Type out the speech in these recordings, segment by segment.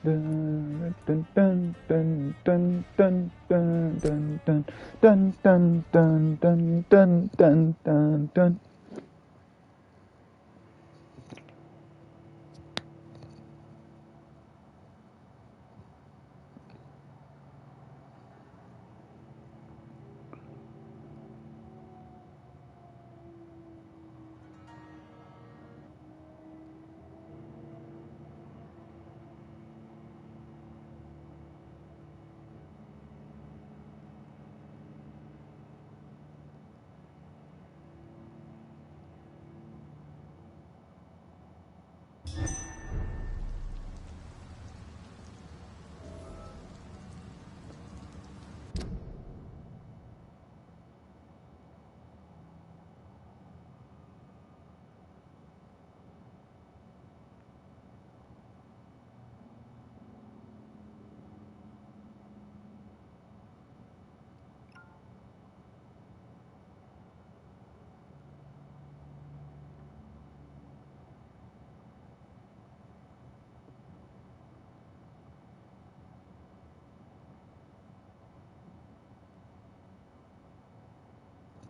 Dun dun dun dun dun dun dun dun dun dun dun dun dun dun dun dun dun.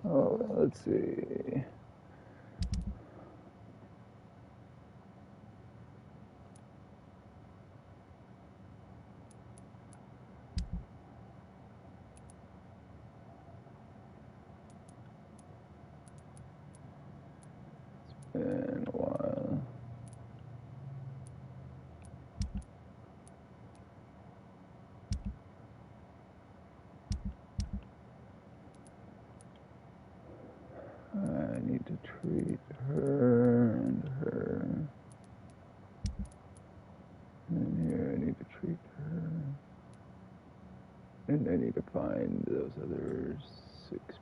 Oh, let's see. It's been a while. I need to treat her and her. And here I need to treat her. And I need to find those other 6 people.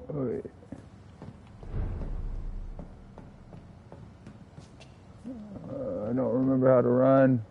Oh, wait. I don't remember how to run.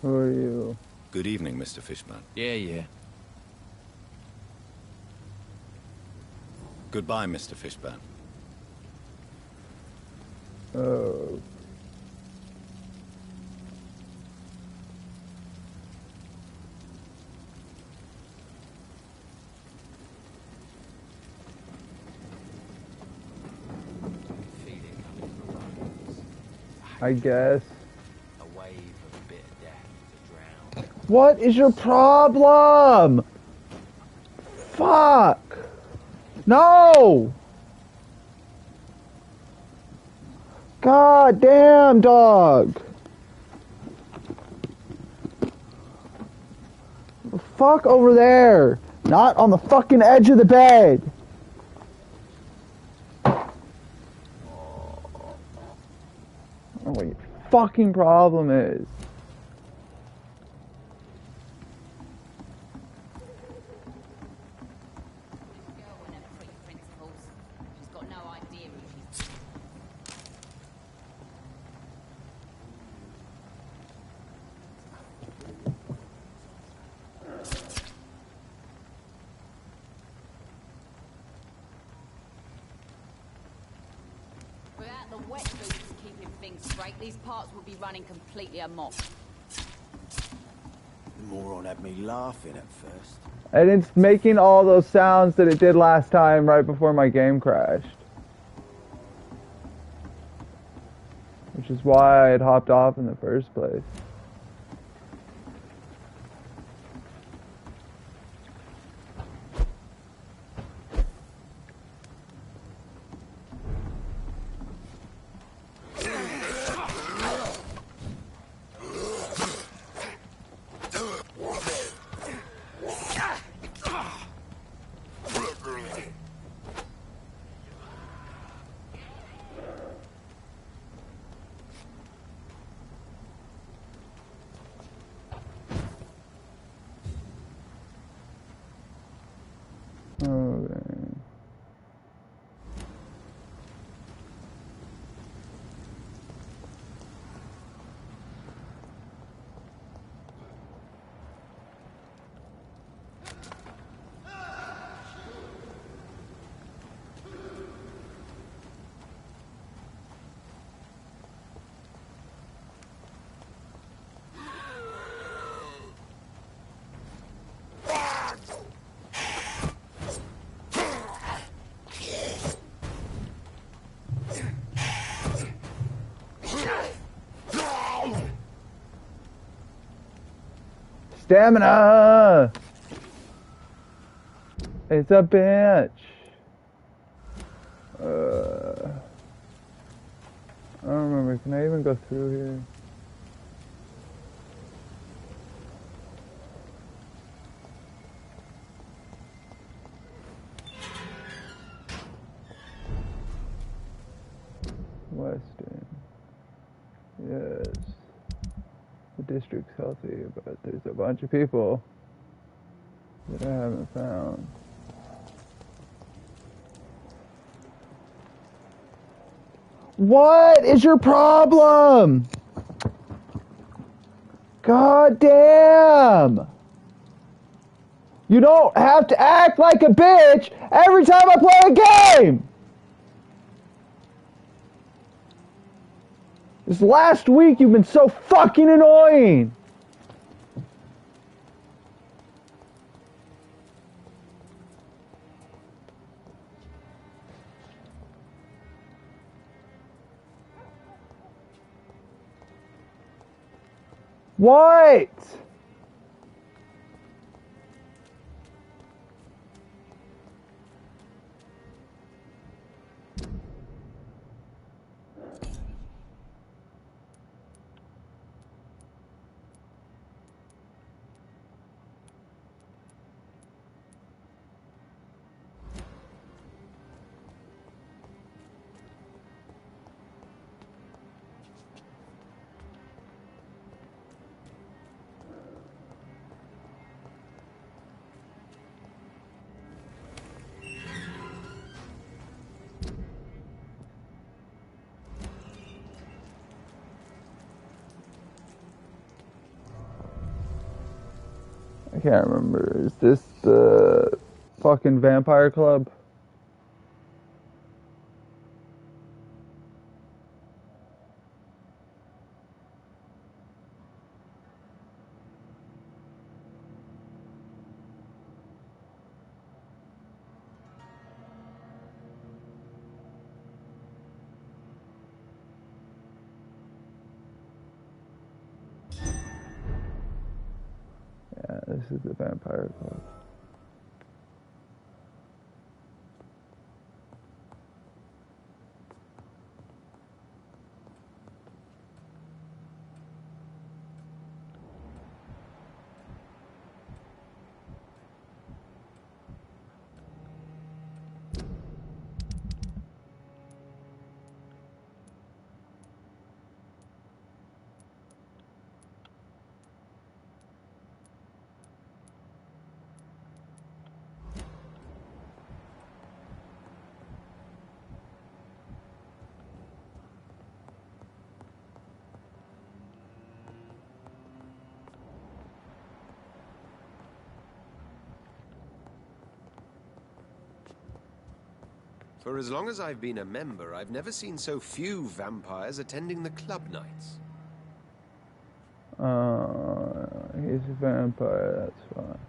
Who are you? Good evening, Mr. Fishman. Yeah. Goodbye, Mr. Fishburne. Oh. I guess. A wave of bitter death to drown. What is your problem? Fuck. No. God damn, dog. Fuck over there. Not on the fucking edge of the bed. I don't know what your fucking problem is. the wet boots keeping things straight, these parts would be running completely amok. The moron had me laughing at first. And it's making all those sounds that it did last time right before my game crashed. Which is why I had hopped off in the first place. Okay. Stamina! It's a bitch. I don't remember. Can I even go through here? Western. Yes. The district's healthy, but there's a bunch of people that I haven't found. What is your problem? God damn! You don't have to act like a bitch every time I play a game! This last week you've been so fucking annoying! What? I can't remember. Is this the fucking vampire club? Yeah, this is the vampire club. For as long as I've been a member, I've never seen so few vampires attending the club nights. He's a vampire, that's fine.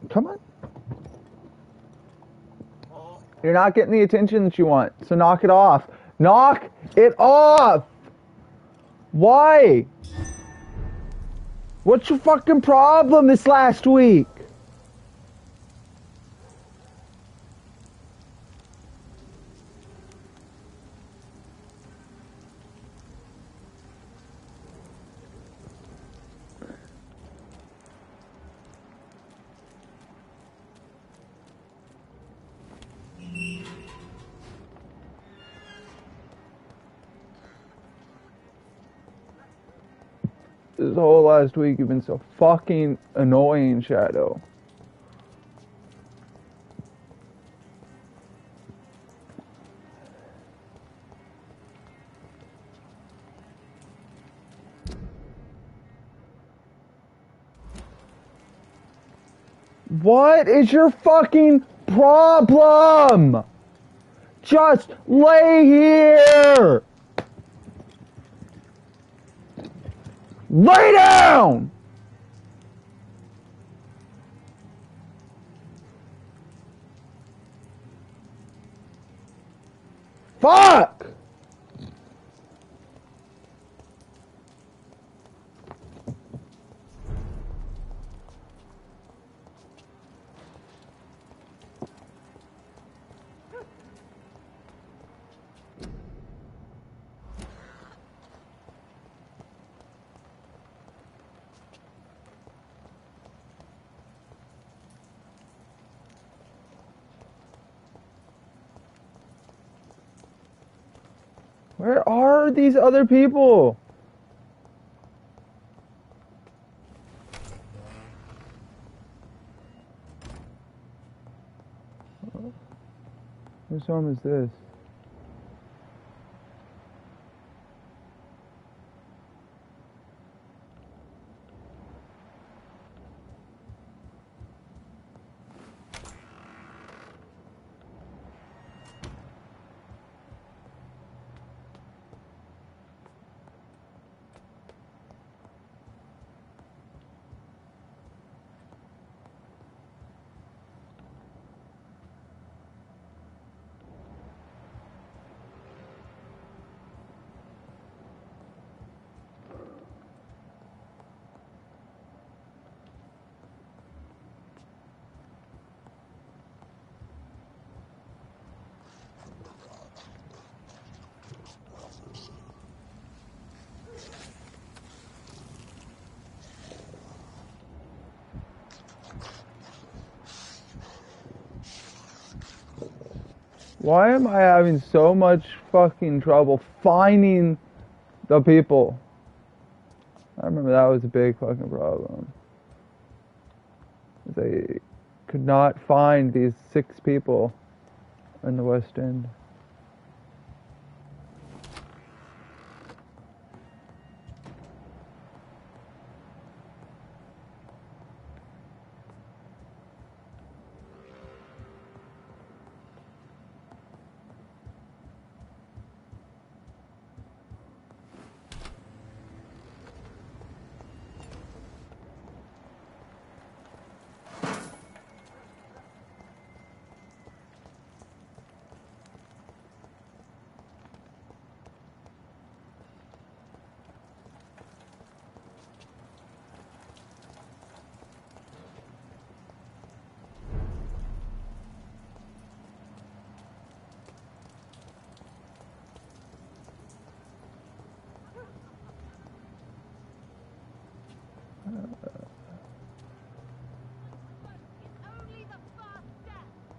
Come on. You're not getting the attention that you want, so knock it off. Knock it off! Why? What's your fucking problem this last week? This whole last week you've been so fucking annoying, Shadow. What is your fucking problem? Just lay here! Lay down! Fuck! Where are these other people? Whose home is this? Why am I having so much fucking trouble finding the people? I remember that was a big fucking problem. They could not find these 6 people in the West End.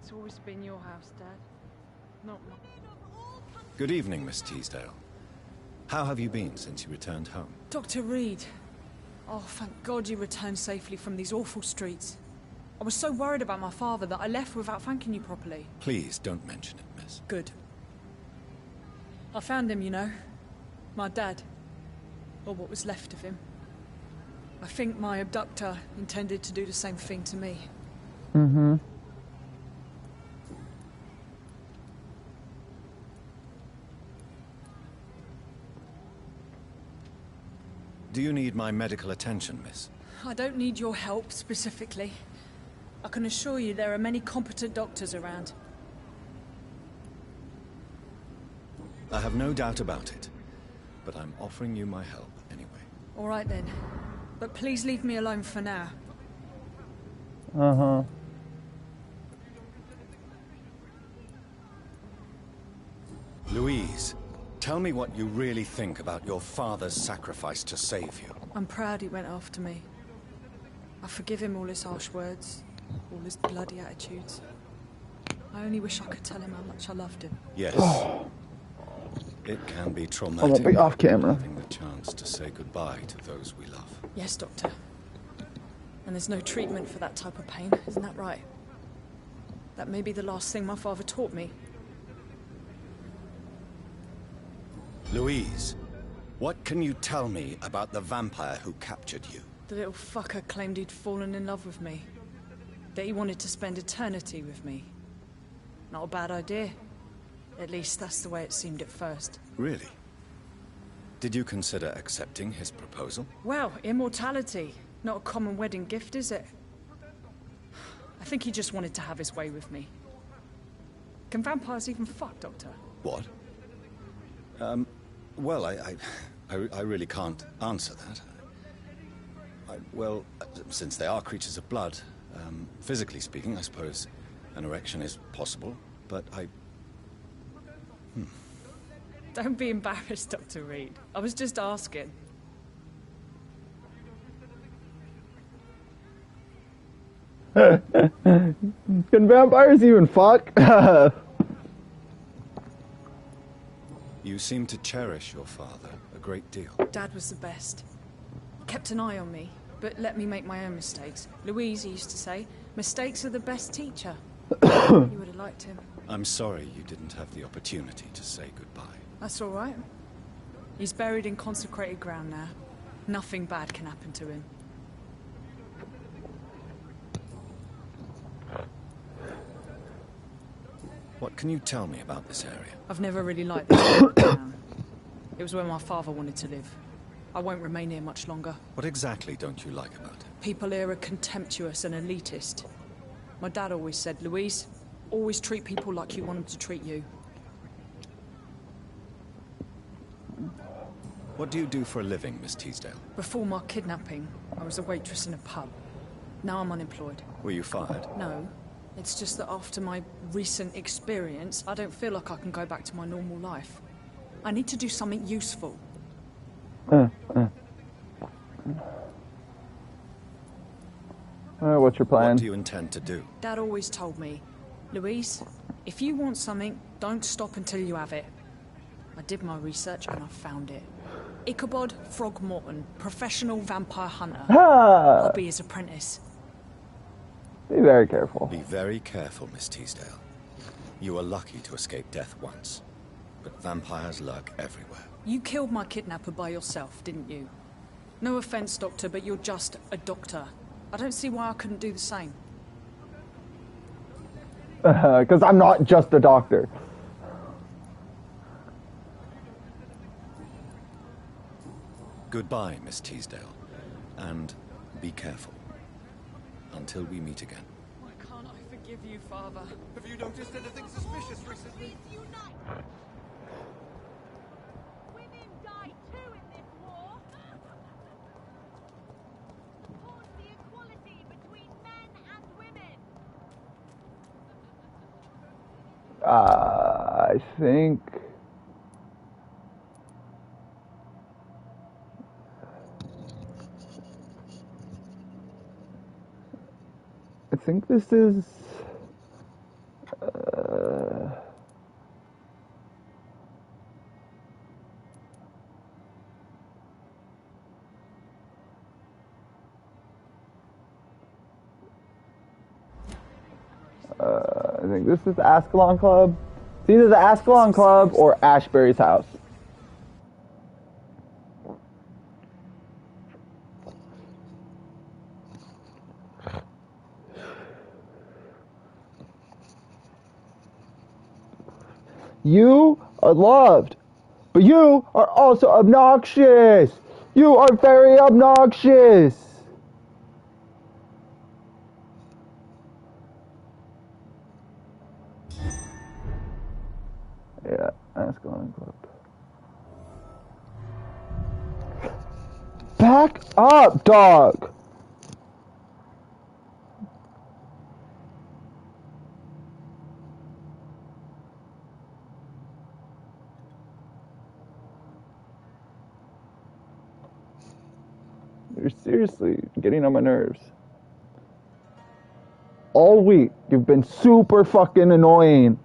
It's always been your house, Dad. Not mine. Good evening, Miss Teasdale. How have you been since you returned home? Dr. Reed. Oh, thank God you returned safely from these awful streets. I was so worried about my father that I left without thanking you properly. Please don't mention it, miss. Good. I found him, you know. My dad. Or what was left of him. I think my abductor intended to do the same thing to me. Mm-hmm. Do you need my medical attention, miss? I don't need your help specifically. I can assure you there are many competent doctors around. I have no doubt about it, but I'm offering you my help anyway. All right then. But please leave me alone for now. Uh-huh. Louise, tell me what you really think about your father's sacrifice to save you. I'm proud he went after me. I forgive him all his harsh words, all his bloody attitudes. I only wish I could tell him how much I loved him. Yes. It can be I traumatic won't be off camera. having the chance to say goodbye to those we love. Yes, Doctor. And there's no treatment for that type of pain, isn't that right? That may be the last thing my father taught me. Louise, what can you tell me about the vampire who captured you? The little fucker claimed he'd fallen in love with me. That he wanted to spend eternity with me. Not a bad idea. At least that's the way it seemed at first. Really? Did you consider accepting his proposal? Well, immortality. Not a common wedding gift, is it? I think he just wanted to have his way with me. Can vampires even fuck, Doctor? What? Well, I really can't answer that. Well, since they are creatures of blood, physically speaking, I suppose an erection is possible, but Don't be embarrassed, Dr. Reed. I was just asking. Can vampires even fuck? you seem to cherish your father a great deal. Dad was the best. Kept an eye on me, but let me make my own mistakes. Louise used to say, mistakes are the best teacher. You would have liked him. I'm sorry you didn't have the opportunity to say goodbye. That's all right. He's buried in consecrated ground now. Nothing bad can happen to him. What can you tell me about this area? I've never really liked this part of town. It was where my father wanted to live. I won't remain here much longer. What exactly don't you like about it? People here are contemptuous and elitist. My dad always said, Louise, always treat people like you want them to treat you. What do you do for a living, Miss Teasdale? Before my kidnapping, I was a waitress in a pub. Now I'm unemployed. Were you fired? No. It's just that after my recent experience, I don't feel like I can go back to my normal life. I need to do something useful. What's your plan? What do you intend to do? Dad always told me, Louise, if you want something, don't stop until you have it. I did my research and I found it. Ichabod Throgmorton, professional vampire hunter. I'll be his apprentice. Be very careful. Be very careful, Miss Teasdale. You were lucky to escape death once, but vampires lurk everywhere. You killed my kidnapper by yourself, didn't you? No offense, Doctor, but you're just a doctor. I don't see why I couldn't do the same. Because I'm not just a doctor. Goodbye, Miss Teasdale, and be careful. Until we meet again. Why can't I forgive you, Father? Have you noticed anything suspicious recently? Women die too in this war. Support the equality between men and women. I think... I think this is think this is the Ascalon Club. It's either the Ascalon Club or Ashbury's house. You are loved, but you are also obnoxious. You are very obnoxious. Yeah, Ascalon Club. Back up, dog. You're seriously getting on my nerves. All week, you've been super fucking annoying.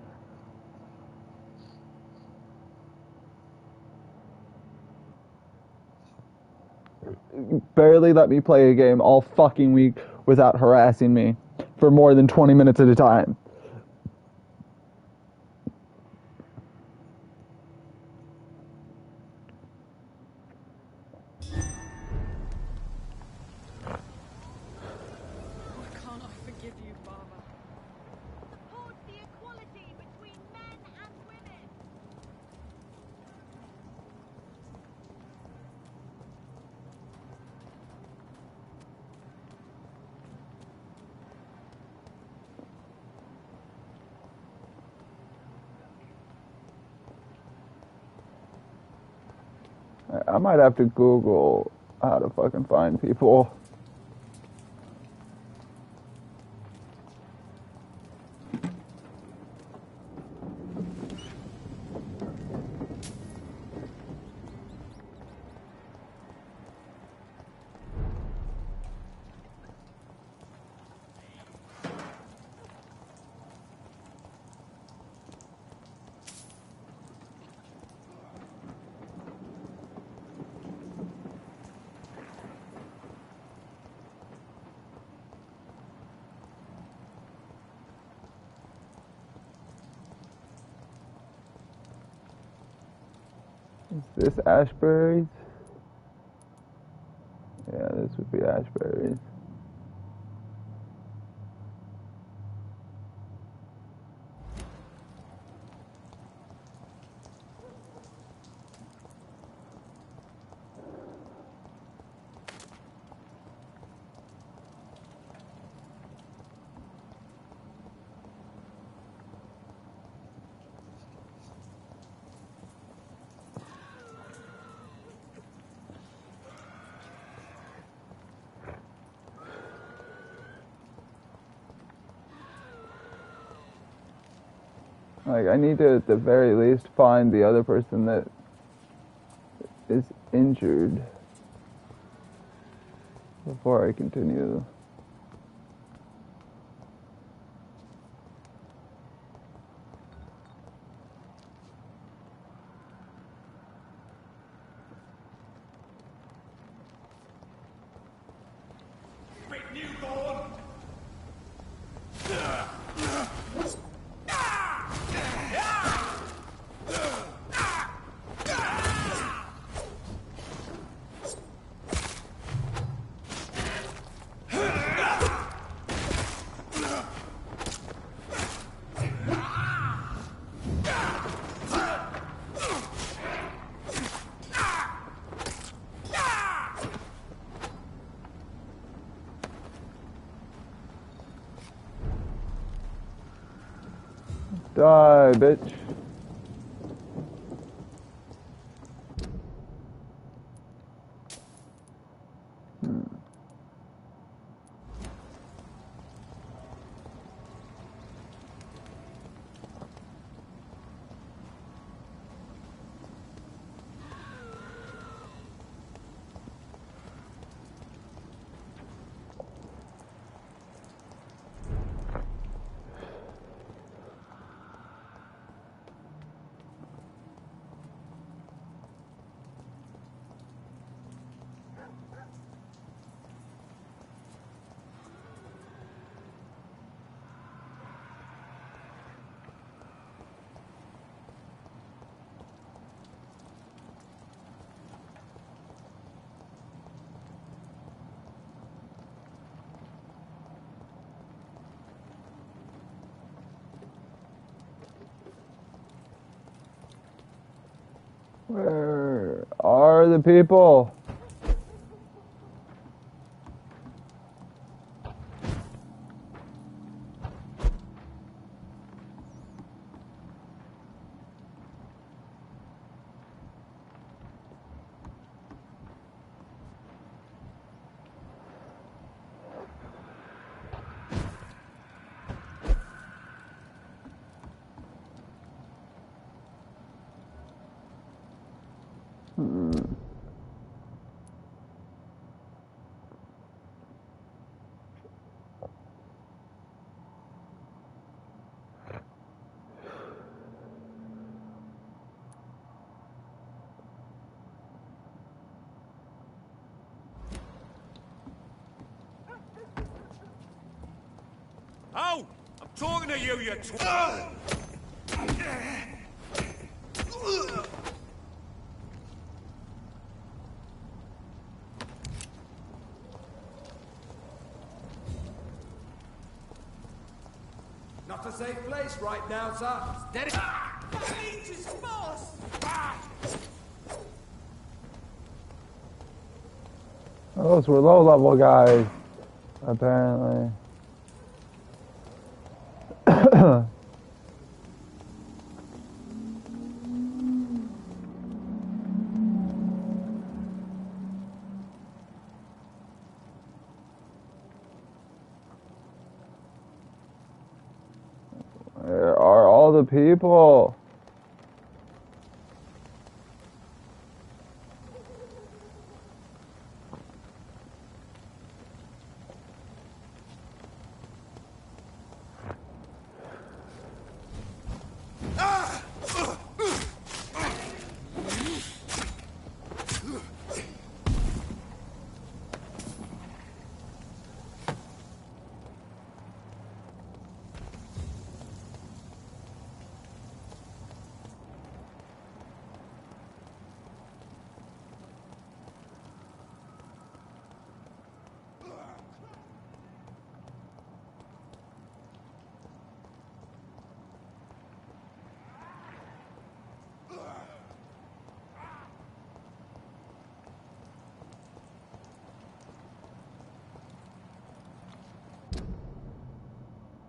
You barely let me play a game all fucking week without harassing me for more than 20 minutes at a time. Why can't I forgive you, Barbara? Support the equality between men and women. I might have to Google how to fucking find people. Is this Ashbury's? Yeah, this would be Ashbury's. Like, I need to, at the very least, find the other person that is injured before I continue. Die, bitch. Where are the people? Oh! I'm talking to you, you Not a safe place right now, sir. Steady. Those were low-level guys, apparently. Where are all the people?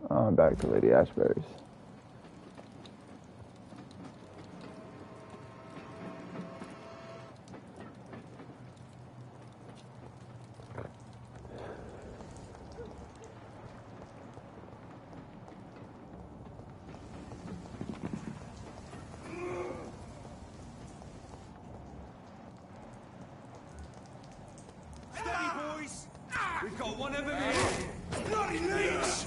Oh, I'm back to Lady Ashbury's. Steady, boys! We've got one of them here! Bloody leech!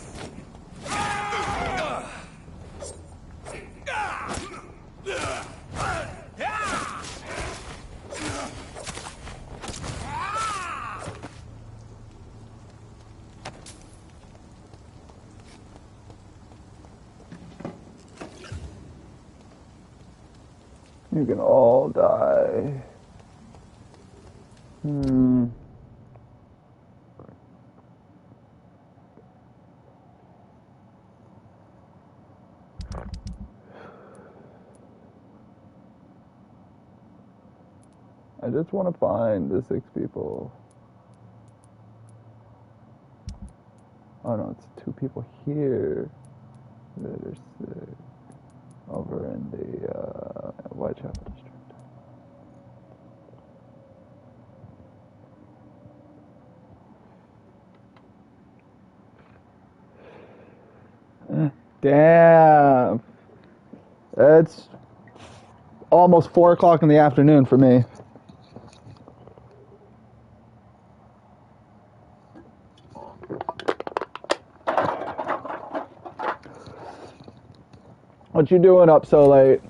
You can all die. I just want to find the 6 people. Oh no, it's 2 people here that are sick. Over in the Whitechapel district. Damn. It's almost 4 o'clock in the afternoon for me. What you doing up so late?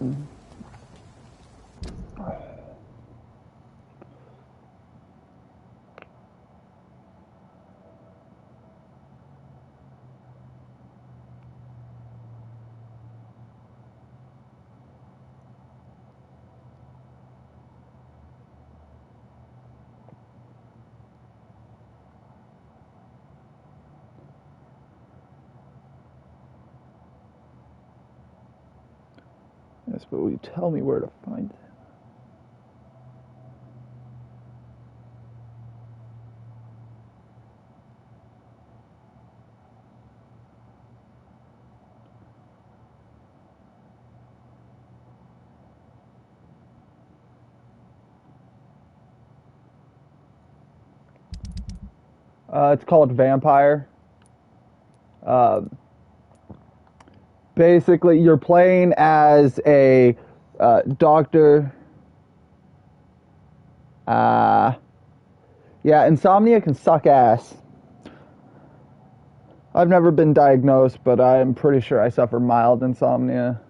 Yes, but will you tell me where to find him? It's called Vampyr. Um, Basically, you're playing as a doctor. Yeah, insomnia can suck ass. I've never been diagnosed, but I'm pretty sure I suffer mild insomnia.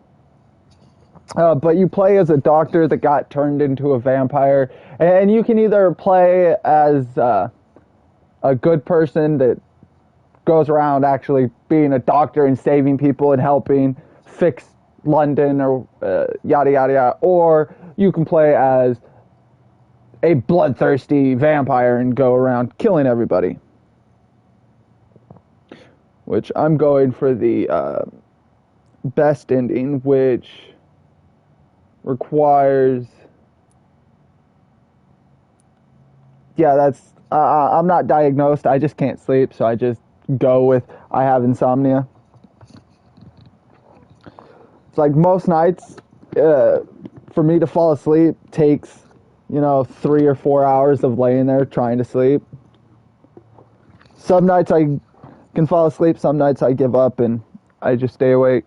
But you play as a doctor that got turned into a vampire, and you can either play as a good person that goes around actually being a doctor and saving people and helping fix London or yada yada yada, or you can play as a bloodthirsty vampire and go around killing everybody. Which I'm going for the best ending, which requires. Yeah, that's. I'm not diagnosed. I just can't sleep, so I just go with I have insomnia. It's like most nights, for me to fall asleep takes, 3 or 4 hours of laying there trying to sleep. Some nights I can fall asleep, some nights I give up and I just stay awake.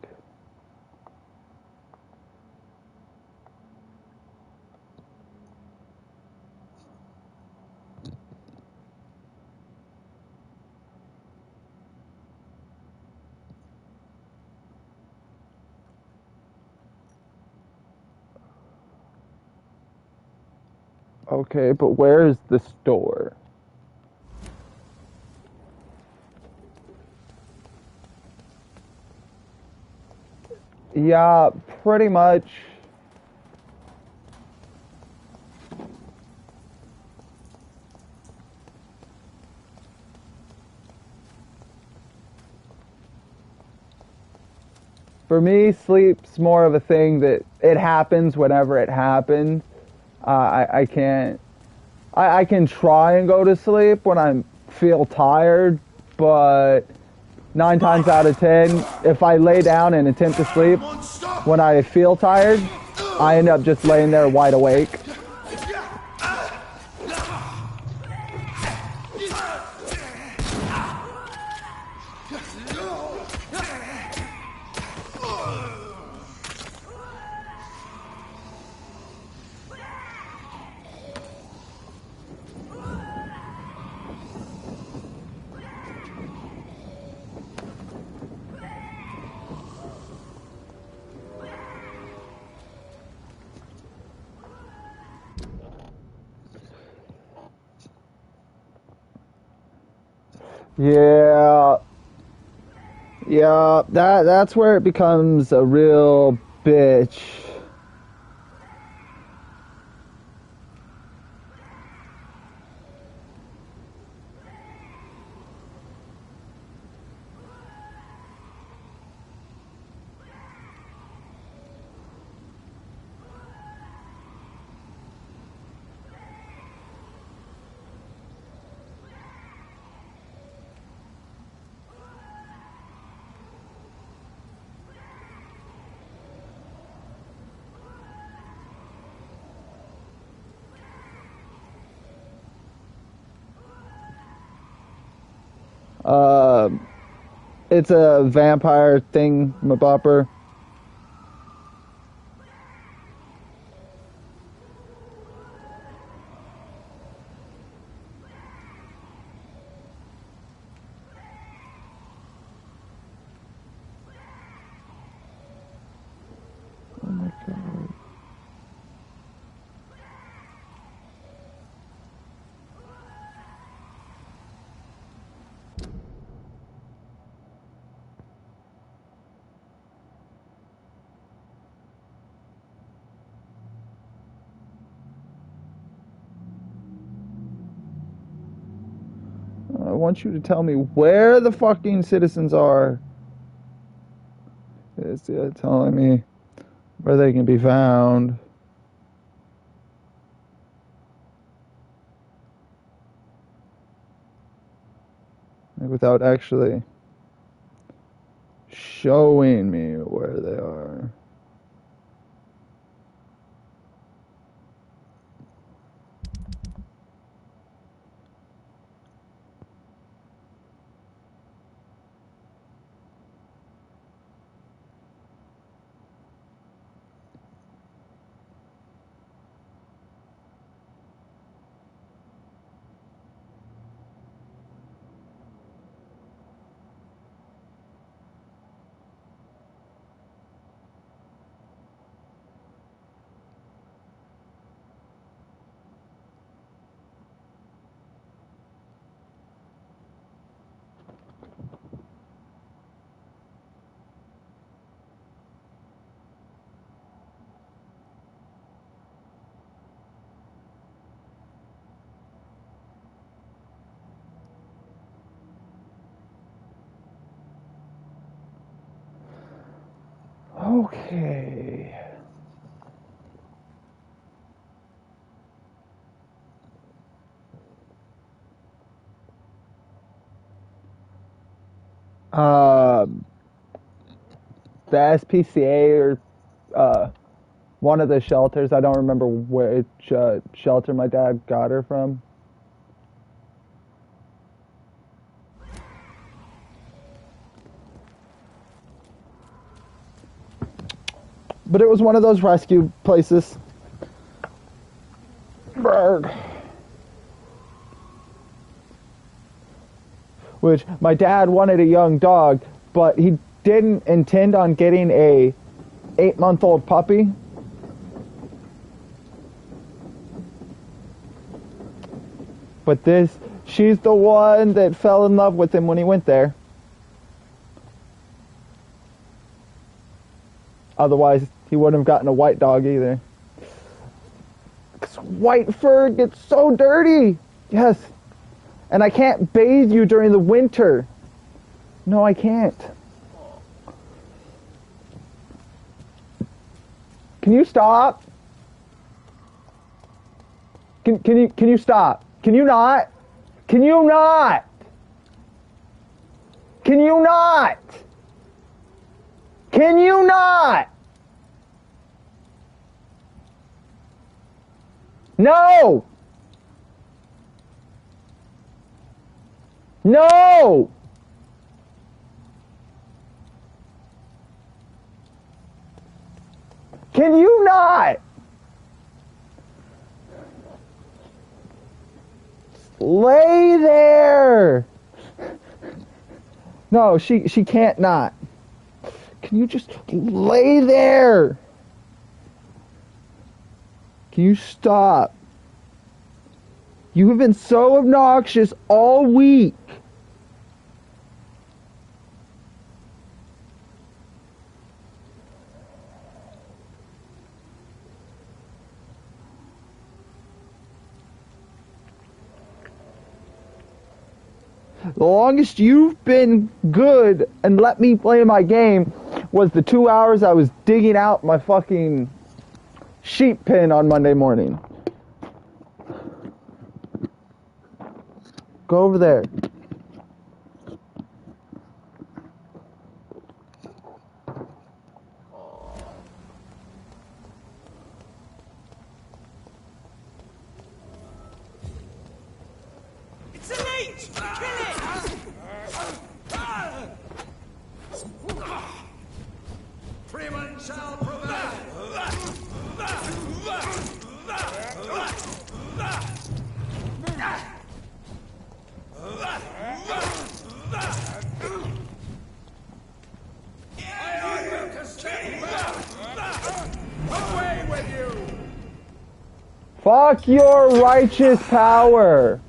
Okay, but where is the store? Yeah, pretty much. For me, sleep's more of a thing that it happens whenever it happens. I can't. I can try and go to sleep when I feel tired, but 9 times out of 10, if I lay down and attempt to sleep when I feel tired, I end up just laying there wide awake. Yeah, yeah, that's where it becomes a real bitch. Uh, it's a vampire thing, mabopper. Oh my god. I want you to tell me where the fucking citizens are. It's telling me where they can be found. Like, without actually showing me where they are. Okay. The SPCA or one of the shelters. I don't remember which shelter my dad got her from. But it was one of those rescue places. Berg. Which my dad wanted a young dog, but he didn't intend on getting a 8-month-old puppy. But she's the one that fell in love with him when he went there. Otherwise, he wouldn't have gotten a white dog either. 'Cause white fur gets so dirty. Yes. And I can't bathe you during the winter. No, I can't. Can you stop? Can you stop? Can you not? Can you not? Can you not? Can you not? No! No! Can you not? Lay there. No, she can't not. Can you just lay there? Can you stop? You have been so obnoxious all week. The longest you've been good and let me play my game was the 2 hours I was digging out my fucking sheep pen on Monday morning. Go over there. It's a leech! Kill it! Freeman shall prevail! Away with you! Fuck your righteous power.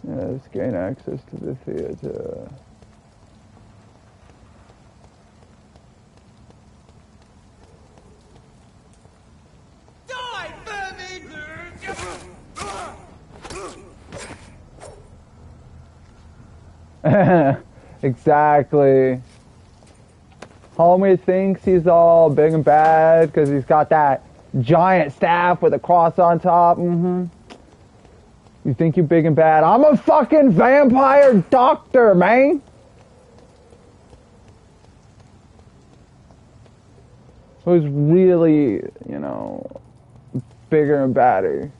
Yes, gain access to the theater. Die, vermin! Exactly. Homie thinks he's all big and bad because he's got that giant staff with a cross on top. You think you're big and bad? I'm a fucking vampire doctor, man. Who's really, bigger and badder.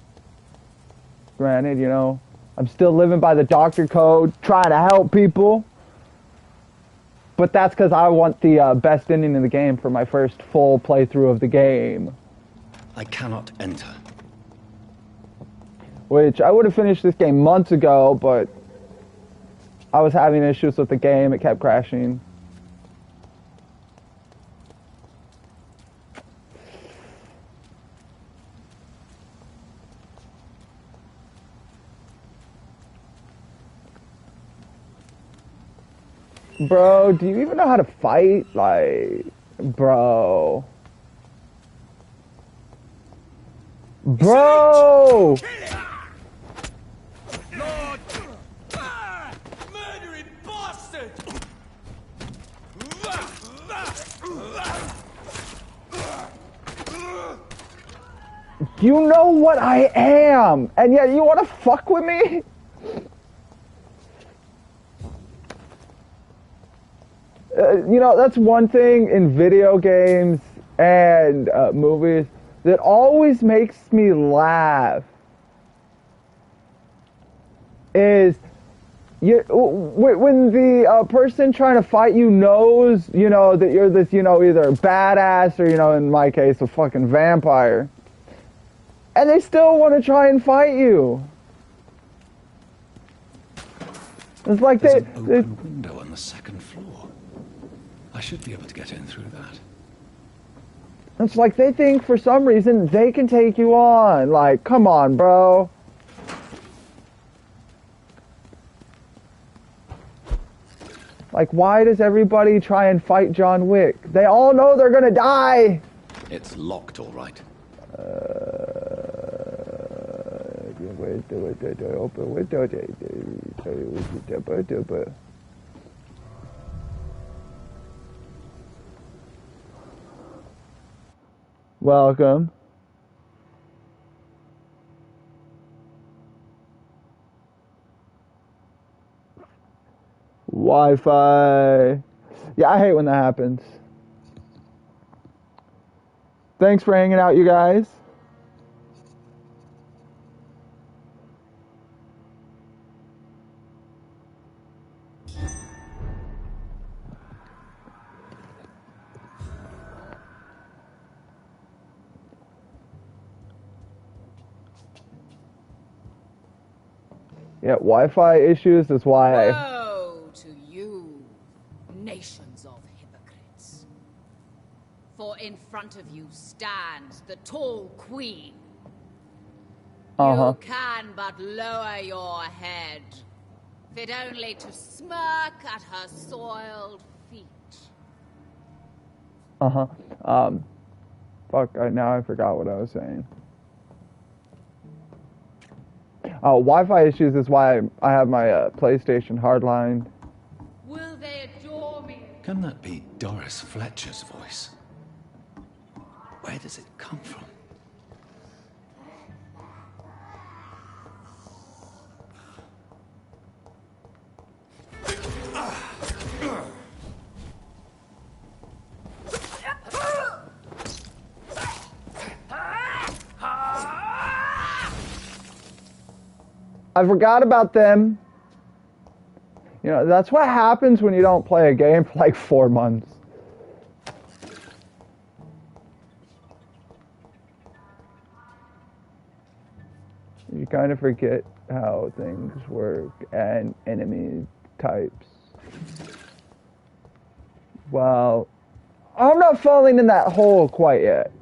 Granted, I'm still living by the doctor code, trying to help people. But that's because I want the best ending in the game for my first full playthrough of the game. I cannot enter. Which I would have finished this game months ago, but I was having issues with the game. It kept crashing. Bro, do you even know how to fight? Like, bro. Bro! Lord! Murdering bastard! You know what I am, and yet you want to fuck with me? You know, that's one thing in video games and movies that always makes me laugh is when the person trying to fight you knows, you know, that you're this, you know, either a badass or, you know, in my case, a fucking vampire. And they still want to try and fight you. It's like There's an open window on the second floor. I should be able to get in through that. It's like they think for some reason they can take you on. Like, come on, bro. Like, why does everybody try and fight John Wick? They all know they're gonna die. It's locked, all right. Welcome. Wi-Fi. Yeah, I hate when that happens. Thanks for hanging out, you guys. Yeah, Wi-Fi issues is why Woe to you, nations of hypocrites. For in front of you stands the tall queen. You can but lower your head, fit only to smirk at her soiled feet. Fuck, now I forgot what I was saying. Wi-Fi issues is why I have my PlayStation hardline. Will they adore me? Can that be Doris Fletcher's voice? Where does it come from? I forgot about them. You know, that's what happens when you don't play a game for like 4 months. You kind of forget how things work and enemy types. Well, I'm not falling in that hole quite yet.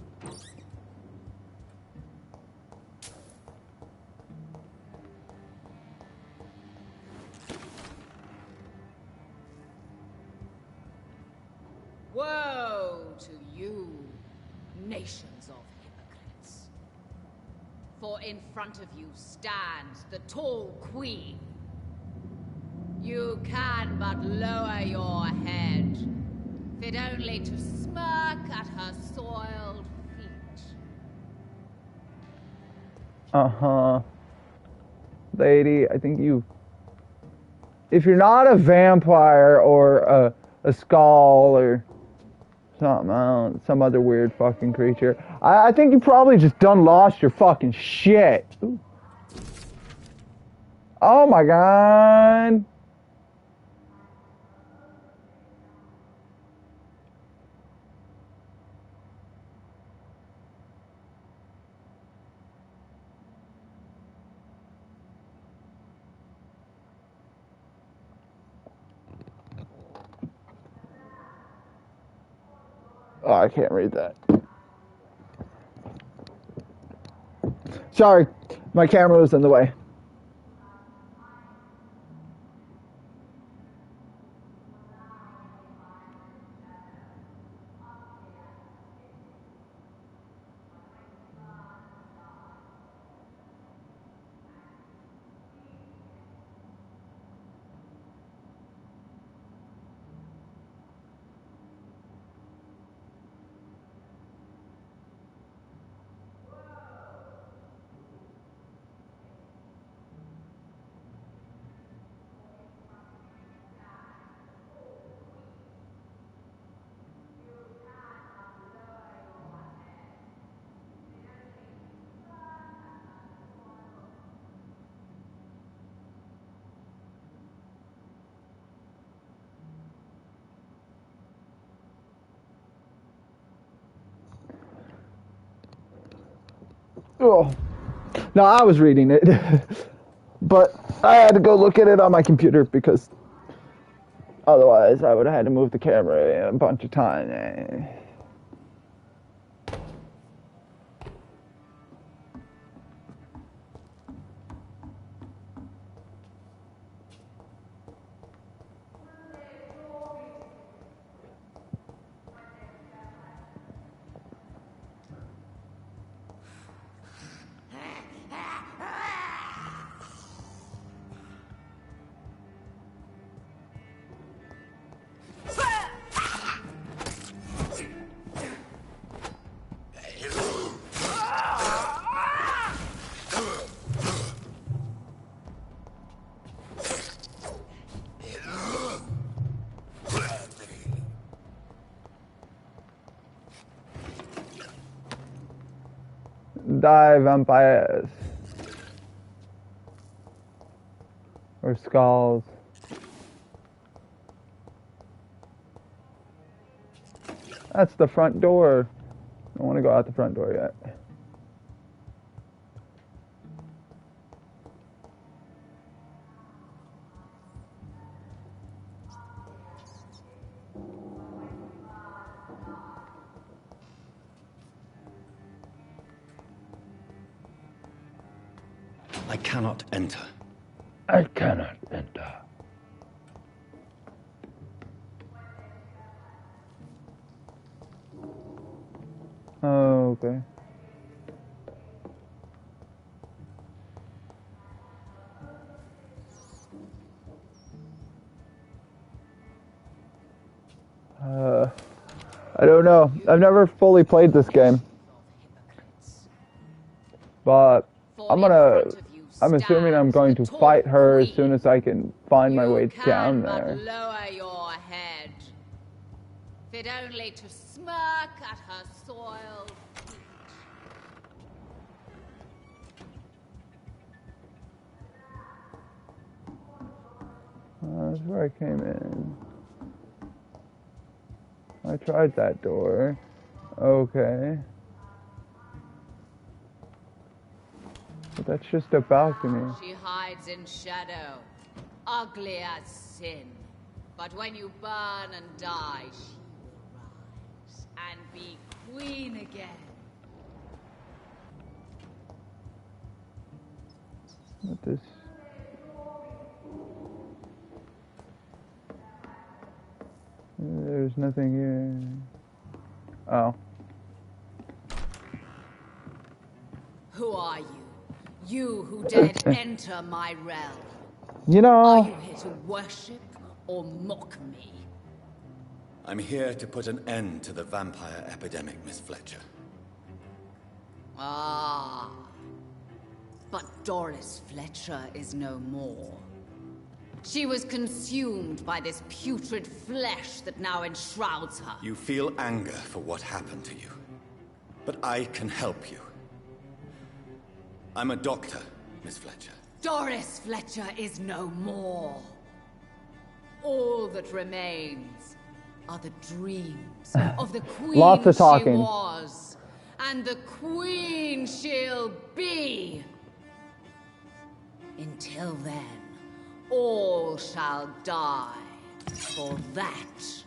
Woe to you, nations of hypocrites. For in front of you stands the tall queen. You can but lower your head, fit only to smirk at her soiled feet. Lady, I think you... If you're not a vampire or a skull or something, I don't know, some other weird fucking creature, I think you probably just done lost your fucking shit. Ooh. Oh my god. Oh, I can't read that. Sorry, my camera was in the way. Oh. No, I was reading it. But I had to go look at it on my computer because otherwise I would have had to move the camera a bunch of times. Die, vampires. Or skulls. That's the front door. I don't want to go out the front door yet. I cannot enter. I cannot enter. Oh, okay. I don't know. I've never fully played this game. But I'm assuming I'm going to fight her as soon as I can find my way down there. Lower your head, fit only to smirk at her soiled feet. That's where I came in. I tried that door. Okay. But that's just a balcony. She hides in shadow, ugly as sin. But when you burn and die, she will rise and be queen again. What this? There's nothing here. Oh. Who are you? You who dared enter my realm. You know. Are you here to worship or mock me? I'm here to put an end to the vampire epidemic, Miss Fletcher. Ah. But Doris Fletcher is no more. She was consumed by this putrid flesh that now enshrouds her. You feel anger for what happened to you. But I can help you. I'm a doctor, Miss Fletcher. Doris Fletcher is no more. All that remains are the dreams of the queen Lots of talking. she was, and the queen she'll be. Until then, all shall die, for that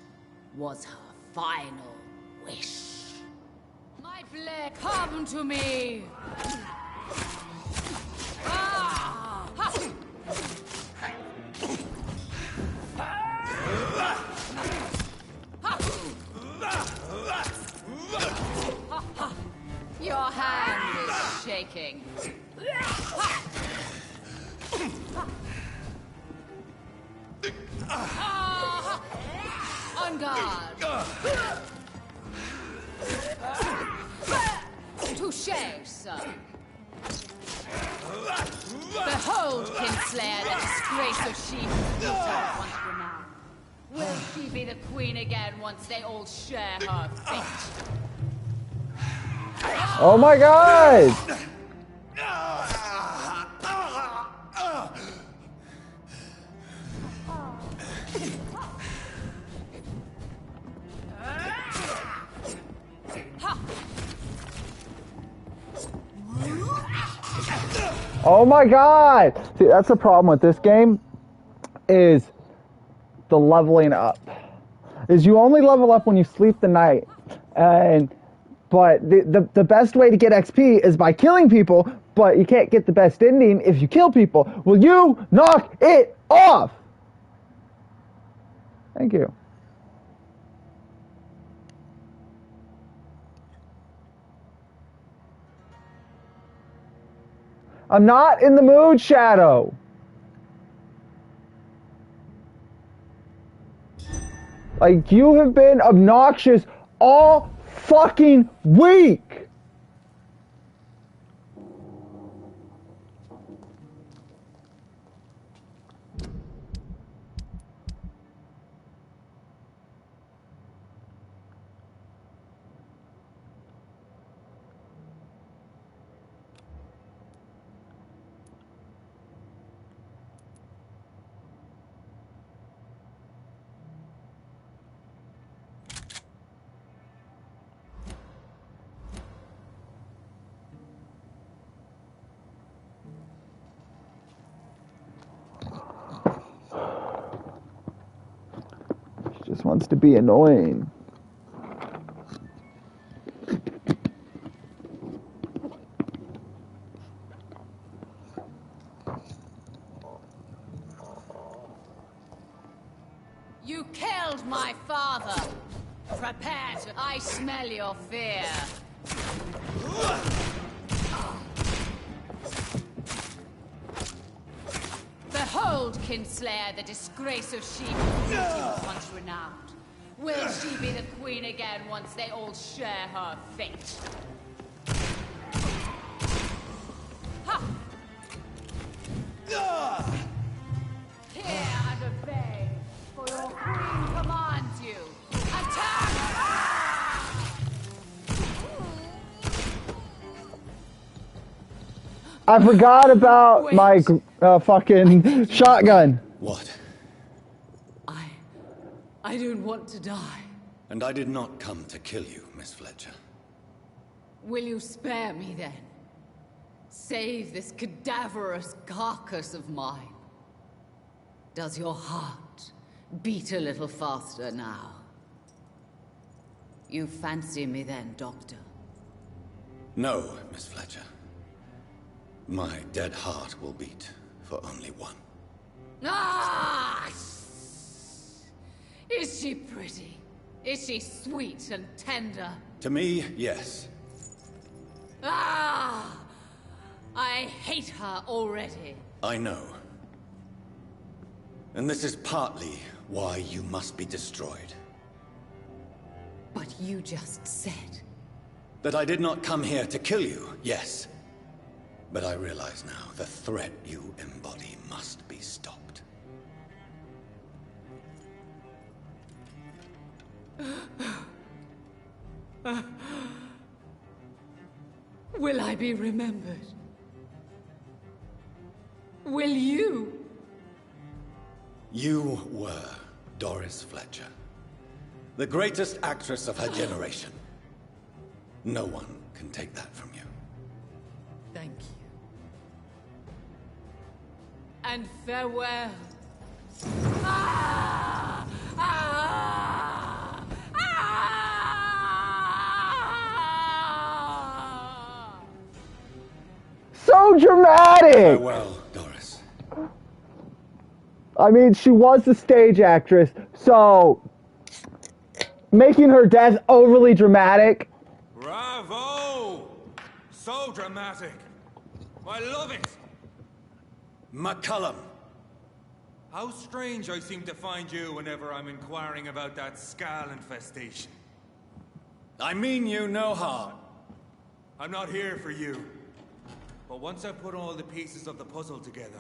was her final wish. My blade, come to me! Ah! Ha! Your hand is shaking. On guard. Touché, sir. Behold, Kinslayer, the disgrace of she who built her once renowned. Will she be the queen again once they all share her fate? Oh my God! Oh my god! See, that's the problem with this game, is the leveling up. Is you only level up when you sleep the night. But the best way to get XP is by killing people, but you can't get the best ending if you kill people. Will you knock it off? Thank you. I'm not in the mood, Shadow. Like, you have been obnoxious all fucking week. Just wants to be annoying. You killed my father. Prepare to... I smell your fear. Behold, Kinslayer, the disgrace of sheep who was once renowned. Will she be the queen again once they all share her fate? Ha! Hear and obey, for your queen commands you. Attack! I forgot about my fucking shotgun. What? I don't want to die. And I did not come to kill you, Miss Fletcher. Will you spare me then? Save this cadaverous carcass of mine. Does your heart beat a little faster now? You fancy me then, Doctor? No, Miss Fletcher. My dead heart will beat for only one. Ah! Is she pretty? Is she sweet and tender? To me, yes. Ah! I hate her already. I know. And this is partly why you must be destroyed. But you just said... That I did not come here to kill you, yes. But I realize now the threat you embody must be stopped. Will I be remembered? Will you? You were Doris Fletcher, the greatest actress of her generation. No one can take that from you. Thank you. And farewell. Ah! Ah! Ah! So dramatic! Farewell, Doris. I mean, she was the stage actress, so making her death overly dramatic. Bravo! So dramatic. I love it. McCullum. How strange I seem to find you whenever I'm inquiring about that Skal infestation. I mean you no harm. I'm not here for you. But once I put all the pieces of the puzzle together,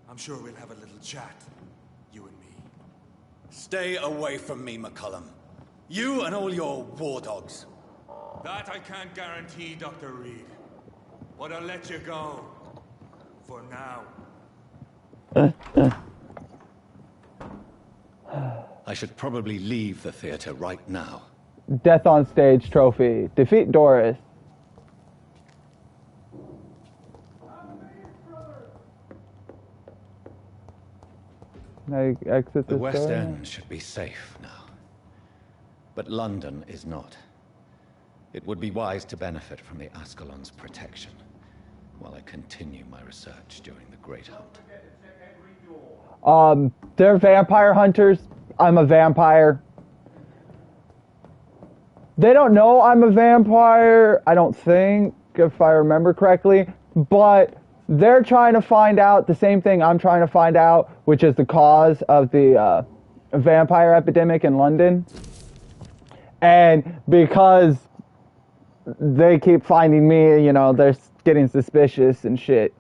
I'm sure we'll have a little chat, you and me. Stay away from me, McCullum. You and all your war dogs. That I can't guarantee, Dr. Reed. But I'll let you go. For now. I should probably leave the theater right now. Death on stage trophy. Defeat Doris. I exit The this West door? End should be safe now. But London is not. It would be wise to benefit from the Ascalon's protection while I continue my research during the Great Hunt. They're vampire hunters. I'm a vampire. They don't know I'm a vampire, I don't think, if I remember correctly, but they're trying to find out the same thing I'm trying to find out, which is the cause of the vampire epidemic in London. And because they keep finding me, you know, they're getting suspicious and shit.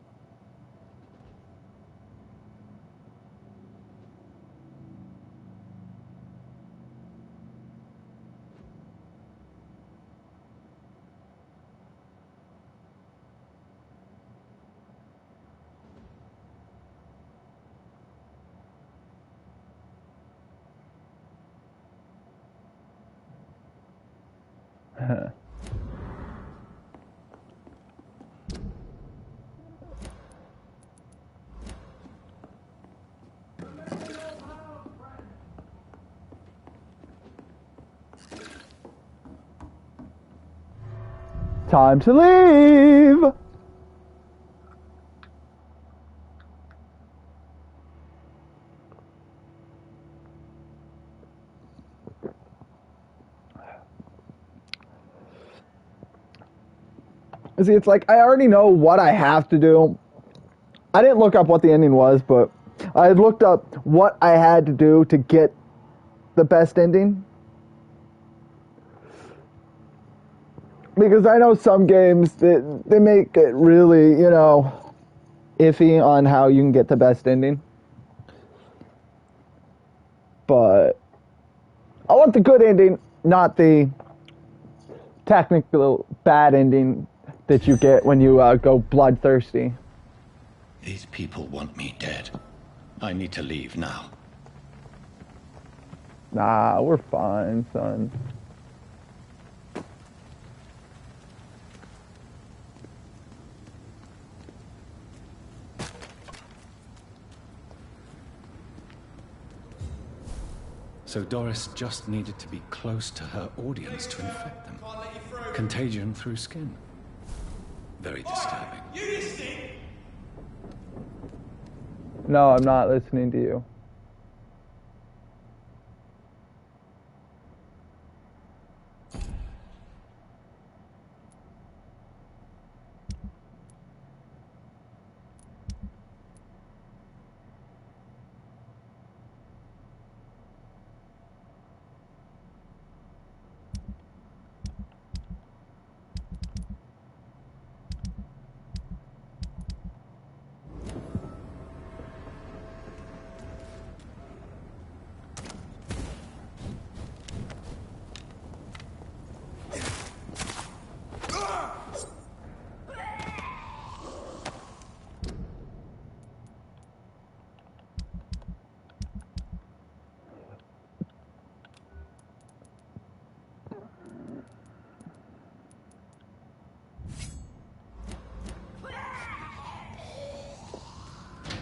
Time to leave! See, it's like, I already know what I have to do. I didn't look up what the ending was, but I looked up what I had to do to get the best ending. Because I know some games that they make it really, you know, iffy on how you can get the best ending. But I want the good ending, not the technical bad ending that you get when you go bloodthirsty. These people want me dead. I need to leave now. Nah, we're fine, son. So Doris just needed to be close to her audience to infect them. Contagion through skin. Very disturbing. No, I'm not listening to you.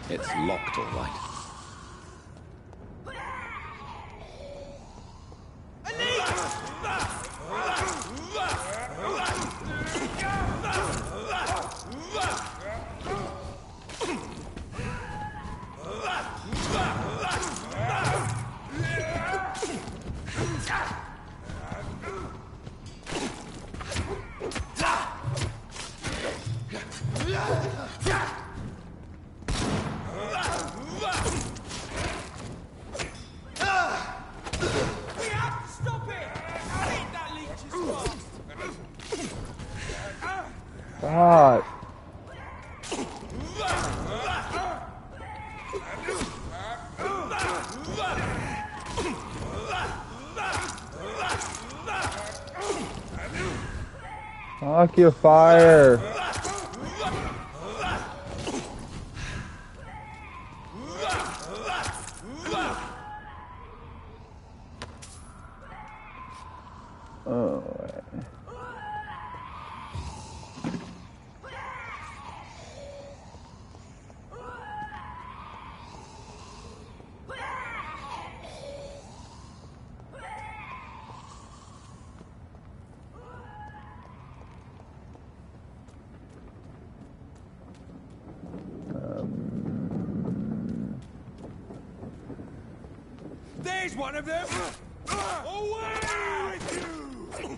It's locked, all right. God. Fuck you, fire. Oh. He's one of them! Away with you!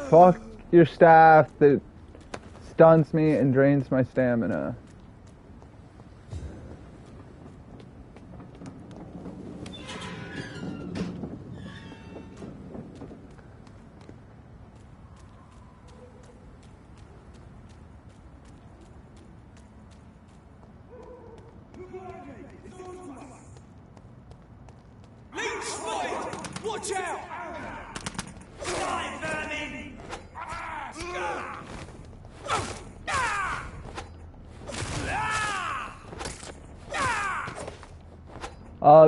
Fuck your staff that stuns me and drains my stamina. Watch out!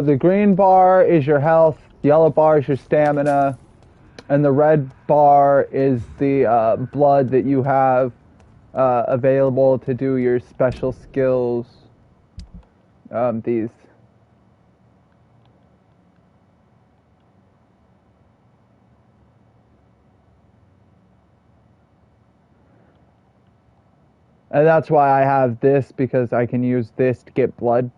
The green bar is your health, yellow bar is your stamina, and the red bar is the blood that you have available to do your special skills. These. And that's why I have this, because I can use this to get blood.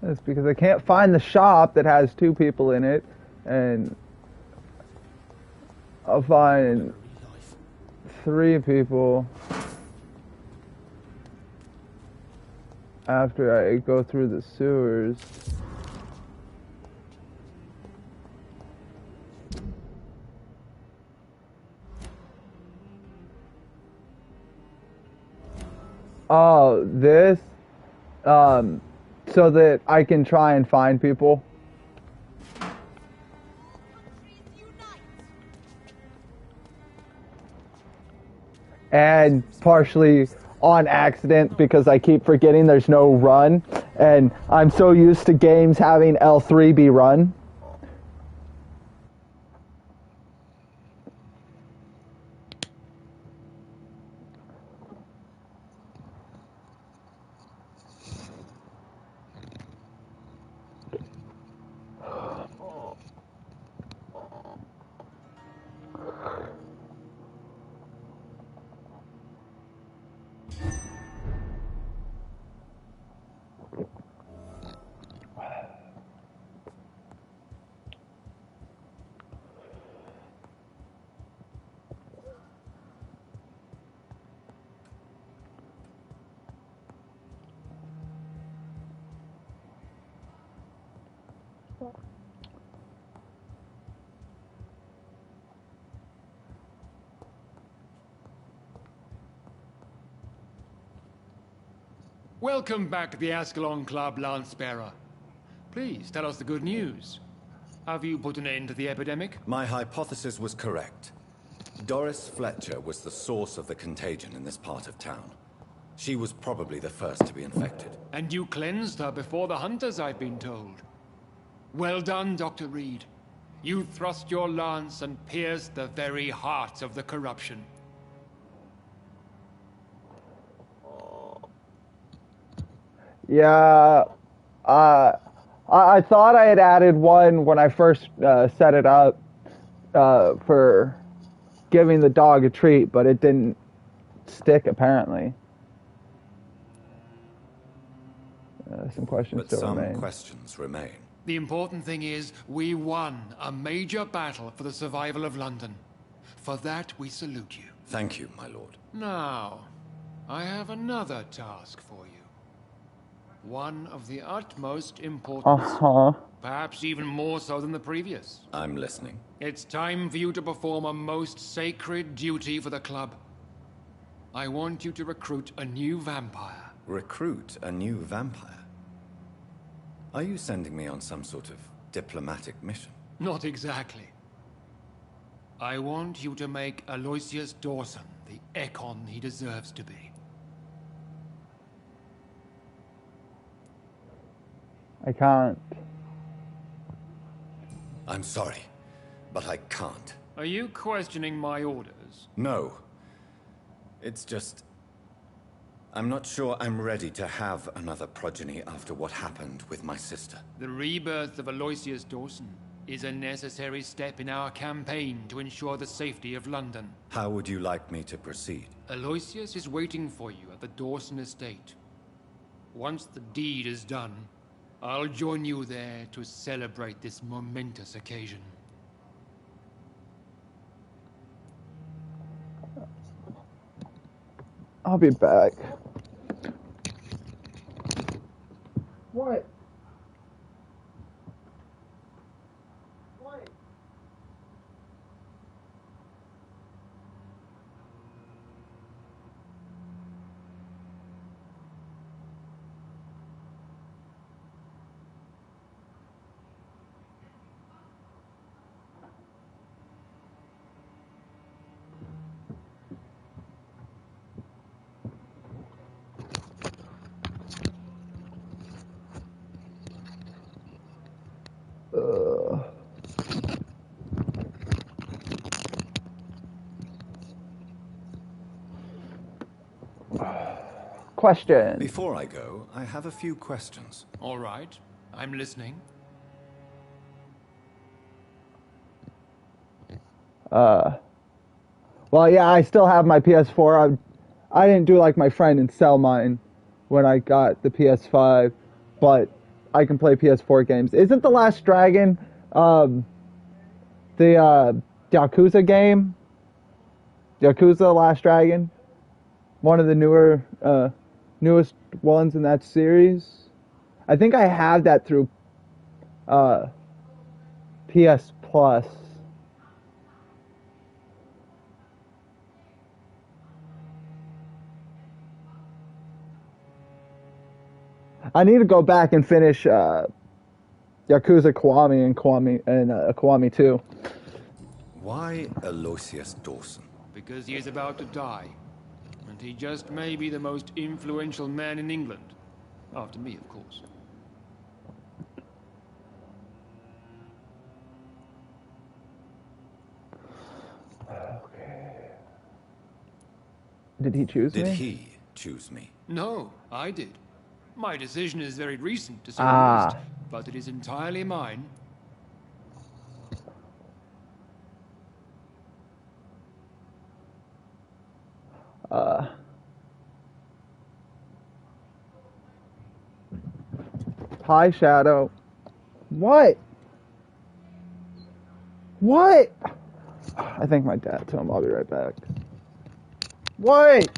It's because I can't find the shop that has 2 people in it, and I'll find 3 people after I go through the sewers. Oh, this, so that I can try and find people. And partially on accident, because I keep forgetting there's no run, and I'm so used to games having L3 be run. Welcome back to the Ascalon Club, Lance-Bearer. Please, tell us the good news. Have you put an end to the epidemic? My hypothesis was correct. Doris Fletcher was the source of the contagion in this part of town. She was probably the first to be infected. And you cleansed her before the hunters, I've been told. Well done, Dr. Reed. You thrust your lance and pierced the very heart of the corruption. Yeah, I thought I had added one when I first set it up for giving the dog a treat, but it didn't stick apparently. Some questions But still some remain. questions remain. The important thing is, we won a major battle for the survival of London. For that, we salute you. Thank you, my lord. Now, I have another task for you. One of the utmost importance. Perhaps even more so than the previous. I'm listening. It's time for you to perform a most sacred duty for the club. I want you to recruit a new vampire. Recruit a new vampire? Are you sending me on some sort of diplomatic mission? Not exactly. I want you to make Aloysius Dawson the Ekon he deserves to be. I can't. I'm sorry, but I can't. Are you questioning my orders? No. It's just... I'm not sure I'm ready to have another progeny after what happened with my sister. The rebirth of Aloysius Dawson is a necessary step in our campaign to ensure the safety of London. How would you like me to proceed? Aloysius is waiting for you at the Dawson estate. Once the deed is done, I'll join you there to celebrate this momentous occasion. I'll be back. What? What? Question. Before I go, I have a few questions. All right, I'm listening. Well, yeah, I still have my PS4. I didn't do like my friend and sell mine when I got the PS5, but I can play PS4 games. Isn't The Last Dragon the Yakuza game? Yakuza Last Dragon? One of the newest ones in that series? I think I have that through PS Plus. I need to go back and finish Yakuza Kiwami and Kiwami 2. Why Aloysius Dawson? Because he is about to die. And he just may be the most influential man in England. After me, of course. Okay. Did he choose me? Did he choose me? No, I did. My decision is very recent, to say the least, but it is entirely mine. Hi, Shadow. What? What? I think my dad told him I'll be right back. What?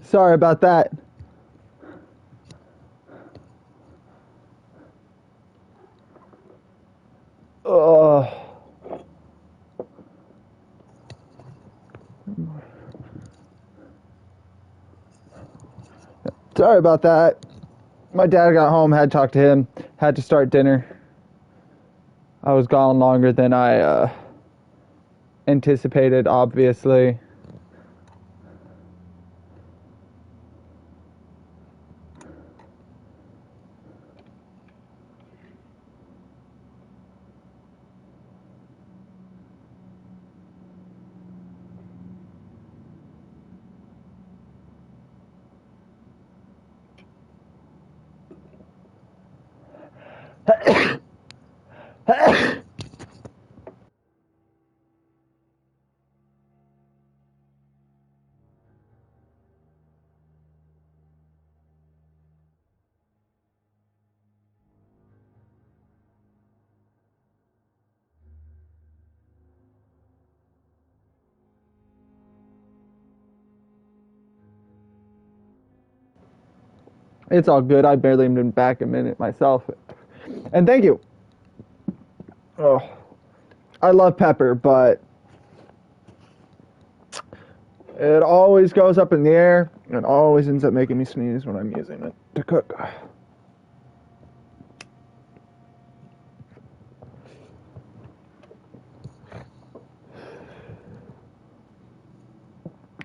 Sorry about that. Sorry about that. My dad got home, had to talk to him, had to start dinner. I was gone longer than I anticipated, obviously. It's all good. I've barely been back a minute myself. And thank you. Oh, I love pepper, but it always goes up in the air and always ends up making me sneeze when I'm using it to cook.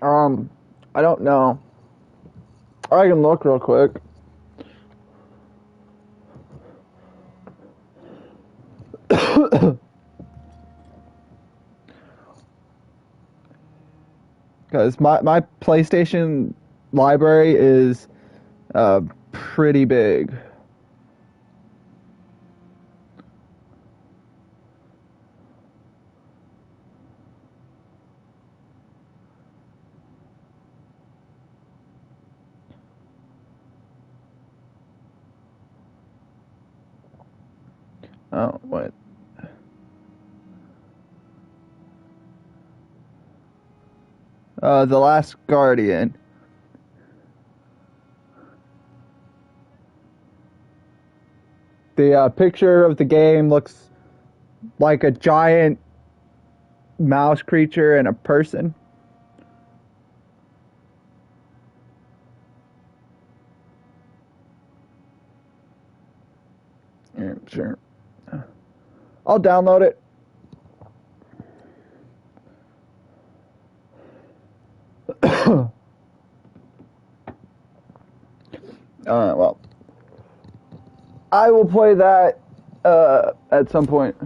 I don't know. I can look real quick. Because my PlayStation library is pretty big. Oh, what? The Last Guardian. The picture of the game looks like a giant mouse creature and a person. Yeah, sure. I'll download it. Well, I will play that at some point.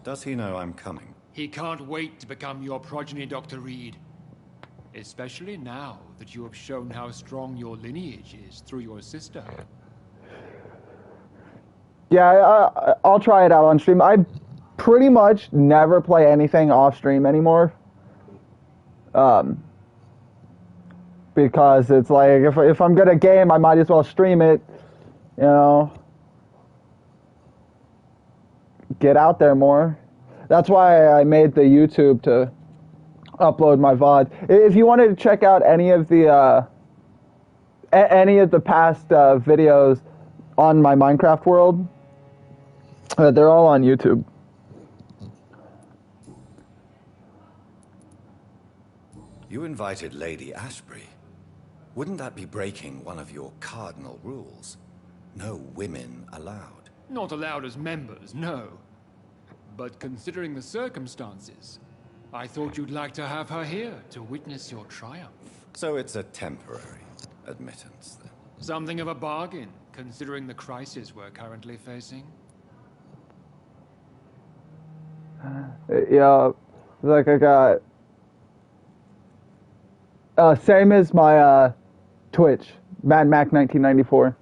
Does he know I'm coming? He can't wait to become your progeny, Dr. Reed. Especially now that you have shown how strong your lineage is through your sister. Yeah, I'll try it out on stream. I pretty much never play anything off stream anymore. Because it's like, if I'm good at game, I might as well stream it, you know. Get out there more. That's why I made the YouTube to upload my VOD. If you wanted to check out any of the past videos on my Minecraft world, they're all on YouTube. You invited Lady Ashbury. Wouldn't that be breaking one of your cardinal rules? No women allowed. Not allowed as members, no. But considering the circumstances, I thought you'd like to have her here to witness your triumph. So it's a temporary admittance, then? Something of a bargain, considering the crisis we're currently facing. Yeah, like I got... same as my Twitch, Mad Mac 1994.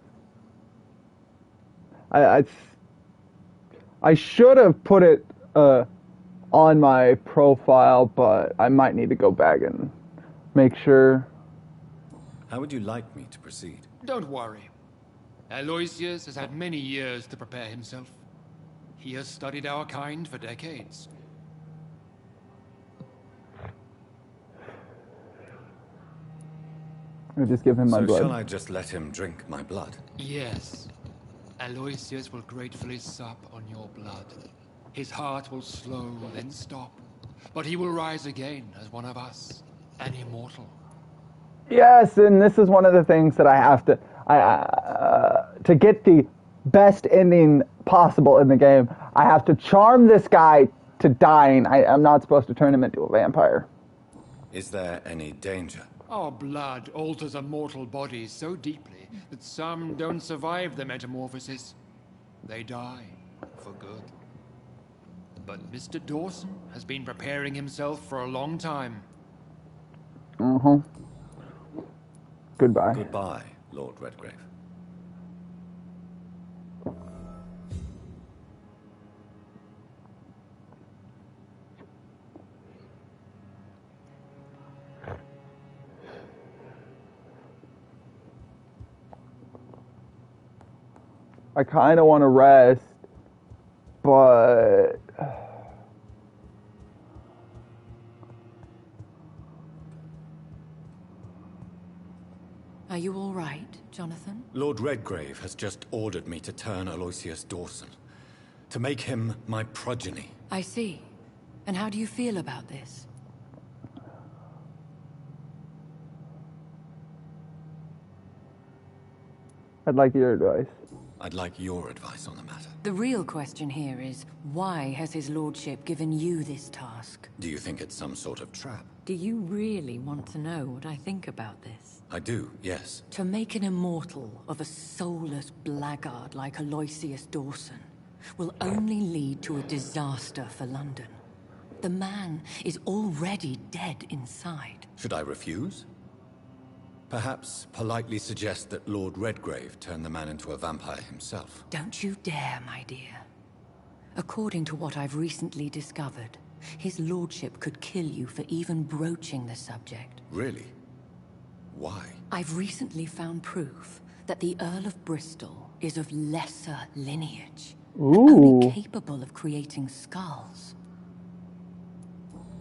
I should have put it on my profile, but I might need to go back and make sure. How would you like me to proceed? Don't worry. Aloysius has had many years to prepare himself. He has studied our kind for decades. I'll just give him my So blood. shall I just let him drink my blood? Yes. Aloysius will gratefully sup on your blood. His heart will slow, then stop. But he will rise again as one of us, an immortal. Yes, and this is one of the things that I have to get the best ending possible in the game. I have to charm this guy to dying. I'm not supposed to turn him into a vampire. Is there any danger? Our blood alters a mortal body so deeply that some don't survive the metamorphosis. They die for good. But Mr. Dawson has been preparing himself for a long time. Goodbye. Goodbye, Lord Redgrave. I kind of want to rest, but Are you all right, Jonathan? Lord Redgrave has just ordered me to turn Aloysius Dawson, to make him my progeny. I see. And how do you feel about this? I'd like your advice. I'd like your advice on the matter. The real question here is, why has his lordship given you this task? Do you think it's some sort of trap? Do you really want to know what I think about this? I do, yes. To make an immortal of a soulless blackguard like Aloysius Dawson will only lead to a disaster for London. The man is already dead inside. Should I refuse? Perhaps politely suggest that Lord Redgrave turn the man into a vampire himself. Don't you dare, my dear. According to what I've recently discovered, his lordship could kill you for even broaching the subject. Really? Why? I've recently found proof that the Earl of Bristol is of lesser lineage, only capable of creating skulls.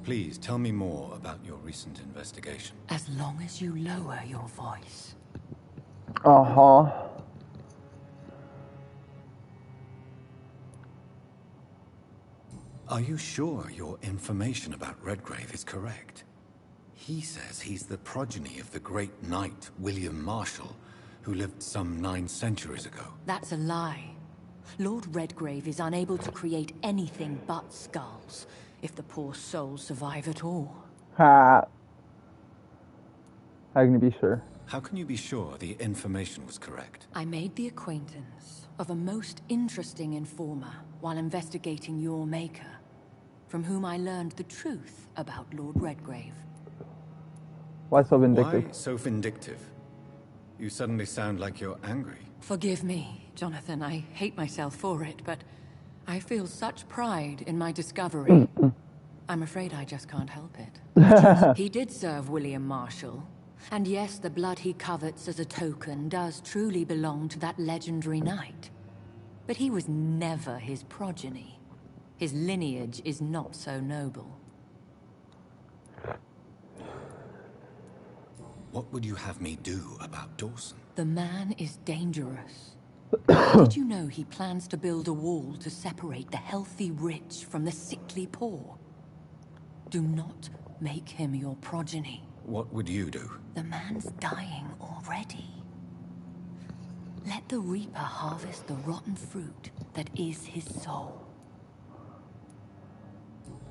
Please tell me more about your recent investigation. As long as you lower your voice. Are you sure your information about Redgrave is correct? He says he's the progeny of the great knight William Marshall, who lived some 9 centuries ago. That's a lie. Lord Redgrave is unable to create anything but skulls, if the poor souls survive at all. How can you be sure? How can you be sure the information was correct? I made the acquaintance of a most interesting informer while investigating your maker, from whom I learned the truth about Lord Redgrave. Why so vindictive? Why so vindictive? You suddenly sound like you're angry. Forgive me, Jonathan. I hate myself for it, but I feel such pride in my discovery. I'm afraid I just can't help it. He did serve William Marshall. And yes, the blood he covets as a token does truly belong to that legendary knight. But he was never his progeny. His lineage is not so noble. What would you have me do about Dawson? The man is dangerous. Did you know he plans to build a wall to separate the healthy rich from the sickly poor? Do not make him your progeny. What would you do? The man's dying already. Let the Reaper harvest the rotten fruit that is his soul.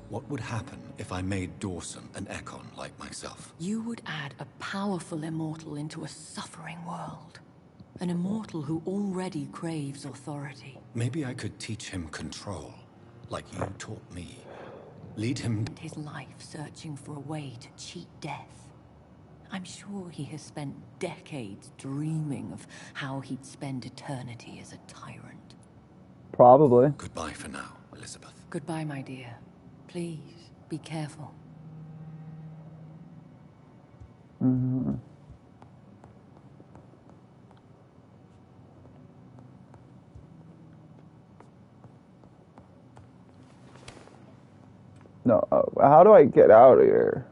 What would happen if I made Dawson an Ekon like myself? You would add a powerful immortal into a suffering world. An immortal who already craves authority. Maybe I could teach him control, like you taught me. Lead him... His life searching for a way to cheat death. I'm sure he has spent decades dreaming of how he'd spend eternity as a tyrant. Probably. Goodbye for now, Elizabeth. Goodbye, my dear. Please, be careful. No, how do I get out of here?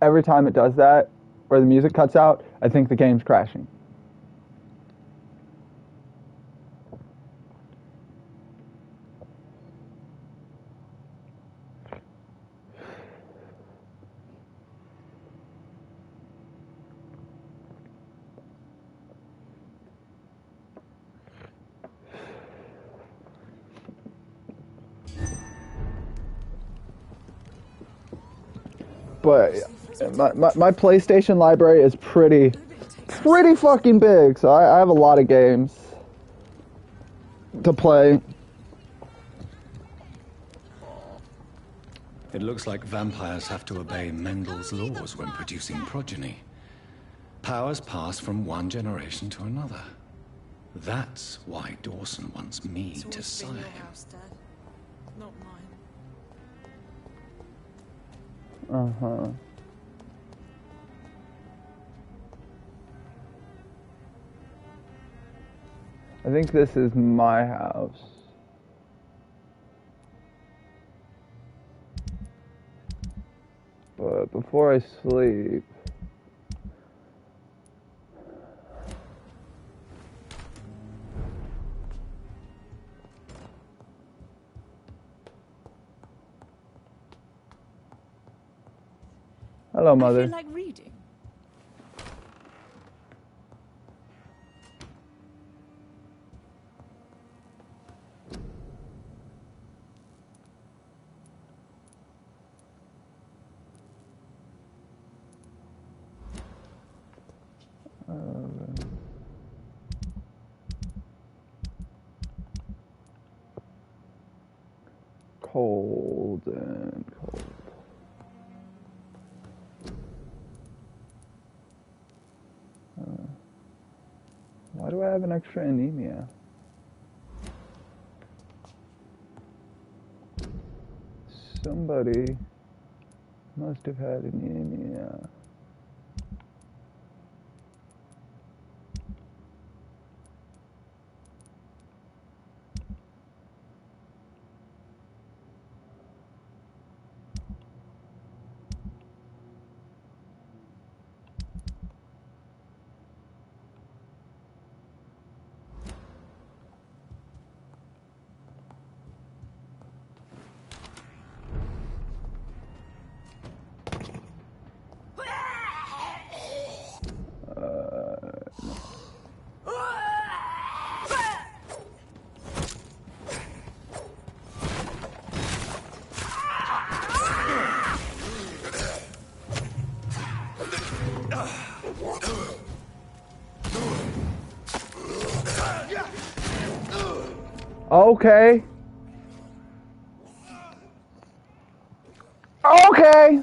every time it does that, or the music cuts out, I think the game's crashing. But my PlayStation library is pretty fucking big, so I have a lot of games to play. It looks like vampires have to obey Mendel's laws when producing progeny. Powers pass from one generation to another. That's why Dawson wants me to sire him. Not mine. Uh-huh. I think this is my house. But before I sleep... Hello, Mother. I feel like reading. Cold and cold. Why do I have an extra anemia? Somebody must have had anemia. Okay. Okay.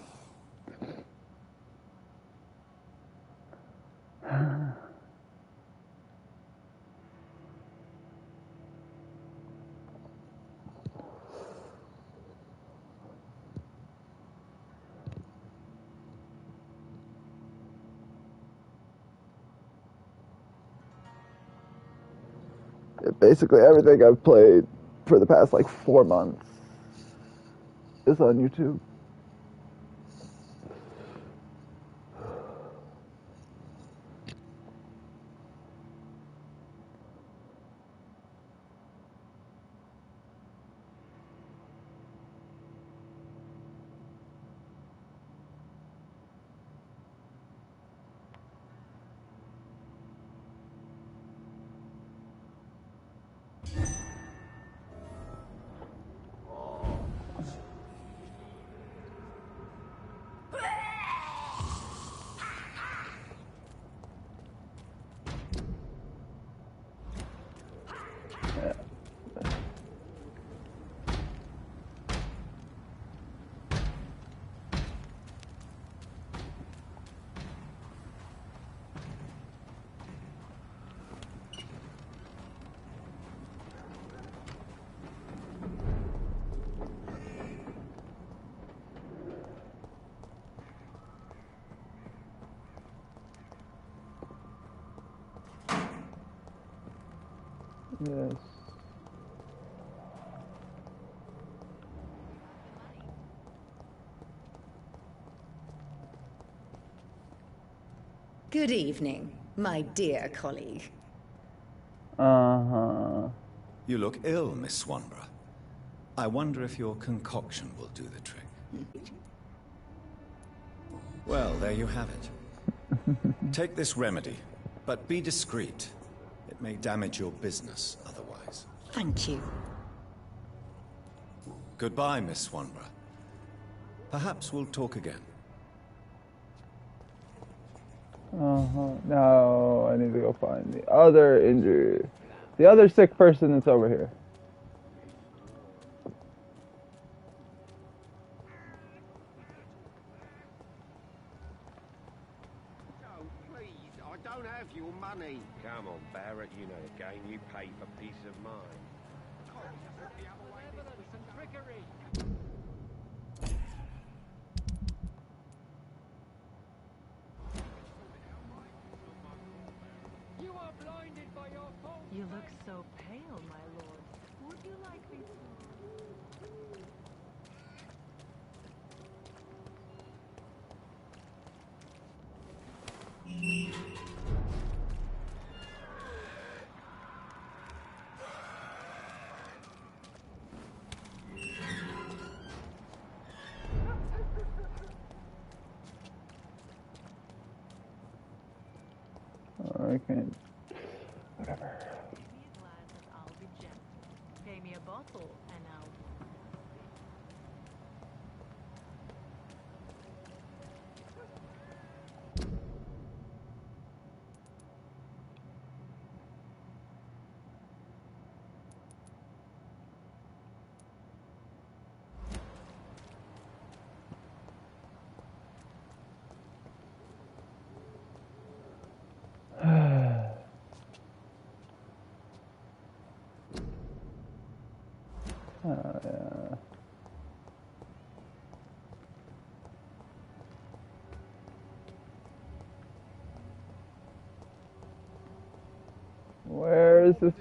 Basically everything I've played for the past like 4 months is on YouTube. Yes. Good evening, my dear colleague. Uh-huh. You look ill, Miss Swanborough. I wonder if your concoction will do the trick. Well, there you have it. Take this remedy, but be discreet. It may damage your business otherwise. Thank you. Goodbye, Miss Swanborough. Perhaps we'll talk again. Uh-huh. No, I need to go find the other injured. The other sick person that's over here. Oh, please, I don't have your money. Come on, Barrett, you know the game. You pay for peace of mind. You look so pale, my lord. Would you like me I can't. Whatever. I'll be gentle. Pay me a bottle, and I'll... Yeah. Where is this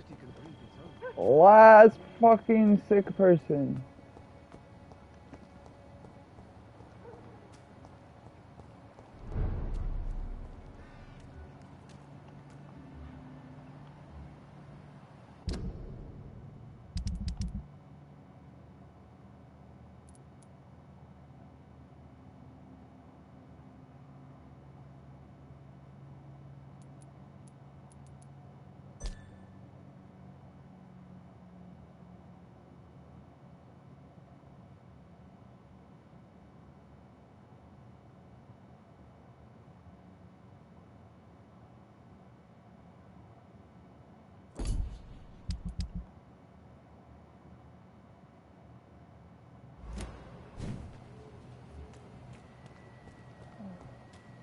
last fucking sick person?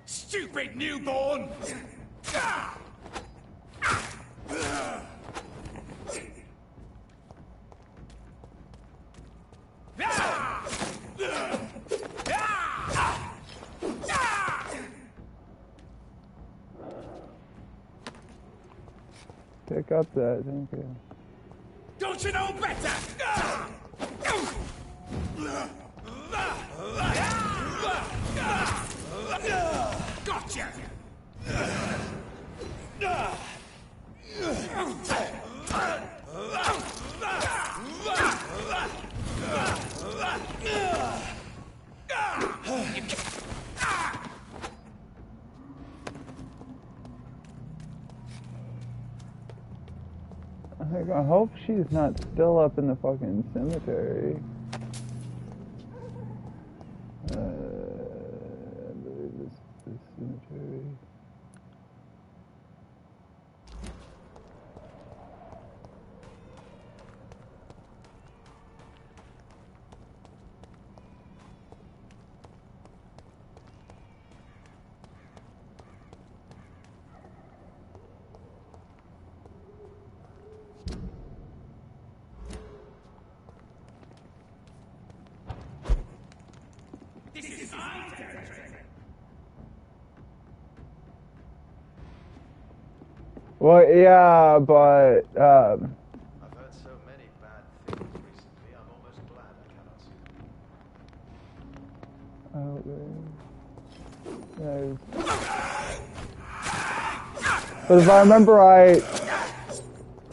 Stupid newborn! Pick up that, thank you. Don't you know better? Gotcha! I hope she's not still up in the fucking cemetery. I believe this cemetery. Well, yeah, but I've heard so many bad things recently, I'm almost glad I cannot see them. there's But if I remember right,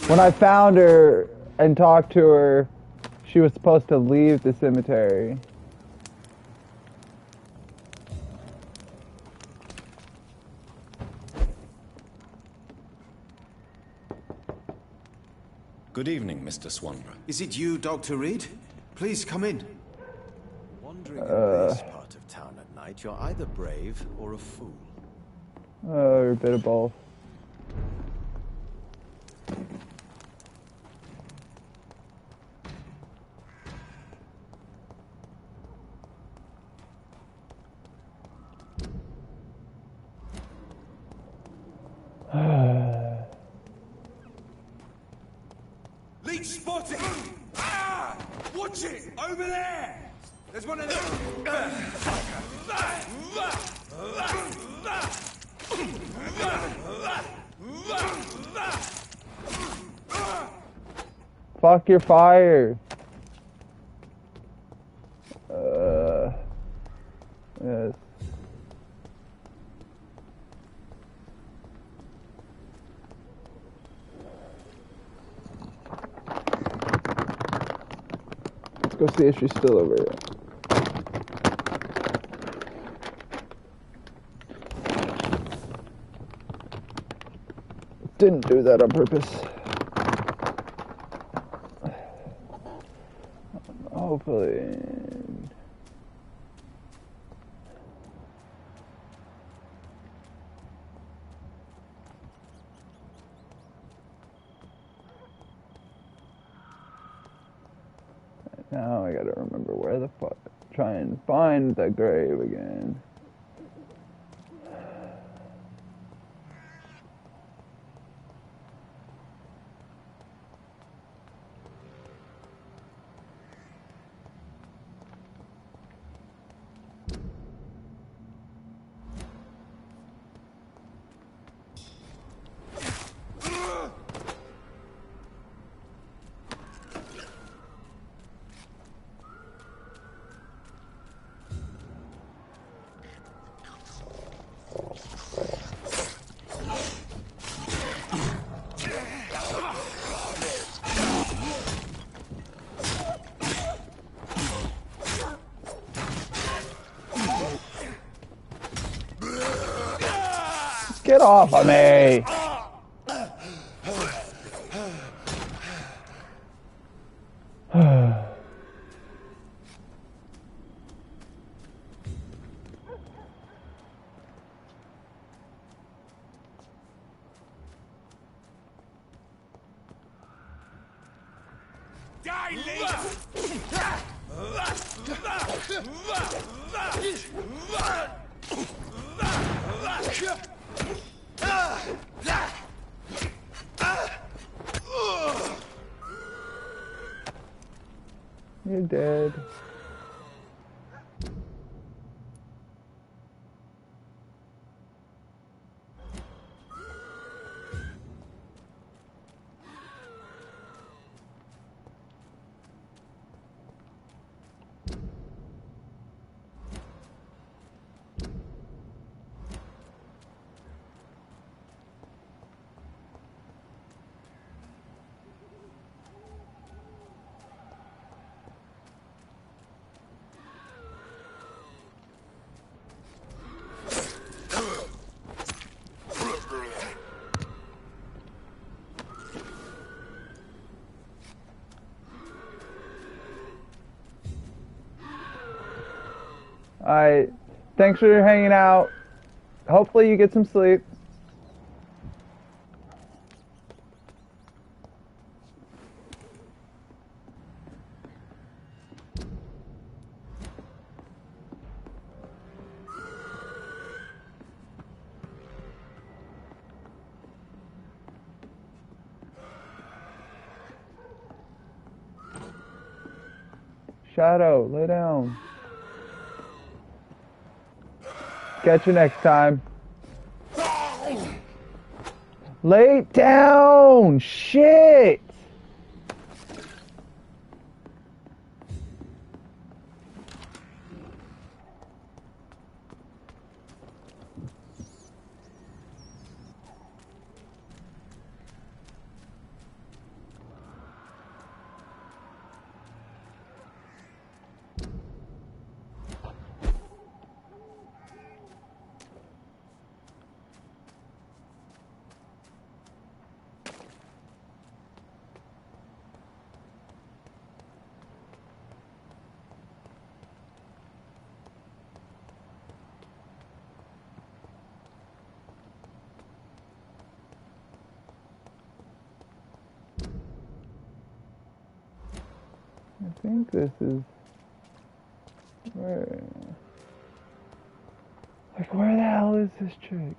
when I found her and talked to her, she was supposed to leave the cemetery. Good evening, Mr. Swanborough. Is it you, Dr. Reed? Please come in. Wandering in this part of town at night, you're either brave or a fool. A bit of both. Leech spotted! Ah! Watch it! Over there! There's one of them! Fuck your fire. Yes. Let's go see if she's still over here. Didn't do that on purpose. Hopefully. Now I gotta remember where the fuck. Try and find the grave again. Get off of me! You're dead. Alright, thanks for hanging out. Hopefully you get some sleep. Shadow, lay down. Catch you next time. Lay down! Shit! think this is where. Like, where the hell is this chick?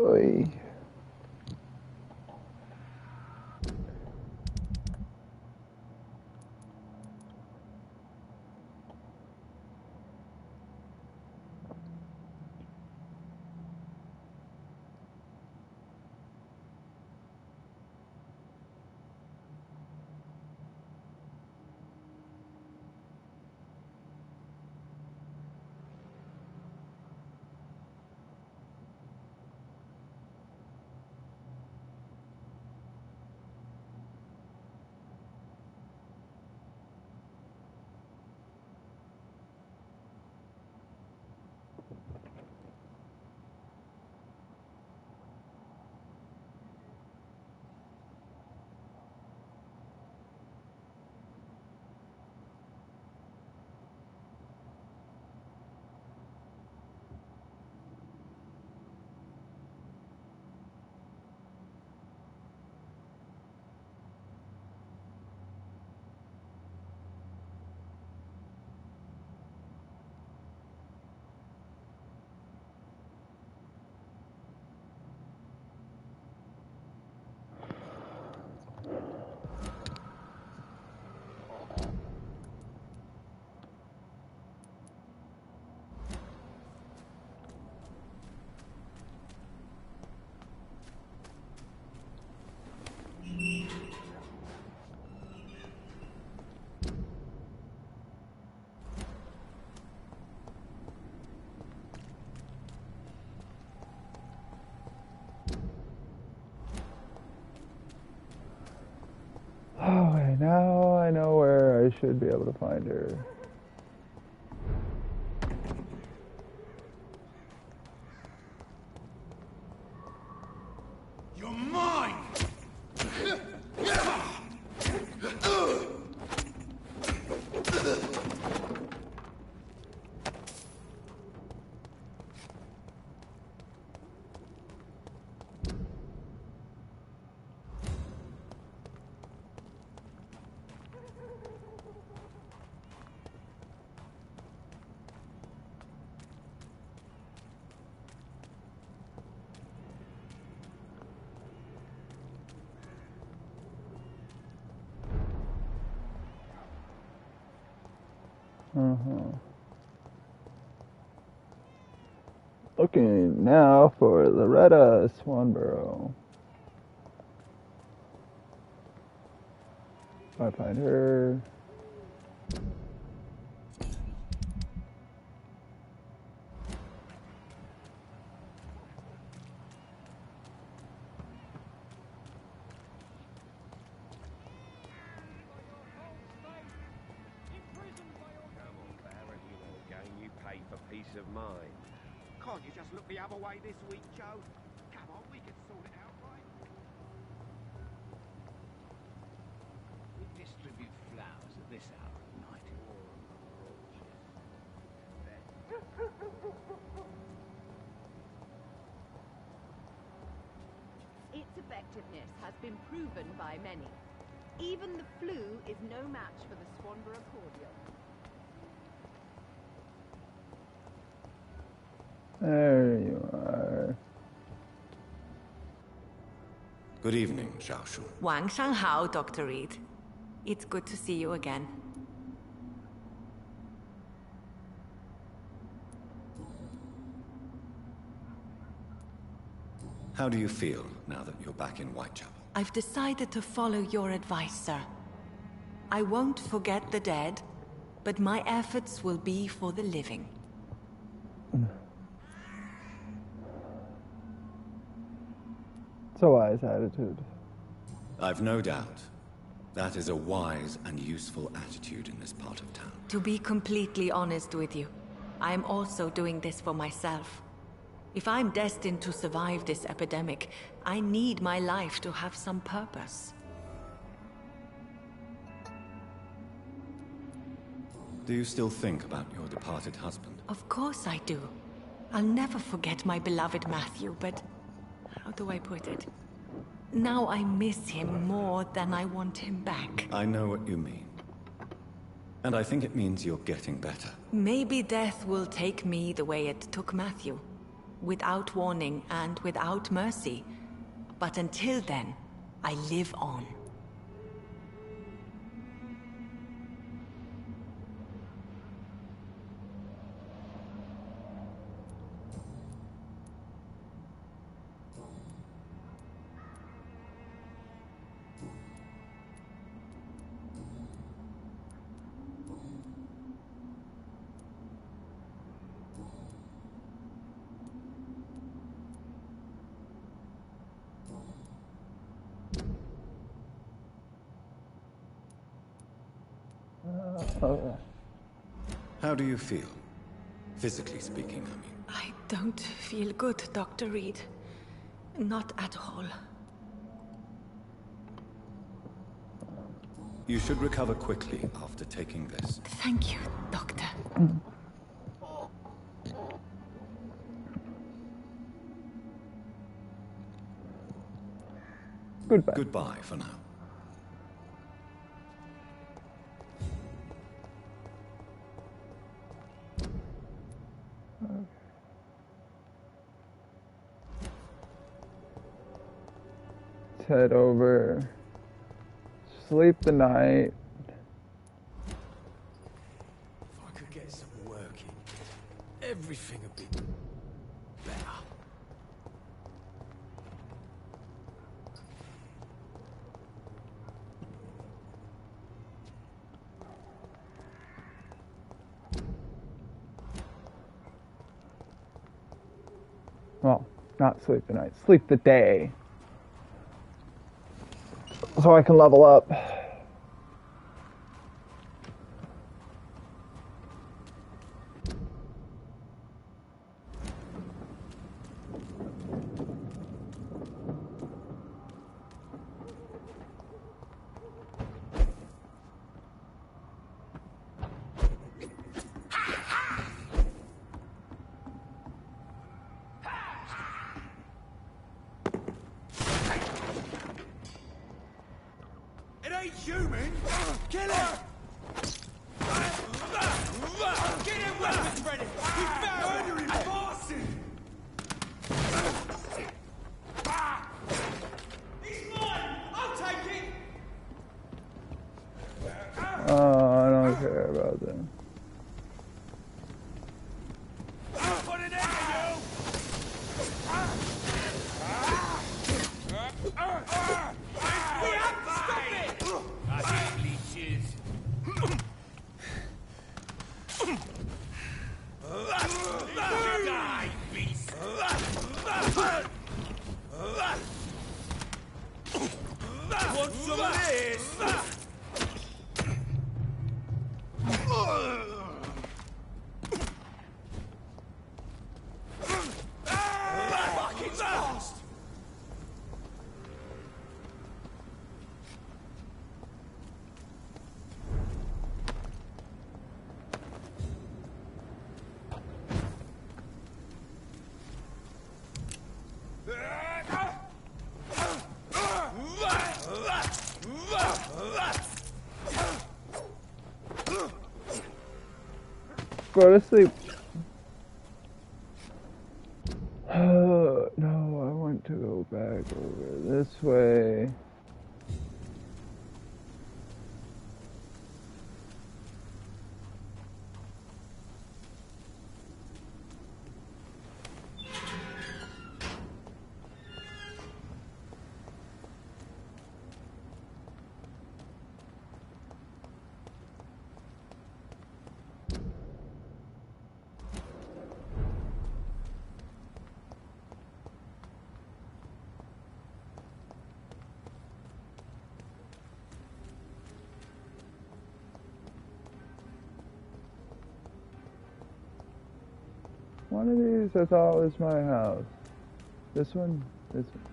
Oy. Oh, and now I know where I should be able to find her. You're mine! Looking now for Loretta Swanborough. If I find her. Peace of mind. Can't you just look the other way this week, Joe? Come on, we can sort it out, right? We distribute flowers at this hour of night. Its effectiveness has been proven by many. Even the flu is no match for the Swanborough cordial. There you are. Good evening, Zhao Shu. 晚上好, Dr. Reed. It's good to see you again. How do you feel now that you're back in Whitechapel? I've decided to follow your advice, sir. I won't forget the dead, but my efforts will be for the living. It's a wise attitude. I've no doubt. That is a wise and useful attitude in this part of town. To be completely honest with you, I'm also doing this for myself. If I'm destined to survive this epidemic, I need my life to have some purpose. Do you still think about your departed husband? Of course I do. I'll never forget my beloved Matthew, but how do I put it? Now I miss him more than I want him back. I know what you mean. And I think it means you're getting better. Maybe death will take me the way it took Matthew. Without warning and without mercy. But until then, I live on. How do you feel? Physically speaking, I mean. I don't feel good, Dr. Reed. Not at all. You should recover quickly after taking this. Thank you, Doctor. Goodbye. Goodbye for now. Let's head over. Sleep the night. If I could get some work in, everything would be better. Well, not sleep the night. Sleep the day. So I can level up. It ain't human! Kill him! Get him weapons ready! We found him! Boston! He's mine! I'll take it! I don't care about that. Put an end to you! We have to stop it! I hate leeches. Die, beast! Want some of this? Fucking lost! Go to sleep. No, I want to go back over this way. One of these I thought was my house. This one? This one.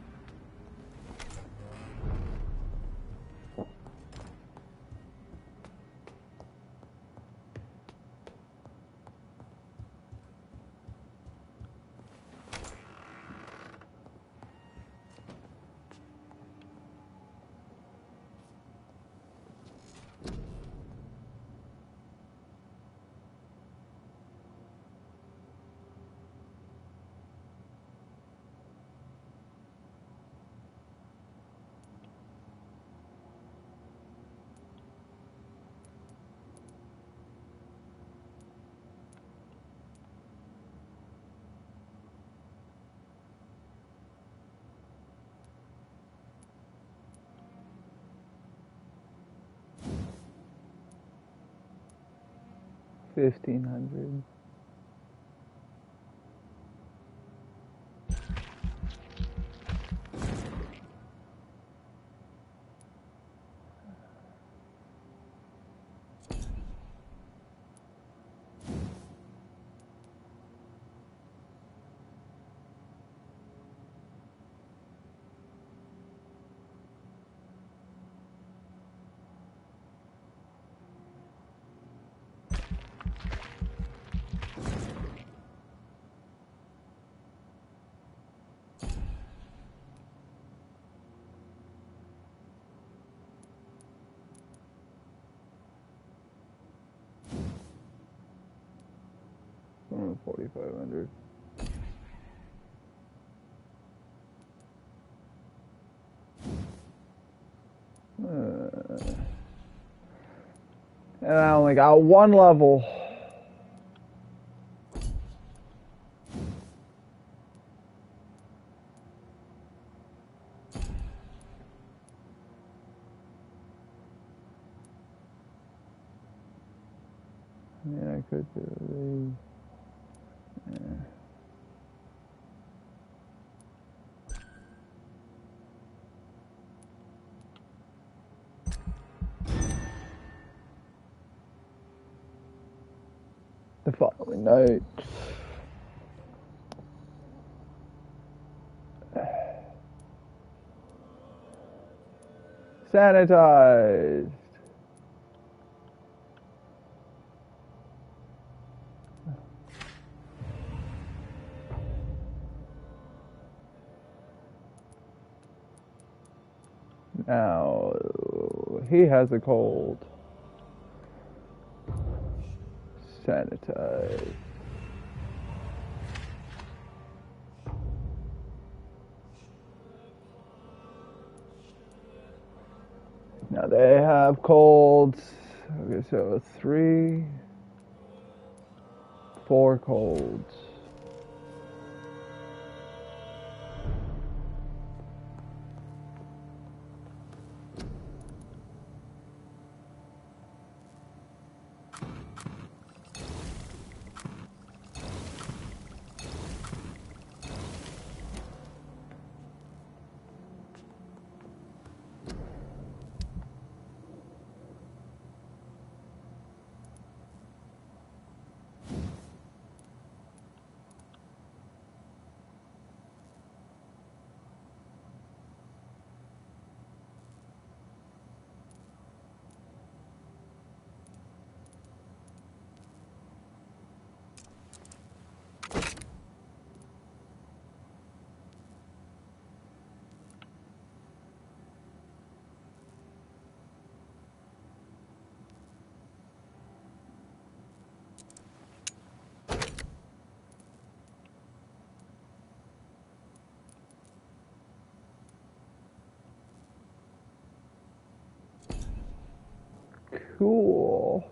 $1,500. $4,500. And I only got one level. I mean, I could do these. Yeah. The following night. Sanitized. Now, he has a cold. Sanitize. Now they have colds. Okay, so 3, 4 colds. Cool.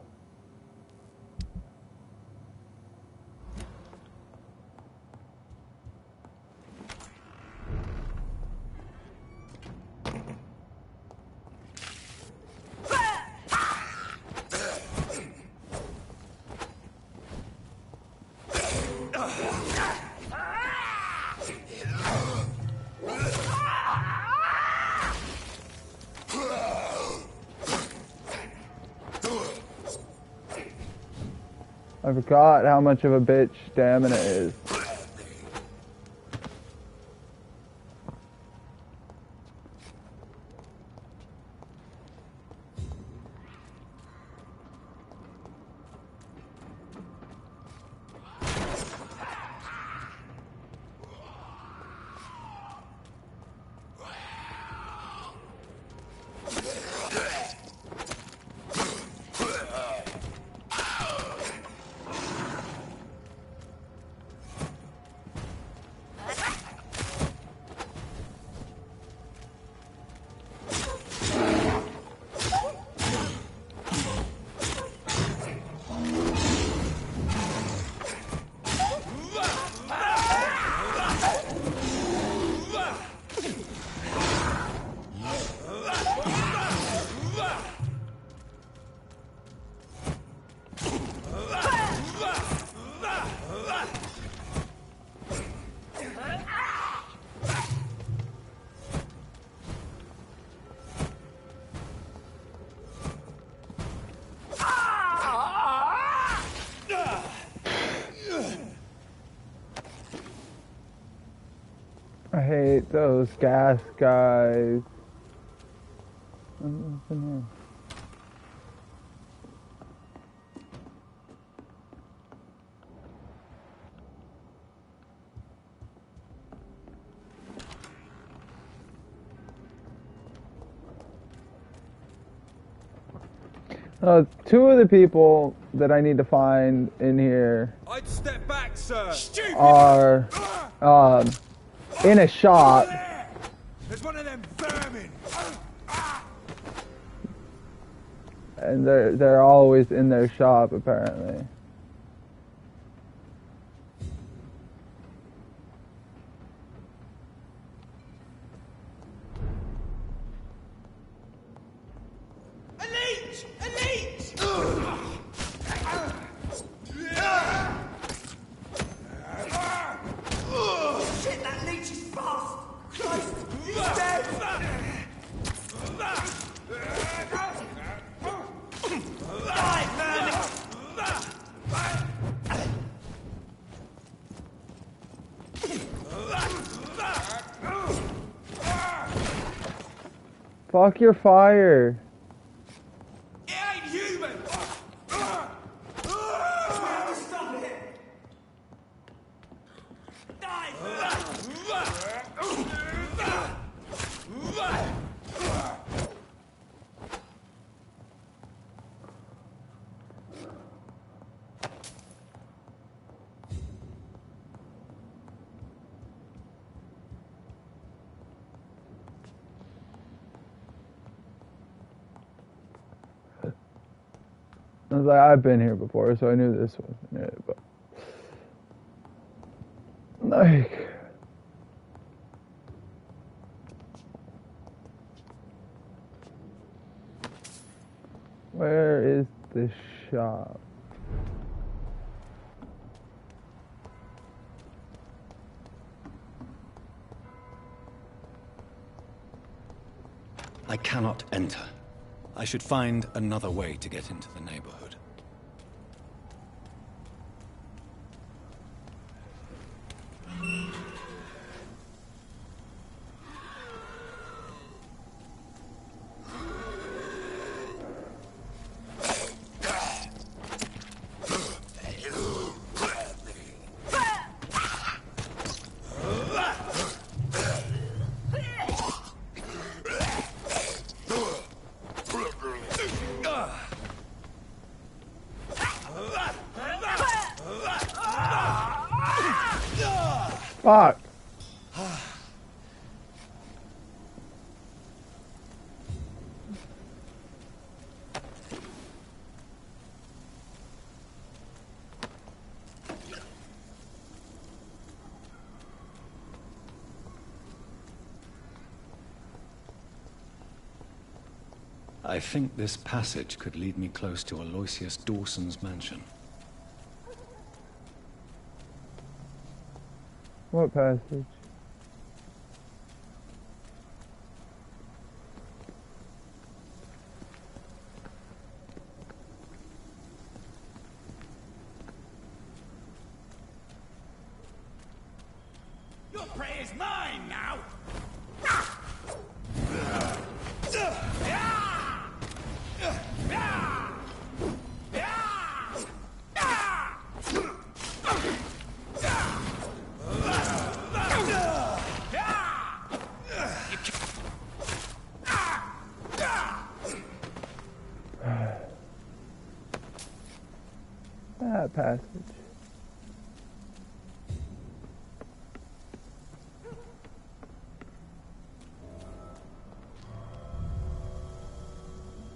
I forgot how much of a bitch stamina is. I hate those gas guys. Nothing here. Two of the people that I need to find in here I'd step back, sir. are in a shop. There's one of them vermin. And they're always in their shop apparently. Elite! Elite! Shit, that leech is fast! Christ, he's dead! Die, vermin! Fuck your fire. It ain't human! Stop it! Die, I was like, I've been here before, so I knew this wasn't it, but like where is the shop? I cannot enter. I should find another way to get into the neighborhood. Fuck. I think this passage could lead me close to Aloysius Dawson's mansion. What passage? Your prey is mine now! That passage.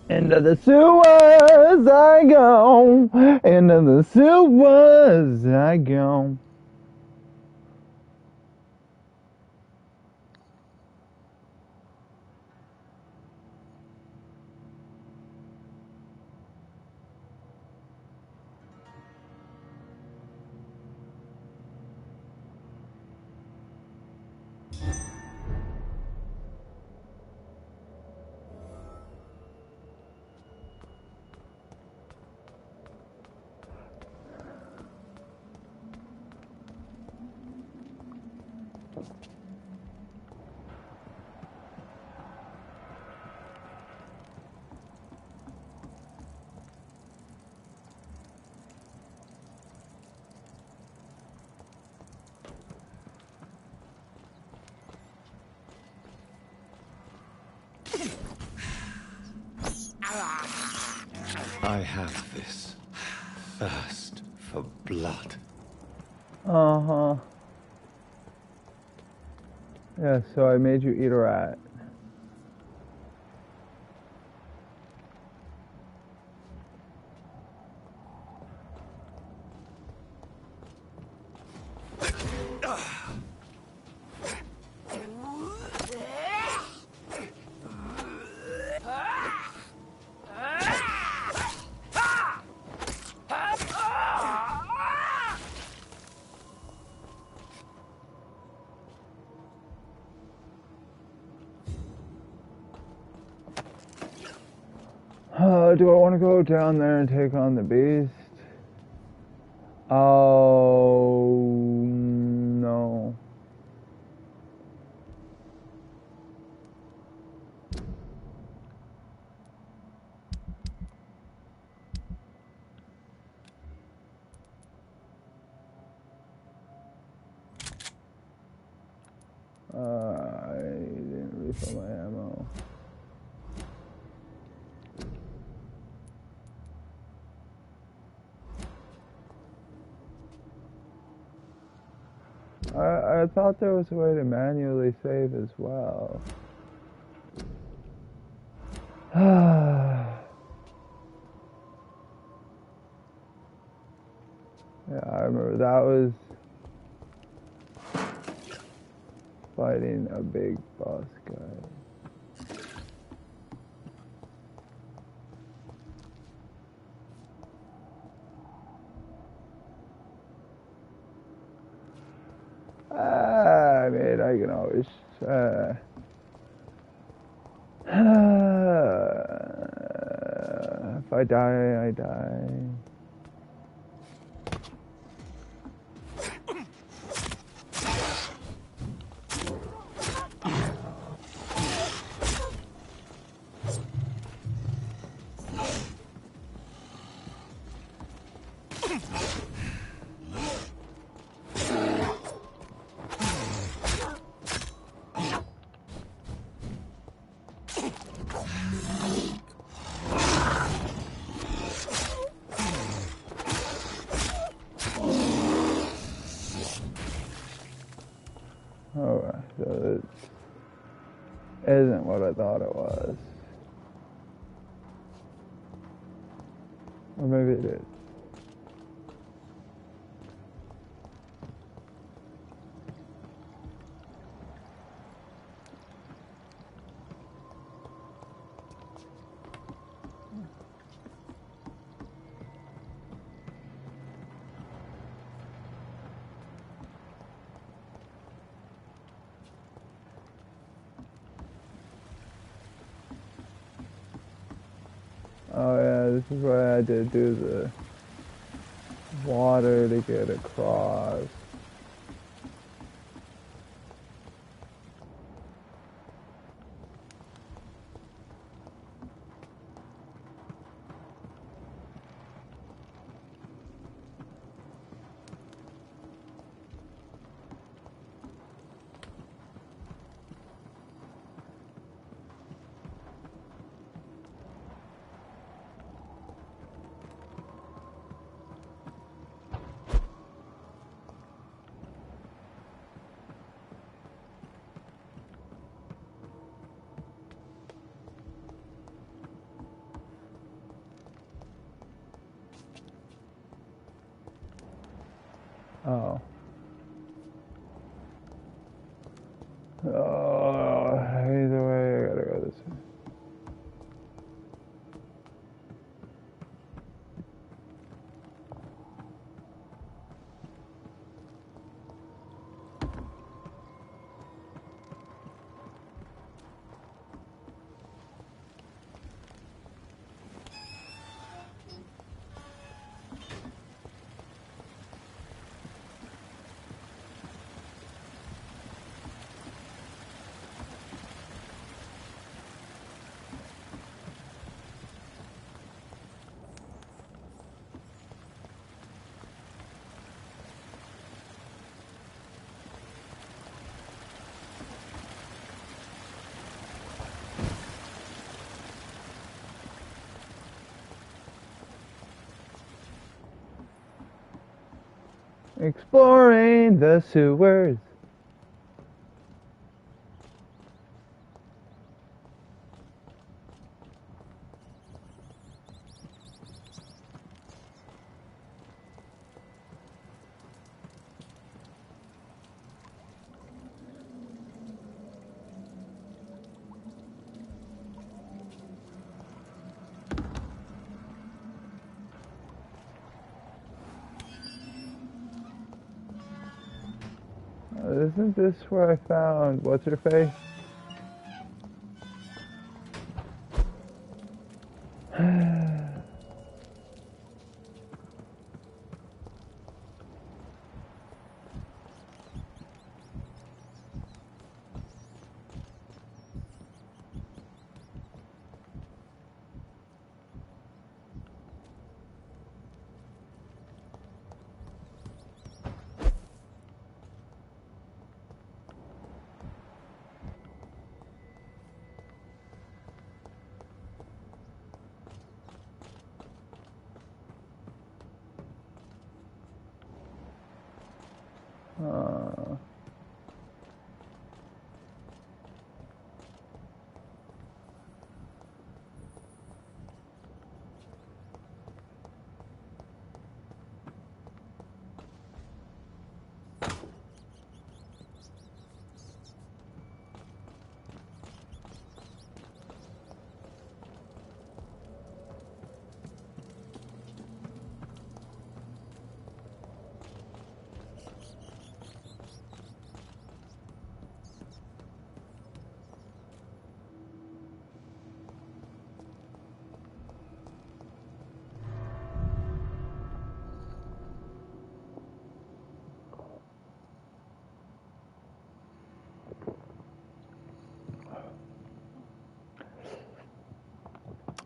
Into the sewers I go. Into the sewers I go. I have this thirst for blood. Uh-huh. Yeah, so I made you eat a rat. Do I want to go down there and take on the beast? Oh, no. I didn't refill my ammo. I thought there was a way to manually save as well. Yeah, I remember that was fighting a big boss guy. I mean, I can always, if I die, I die. Alright, so it isn't what I thought it was. Or maybe it is. Oh yeah, this is where I had to do the water to get across. Oh. Oh, either way, I gotta go this way. Exploring the sewers. Isn't this where I found what's her face?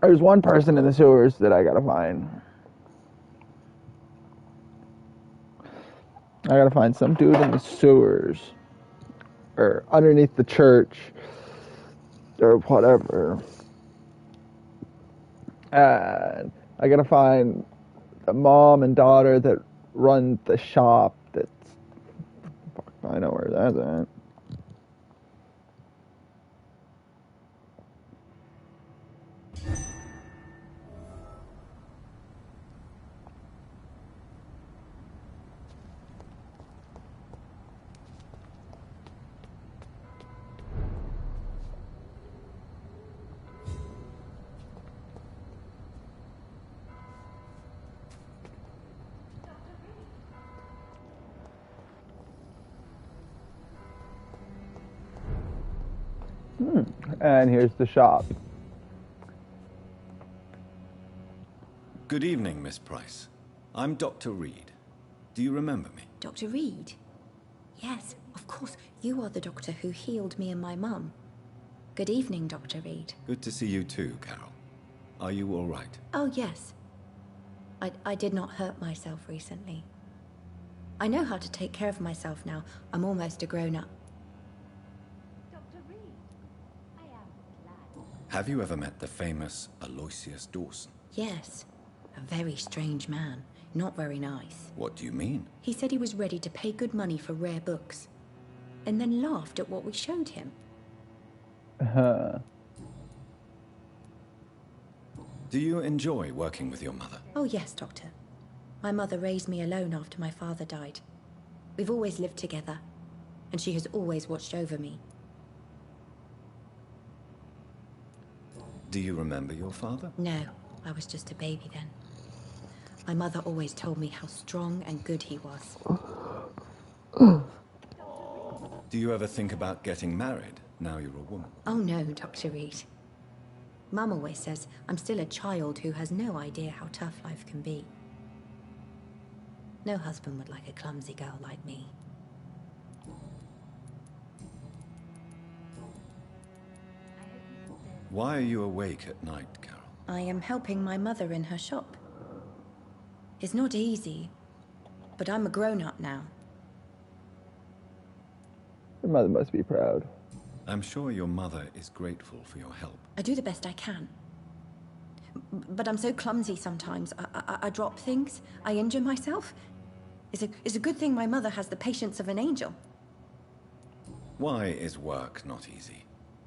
There's one person in the sewers that I gotta find. I gotta find some dude in the sewers. Or underneath the church. Or whatever. And I gotta find the mom and daughter that run the shop that's... Fuck, I know where that's at. And here's the shop. Good evening, Miss Price. I'm Dr. Reed. Do you remember me? Dr. Reed? Yes, of course. You are the doctor who healed me and my mum. Good evening, Dr. Reed. Good to see you too, Carol. Are you all right? Oh, yes. I did not hurt myself recently. I know how to take care of myself now. I'm almost a grown-up. Have you ever met the famous Aloysius Dawson? Yes. A very strange man. Not very nice. What do you mean? He said he was ready to pay good money for rare books. And then laughed at what we showed him. Do you enjoy working with your mother? Oh, yes, Doctor. My mother raised me alone after my father died. We've always lived together, and she has always watched over me. Do you remember your father? No, I was just a baby then. My mother always told me how strong and good he was. Do you ever think about getting married, now you're a woman? Oh no, Dr. Reed. Mum always says I'm still a child who has no idea how tough life can be. No husband would like a clumsy girl like me. Why are you awake at night, Carol? I am helping my mother in her shop. It's not easy, but I'm a grown-up now. Your mother must be proud. I'm sure your mother is grateful for your help. I do the best I can. But I'm so clumsy sometimes. I drop things. I injure myself. It's a good thing my mother has the patience of an angel. Why is work not easy?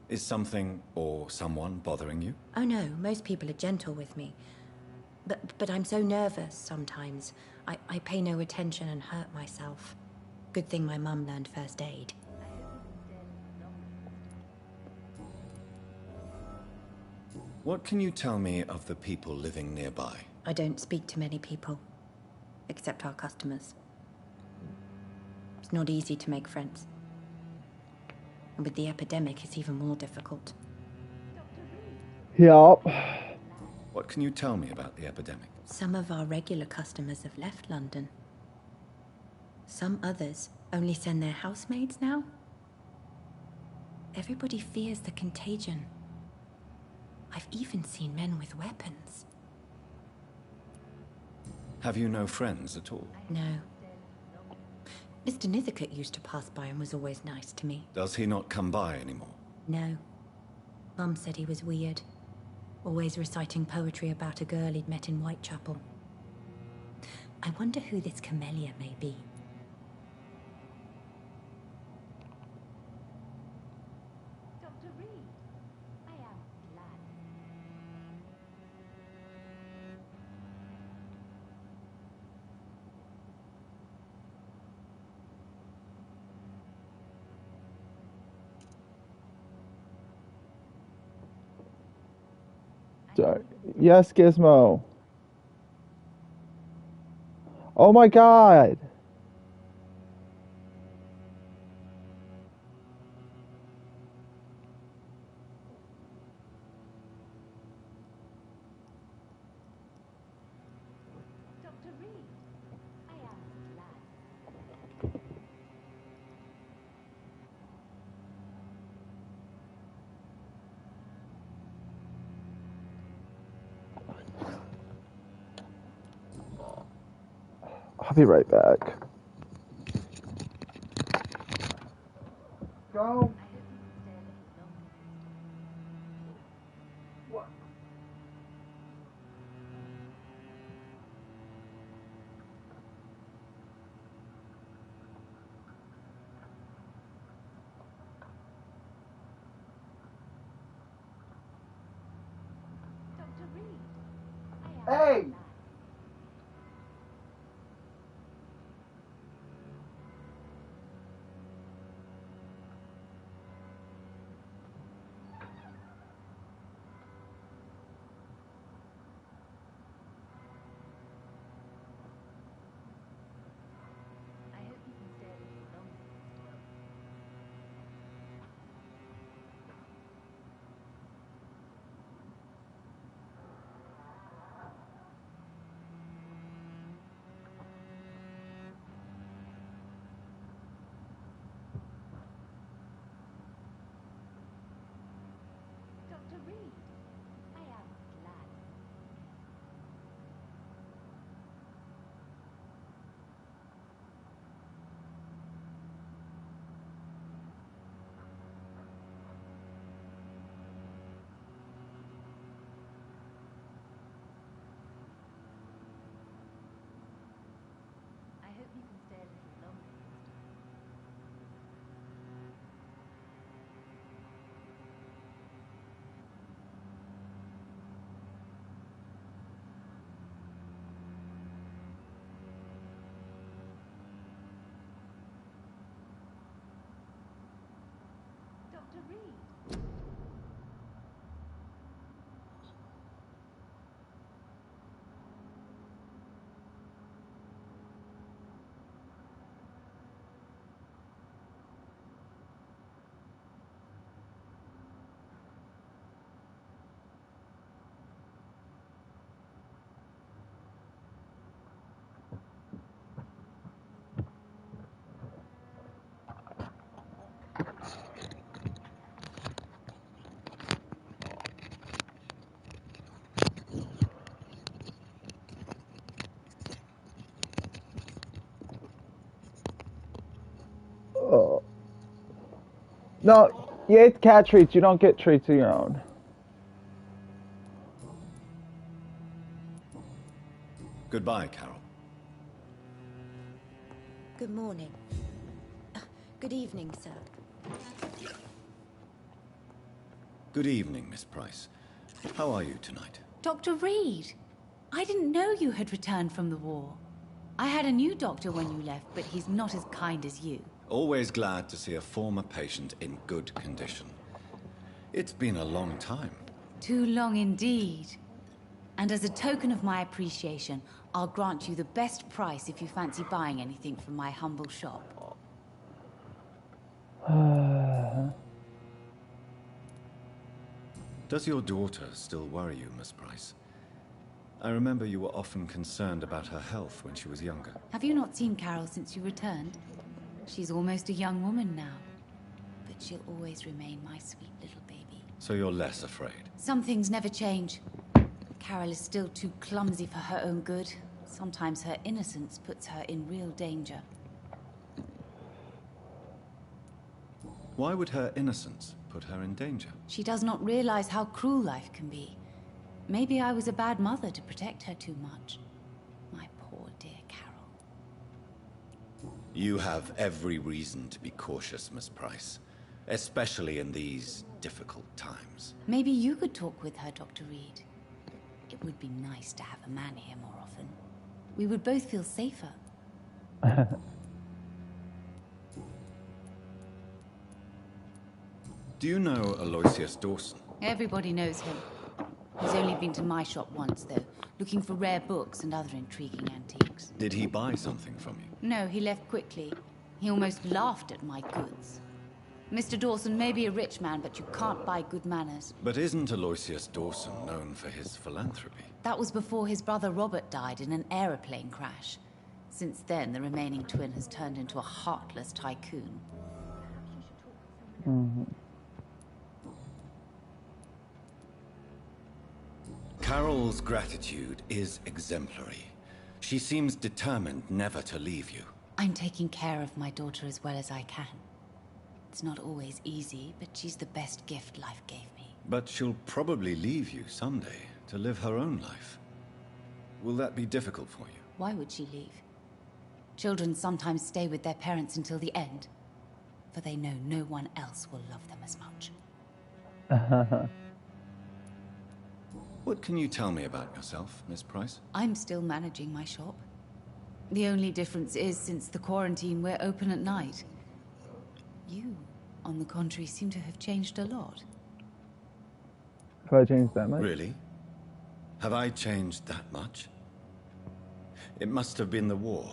Is something or someone bothering you? Oh no, most people are gentle with me. But I'm so nervous sometimes. I pay no attention and hurt myself. Good thing my mum learned first aid. What can you tell me of the people living nearby? I don't speak to many people, except our customers. It's not easy to make friends. And with the epidemic, it's even more difficult. Yup. What can you tell me about the epidemic? Some of our regular customers have left London. Some others only send their housemaids now. Everybody fears the contagion. I've even seen men with weapons. Have you no friends at all? No. Mr. Nithercote used to pass by and was always nice to me. Does he not come by anymore? No. Mum said he was weird. Always reciting poetry about a girl he'd met in Whitechapel. I wonder who this camellia may be. Dr. Reed, I am glad. Sorry. Yes, Gizmo. Oh my god. Dr. Reed, I am glad. I'll be right back. Go. What? Dr. Reed, I am Hey! glad. No, you ate cat treats. You don't get treats of your own. Goodbye, Carol. Good morning. Good evening, sir. Good evening, Miss Price. How are you tonight? Dr. Reed, I didn't know you had returned from the war. I had a new doctor when you left, but he's not as kind as you. Always glad to see a former patient in good condition. It's been a long time. Too long indeed. And as a token of my appreciation, I'll grant you the best price if you fancy buying anything from my humble shop. Does your daughter still worry you, Miss Price? I remember you were often concerned about her health when she was younger. Have you not seen Carol since you returned? She's almost a young woman now. But she'll always remain my sweet little baby. So you're less afraid? Some things never change. Carol is still too clumsy for her own good. Sometimes her innocence puts her in real danger. Why would her innocence put her in danger? She does not realize how cruel life can be. Maybe I was a bad mother to protect her too much. My poor dear Carol. You have every reason to be cautious, Miss Price. Especially in these difficult times. Maybe you could talk with her, Dr. Reed. It would be nice to have a man here more often. We would both feel safer. Do you know Aloysius Dawson? Everybody knows him. He's only been to my shop once, though, looking for rare books and other intriguing antiques. Did he buy something from you? No, he left quickly. He almost laughed at my goods. Mr. Dawson may be a rich man, but you can't buy good manners. But isn't Aloysius Dawson known for his philanthropy? That was before his brother Robert died in an aeroplane crash. Since then, the remaining twin has turned into a heartless tycoon. Carol's gratitude is exemplary. She seems determined never to leave you. I'm taking care of my daughter as well as I can. It's not always easy, but she's the best gift life gave me. But she'll probably leave you someday to live her own life. Will that be difficult for you? Why would she leave? Children sometimes stay with their parents until the end, for they know no one else will love them as much. What can you tell me about yourself, Miss Price? I'm still managing my shop. The only difference is, since the quarantine, we're open at night. You, on the contrary, seem to have changed a lot. Have I changed that much? Really? Have I changed that much? It must have been the war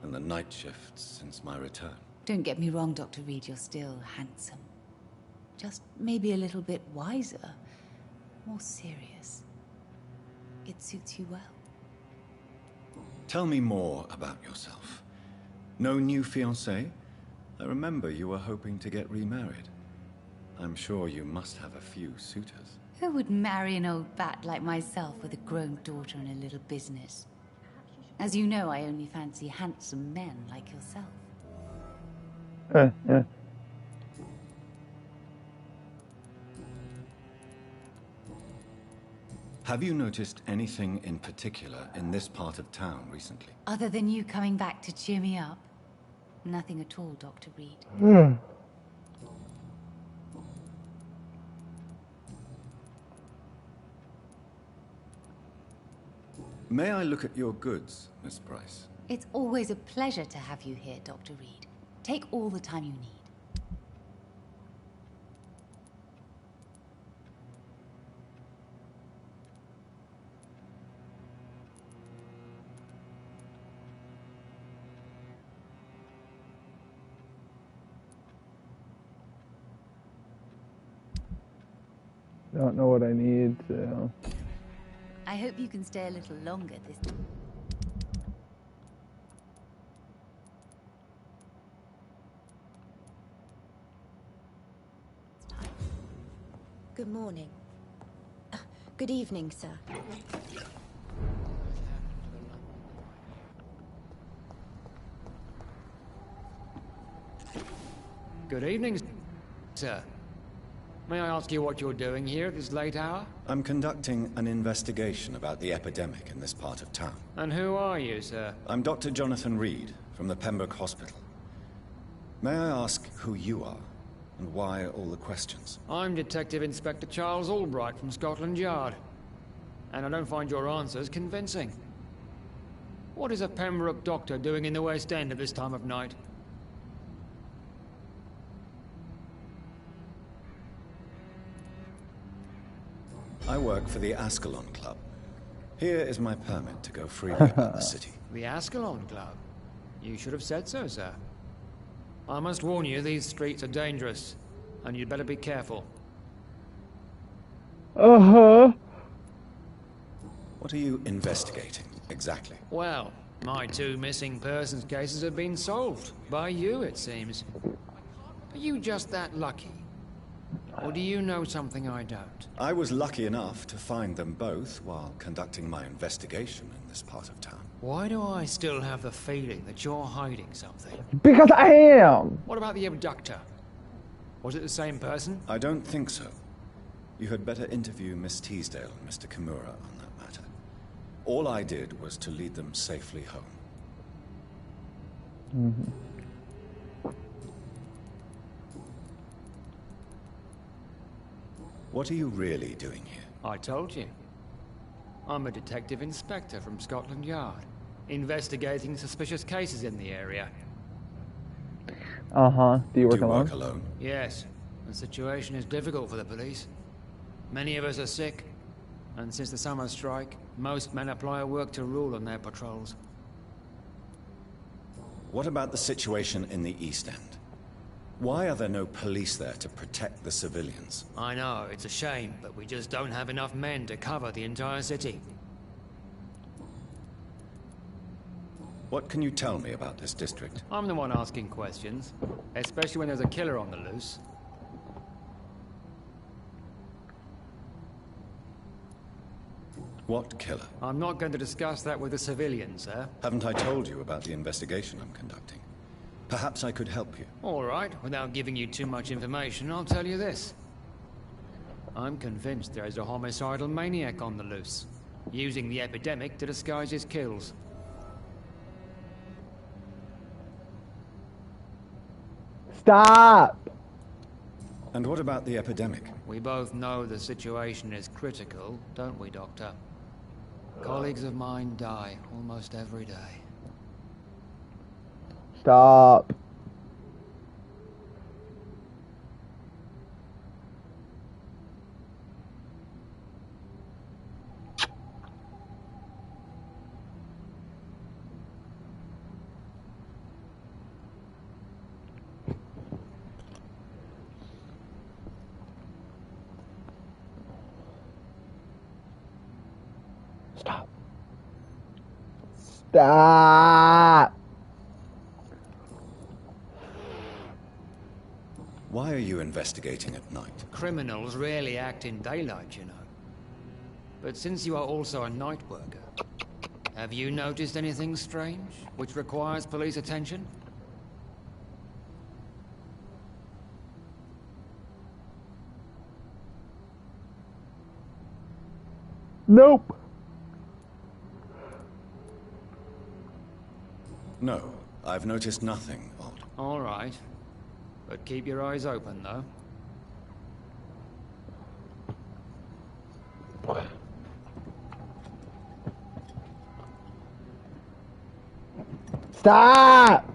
and the night shifts since my return. Don't get me wrong, Dr. Reed, you're still handsome. Just maybe a little bit wiser, more serious. It suits you well. Tell me more about yourself. No new fiancé? I remember you were hoping to get remarried. I'm sure you must have a few suitors. Who would marry an old bat like myself with a grown daughter and a little business? As you know, I only fancy handsome men like yourself. Have you noticed anything in particular in this part of town recently? Other than you coming back to cheer me up? Nothing at all, Dr. Reed. May I look at your goods, Miss Price? It's always a pleasure to have you here, Dr. Reed. Take all the time you need. Don't know what I need, so... I hope you can stay a little longer this time. Good morning. Good evening, sir. Good evening, sir. May I ask you what you're doing here at this late hour? I'm conducting an investigation about the epidemic in this part of town. And who are you, sir? I'm Dr. Jonathan Reed from the Pembroke Hospital. May I ask who you are and why all the questions? I'm Detective Inspector Charles Albright from Scotland Yard. And I don't find your answers convincing. What is a Pembroke doctor doing in the West End at this time of night? I work for the Ascalon Club. Here is my permit to go freely about the city. The Ascalon Club? You should have said so, sir. I must warn you, these streets are dangerous, and you'd better be careful. Uh-huh. What are you investigating, exactly? Well, my 2 missing persons cases have been solved. By you, it seems. Are you just that lucky? Or do you know something I don't? I was lucky enough to find them both while conducting my investigation in this part of town. Why do I still have the feeling that you're hiding something? Because I am! What about the abductor? Was it the same person? I don't think so. You had better interview Miss Teasdale and Mr. Kimura on that matter. All I did was to lead them safely home. Mm-hmm. What are you really doing here? I told you. I'm a detective inspector from Scotland Yard, investigating suspicious cases in the area. Uh-huh. Do you work Do you alone? work alone? Yes. The situation is difficult for the police. Many of us are sick, and since the summer strike, most men apply a work to rule on their patrols. What about the situation in the East End? Why are there no police there to protect the civilians? I know, it's a shame, but we just don't have enough men to cover the entire city. What can you tell me about this district? I'm the one asking questions, especially when there's a killer on the loose. What killer? I'm not going to discuss that with the civilians, sir. Haven't I told you about the investigation I'm conducting? Perhaps I could help you. All right, without giving you too much information, I'll tell you this. I'm convinced there is a homicidal maniac on the loose, using the epidemic to disguise his kills. Stop! And what about the epidemic? We both know the situation is critical, don't we, Doctor? Colleagues of mine die almost every day. Stop. Stop. Stop. Why are you investigating at night? Criminals rarely act in daylight, you know. But since you are also a night worker, have you noticed anything strange, which requires police attention? Nope. No, I've noticed nothing odd. All right. But keep your eyes open, though. Stop!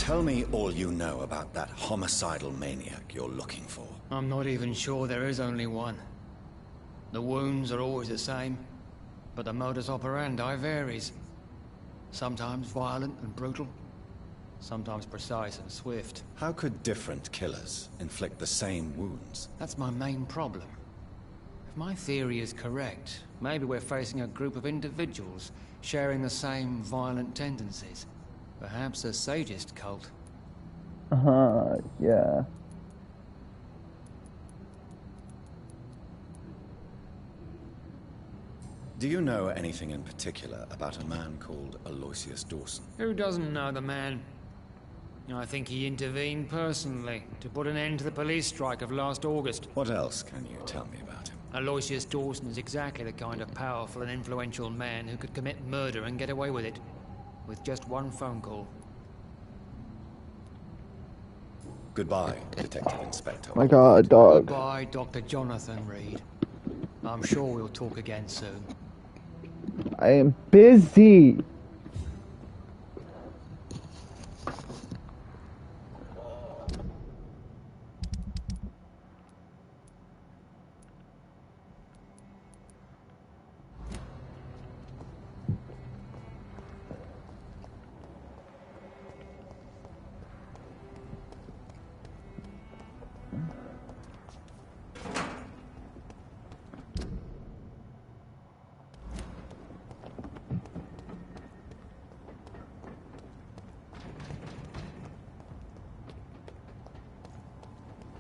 Tell me all you know about that homicidal maniac you're looking for. I'm not even sure there is only one. The wounds are always the same, but the modus operandi varies. Sometimes violent and brutal, sometimes precise and swift. How could different killers inflict the same wounds? That's my main problem. If my theory is correct, maybe we're facing a group of individuals sharing the same violent tendencies. Perhaps a sadist cult. Yeah. Do you know anything in particular about a man called Aloysius Dawson? Who doesn't know the man? I think he intervened personally to put an end to the police strike of last August. What else can you tell me about him? Aloysius Dawson is exactly the kind of powerful and influential man who could commit murder and get away with it. With just one phone call. Goodbye, Detective Inspector. My God, dog. Goodbye, Dr. Jonathan Reed. I'm sure we'll talk again soon. I am busy.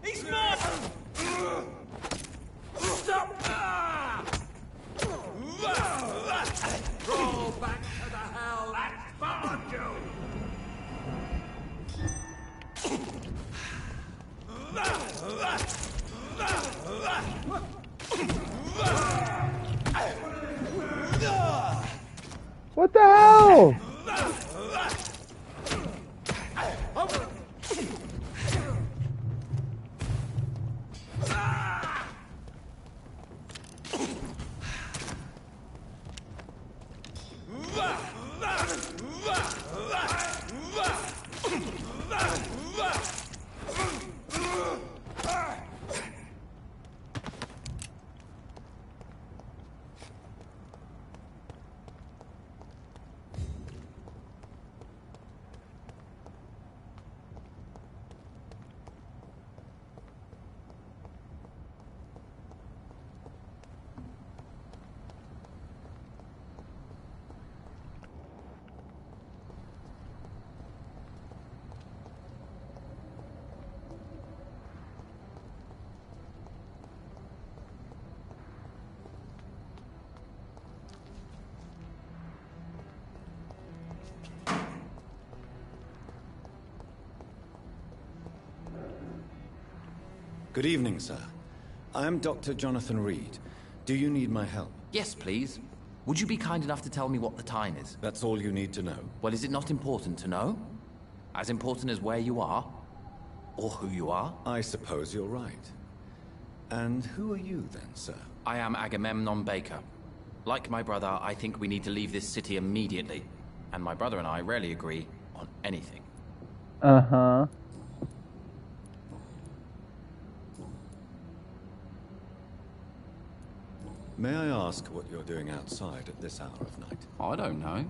He's not! Stop! Roll back to the hell that spawned you! What the hell? Good evening, sir. I'm Dr. Jonathan Reed. Do you need my help? Yes, please. Would you be kind enough to tell me what the time is? That's all you need to know. Well, is it not important to know? As important as where you are? Or who you are? I suppose you're right. And who are you then, sir? I am Agamemnon Baker. Like my brother, I think we need to leave this city immediately. And my brother and I rarely agree on anything. Uh-huh. May I ask what you're doing outside at this hour of night? I don't know.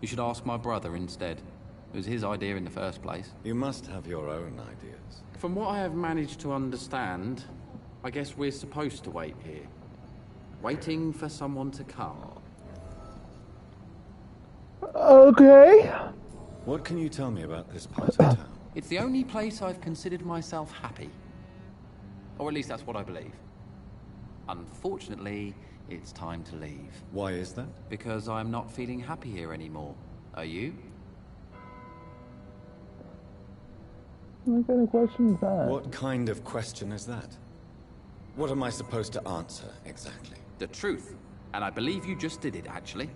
You should ask my brother instead. It was his idea in the first place. You must have your own ideas. From what I have managed to understand, I guess we're supposed to wait here. Waiting for someone to come. Okay. What can you tell me about this part of town? It's the only place I've considered myself happy. Or at least that's what I believe. Unfortunately, it's time to leave. Why is that? Because I'm not feeling happy here anymore. Are you? What kind of question is that? What kind of question is that? What am I supposed to answer, exactly? The truth. And I believe you just did it, actually.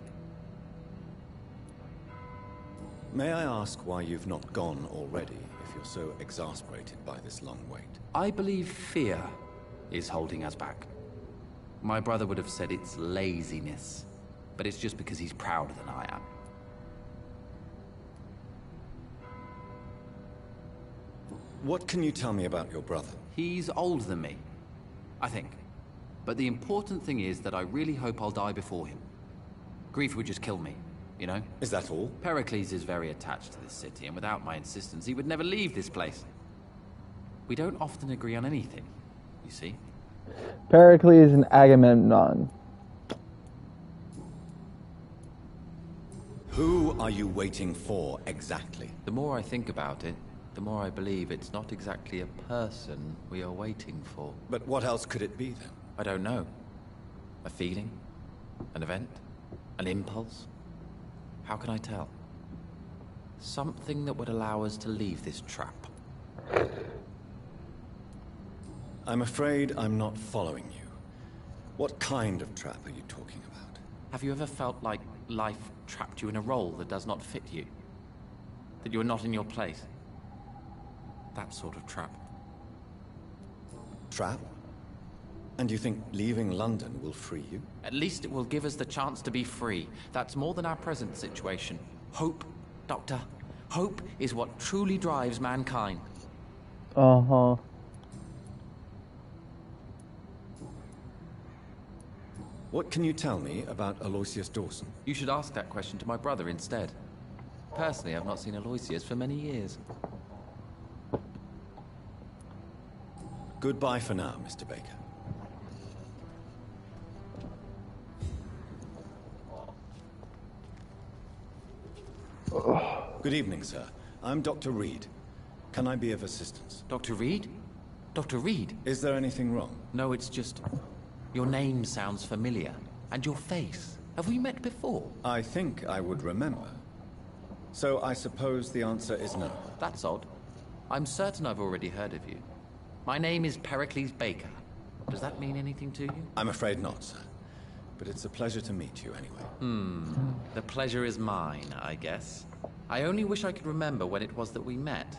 May I ask why you've not gone already, if you're so exasperated by this long wait? I believe fear is holding us back. My brother would have said it's laziness, but it's just because he's prouder than I am. What can you tell me about your brother? He's older than me, I think. But the important thing is that I really hope I'll die before him. Grief would just kill me. you know? Is that all? Pericles is very attached to this city, and without my insistence, he would never leave this place. We don't often agree on anything, you see? Pericles and Agamemnon. Who are you waiting for, exactly? The more I think about it, the more I believe it's not exactly a person we are waiting for. But what else could it be, then? I don't know. A feeling? An event? An impulse? How can I tell? Something that would allow us to leave this trap. I'm afraid I'm not following you. What kind of trap are you talking about? Have you ever felt like life trapped you in a role that does not fit you? That you are not in your place? That sort of trap. Trap? And you think leaving London will free you? At least it will give us the chance to be free. That's more than our present situation. Hope, Doctor. Hope is what truly drives mankind. Uh-huh. What can you tell me about Aloysius Dawson? You should ask that question to my brother instead. Personally, I've not seen Aloysius for many years. Goodbye for now, Mr. Baker. Good evening, sir. I'm Dr. Reed. Can I be of assistance? Dr. Reed? Dr. Reed? Is there anything wrong? No, it's just... your name sounds familiar. And your face. Have we met before? I think I would remember. So I suppose the answer is no. That's odd. I'm certain I've already heard of you. My name is Pericles Baker. Does that mean anything to you? I'm afraid not, sir. But it's a pleasure to meet you anyway. The pleasure is mine, I guess. I only wish I could remember when it was that we met.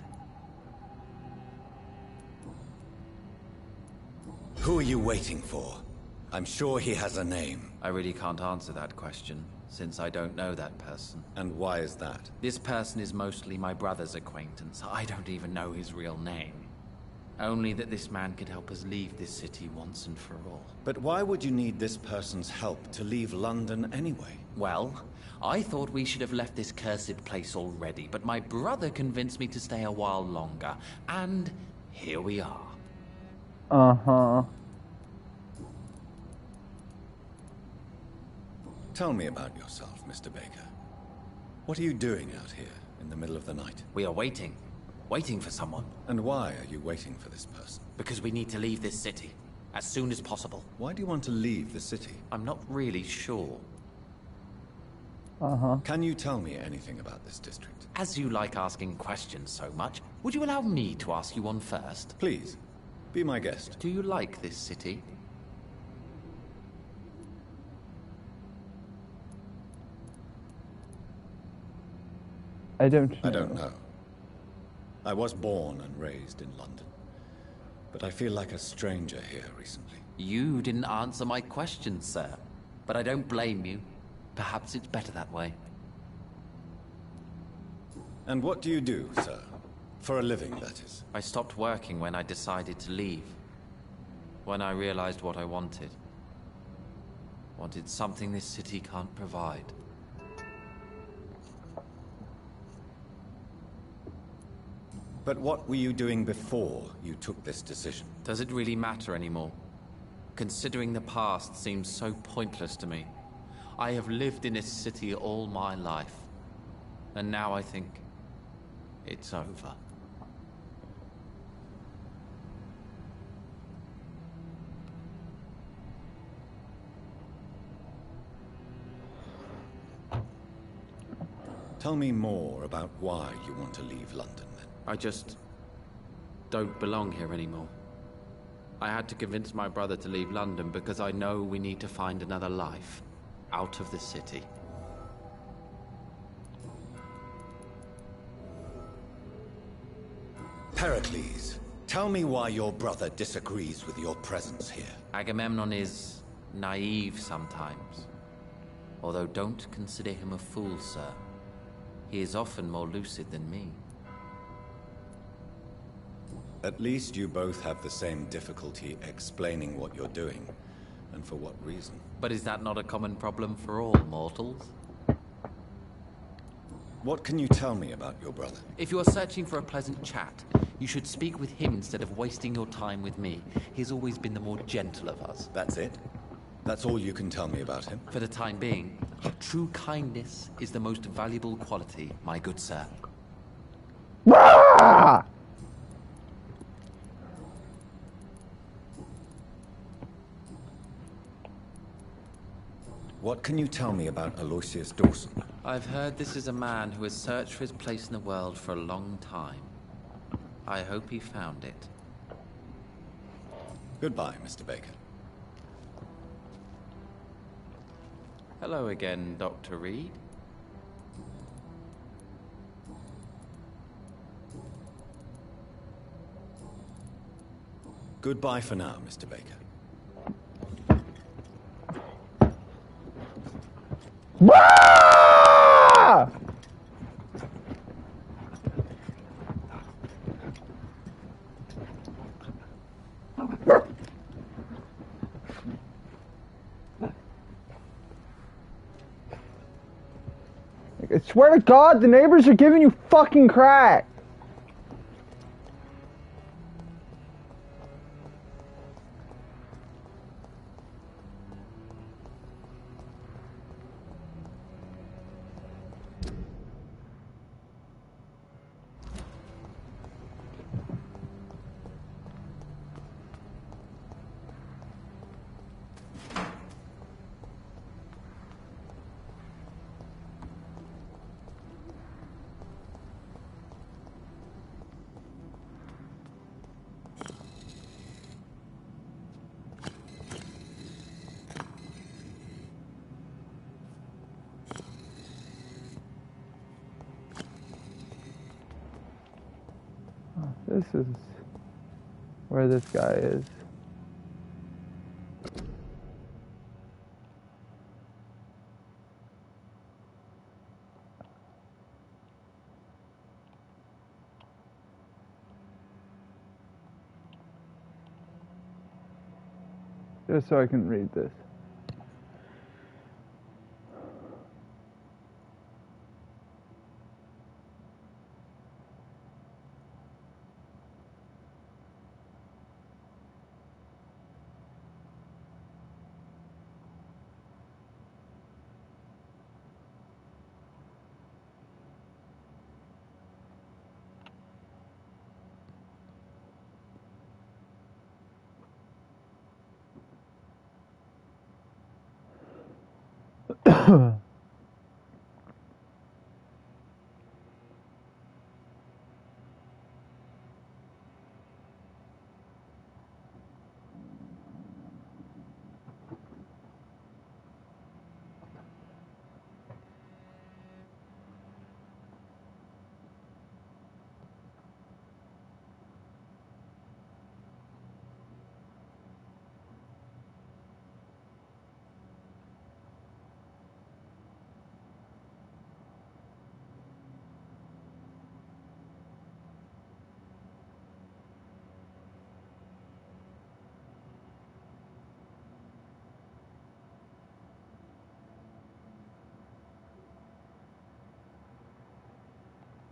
Who are you waiting for? I'm sure he has a name. I really can't answer that question, since I don't know that person. And why is that? This person is mostly my brother's acquaintance. I don't even know his real name. Only that this man could help us leave this city once and for all. But why would you need this person's help to leave London anyway? Well, I thought we should have left this cursed place already, but my brother convinced me to stay a while longer. And here we are. Uh-huh. Tell me about yourself, Mr. Baker. What are you doing out here in the middle of the night? We are waiting. Waiting for someone. And why are you waiting for this person? Because we need to leave this city. As soon as possible. Why do you want to leave the city? I'm not really sure. Uh-huh. Can you tell me anything about this district? As you like asking questions so much, would you allow me to ask you one first? Please, be my guest. Do you like this city? I don't know. I don't know. I was born and raised in London, but I feel like a stranger here recently. You didn't answer my question, sir. But I don't blame you. Perhaps it's better that way. And what do you do, sir? For a living, that is. I stopped working when I decided to leave. When I realized what I wanted. Wanted something this city can't provide. But what were you doing before you took this decision? Does it really matter anymore? Considering the past seems so pointless to me. I have lived in this city all my life. And now I think it's over. Tell me more about why you want to leave London, then. I just don't belong here anymore. I had to convince my brother to leave London because I know we need to find another life out of the city. Pericles, tell me why your brother disagrees with your presence here. Agamemnon is naive sometimes. Although don't consider him a fool, sir. He is often more lucid than me. At least you both have the same difficulty explaining what you're doing, and for what reason. But is that not a common problem for all mortals? What can you tell me about your brother? If you are searching for a pleasant chat, you should speak with him instead of wasting your time with me. He's always been the more gentle of us. That's it? That's all you can tell me about him? For the time being, true kindness is the most valuable quality, my good sir. What can you tell me about Aloysius Dawson? I've heard this is a man who has searched for his place in the world for a long time. I hope he found it. Goodbye, Mr. Baker. Hello again, Dr. Reed. Goodbye for now, Mr. Baker. I swear to God, the neighbors are giving you fucking crack. This is where this guy is. Just so I can read this.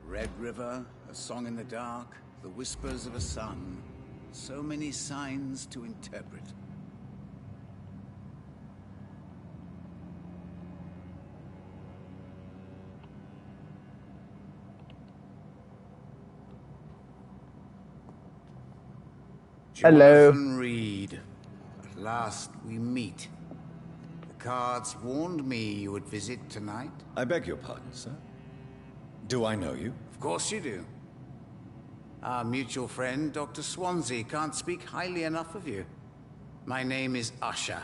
Red River, a song in the dark, the whispers of a sun. So many signs to interpret. Hello. Jonathan Reed. At last we meet. The cards warned me you would visit tonight. I beg your pardon, sir. Do I know you? Of course you do. Our mutual friend, Dr. Swansea, can't speak highly enough of you. My name is Usher.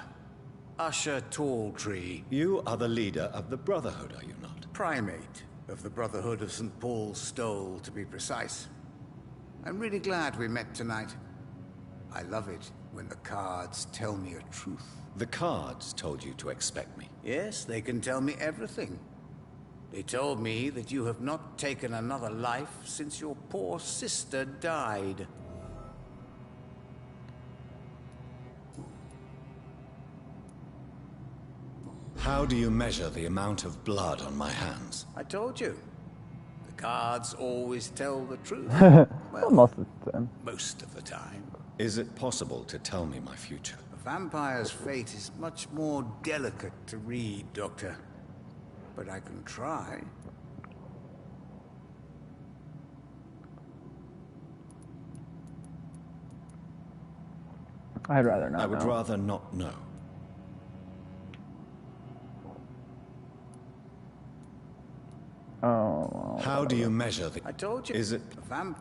Usher Talltree. You are the leader of the Brotherhood, are you not? Primate of the Brotherhood of St. Paul's Stole, to be precise. I'm really glad we met tonight. I love it when the cards tell me a truth. The cards told you to expect me. Yes, they can tell me everything. They told me that you have not taken another life since your poor sister died. How do you measure the amount of blood on my hands? I told you. Guards always tell the truth. Well, most of the time. Most of the time. Is it possible to tell me my future? A vampire's fate is much more delicate to read, Doctor. But I can try. I'd rather not I would know. rather not know. Oh, well, How do you measure the... I told you. Is it... A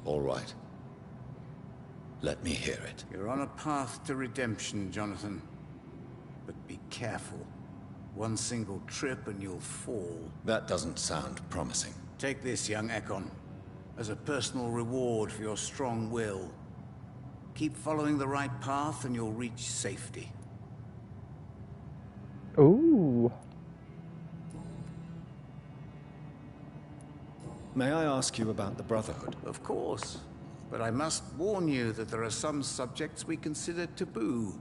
All right. Let me hear it. You're on a path to redemption, Jonathan. But be careful. One single trip and you'll fall. That doesn't sound promising. Take this, young Ekon, as a personal reward for your strong will. Keep following the right path and you'll reach safety. Ooh. May I ask you about the Brotherhood? Of course. But I must warn you that there are some subjects we consider taboo,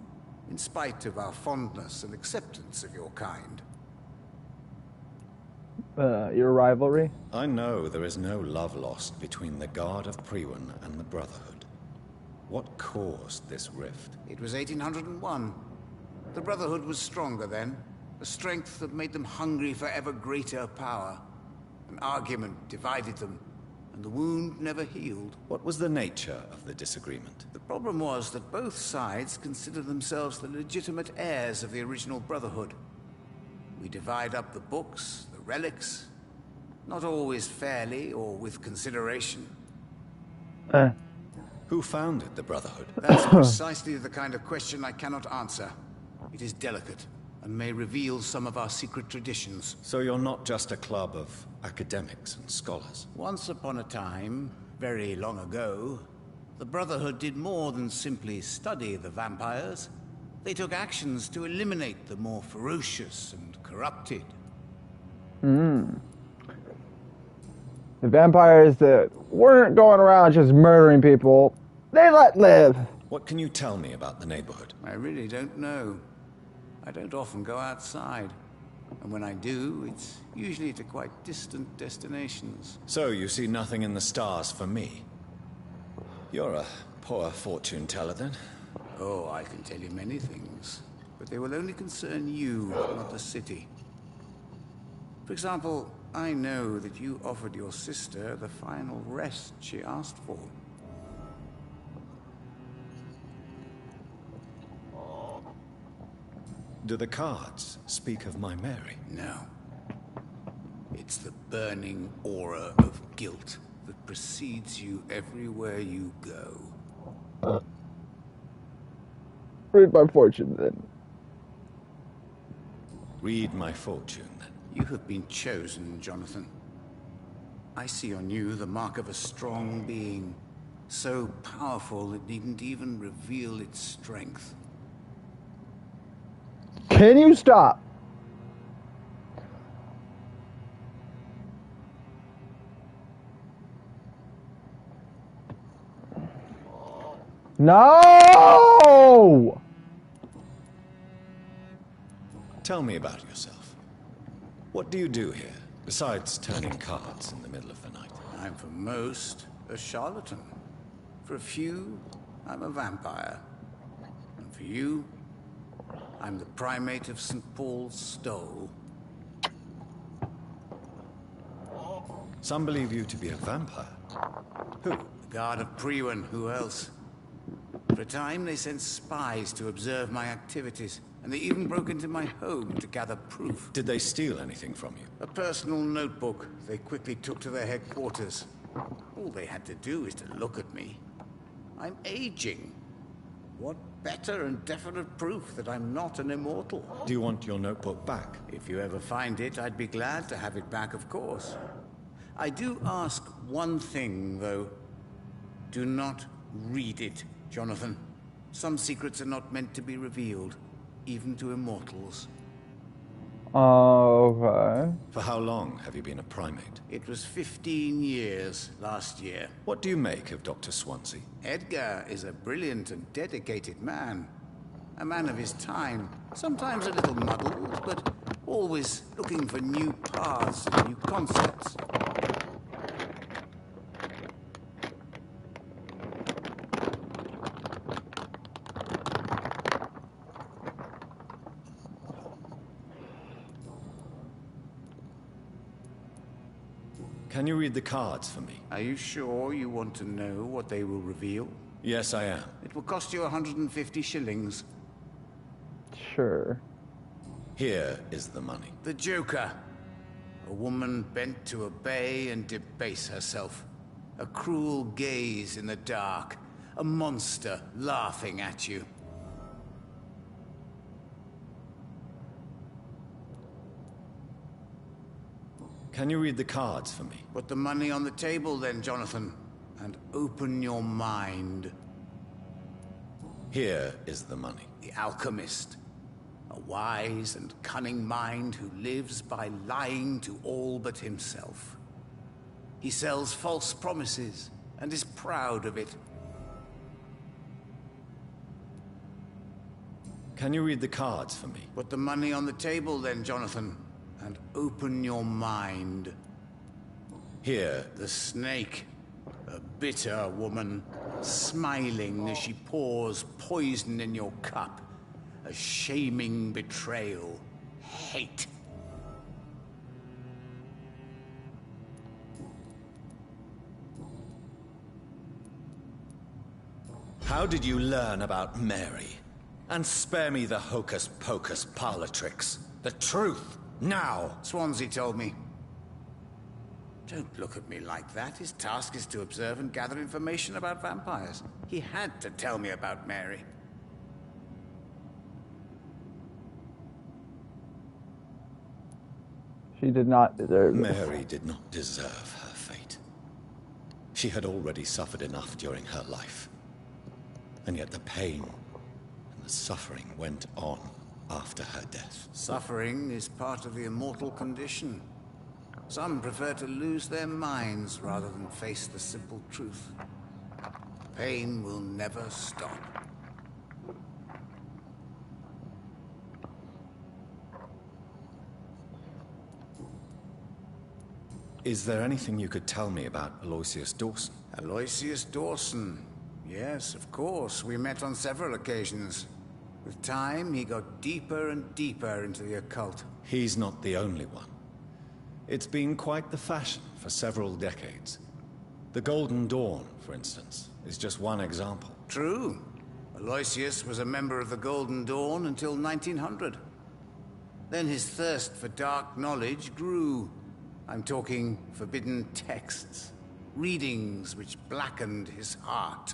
in spite of our fondness and acceptance of your kind. Your rivalry? I know there is no love lost between the Guard of Priwen and the Brotherhood. What caused this rift? It was 1801. The Brotherhood was stronger then, a strength that made them hungry for ever greater power. An argument divided them, and the wound never healed. What was the nature of the disagreement? The problem was that both sides considered themselves the legitimate heirs of the original Brotherhood. We divide up the books, the relics, not always fairly or with consideration. Who founded the Brotherhood? That's precisely the kind of question I cannot answer. It is delicate, and may reveal some of our secret traditions. So you're not just a club of academics and scholars? Once upon a time, very long ago, the Brotherhood did more than simply study the vampires. They took actions to eliminate the more ferocious and corrupted. The vampires that weren't going around just murdering people, they let live. What can you tell me about the neighborhood? I really don't know. I don't often go outside. And when I do, it's usually to quite distant destinations. So you see nothing in the stars for me? You're a poor fortune teller, then? Oh, I can tell you many things. But they will only concern you, not the city. For example, I know that you offered your sister the final rest she asked for. Do the cards speak of my Mary? No. It's the burning aura of guilt that precedes you everywhere you go. Read my fortune, then. Read my fortune, then. You have been chosen, Jonathan. I see on you the mark of a strong being, so powerful it needn't even reveal its strength. Can you stop? No! Tell me about yourself. What do you do here, besides turning cards in the middle of the night? I'm for most a charlatan. For a few, I'm a vampire. And for you, I'm the primate of St. Paul's Stole. Some believe you to be a vampire. Who? The Guard of Priwen, who else? For a time, they sent spies to observe my activities, and they even broke into my home to gather proof. Did they steal anything from you? A personal notebook they quickly took to their headquarters. All they had to do is to look at me. I'm aging. What better and definite proof that I'm not an immortal? Do you want your notebook back? If you ever find it, I'd be glad to have it back, of course. I do ask one thing, though. Do not read it, Jonathan. Some secrets are not meant to be revealed, even to immortals. Okay. For how long have you been a primate? It was 15 years last year. What do you make of Dr. Swansea? Edgar is a brilliant and dedicated man. A man of his time. Sometimes a little muddled, but always looking for new paths and new concepts. Can you read the cards for me? Are you sure you want to know what they will reveal? Yes, I am. It will cost you 150 shillings. Sure. Here is the money. The Joker. A woman bent to obey and debase herself. A cruel gaze in the dark. A monster laughing at you. Can you read the cards for me? Put the money on the table then, Jonathan, and open your mind. Here is the money. The alchemist. A wise and cunning mind who lives by lying to all but himself. He sells false promises and is proud of it. Can you read the cards for me? Put the money on the table then, Jonathan, and open your mind. Here. The snake. A bitter woman, smiling as she pours poison in your cup. A shaming betrayal. Hate. How did you learn about Mary? And spare me the hocus-pocus parlor tricks. The truth, now! Swansea told me. Don't look at me like that. His task is to observe and gather information about vampires. He had to tell me about Mary. She did not deserve this. Mary did not deserve her fate. She had already suffered enough during her life. And yet the pain and the suffering went on after her death. Suffering is part of the immortal condition. Some prefer to lose their minds rather than face the simple truth. Pain will never stop. Is there anything you could tell me about Aloysius Dawson? Aloysius Dawson. Yes, of course. We met on several occasions. With time, he got deeper and deeper into the occult. He's not the only one. It's been quite the fashion for several decades. The Golden Dawn, for instance, is just one example. True. Aloysius was a member of the Golden Dawn until 1900. Then his thirst for dark knowledge grew. I'm talking forbidden texts, readings which blackened his heart.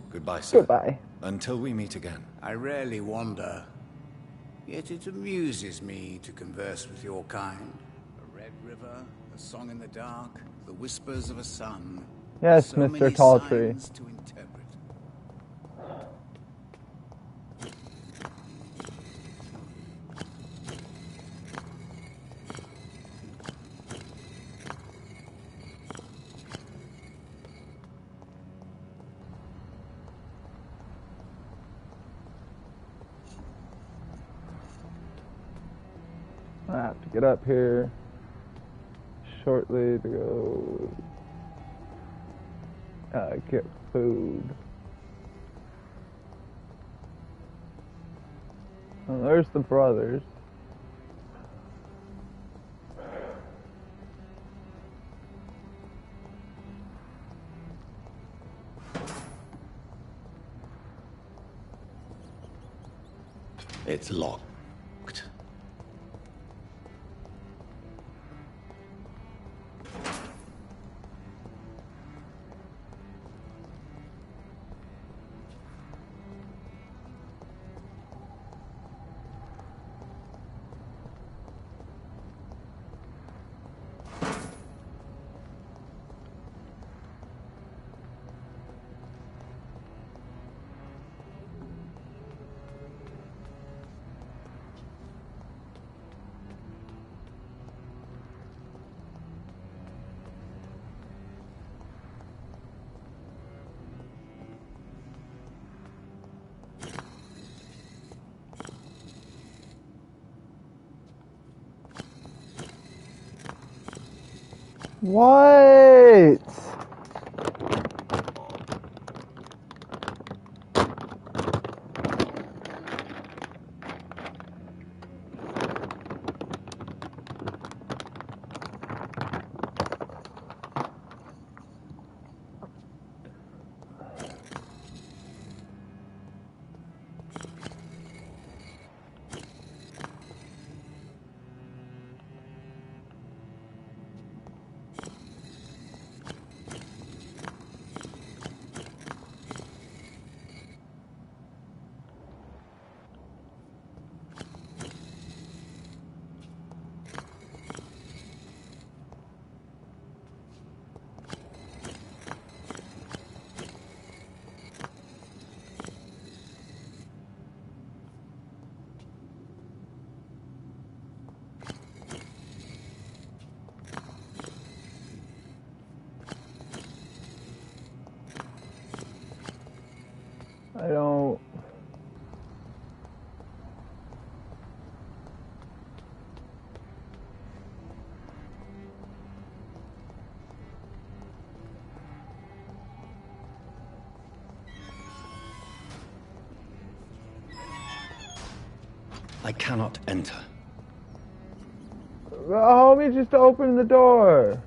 Goodbye, sir. Goodbye. Until we meet again. I rarely wander, yet it amuses me to converse with your kind. A red river, a song in the dark, the whispers of a sun. Yes, So Mr. many Talltree. signs to interpret. I have to get up here shortly to go get food. Oh, there's the brothers. It's locked. What? I don't... I cannot enter. Homie, just open the door.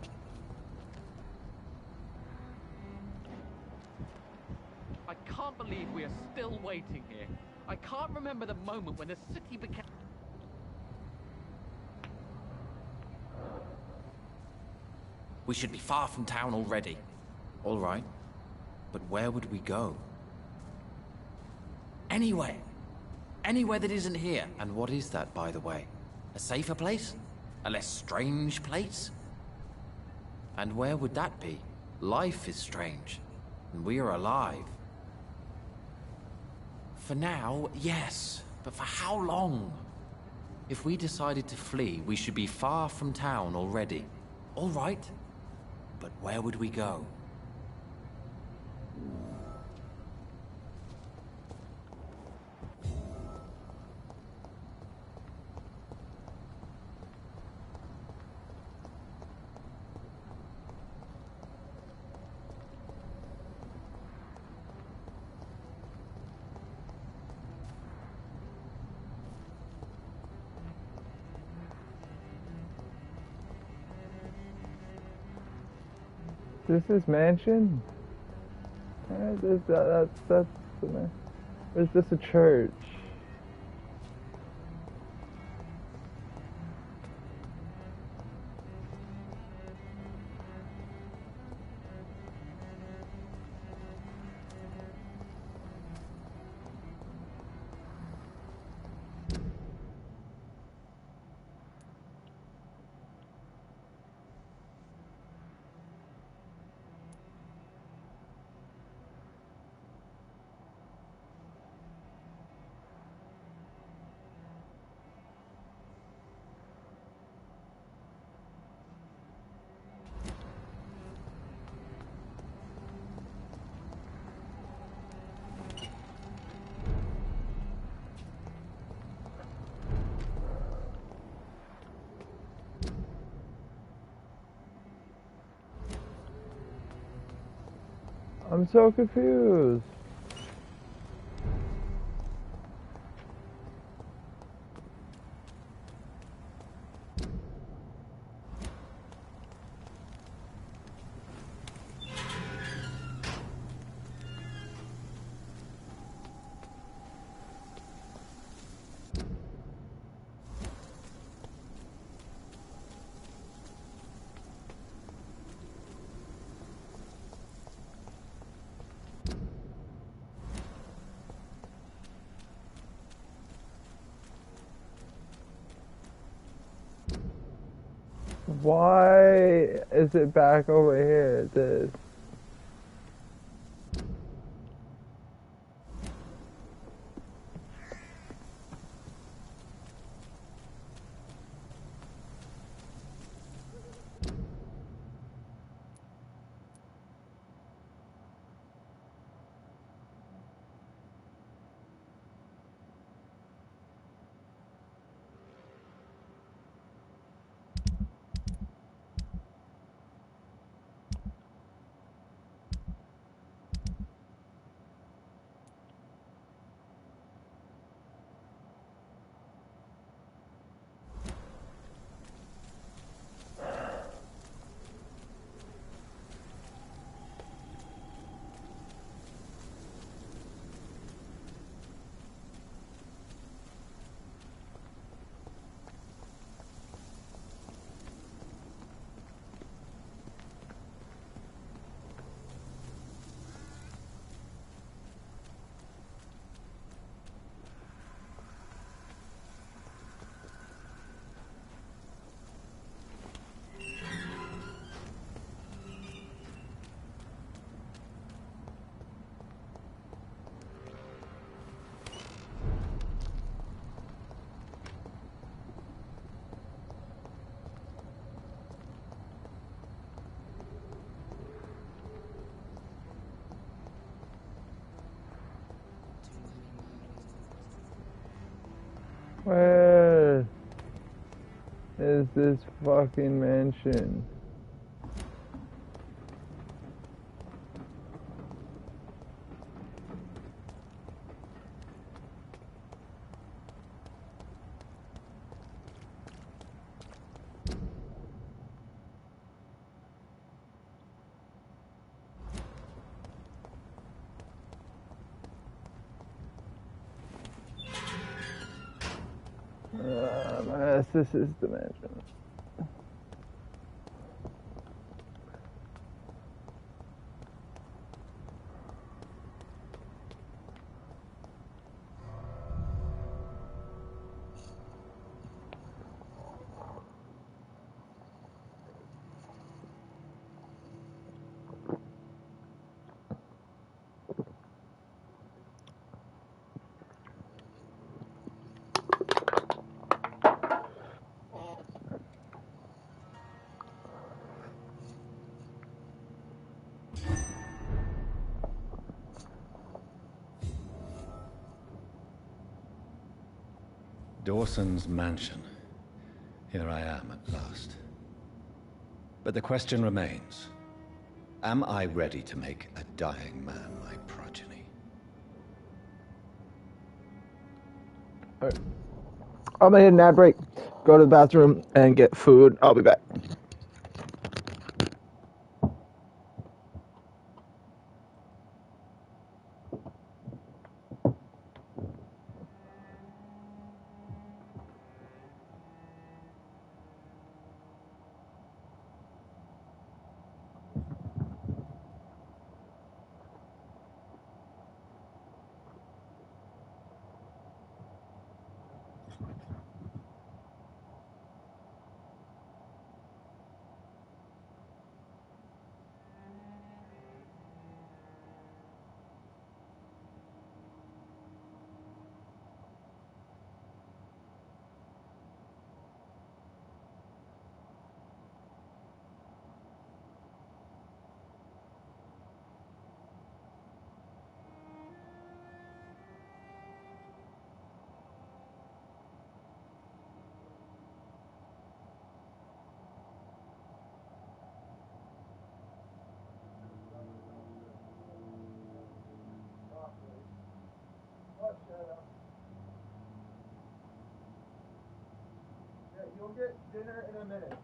I can't believe we are still waiting here. I can't remember the moment when the city became... We should be far from town already. All right. But where would we go? Anywhere. Anywhere that isn't here. And what is that, by the way? A safer place? A less strange place? And where would that be? Life is strange. And we are alive. For now, yes. But for how long? If we decided to flee, we should be far from town already. All right. But where would we go? This is mansion? That's or is this a church? I'm so confused. Why is it back over here? This. is this fucking mansion? Yes, this is the mansion. Dawson's mansion. Here I am at last. But the question remains, am I ready to make a dying man my progeny? Alright. I'm gonna hit an ad break, go to the bathroom, and get food. I'll be back. Yeah, you'll get dinner in a minute.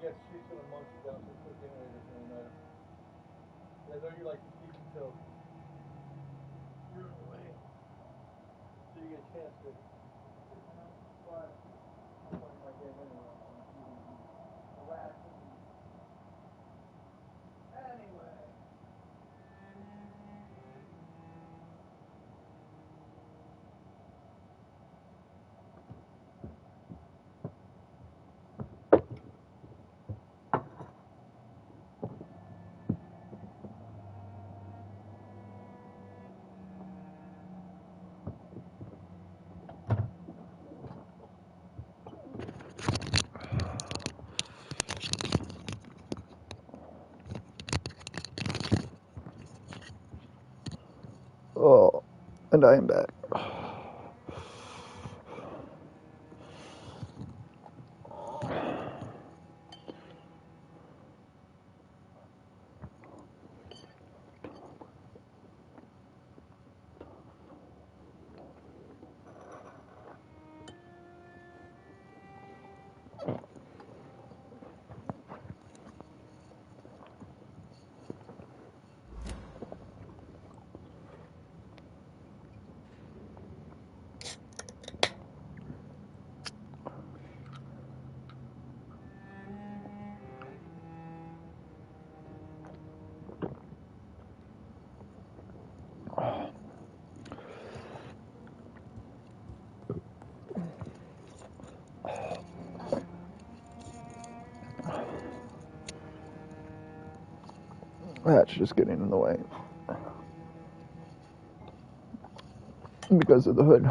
guess she's doing monkey downstairs cooking later tonight. I know you like to keep until you're away, so you get a chance to. But I'm playing my game anyway. Relax. Anyway. Oh, and I am back. That's just getting in the way because of the hood.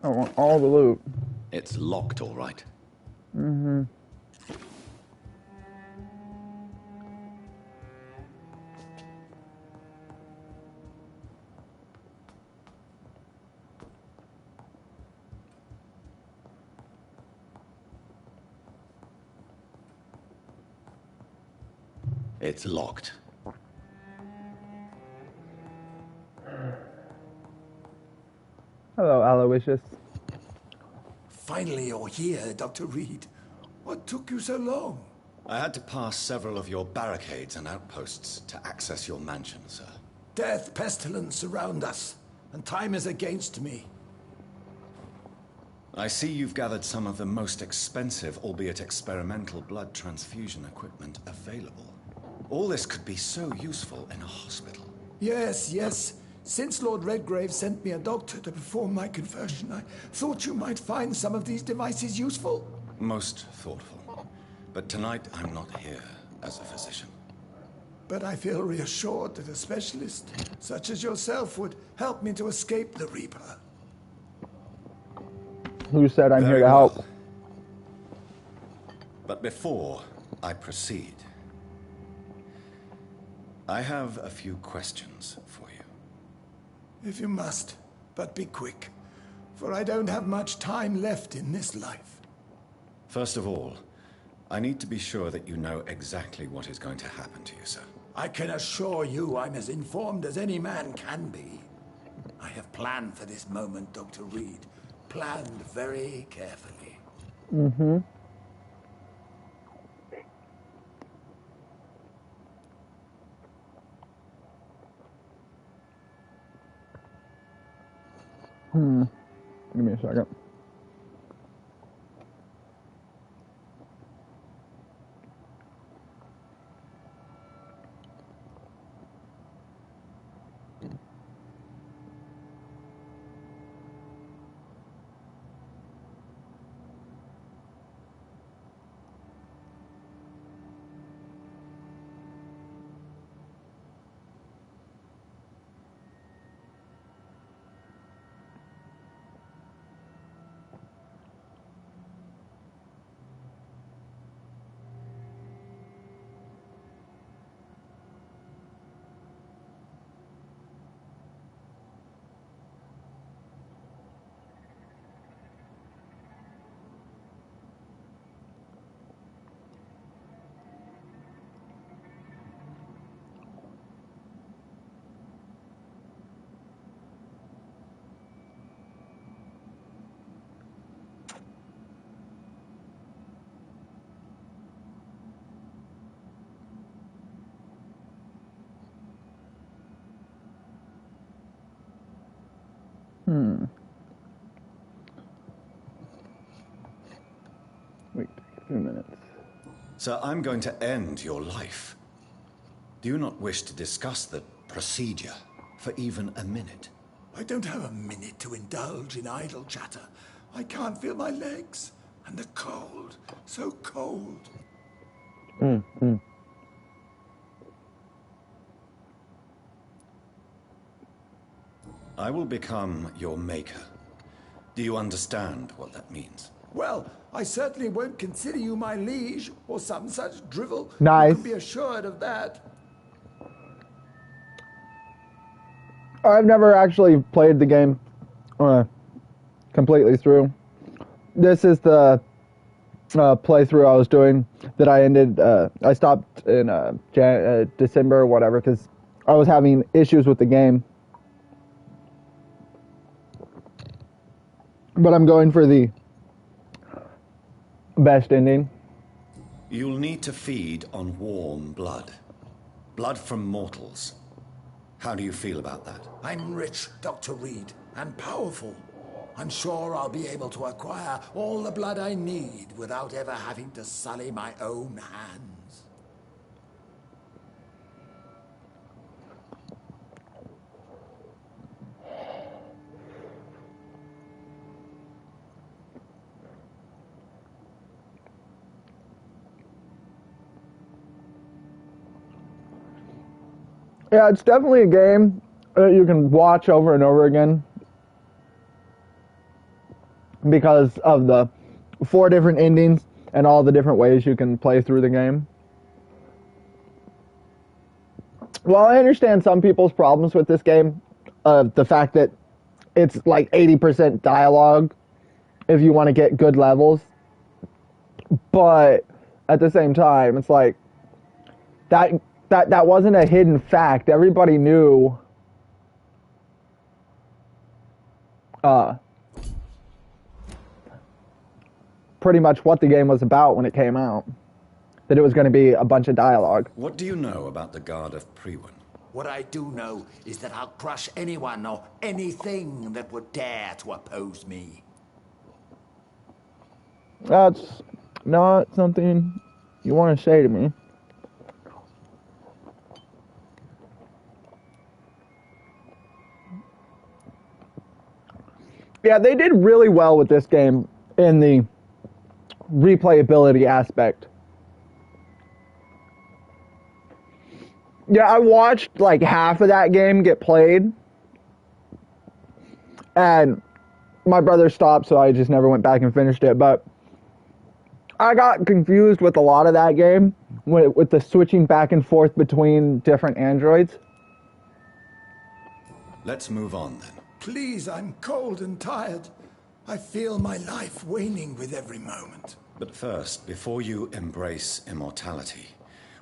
I want all the loot. It's locked, all right. Mm-hmm. It's locked. Hello, Aloysius. Finally, you're here, Dr. Reed. What took you so long? I had to pass several of your barricades and outposts to access your mansion, sir. Death, pestilence surround us, and time is against me. I see you've gathered some of the most expensive, albeit experimental, blood transfusion equipment available. All this could be so useful in a hospital. Yes, yes. Since Lord Redgrave sent me a doctor to perform my conversion, I thought you might find some of these devices useful. Most thoughtful. But tonight, I'm not here as a physician. But I feel reassured that a specialist such as yourself would help me to escape the Reaper. Who said I'm here Very to help? well. But before I proceed, I have a few questions for you. If you must, but be quick, for I don't have much time left in this life. First of all, I need to be sure that you know exactly what is going to happen to you, sir. I can assure you I'm as informed as any man can be. I have planned for this moment, Dr. Reed. Planned very carefully. Mm-hmm. Give me a second. Wait a few minutes. Sir, I'm going to end your life. Do you not wish to discuss the procedure for even a minute? I don't have a minute to indulge in idle chatter. I can't feel my legs. And the cold. So cold. I will become your maker. Do you understand what that means? Well, I certainly won't consider you my liege or some such drivel. Nice. You can be assured of that. I've never actually played the game completely through. This is the playthrough I was doing that I ended. I stopped in December or whatever because I was having issues with the game. But I'm going for the best ending. You'll need to feed on warm blood. Blood from mortals. How do you feel about that? I'm rich, Dr. Reed, and powerful. I'm sure I'll be able to acquire all the blood I need without ever having to sully my own hands. Yeah, it's definitely a game that you can watch over and over again because of the 4 different endings and all the different ways you can play through the game. Well, I understand some people's problems with this game, the fact that it's like 80% dialogue if you want to get good levels, but at the same time, it's like that wasn't a hidden fact. Everybody knew pretty much what the game was about when it came out. That it was going to be a bunch of dialogue. What do you know about the Guard of Priwen? What I do know is that I'll crush anyone or anything that would dare to oppose me. That's not something you want to say to me. Yeah, they did really well with this game in the replayability aspect. Yeah, I watched like half of that game get played, and my brother stopped, so I just never went back and finished it. But I got confused with a lot of that game, with the switching back and forth between different androids. Let's move on then. Please, I'm cold and tired. I feel my life waning with every moment. But first, before you embrace immortality,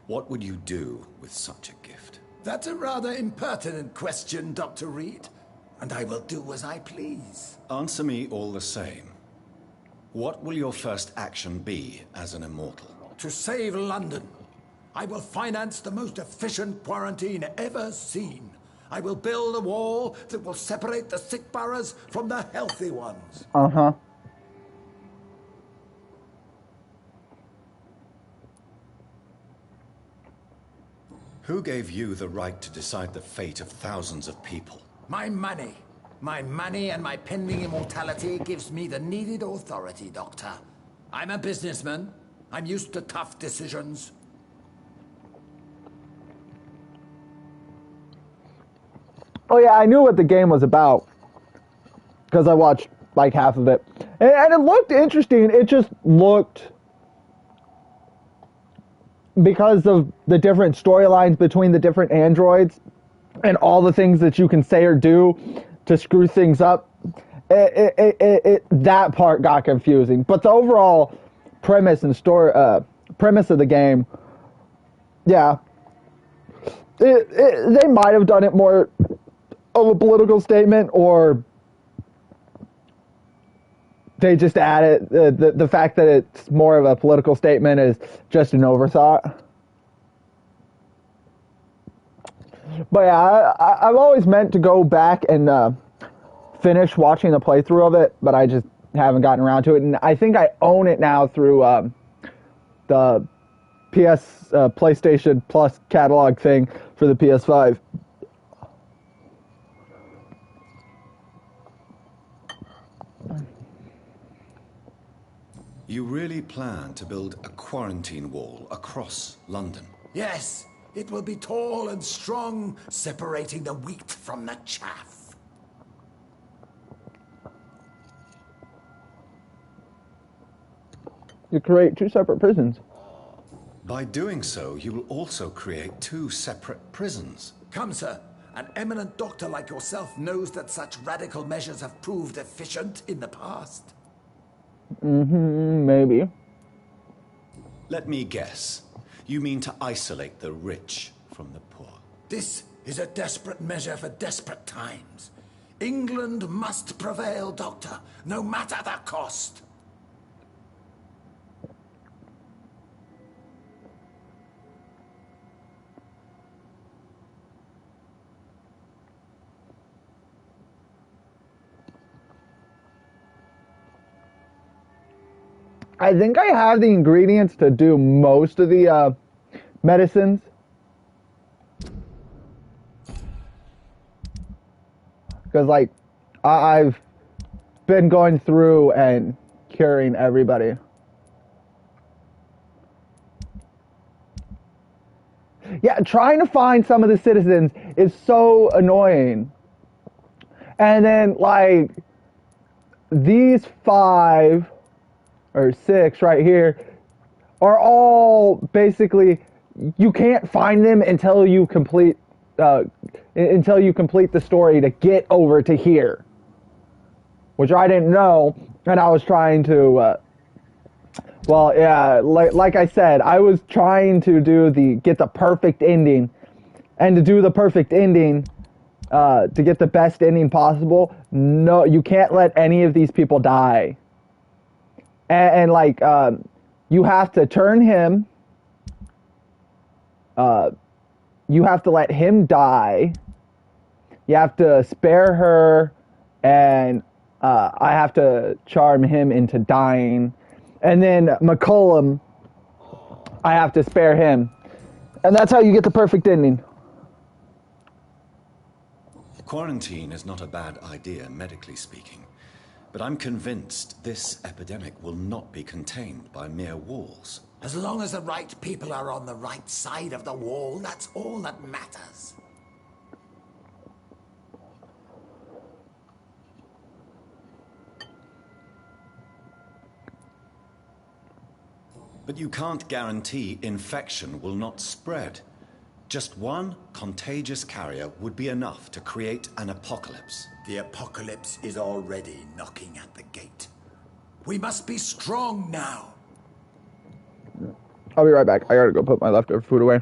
what would you do with such a gift? That's a rather impertinent question, Dr. Reed. And I will do as I please. Answer me all the same. What will your first action be as an immortal? To save London, I will finance the most efficient quarantine ever seen. I will build a wall that will separate the sick boroughs from the healthy ones. Uh-huh. Who gave you the right to decide the fate of thousands of people? My money. My money and my pending immortality gives me the needed authority, Doctor. I'm a businessman. I'm used to tough decisions. Oh yeah, I knew what the game was about because I watched like half of it, and it looked interesting. It just looked, because of the different storylines between the different androids and all the things that you can say or do to screw things up, that part got confusing. But the overall premise and premise of the game, yeah, they might have done it more of a political statement, or they just added the fact that it's more of a political statement is just an overthought. But yeah, I've always meant to go back and finished watching the playthrough of it, but I just haven't gotten around to it. And I think I own it now through the PlayStation Plus catalog thing for the PS5. You really plan to build a quarantine wall across London? Yes, it will be tall and strong, separating the wheat from the chaff. You create 2 separate prisons. By doing so, you will also create 2 separate prisons. Come, sir. An eminent doctor like yourself knows that such radical measures have proved efficient in the past. Maybe. Let me guess. You mean to isolate the rich from the poor? This is a desperate measure for desperate times. England must prevail, Doctor, no matter the cost. I think I have the ingredients to do most of the medicines. Because, like, I've been going through and curing everybody. Yeah, trying to find some of the citizens is so annoying. And then, like, these 5 or 6 right here are all basically, you can't find them until you complete the story to get over to here, which I didn't know, and I was trying to well, yeah, like I said, I was trying to get the perfect ending, and to do the perfect ending, to get the best ending possible, no, you can't let any of these people die. And like, you have to turn him, you have to let him die, you have to spare her, and I have to charm him into dying. And then McCullum, I have to spare him. And that's how you get the perfect ending. Quarantine is not a bad idea, medically speaking. But I'm convinced this epidemic will not be contained by mere walls. As long as the right people are on the right side of the wall, that's all that matters. But you can't guarantee infection will not spread. Just one contagious carrier would be enough to create an apocalypse. The apocalypse is already knocking at the gate. We must be strong now. I'll be right back. I gotta go put my leftover food away.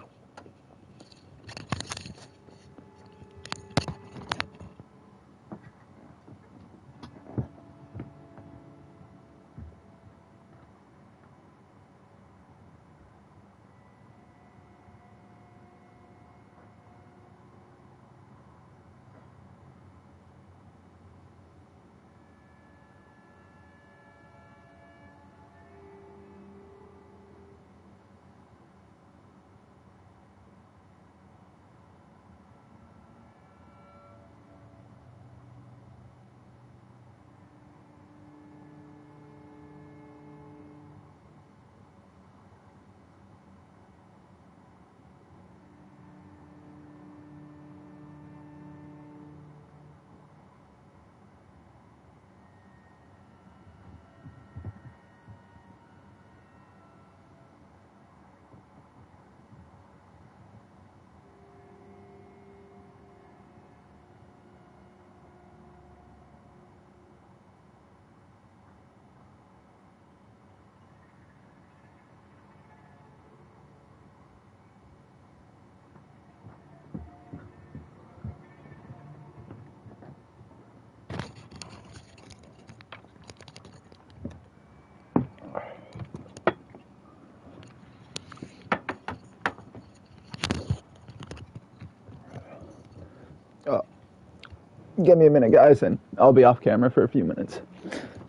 Give me a minute, guys, and I'll be off camera for a few minutes.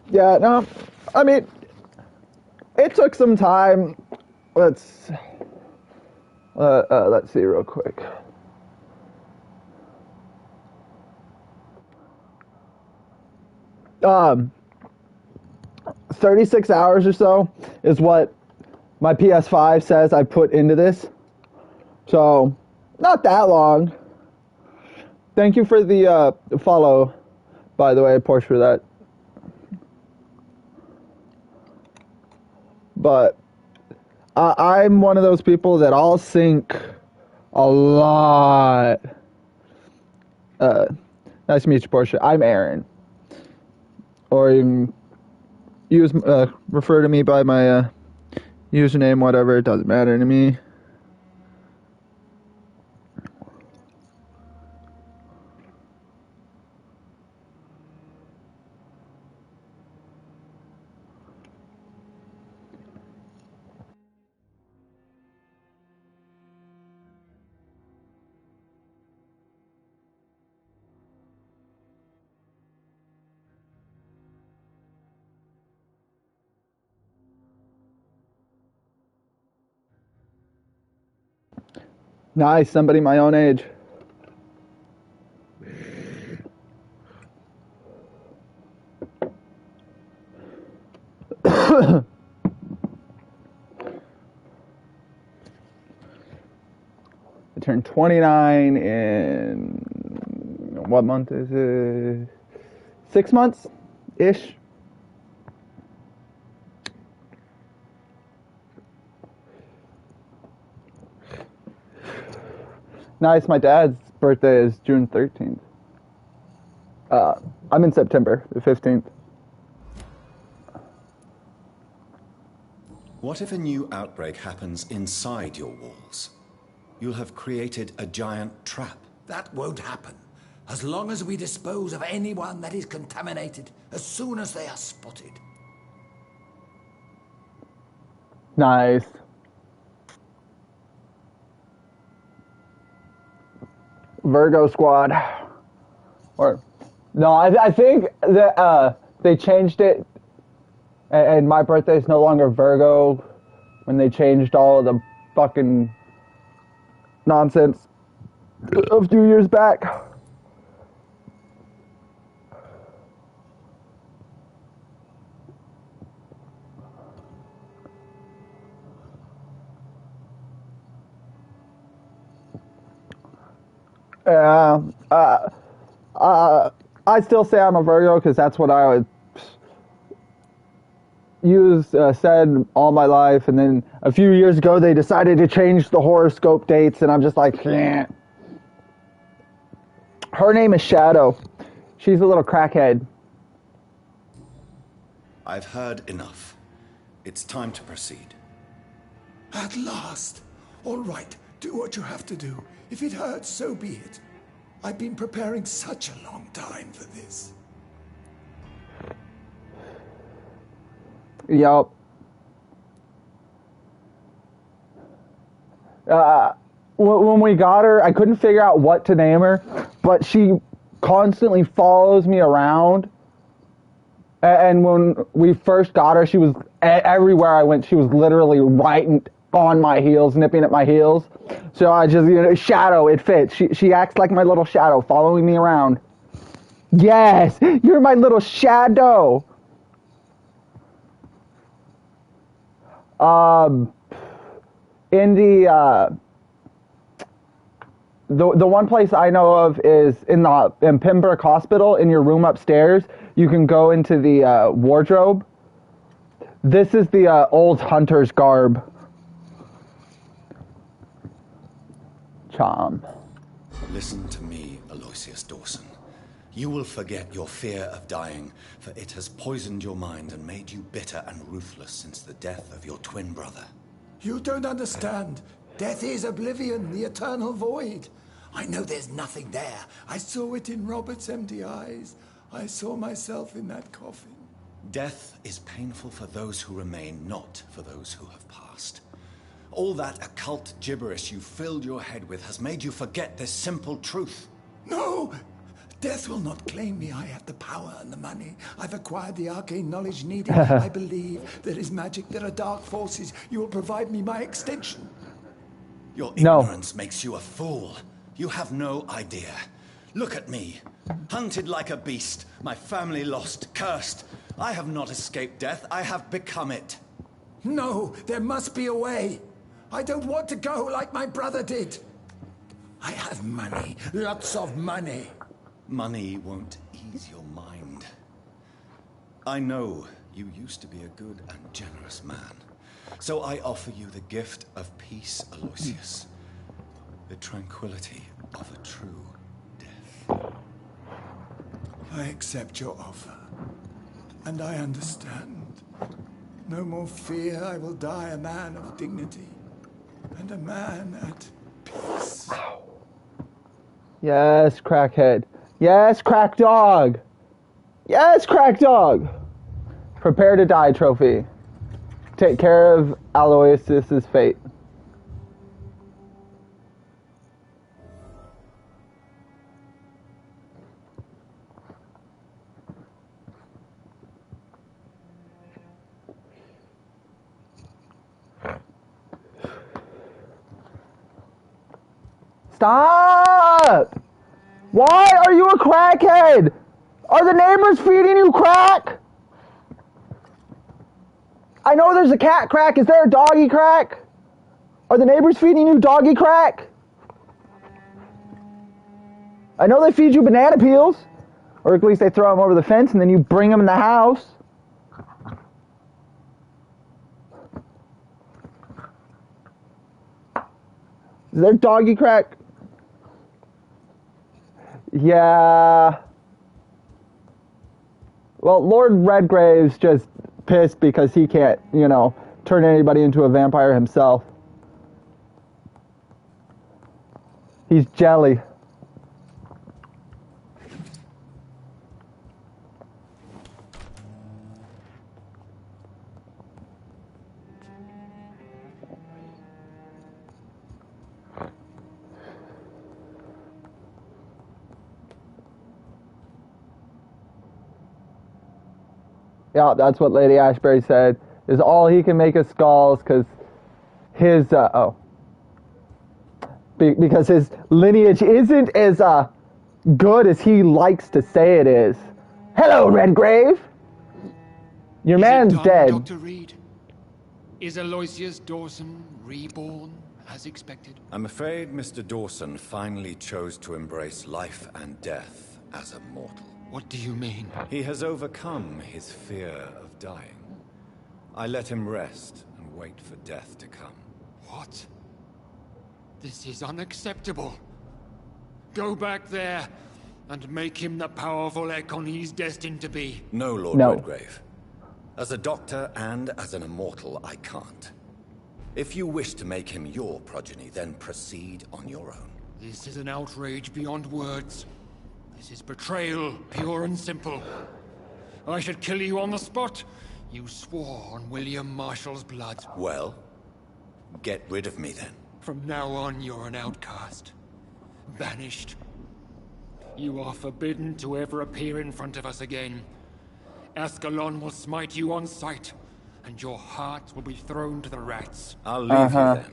Yeah, no, I mean, it took some time. Let's see real quick. 36 hours or so is what my PS5 says I put into this. So, not that long. Thank you for the follow, by the way, Porsche, for that. But I'm one of those people that I'll sink a lot. Nice to meet you, Porsche. I'm Aaron. Or you can refer to me by my username, whatever. It doesn't matter to me. Nice, somebody my own age. I turned 29 in, what month is it? 6 months-ish. Nice, my dad's birthday is June 13th. I'm in September, the 15th. What if a new outbreak happens inside your walls? You'll have created a giant trap. That won't happen. As long as we dispose of anyone that is contaminated as soon as they are spotted. Nice. Virgo squad. Or no, I think that they changed it, and my birthday is no longer Virgo when they changed all of the fucking nonsense a few years back. I still say I'm a Virgo because that's what I would said all my life, and then a few years ago they decided to change the horoscope dates, and I'm just like, eh. Her name is Shadow. She's a little crackhead. I've heard enough. It's time to proceed. At last. All right, do what you have to do. If it hurts, so be it. I've been preparing such a long time for this. Yup. When we got her, I couldn't figure out what to name her, but she constantly follows me around. And when we first got her, she was everywhere I went. She was literally right on my heels, nipping at my heels. So I just, Shadow, it fits. She acts like my little shadow, following me around. Yes, you're my little shadow. In the one place I know of is in Pembroke Hospital. In your room upstairs, you can go into the wardrobe. This is the old hunter's garb. Charm. Listen to me, Aloysius Dawson. You will forget your fear of dying, for it has poisoned your mind and made you bitter and ruthless since the death of your twin brother. You don't understand. Death is oblivion, the eternal void. I know there's nothing there. I saw it in Robert's empty eyes. I saw myself in that coffin. Death is painful for those who remain, not for those who have passed. All that occult gibberish you filled your head with has made you forget this simple truth. No! Death will not claim me. I have the power and the money. I've acquired the arcane knowledge needed. I believe there is magic, there are dark forces. You will provide me my extension. Your ignorance makes you a fool. You have no idea. Look at me. Hunted like a beast. My family lost, cursed. I have not escaped death. I have become it. No, there must be a way. I don't want to go like my brother did. I have money, lots of money. Money won't ease your mind. I know you used to be a good and generous man. So I offer you the gift of peace, Aloysius. The tranquility of a true death. I accept your offer. And I understand. No more fear. I will die a man of dignity. And a man at peace. Yes, crackhead. Yes, crack dog. Yes, crack dog. Prepare to die trophy. Take care of Aloysius' fate. Stop! Why are you a crackhead? Are the neighbors feeding you crack? I know there's a cat crack. Is there a doggy crack? Are the neighbors feeding you doggy crack? I know they feed you banana peels. Or at least they throw them over the fence and then you bring them in the house. Is there doggy crack? Yeah. Well, Lord Redgrave's just pissed because he can't, you know, turn anybody into a vampire himself. He's jelly. Yeah, that's what Lady Ashbury said, is all he can make is skulls because his, because his lineage isn't as good as he likes to say it is. Hello, Redgrave! Your man's dead. Dr. Reed? Is Aloysius Dawson reborn as expected? I'm afraid Mr. Dawson finally chose to embrace life and death as a mortal. What do you mean? He has overcome his fear of dying. I let him rest and wait for death to come. What? This is unacceptable. Go back there and make him the powerful Ekon he's destined to be. No, Lord Redgrave. As a doctor and as an immortal, I can't. If you wish to make him your progeny, then proceed on your own. This is an outrage beyond words. This is betrayal, pure and simple. I should kill you on the spot. You swore on William Marshall's blood. Well, get rid of me then. From now on, you're an outcast. Banished. You are forbidden to ever appear in front of us again. Ascalon will smite you on sight, and your heart will be thrown to the rats. I'll leave you then.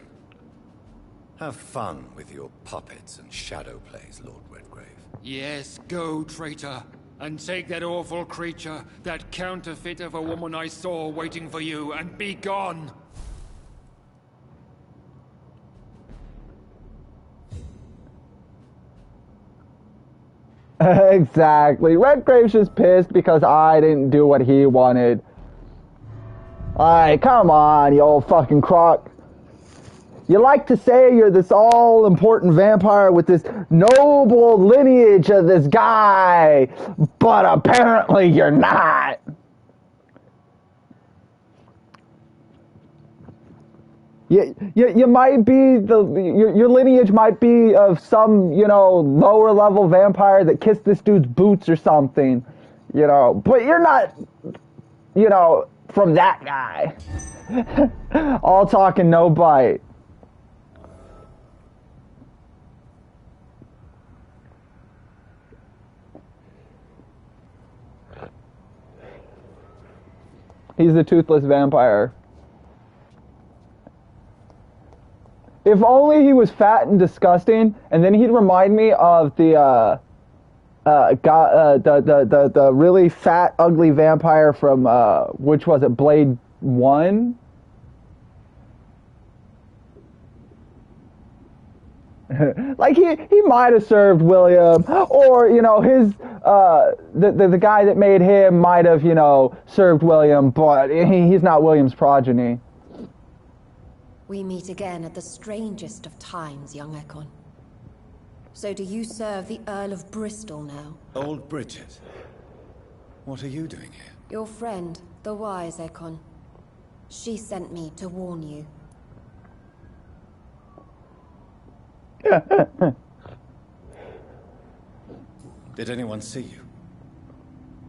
Have fun with your puppets and shadow plays, Lord Redgrave. Yes, go, traitor, and take that awful creature, that counterfeit of a woman I saw waiting for you, and be gone! Exactly. Redgrave's just pissed because I didn't do what he wanted. Alright, come on, you old fucking crock. You like to say you're this all-important vampire with this noble lineage of this guy, but apparently you're not. You might be your lineage might be of some, you know, lower level vampire that kissed this dude's boots or something, you know, but you're not, you know, from that guy. All talk and no bite. He's the toothless vampire. If only he was fat and disgusting, and then he'd remind me of the the really fat, ugly vampire from which was it, Blade 1? Like he might have served William, or you know his the guy that made him might have, you know, served William, but he's not William's progeny. We meet again at the strangest of times, young Ekon. So do you serve the Earl of Bristol now? Old Bridget. What are you doing here? Your friend, the wise Ekon. She sent me to warn you. Did anyone see you?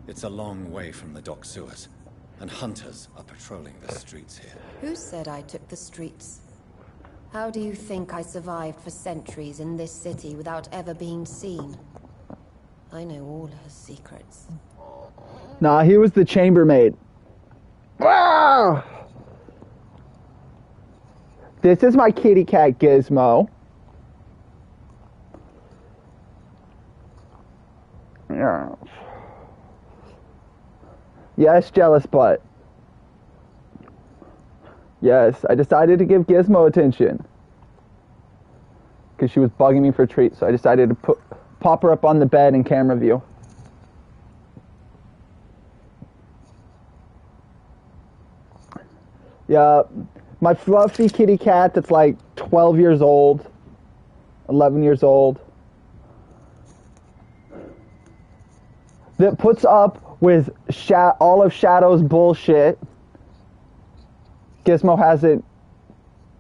It's a long way from the dock sewers, and hunters are patrolling the streets here. Who said I took the streets? How do you think I survived for centuries in this city without ever being seen? I know all her secrets. Nah, he was the chambermaid. Ah! This is my kitty cat Gizmo. Yes, jealous butt. Yes, I decided to give Gizmo attention. Because she was bugging me for treats, so I decided to pop her up on the bed in camera view. Yeah, my fluffy kitty cat that's like 12 years old, 11 years old, that puts up with all of Shadow's bullshit. Gizmo hasn't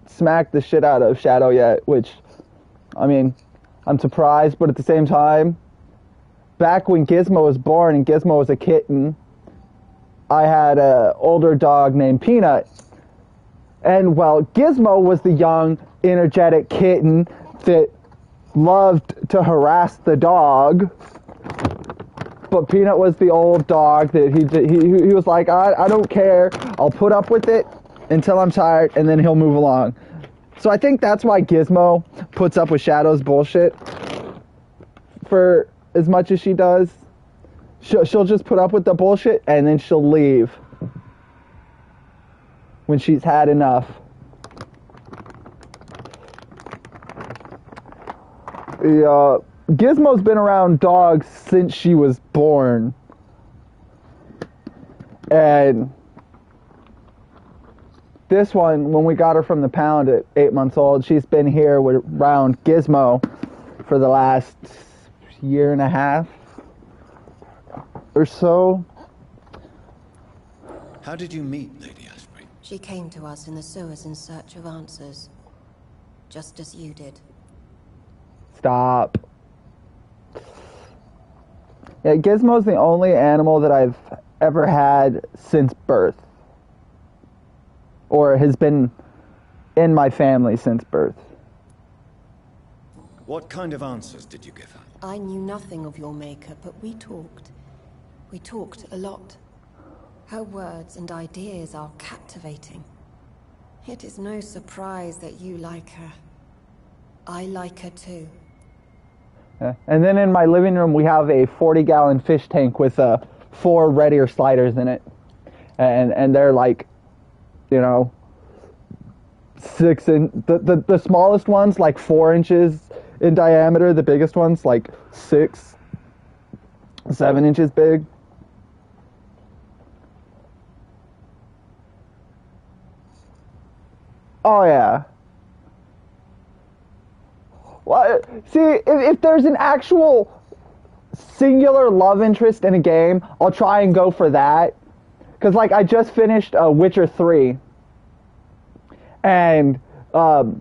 smacked the shit out of Shadow yet, which, I mean, I'm surprised, but at the same time, back when Gizmo was born and Gizmo was a kitten, I had an older dog named Peanut. And, well, Gizmo was the young, energetic kitten that loved to harass the dog. But Peanut was the old dog that he was like, I don't care, I'll put up with it until I'm tired, and then he'll move along. So I think that's why Gizmo puts up with Shadow's bullshit for as much as she does. She'll just put up with the bullshit, and then she'll leave when she's had enough. Yeah, Gizmo's been around dogs since she was born. And this one, when we got her from the pound at 8 months old, she's been here around Gizmo for the last year and a half or so. How did you meet Lady Ashbury? She came to us in the sewers in search of answers. Just as you did. Stop. Yeah, Gizmo's the only animal that I've ever had since birth. Or has been in my family since birth. What kind of answers did you give her? I knew nothing of your maker, but we talked. We talked a lot. Her words and ideas are captivating. It is no surprise that you like her. I like her too. And then in my living room we have a 40-gallon fish tank with 4 red ear sliders in it. And they're like, you know, 6 in the smallest ones like 4 inches in diameter, the biggest ones like 6, 7 inches big. Oh yeah. Well, see, if there's an actual singular love interest in a game, I'll try and go for that. Because, like, I just finished Witcher 3. And for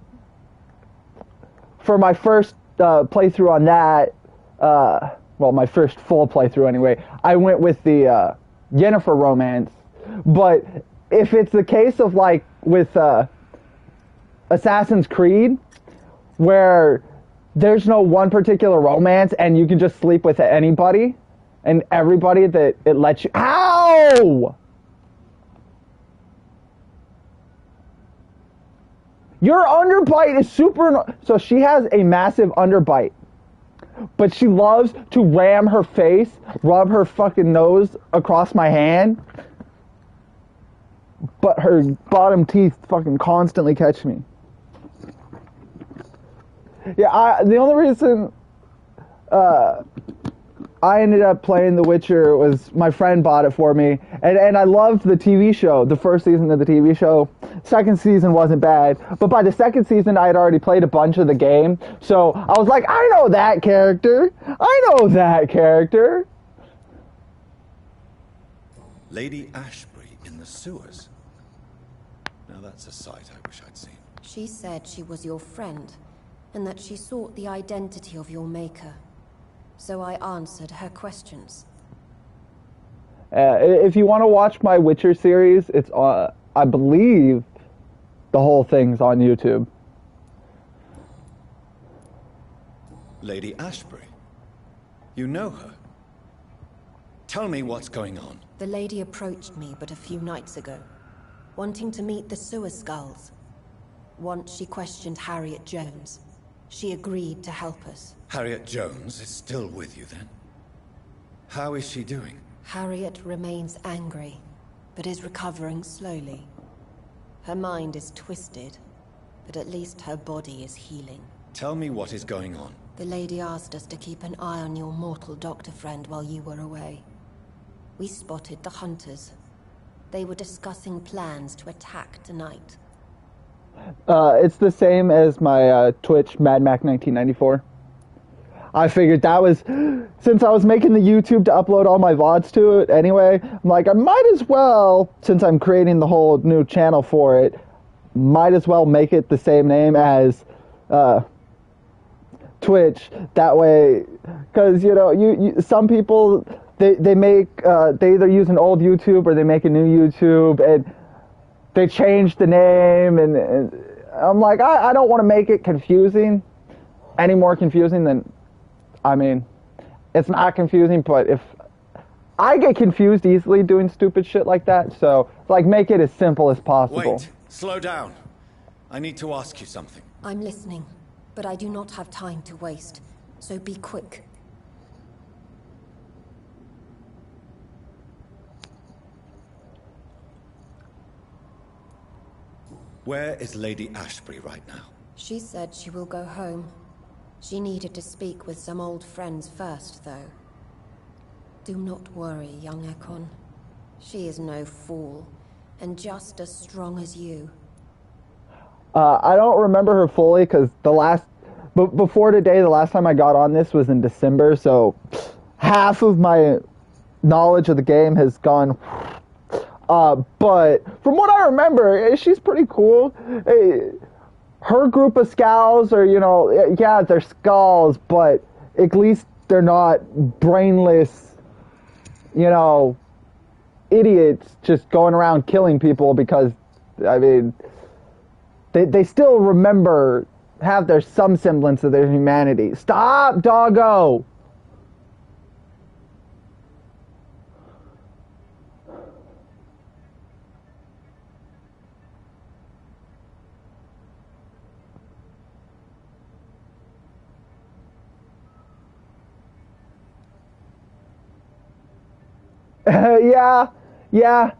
my first playthrough on that, well, my first full playthrough anyway, I went with the Yennefer romance. But if it's the case of, like, with Assassin's Creed, where there's no one particular romance and you can just sleep with anybody and everybody that it lets you... Ow! Your underbite is super... So she has a massive underbite. But she loves to ram her face, rub her fucking nose across my hand. But her bottom teeth fucking constantly catch me. Yeah, the only reason I ended up playing The Witcher was my friend bought it for me. And I loved the TV show, the first season of the TV show. Second season wasn't bad. But by the second season, I had already played a bunch of the game. So I was like, I know that character. I know that character. Lady Ashbury in the sewers. Now that's a sight I wish I'd seen. She said she was your friend, and that she sought the identity of your maker. So I answered her questions. If you want to watch my Witcher series, it's I believe the whole thing's on YouTube. Lady Ashbury? You know her? Tell me what's going on. The lady approached me but a few nights ago, wanting to meet the sewer skulls. Once she questioned Harriet Jones. She agreed to help us. Harriet Jones is still with you then? How is she doing? Harriet remains angry, but is recovering slowly. Her mind is twisted, but at least her body is healing. Tell me what is going on. The lady asked us to keep an eye on your mortal doctor friend while you were away. We spotted the hunters. They were discussing plans to attack tonight. It's the same as my Twitch, MadMac1994. I figured that was, since I was making the YouTube to upload all my VODs to it anyway, I'm like, I might as well, since I'm creating the whole new channel for it, might as well make it the same name as Twitch. That way, because, you know, you some people, they make, they either use an old YouTube or they make a new YouTube, and they change the name, and I'm like, I don't want to make it confusing, any more confusing than, I mean, it's not confusing, but if I get confused easily doing stupid shit like that, so like make it as simple as possible. Wait, slow down. I need to ask you something. I'm listening, but I do not have time to waste, so be quick. Where is Lady Ashbury right now? She said she will go home. She needed to speak with some old friends first, though. Do not worry, young Ekon. She is no fool, and just as strong as you. I don't remember her fully, because before today, the last time I got on this was in December, so half of my knowledge of the game has gone. But from what I remember, she's pretty cool. Her group of scows are, you know, yeah, they're skulls, but at least they're not brainless, you know, idiots just going around killing people because, I mean, they still remember, have some semblance of their humanity. Stop, doggo! Yeah.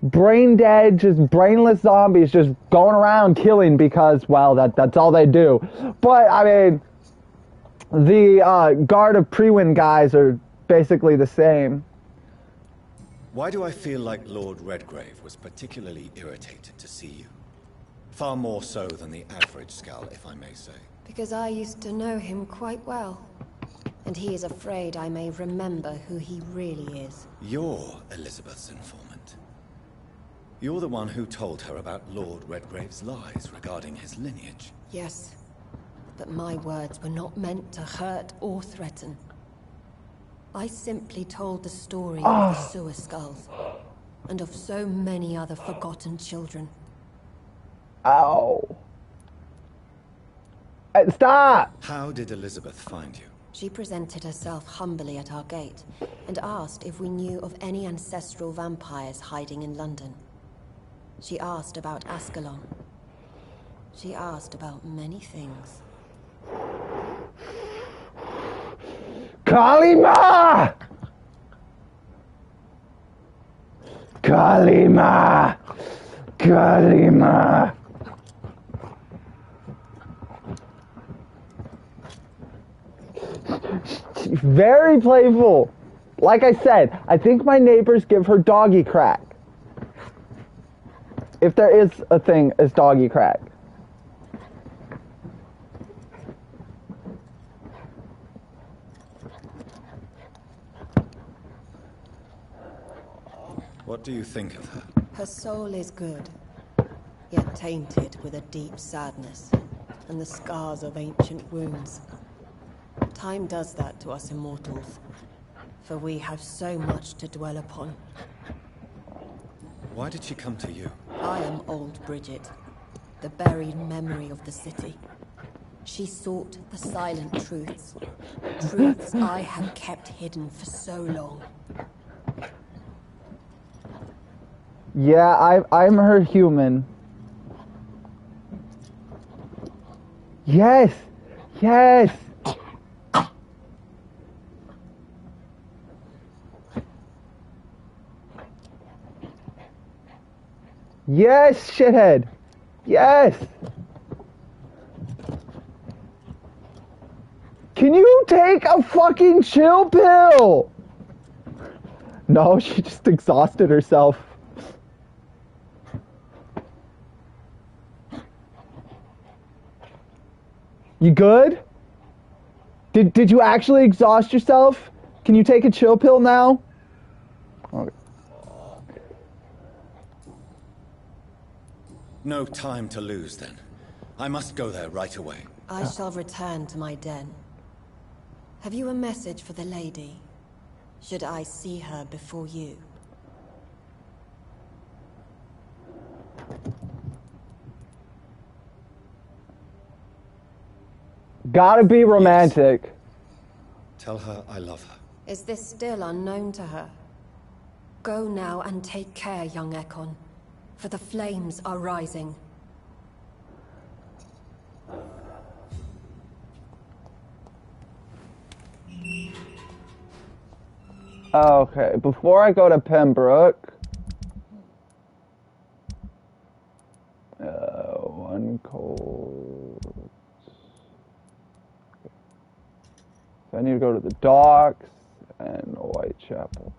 Brain dead, just brainless zombies just going around killing because, well, that's all they do. But, I mean, the Guard of Prewin guys are basically the same. Why do I feel like Lord Redgrave was particularly irritated to see you? Far more so than the average Skull, if I may say. Because I used to know him quite well. And he is afraid I may remember who he really is. You're Elizabeth's informant. You're the one who told her about Lord Redgrave's lies regarding his lineage. Yes, but my words were not meant to hurt or threaten. I simply told the story of the sewer skulls, and of so many other forgotten children. Ow. Stop! How did Elizabeth find you? She presented herself humbly at our gate, and asked if we knew of any ancestral vampires hiding in London. She asked about Ascalon. She asked about many things. Kalima! Kalima! Kalima! She's very playful. Like I said, I think my neighbors give her doggy crack. If there is a thing as doggy crack. What do you think of her? Her soul is good, yet tainted with a deep sadness and the scars of ancient wounds. Time does that to us immortals, for we have so much to dwell upon. Why did she come to you? I am old Bridget, the buried memory of the city. She sought the silent truths, truths I have kept hidden for so long. Yeah, I'm her human. Yes! Yes! Yes, shithead! Yes! Can you take a fucking chill pill? No, she just exhausted herself. You good? Did you actually exhaust yourself? Can you take a chill pill now? Okay. No time to lose, then. I must go there right away. I shall return to my den. Have you a message for the lady? Should I see her before you? Gotta be romantic. Yes. Tell her I love her. Is this still unknown to her? Go now and take care, young Ekon, for the flames are rising. Okay, before I go to Pembroke, one cold. So I need to go to the docks and Whitechapel.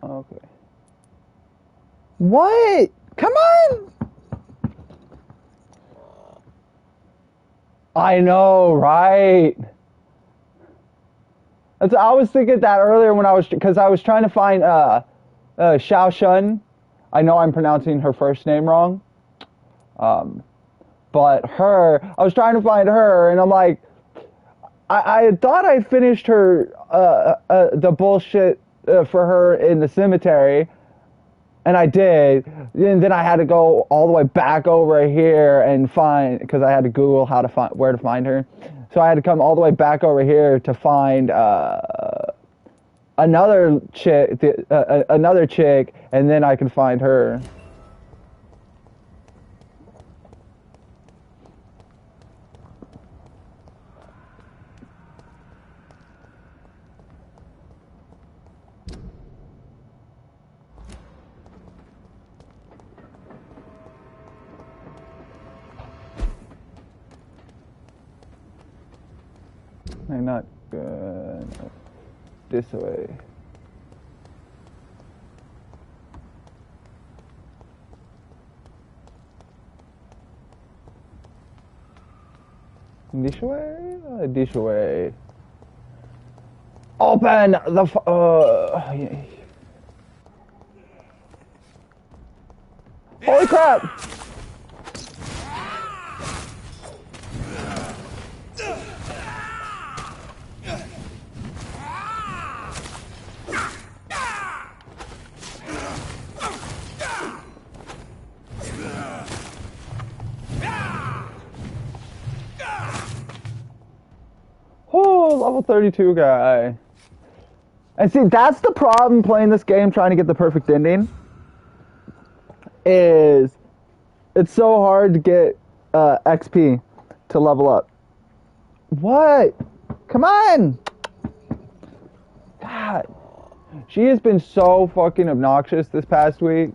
Okay. What? Come on! I know, right? I was thinking that earlier when because I was trying to find Xiao Shun. I know I'm pronouncing her first name wrong. But I was trying to find her, and I'm like, I thought I finished her the bullshit for her in the cemetery, and I did. And then I had to go all the way back over here and find, because I had to Google where to find her. So I had to come all the way back over here to find another chick, and then I could find her. I'm not good. This way. This way? This way. Open the Holy crap! No, level 32 guy. And see, that's the problem playing this game, trying to get the perfect ending. Is it's so hard to get XP to level up. What? Come on! God. She has been so fucking obnoxious this past week.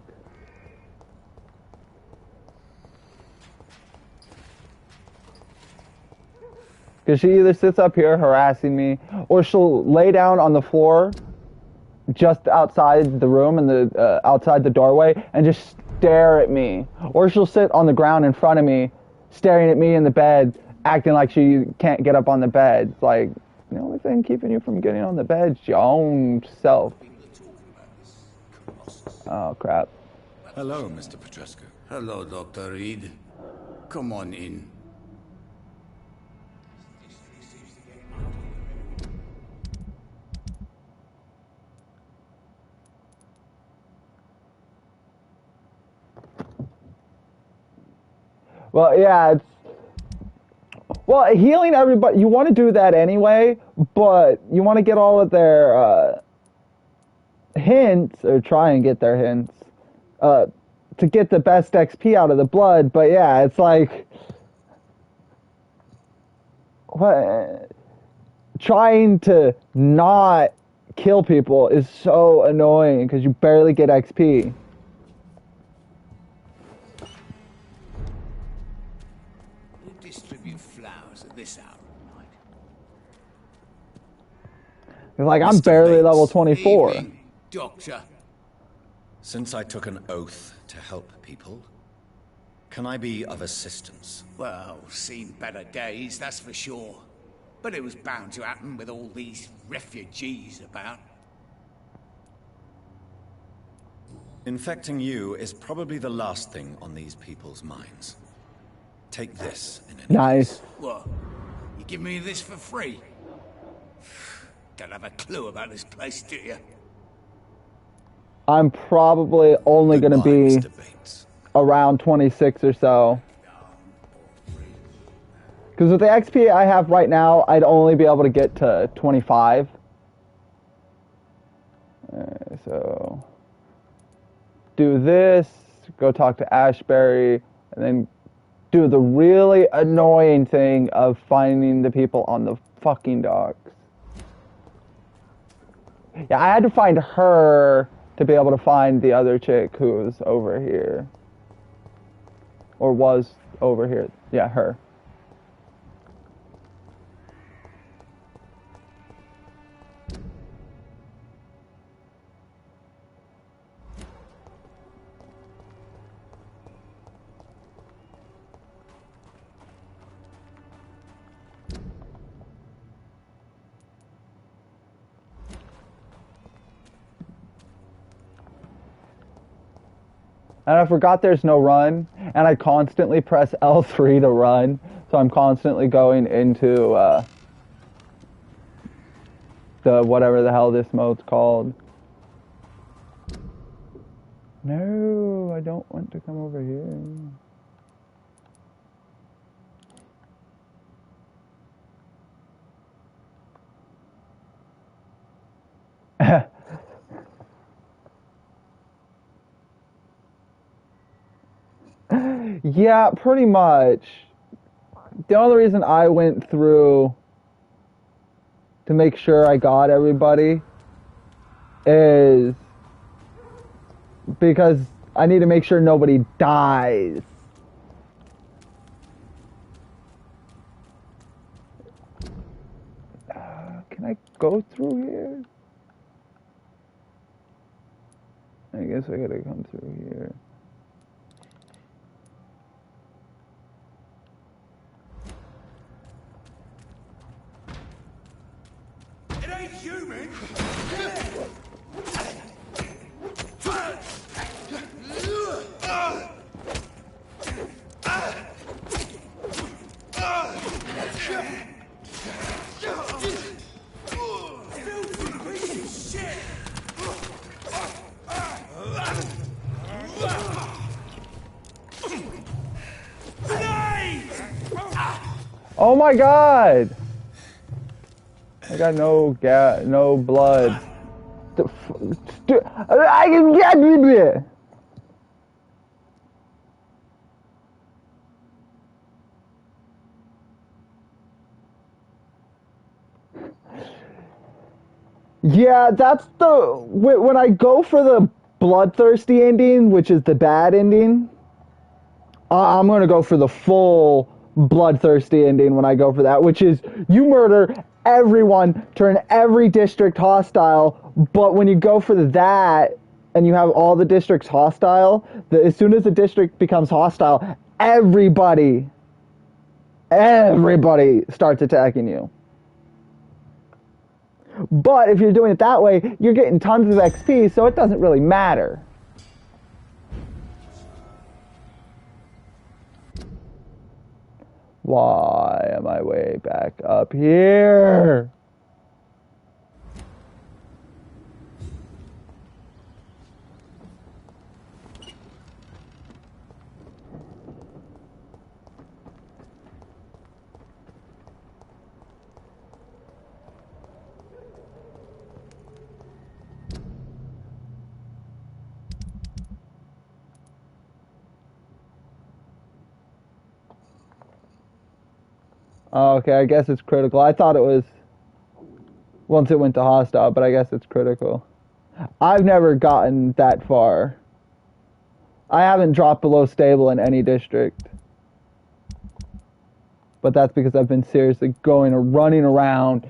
Because she either sits up here harassing me, or she'll lay down on the floor just outside the room and the outside the doorway and just stare at me. Or she'll sit on the ground in front of me, staring at me in the bed, acting like she can't get up on the bed. It's like, the only thing keeping you from getting on the bed is your own self. Oh, crap. Hello, Mr. Petrescu. Hello, Dr. Reed. Come on in. Well, yeah, well, healing everybody, you want to do that anyway, but you want to get all of their hints, or try and get their hints, to get the best XP out of the blood. But yeah, it's like, what? Trying to not kill people is so annoying because you barely get XP. Distribute flowers at this hour of night. It's like, I'm barely level 24. Evening, Doctor. Since I took an oath to help people, can I be of assistance? Well, seen better days, that's for sure. But it was bound to happen with all these refugees about. Infecting you is probably the last thing on these people's minds. Take this in any Nice. case. What? You give me this for free? Don't have a clue about this place, do you? I'm probably only going to be around 26 or so. Because with the XP I have right now, I'd only be able to get to 25. So, do this, go talk to Ashbury, and then do the really annoying thing of finding the people on the fucking docks. Yeah, I had to find her to be able to find the other chick who was over here. Or was over here. Yeah, her. And I forgot there's no run, and I constantly press L3 to run, so I'm constantly going into the whatever the hell this mode's called. No, I don't want to come over here. Yeah, pretty much. The only reason I went through to make sure I got everybody is because I need to make sure nobody dies. Can I go through here? I guess I gotta come through here. It ain't human! Oh my god! I got no blood. I can get it. Yeah, that's when I go for the bloodthirsty ending, which is the bad ending. I'm gonna go for the full bloodthirsty ending when I go for that, which is you murder everyone, turn every district hostile. But when you go for that and you have all the districts hostile, as soon as the district becomes hostile, everybody starts attacking you. But if you're doing it that way, you're getting tons of XP, so it doesn't really matter. Why am I way back up here? Oh, okay, I guess it's critical. I thought it was once it went to hostile, but I guess it's critical. I've never gotten that far. I haven't dropped below stable in any district. But that's because I've been seriously running around.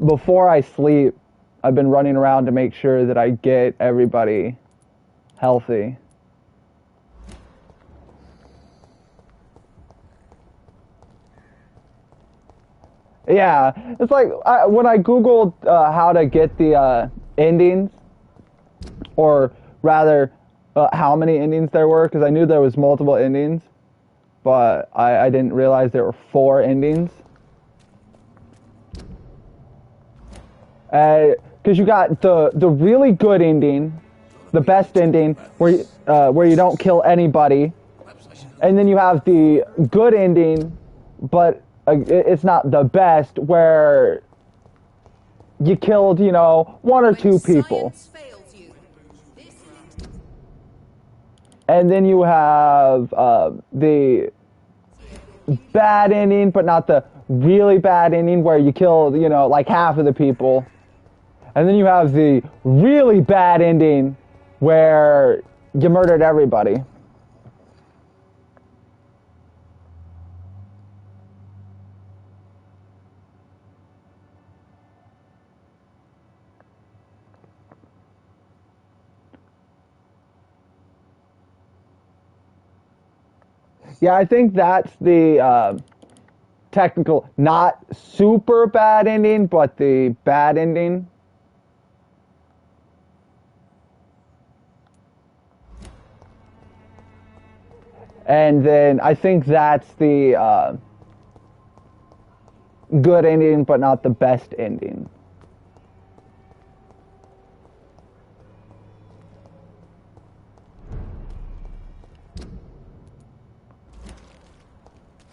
Before I sleep, I've been running around to make sure that I get everybody healthy. Yeah, it's like when I Googled how to get the endings, or rather how many endings there were, because I knew there was multiple endings, but I didn't realize there were 4 endings. Because you got the really good ending, the best ending, where you don't kill anybody, and then you have the good ending, but it's not the best, where you killed, 1 or 2 people. And then you have the bad ending, but not the really bad ending, where you killed, like half of the people. And then you have the really bad ending, where you murdered everybody. Yeah, I think that's the technical, not super bad ending, but the bad ending. And then I think that's the good ending, but not the best ending.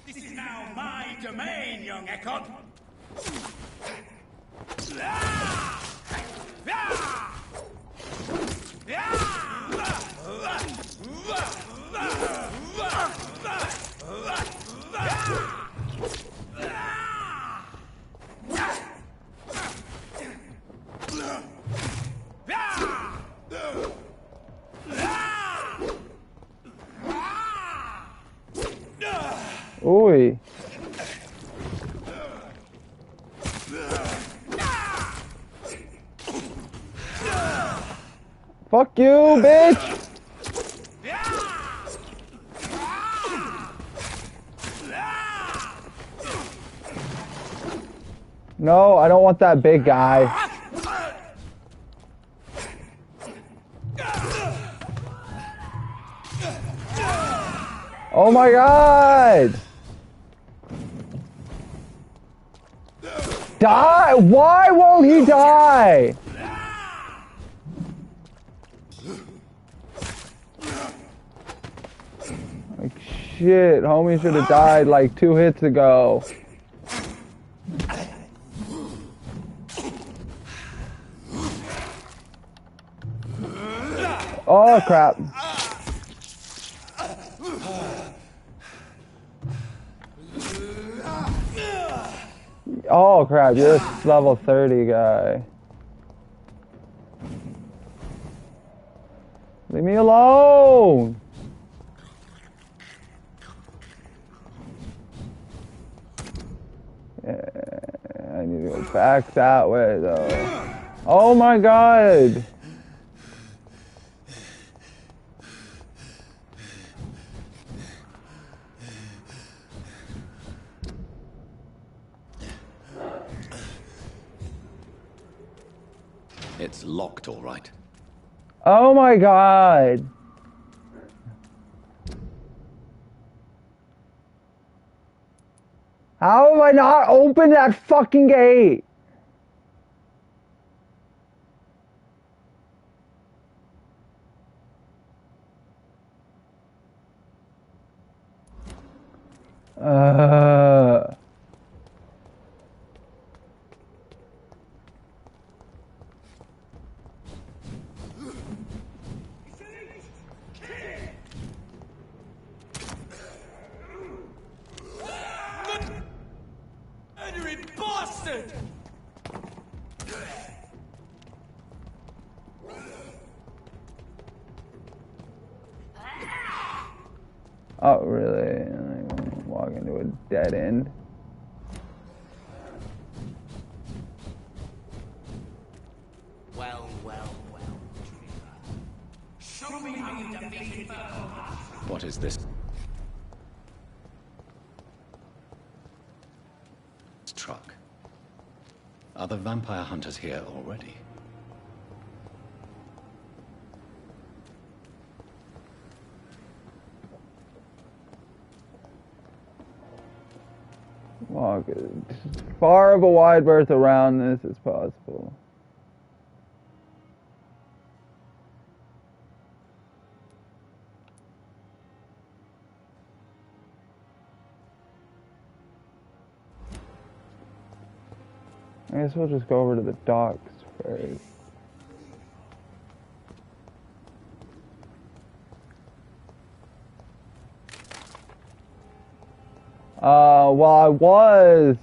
This is now my domain, young Ekon. Oi. Fuck you, bitch! No, I don't want that big guy. Oh my god! Die? Why won't he die? Like shit, homie should have died like 2 hits ago. Oh crap. Oh crap, you're this level 30 guy. Leave me alone! Yeah, I need to go back that way though. Oh my god! It's locked, all right. Oh my god! How have I not opened that fucking gate? Murdering bastard! Oh, really? I'm walk into a dead end. Well. Show me how you defeated What is this? Truck. Are the vampire hunters here already? Walk as far of a wide berth around this as possible. I guess we'll just go over to the docks first. Well, I was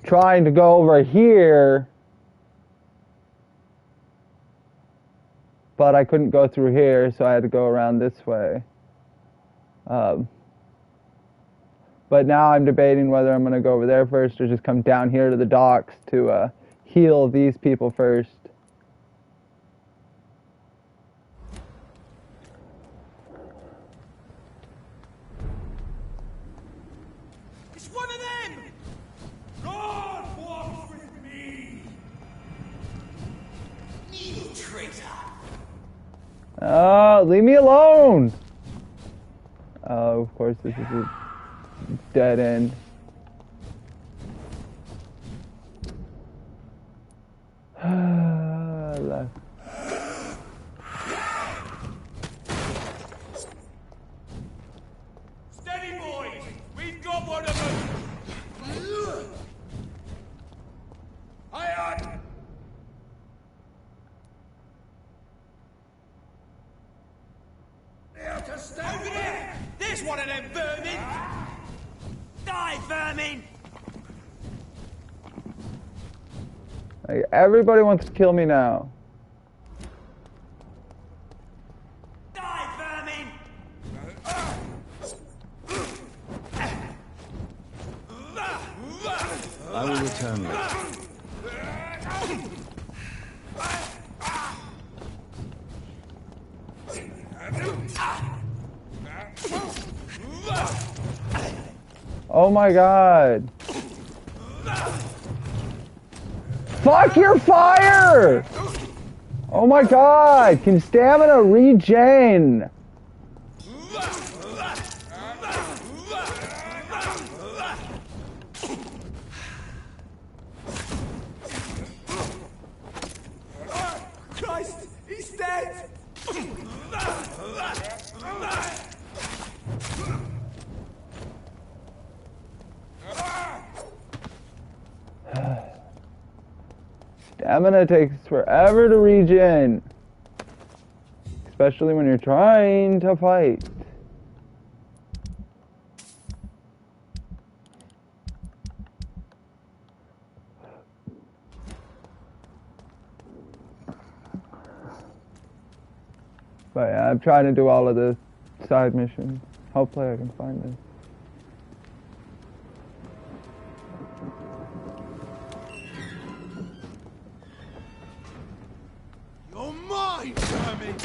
trying to go over here, but I couldn't go through here, so I had to go around this way. But now I'm debating whether I'm going to go over there first or just come down here to the docks to heal these people first. It's one of them! God walks with me! You traitor! Oh, leave me alone! Oh, of course this is a dead end. Left. Steady, boys! We've got one of them! Aye, on! Now to stay over there! There's one of them vermin! Die, vermin! Like, everybody wants to kill me now. Die, vermin! I will return later. Oh my god. Fuck your fire! Oh my god, can stamina regen? Christ, he's dead! Stamina takes forever to regen. especially when you're trying to fight. But yeah, I'm trying to do all of the side missions. Hopefully I can find this. You're mine, vermin!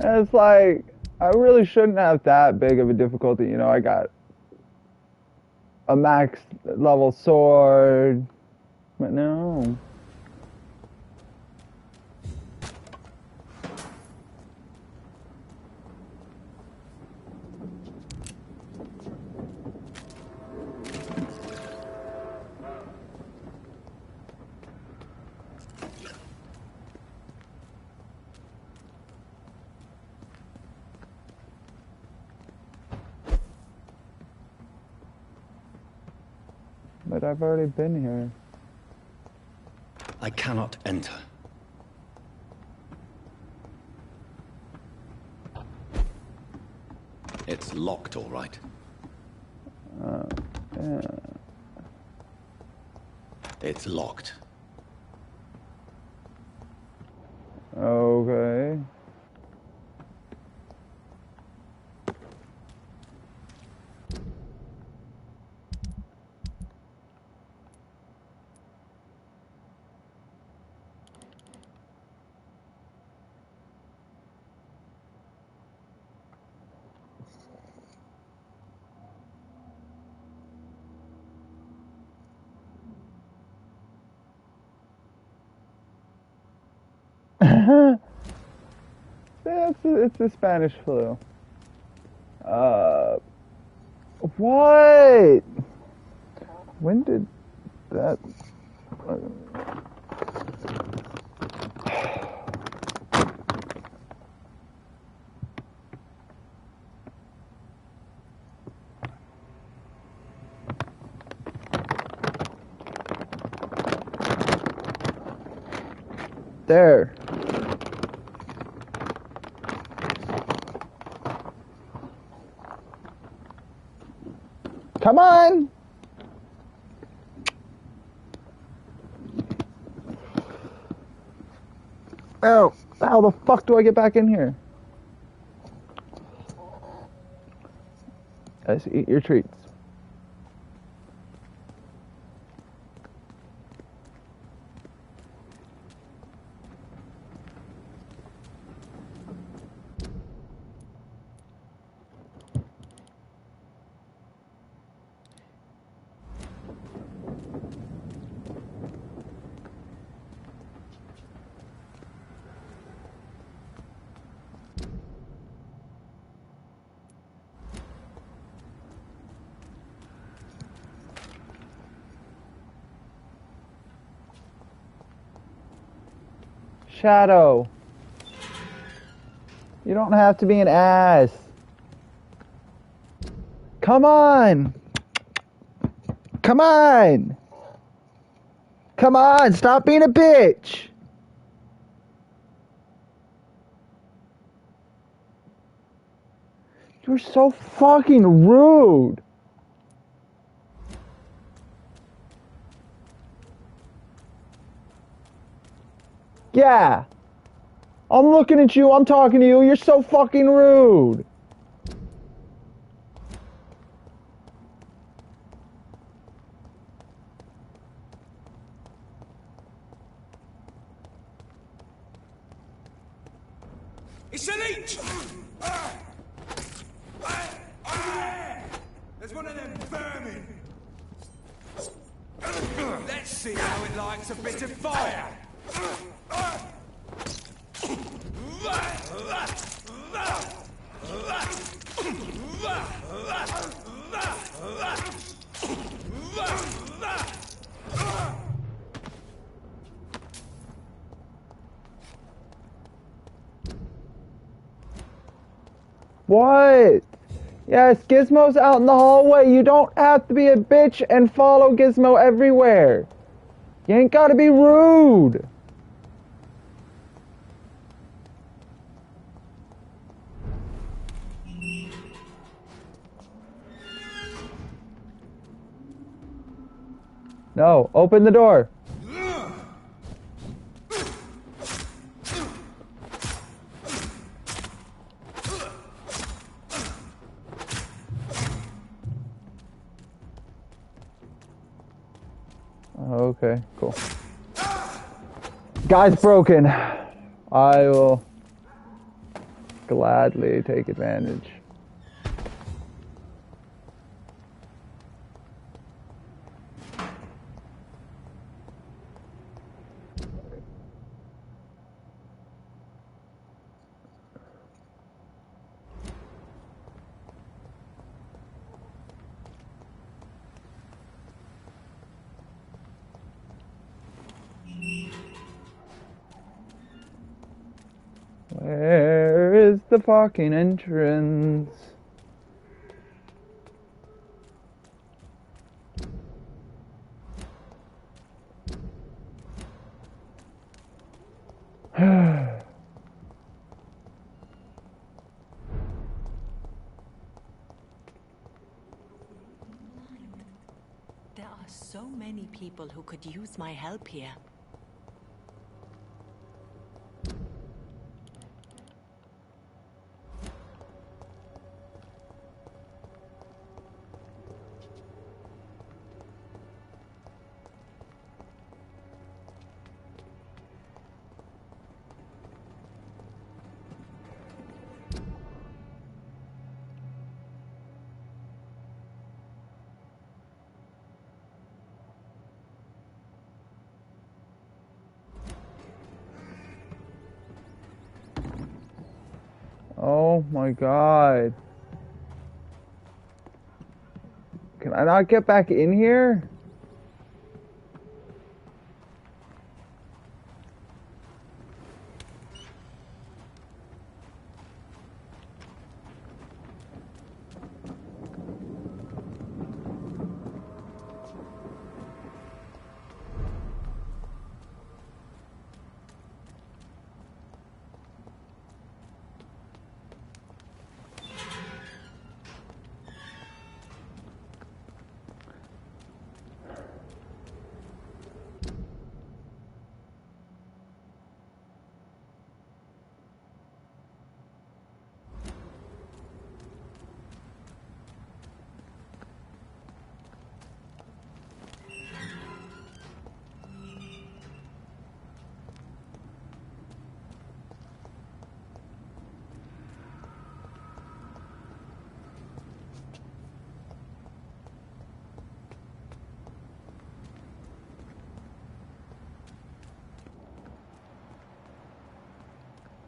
And it's like, I really shouldn't have that big of a difficulty. You know, I got a max level sword, but no. But I've already been here. I cannot enter. It's locked, all right. Yeah. It's locked. Okay. Yeah, it's the Spanish flu. What? When did that? There. Come on! Oh, how the fuck do I get back in here? Guys, eat your treats. Shadow. You don't have to be an ass. Come on. Come on. Come on, stop being a bitch. You're so fucking rude. Yeah. I'm looking at you, I'm talking to you, you're so fucking rude. It's a leech! There's one of them vermin! Let's see how it likes a bit of fire! What? Yes, Gizmo's out in the hallway. You don't have to be a bitch and follow Gizmo everywhere. You ain't gotta be rude. No, open the door. Okay, cool. Guy's broken. I will gladly take advantage. Where is the fucking entrance? There are so many people who could use my help here. Oh my god. Can I not get back in here?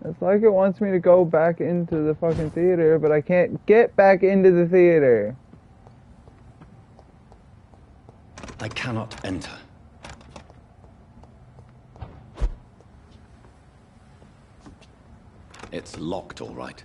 It's like it wants me to go back into the fucking theater, but I can't get back into the theater. I cannot enter. It's locked, all right.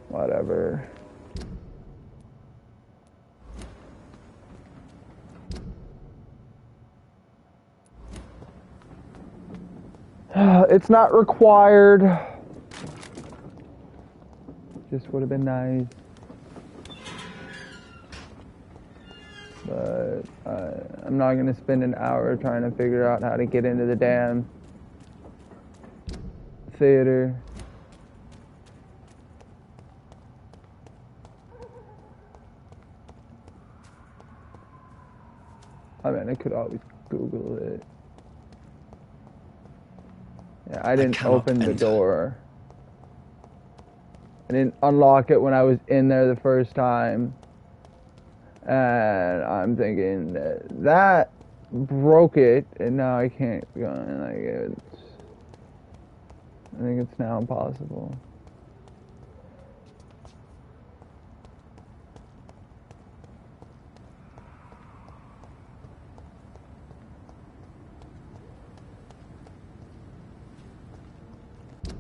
Whatever. It's not required. Just would have been nice. But I'm not going to spend an hour trying to figure out how to get into the damn theater. I mean, I could always Google it. Yeah, I didn't open the door. I didn't unlock it when I was in there the first time. And I'm thinking that broke it, and now I can't go in. Like, I think it's now impossible.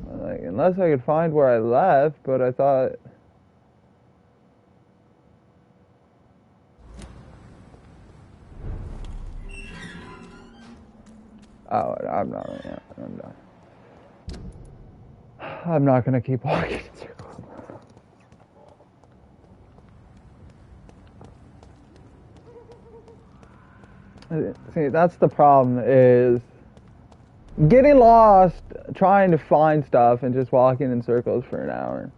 Like, unless I could find where I left, but I thought... Oh, I'm not. Yeah, I'm done. I'm not gonna keep walking in circles. See, that's the problem, is getting lost, trying to find stuff, and just walking in circles for an hour.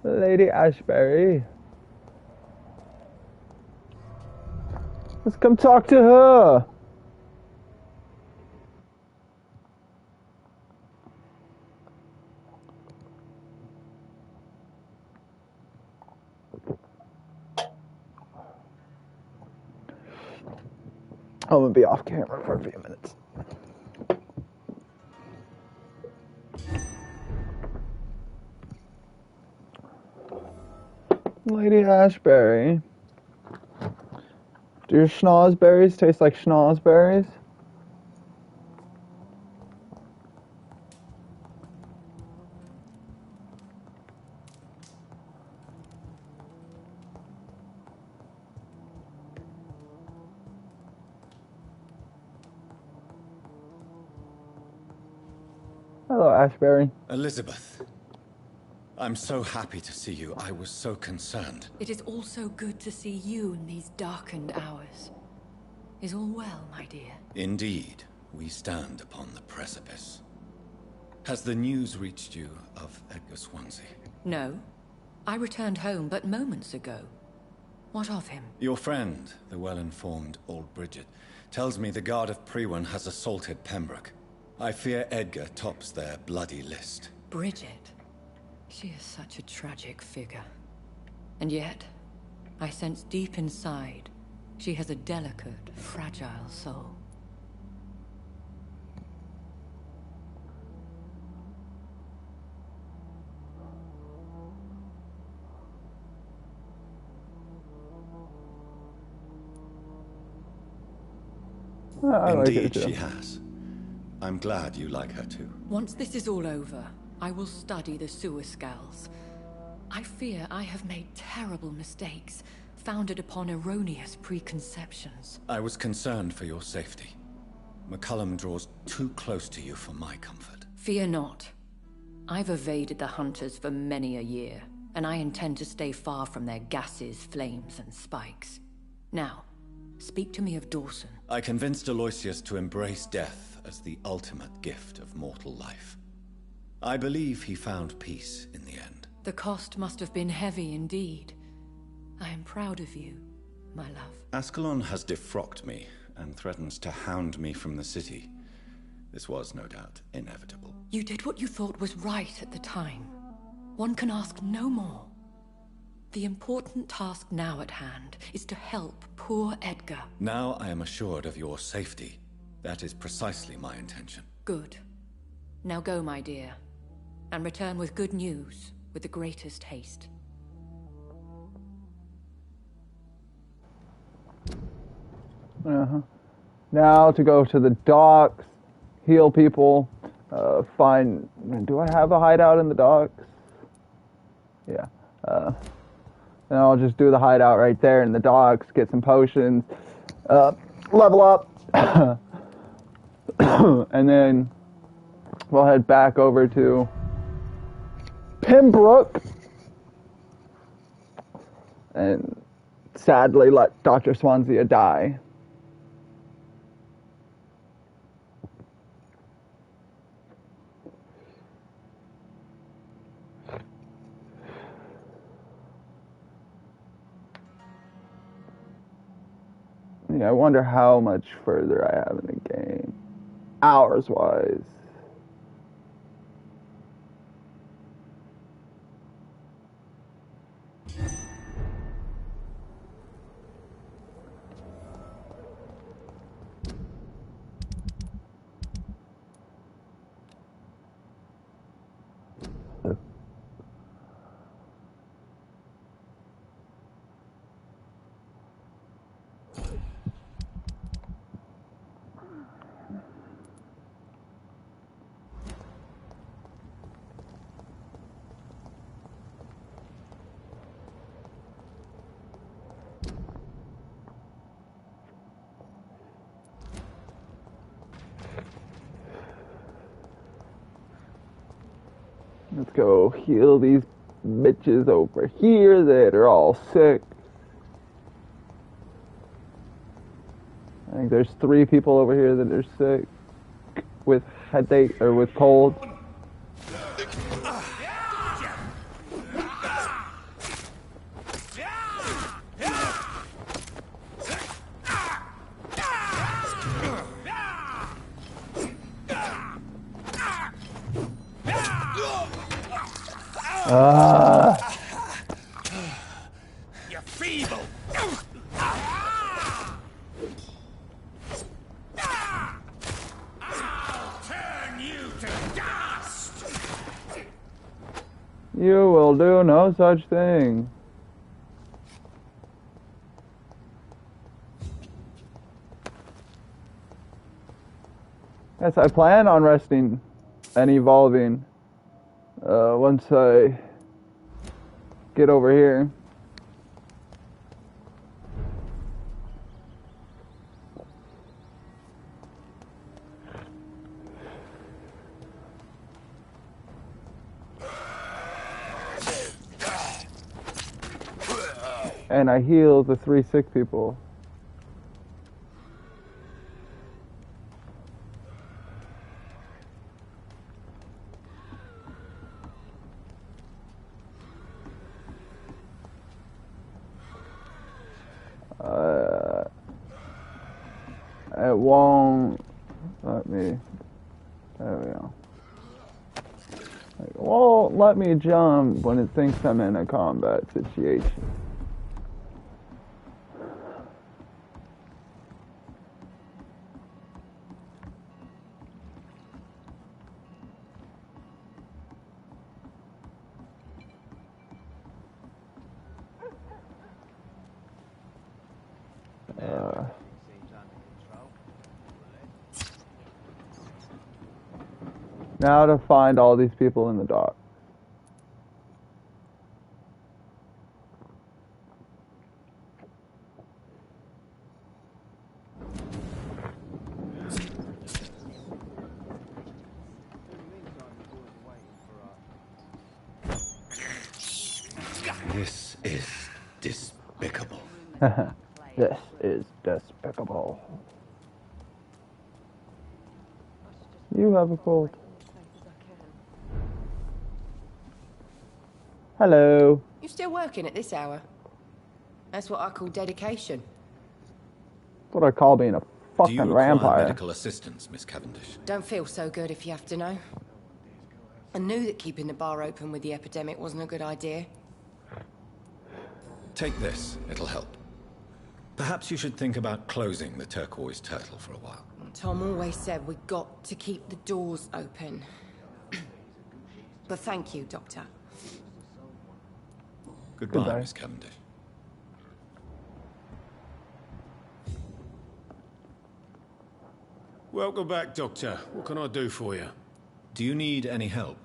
Lady Ashbury. Let's come talk to her. I'm gonna be off camera for a few minutes. Lady Ashbury. Do your schnozberries taste like schnozberries? Hello, Ashbury. Elizabeth. I'm so happy to see you. I was so concerned. It is also good to see you in these darkened hours. Is all well, my dear? Indeed, we stand upon the precipice. Has the news reached you of Edgar Swansea? No. I returned home but moments ago. What of him? Your friend, the well-informed old Bridget, tells me the Guard of Priwen has assaulted Pembroke. I fear Edgar tops their bloody list. Bridget? She is such a tragic figure. And yet, I sense deep inside, she has a delicate, fragile soul. Indeed, she has. I'm glad you like her too. Once this is all over, I will study the sewer skulls. I fear I have made terrible mistakes, founded upon erroneous preconceptions. I was concerned for your safety. McCullum draws too close to you for my comfort. Fear not. I've evaded the hunters for many a year, and I intend to stay far from their gases, flames, and spikes. Now, speak to me of Dawson. I convinced Aloysius to embrace death as the ultimate gift of mortal life. I believe he found peace in the end. The cost must have been heavy indeed. I am proud of you, my love. Ascalon has defrocked me and threatens to hound me from the city. This was, no doubt, inevitable. You did what you thought was right at the time. One can ask no more. The important task now at hand is to help poor Edgar. Now I am assured of your safety. That is precisely my intention. Good. Now go, my dear, and return with good news with the greatest haste. Now to go to the docks, heal people, find... Do I have a hideout in the docks? Yeah. Then I'll just do the hideout right there in the docks, get some potions, level up, and then we'll head back over to Pembroke and sadly let Dr. Swansea die. Yeah, I wonder how much further I have in the game, hours-wise. Let's go heal these bitches over here that are all sick. I think there's 3 people over here that are sick with headache or with cold. You're feeble. I'll turn you to dust. You will do no such thing. Yes, I plan on resting and evolving once I get over here. And I heal the 3 sick people. It won't let me. There we go. It won't let me jump when it thinks I'm in a combat situation. Now to find all these people in the dock. This is despicable. This is despicable. You have a cold. Hello. You still working at this hour? That's what I call dedication. That's what I call being a Do fucking you require vampire. medical assistance, Miss Cavendish? Don't feel so good if you have to know. I knew that keeping the bar open with the epidemic wasn't a good idea. Take this, it'll help. Perhaps you should think about closing the Turquoise Turtle for a while. Tom always said we got to keep the doors open. But thank you, Doctor. Goodbye, Miss Cavendish. Welcome back, Doctor. What can I do for you? Do you need any help?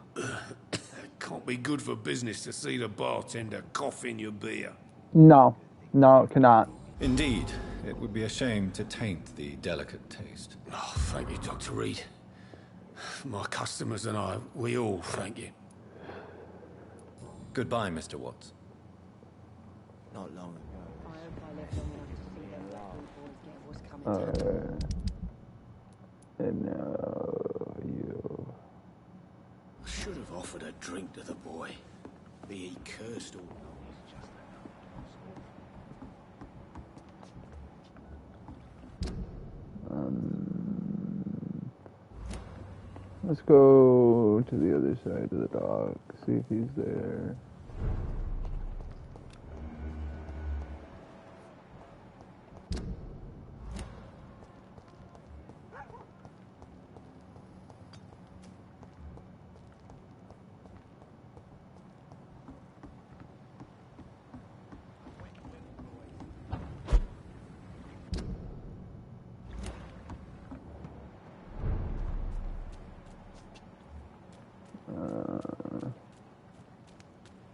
Can't be good for business to see the bartender cough in your beer. No. No, it cannot. Indeed. It would be a shame to taint the delicate taste. Oh, thank you, Dr. Reed. My customers and I, we all thank you. Goodbye, Mr. Watts. Not long ago. I hope I live long enough to see them little boys get what's coming to them. No, you. I should have offered a drink to the boy. Be he cursed or Let's go to the other side of the dock, see if he's there.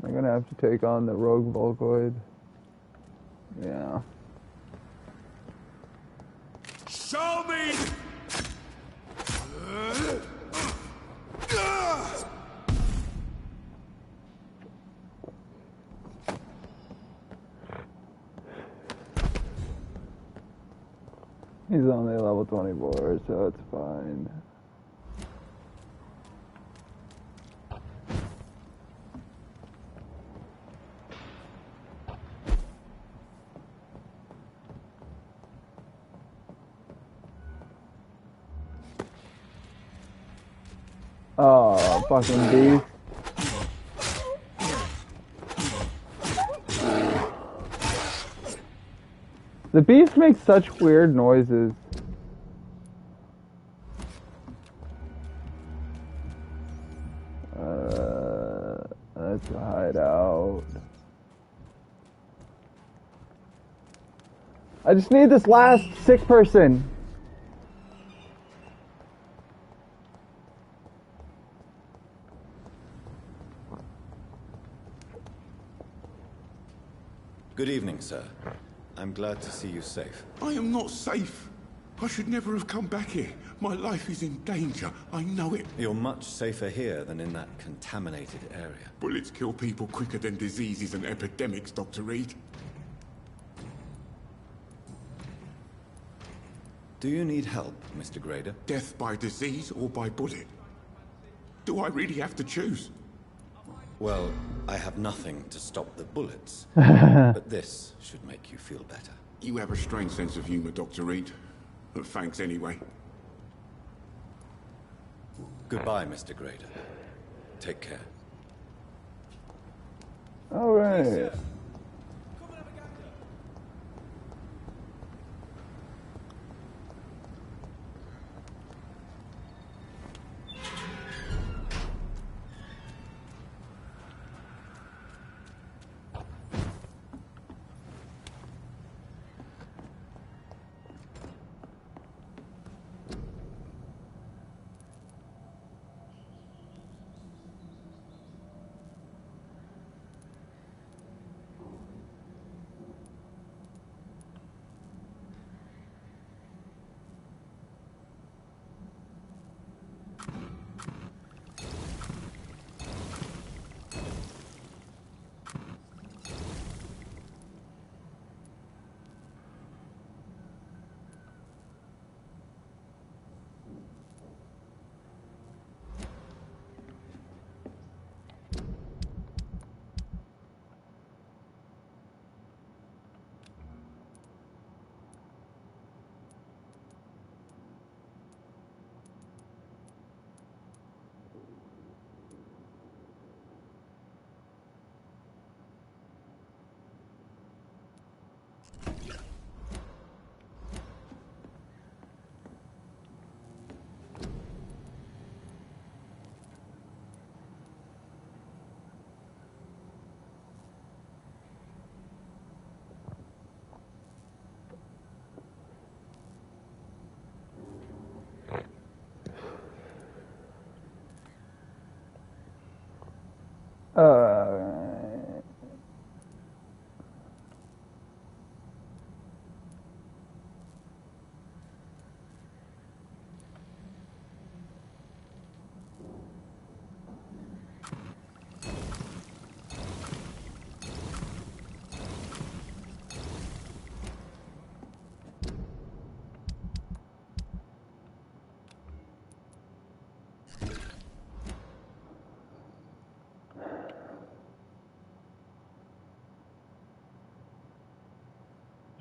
I'm gonna have to take on the rogue Volkoid. Yeah. Show me! He's only level 24, so it's fine. Oh, fucking beast. The beast makes such weird noises. That's a hideout. I just need this last sick person. Good evening, sir. I'm glad to see you safe. I am not safe. I should never have come back here. My life is in danger. I know it. You're much safer here than in that contaminated area. Bullets kill people quicker than diseases and epidemics, Dr. Reed. Do you need help, Mr. Grader? Death by disease or by bullet? Do I really have to choose? Well, I have nothing to stop the bullets, but this should make you feel better. You have a strange sense of humor, Dr. Reed. But thanks anyway. Goodbye, Mr. Grader. Take care. All right.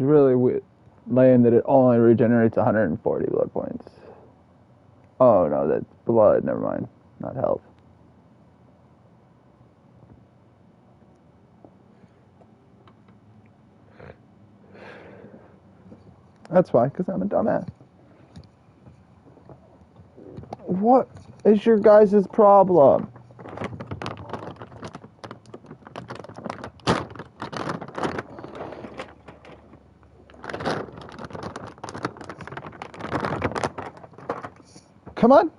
It's really lame that it only regenerates 140 blood points. Oh no, that's blood. Never mind. Not health. That's fine, because I'm a dumbass. What is your guys' problem? Come on.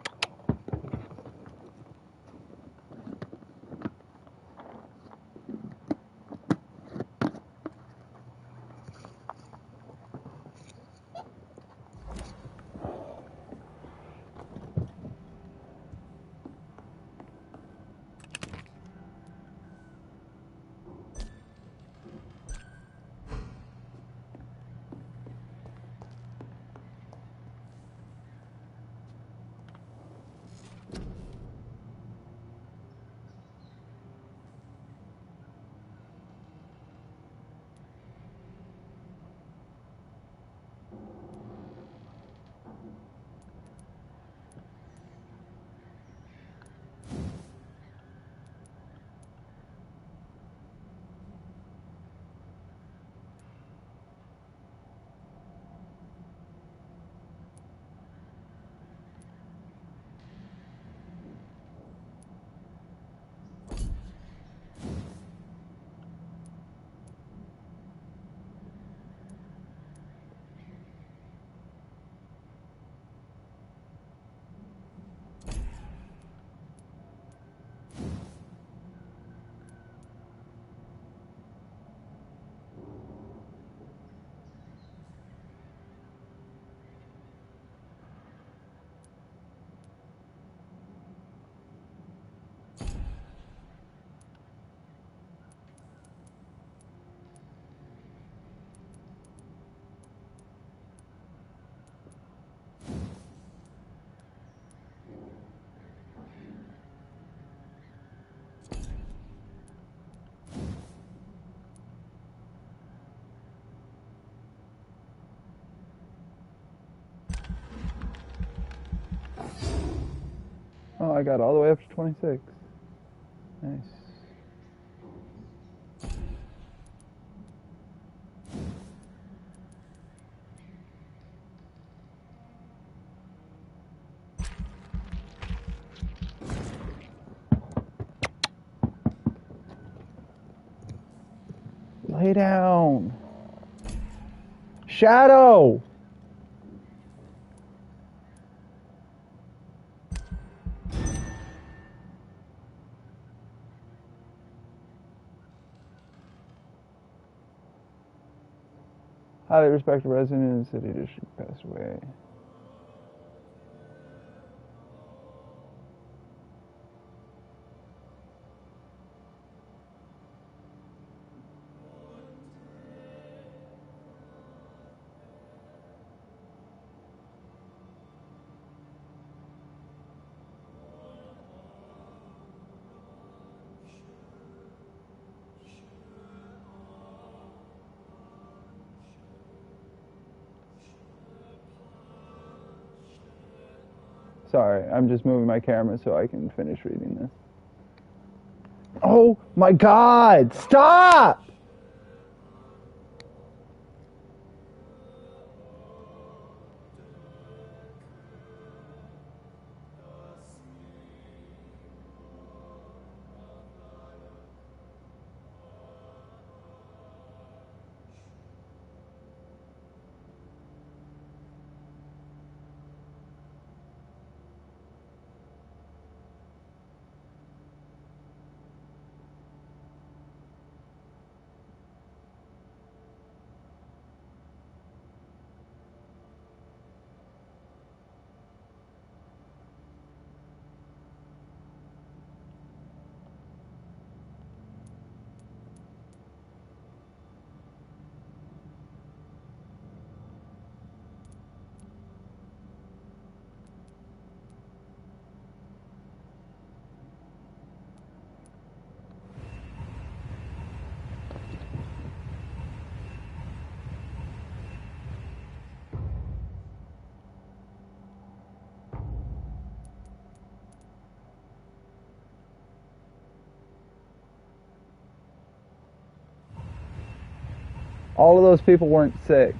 Oh, I got all the way up to 26. Nice. Lay down. Shadow! Highly respected resident in the city district passed away. Sorry, I'm just moving my camera so I can finish reading this. Oh my God! Stop! All of those people weren't sick.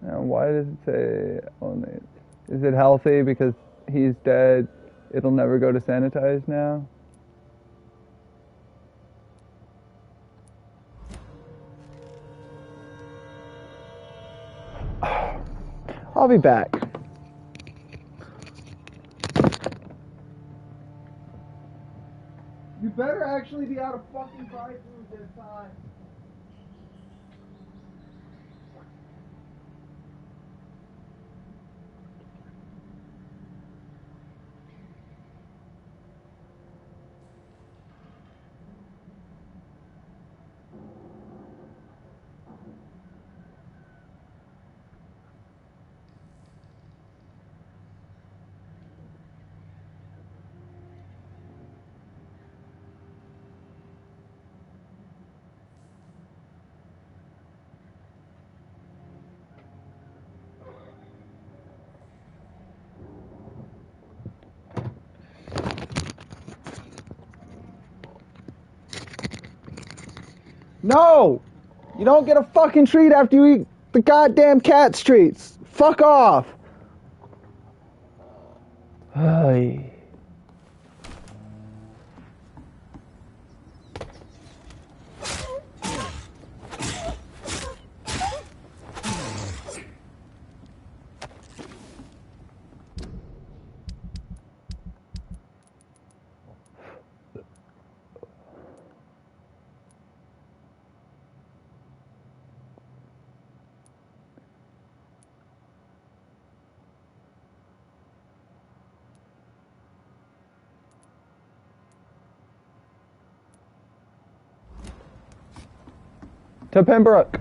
And why does it say only? Is it healthy because he's dead? It'll never go to sanitize now? I'll be back. You better actually be out of fucking dry food this time. No! You don't get a fucking treat after you eat the goddamn cat's treats. Fuck off! Ay. To Pembroke.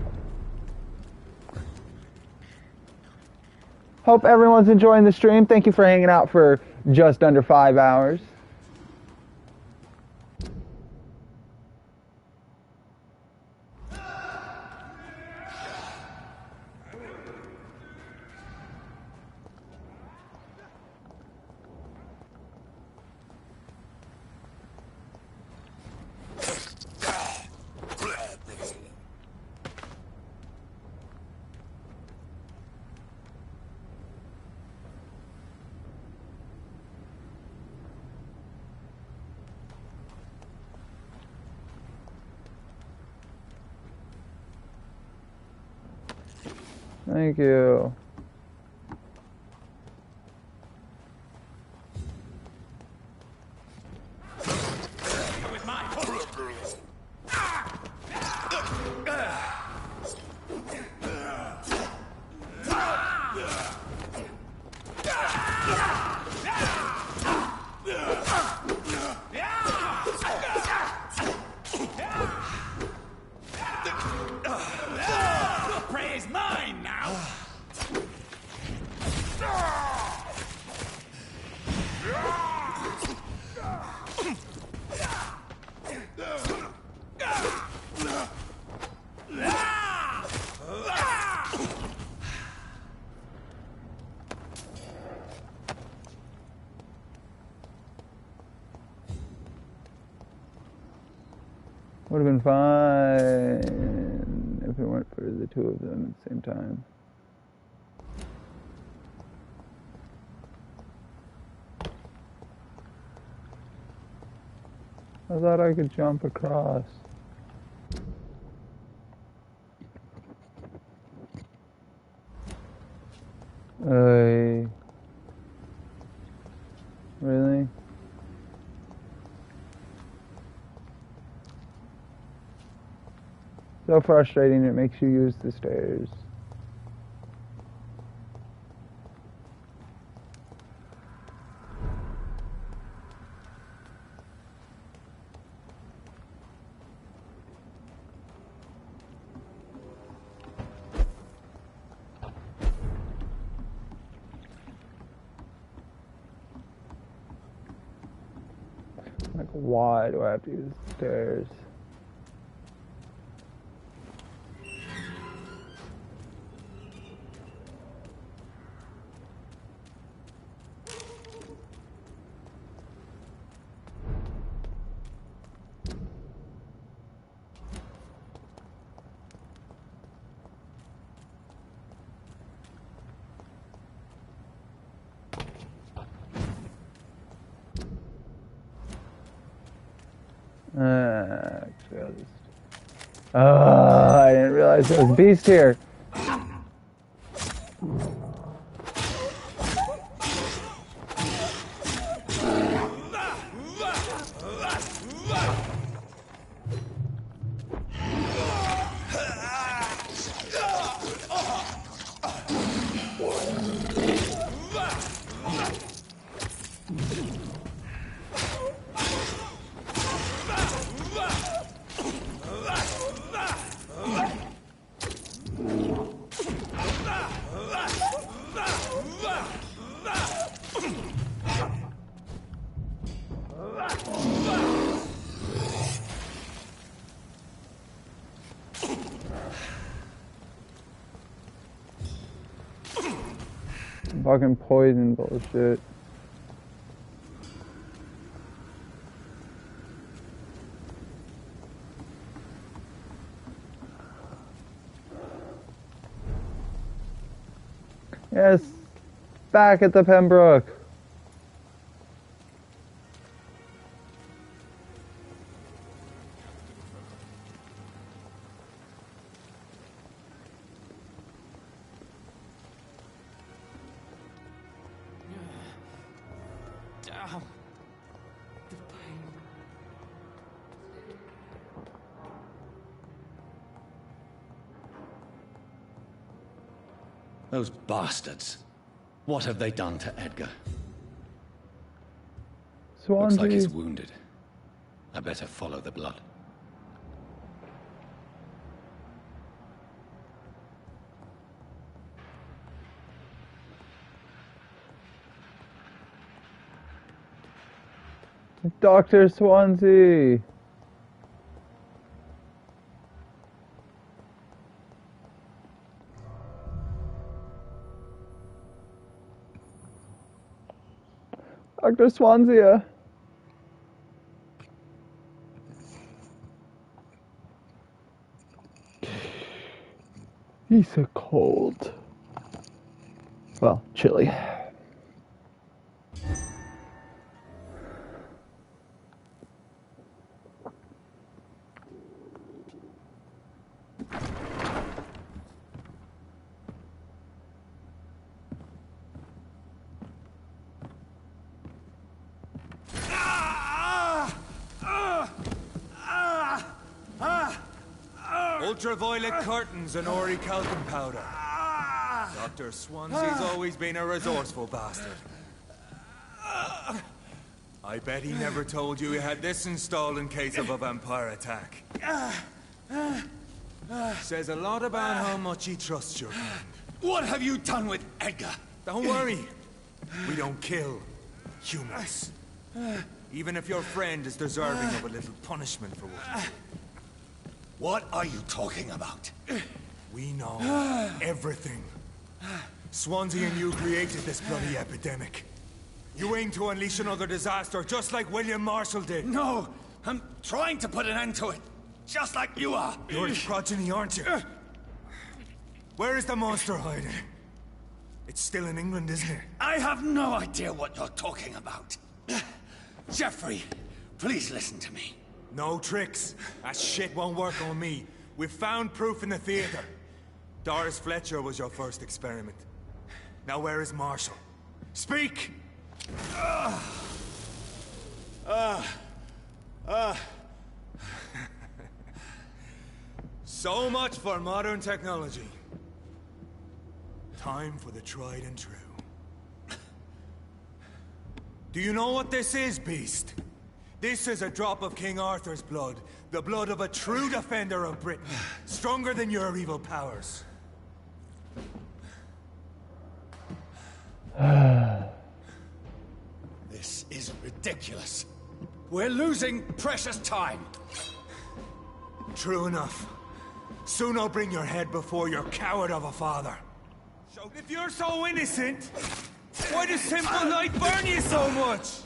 Hope everyone's enjoying the stream. Thank you for hanging out for just under 5 hours. Thank you. Prey is mine now! Would have been fine if it weren't for the two of them at the same time. I thought I could jump across. Really? So frustrating, it makes you use the stairs. Like, why do I have to use the stairs? I didn't realize there was a beast here. Fucking poison bullshit. Yes, back at the Pembroke. Damn. The pain. Those bastards. What have they done to Edgar? Swansea. Looks like he's wounded. I better follow the blood. Dr. Swansea. Dr. Swansea. He's so cold. Well, chilly. Ultraviolet curtains and orichalcum powder. Dr. Swansea's always been a resourceful bastard. I bet he never told you he had this installed in case of a vampire attack. Says a lot about how much he trusts your kind. What have you done with Edgar? Don't worry. We don't kill humans. Even if your friend is deserving of a little punishment for what he did. What are you talking about? We know everything. Swansea and you created this bloody epidemic. You aim to unleash another disaster, just like William Marshall did. No, I'm trying to put an end to it, just like you are. You're its progeny, aren't you? Where is the monster hiding? It's still in England, isn't it? I have no idea what you're talking about. Jeffrey, please listen to me. No tricks. That shit won't work on me. We've found proof in the theater. Doris Fletcher was your first experiment. Now where is Marshall? Speak! So much for modern technology. Time for the tried and true. Do you know what this is, Beast? This is a drop of King Arthur's blood. The blood of a true defender of Britain. Stronger than your evil powers. This is ridiculous. We're losing precious time. True enough. Soon I'll bring your head before your coward of a father. If you're so innocent, why does simple light burn you so much?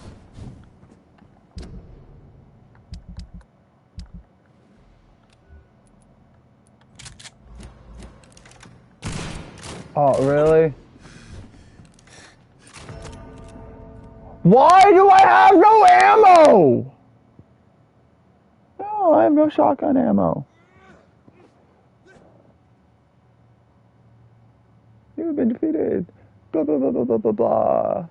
Oh, really? Why do I have no ammo? No, I have no shotgun ammo. You've been defeated. Blah, blah, blah, blah, blah, blah, blah.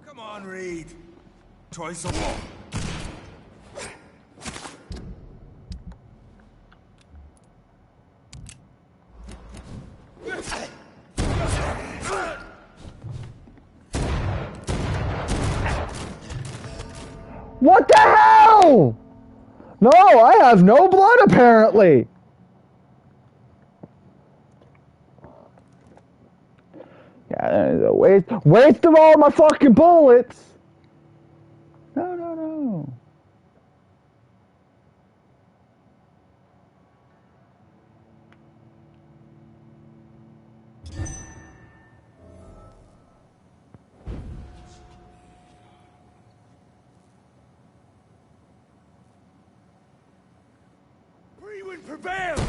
Come on, Reed. Try some more. What the hell? No, I have no blood apparently. Yeah, that is a waste of all my fucking bullets. No, no, no. Freewind prevails!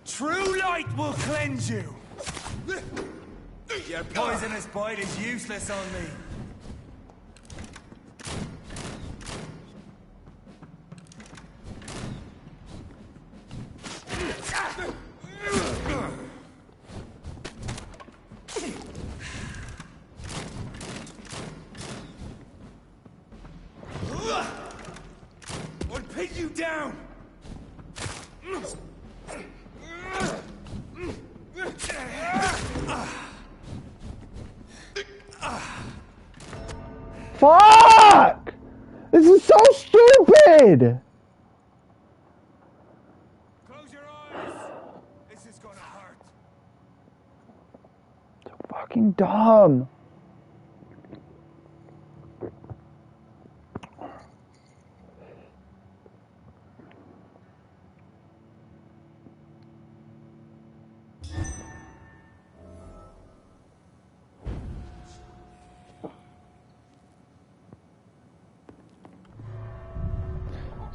True light will cleanse you! Your poisonous bite is useless on me. I'll pin you down! Fuck! This is so stupid! Close your eyes! This is gonna hurt. Fucking dumb.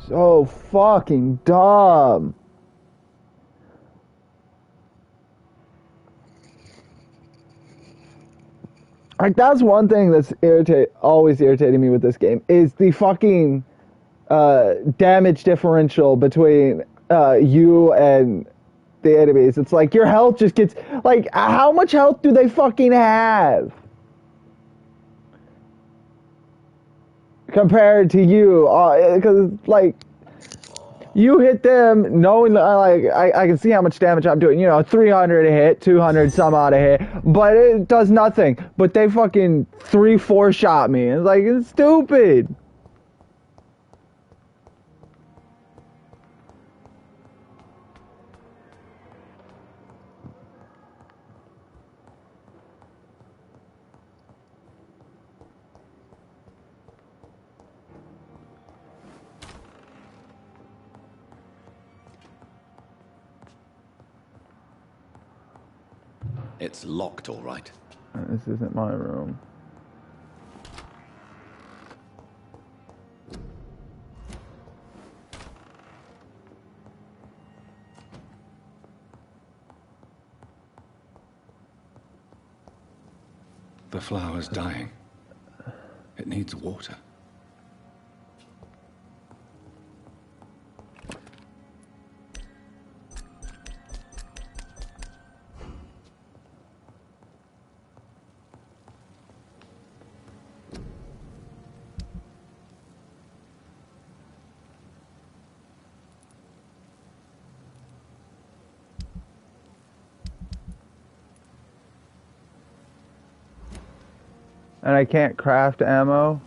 So fucking dumb. Like, that's one thing that's always irritating me with this game is the fucking damage differential between you and the enemies. It's like your health just gets, like, how much health do they fucking have compared to you? Because like, you hit them knowing that, like, I can see how much damage I'm doing. You know, 300 a hit, 200 some odd a hit, but it does nothing. But they fucking 3-4 shot me. It's like, it's stupid. It's locked, all right. This isn't my room. The flower's dying. It needs water. And I can't craft ammo.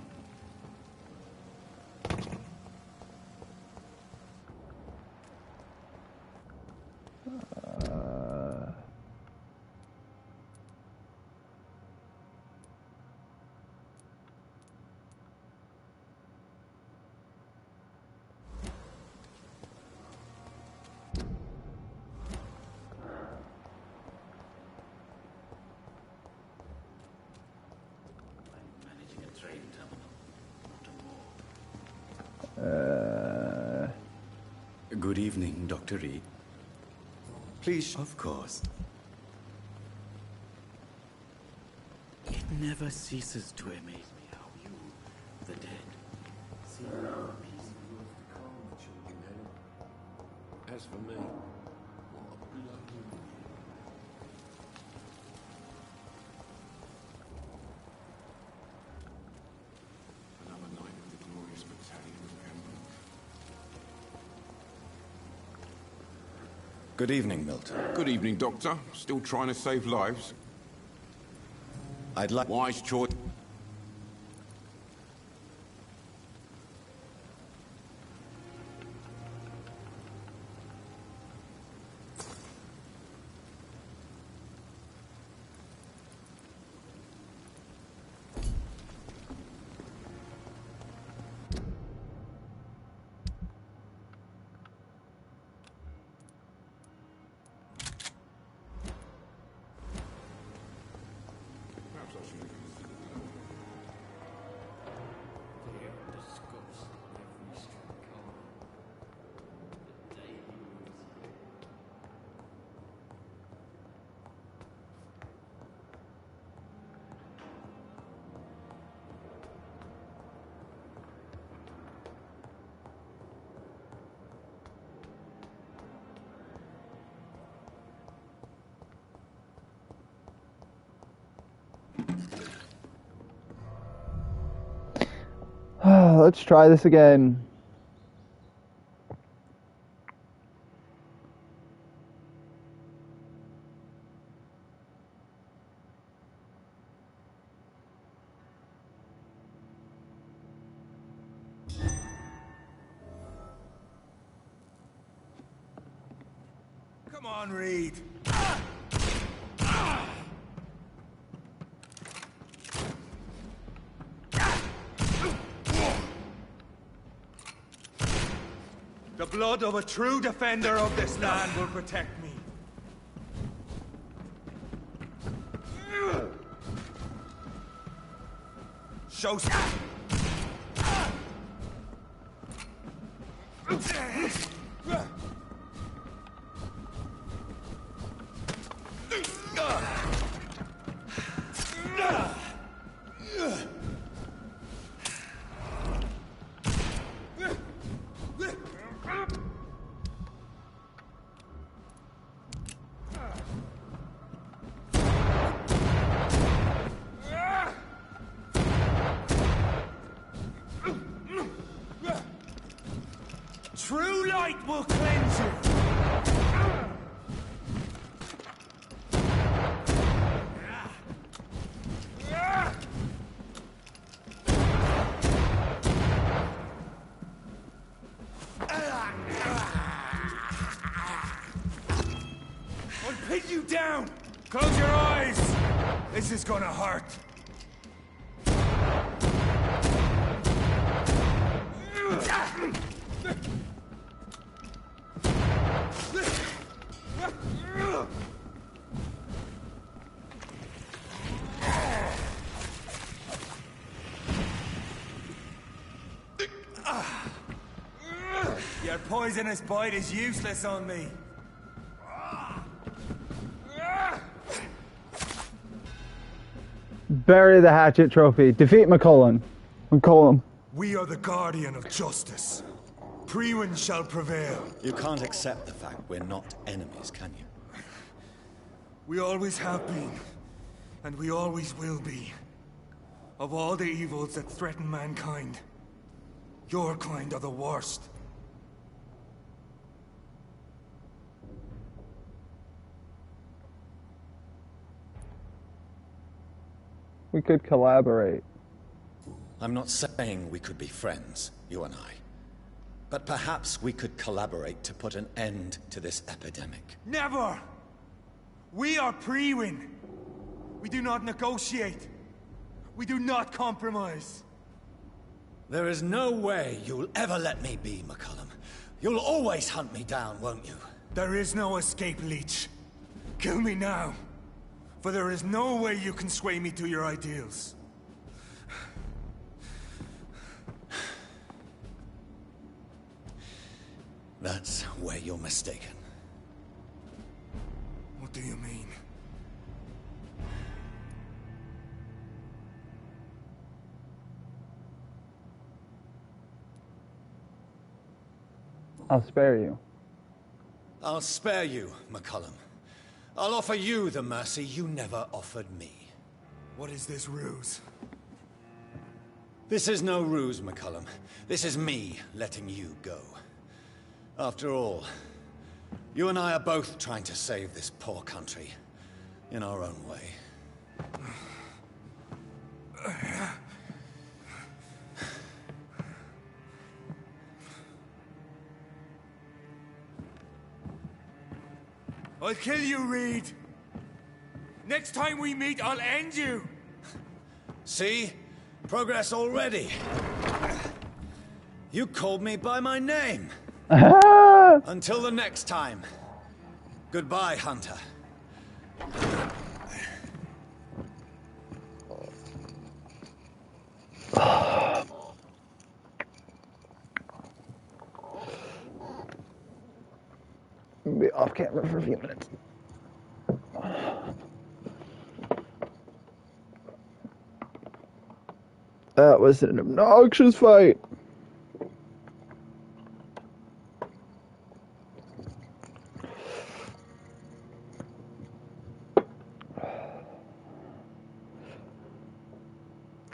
Good evening, Dr. Reed. Please, of course. It never ceases to amaze me how you, the dead, seem now a piece of worth to calm the children hell. As for me, what a bloody Another night of the glorious battalion of Pembroke. Good evening, Milton. Good evening, Doctor. Still trying to save lives? I'd like... Wise choice. Let's try this again. Come on, Reed. The blood of a true defender of this land will protect me. Show some. True light will cleanse you. I'll pin you down. Close your eyes. This is gonna hurt. Your poisonous bite is useless on me. Bury the hatchet trophy. Defeat McCullum. We are the guardian of justice. Priwen shall prevail. You can't accept the fact we're not enemies, can you? We always have been, and we always will be. Of all the evils that threaten mankind, your kind are the worst. We could collaborate. I'm not saying we could be friends, you and I. But perhaps we could collaborate to put an end to this epidemic. Never! We are Priwen. We do not negotiate. We do not compromise. There is no way you'll ever let me be, McCullum. You'll always hunt me down, won't you? There is no escape, Leech. Kill me now. For there is no way you can sway me to your ideals. That's where you're mistaken. What do you mean? I'll spare you. I'll spare you, McCullum. I'll offer you the mercy you never offered me. What is this ruse? This is no ruse, McCullum. This is me letting you go. After all, you and I are both trying to save this poor country in our own way. I'll kill you, Reed. Next time we meet, I'll end you. See? Progress already. You called me by my name. Until the next time. Goodbye, Hunter. Be off camera for a few minutes. That was an obnoxious fight.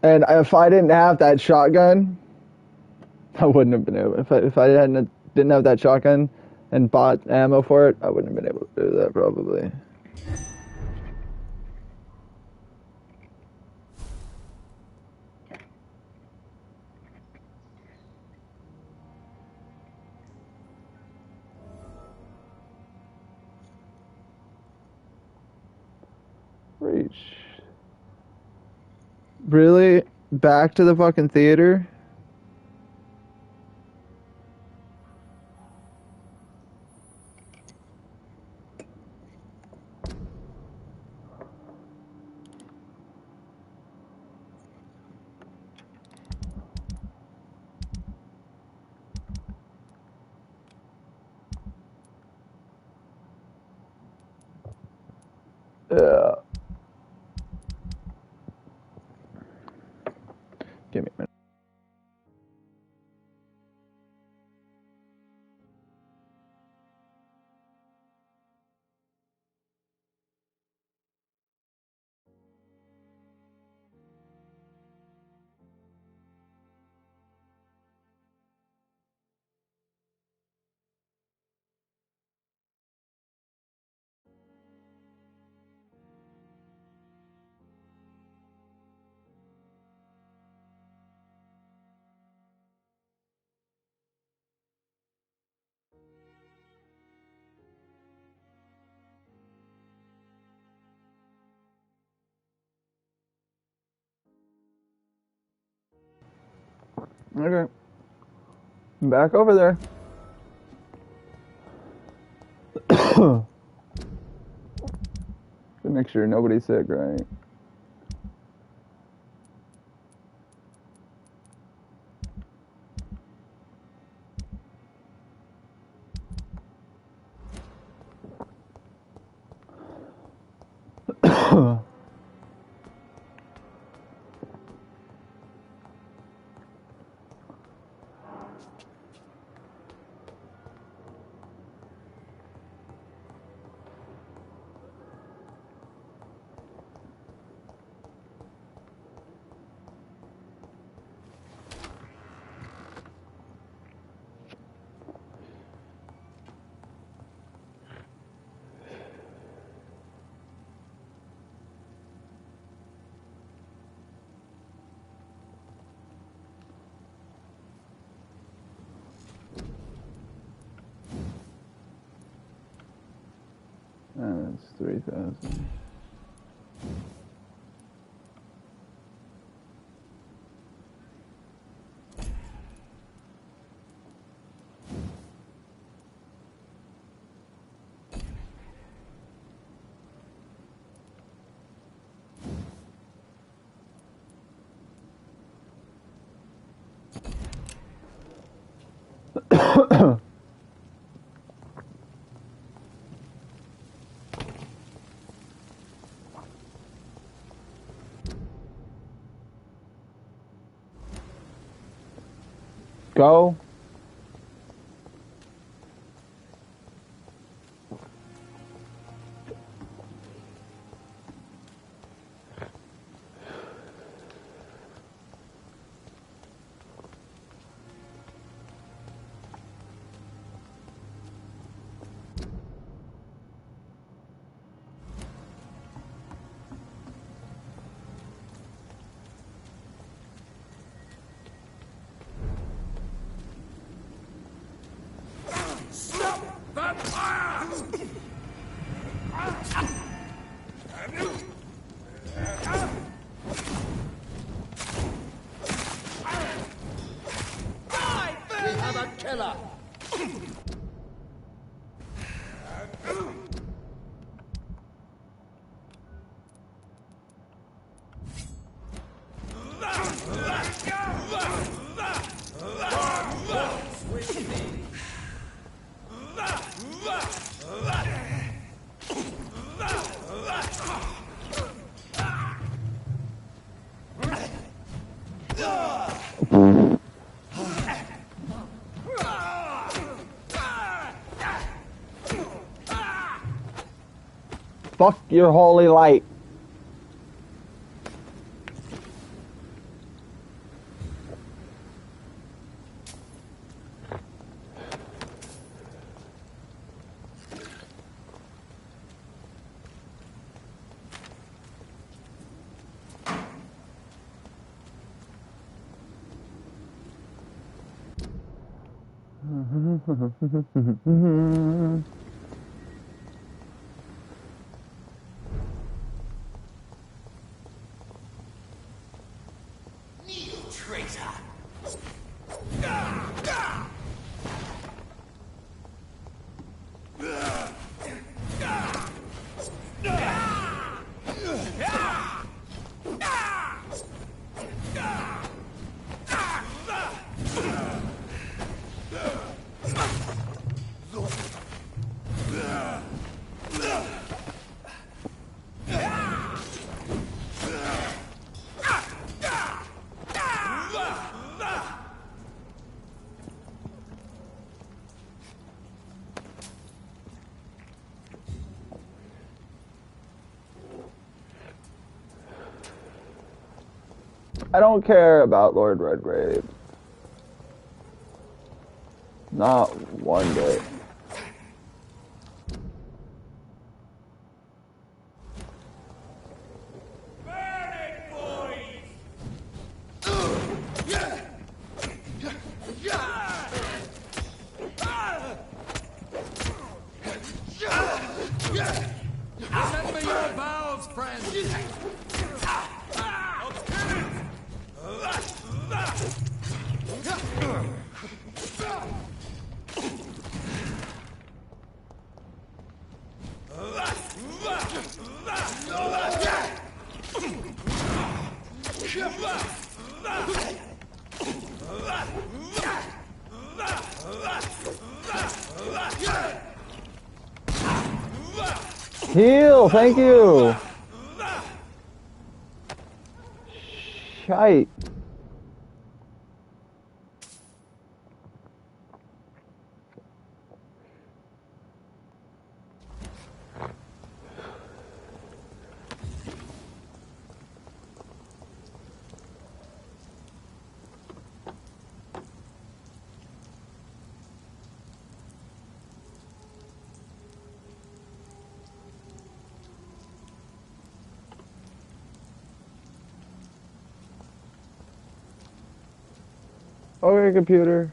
And if I didn't have that shotgun, I wouldn't have been able. If I didn't have that shotgun and bought ammo for it, I wouldn't have been able to do that probably. Reach. Really? Back to the fucking theater? Yeah. Give me a minute. Okay. Back over there. Make sure nobody's sick, right? That's 3,000. go. Stop! Vampire! We have a killer! Fuck your holy light. Kneel, traitor! I don't care about Lord Redgrave. Not one bit. Remember your vows, friend! Heal, thank you. Shite. Okay, computer.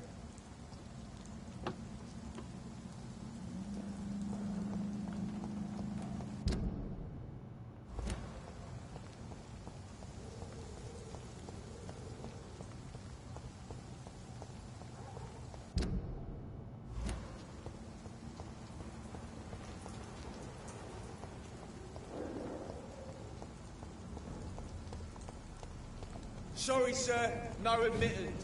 Sorry, sir. No admittance.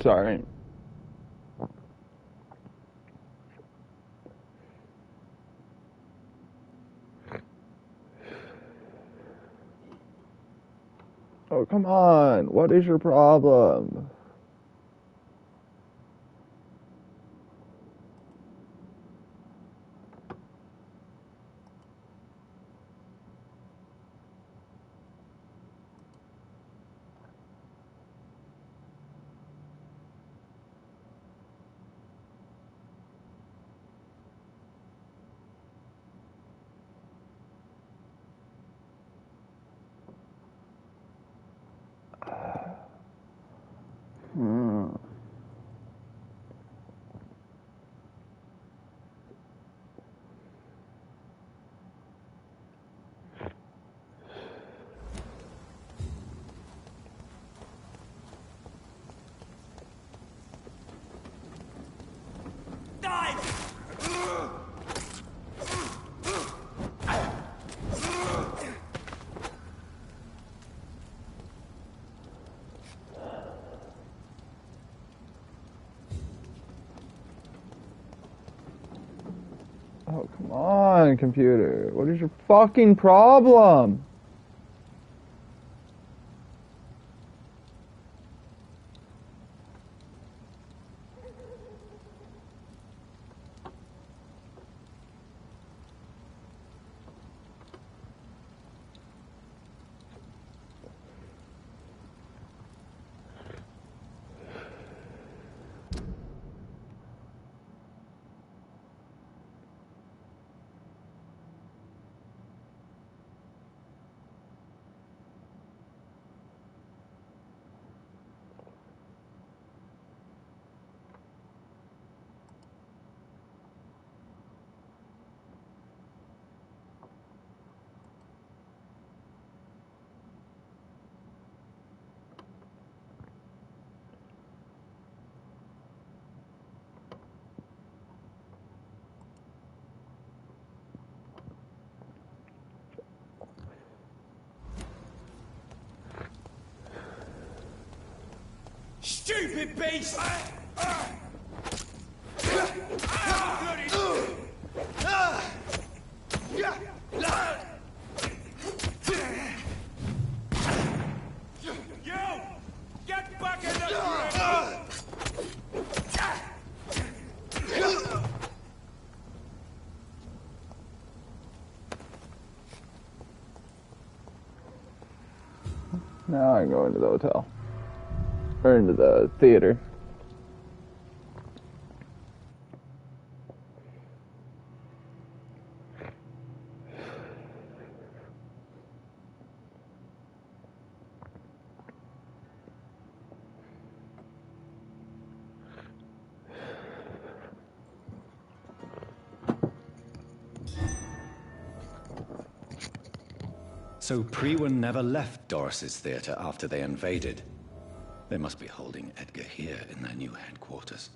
Sorry. Oh, come on. What is your problem? Oh, come on, computer. What is your fucking problem? Stupid beast! You! Get back in the Now I can go into the hotel. Or into the theater. So Priwen never left Doris's theater after they invaded. They must be holding Edgar here in their new headquarters.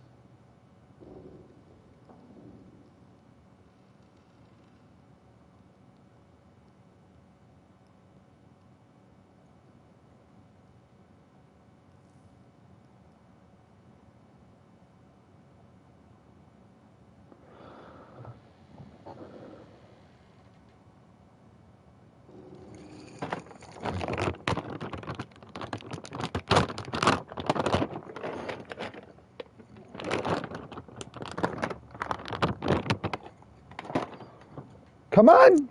Come on!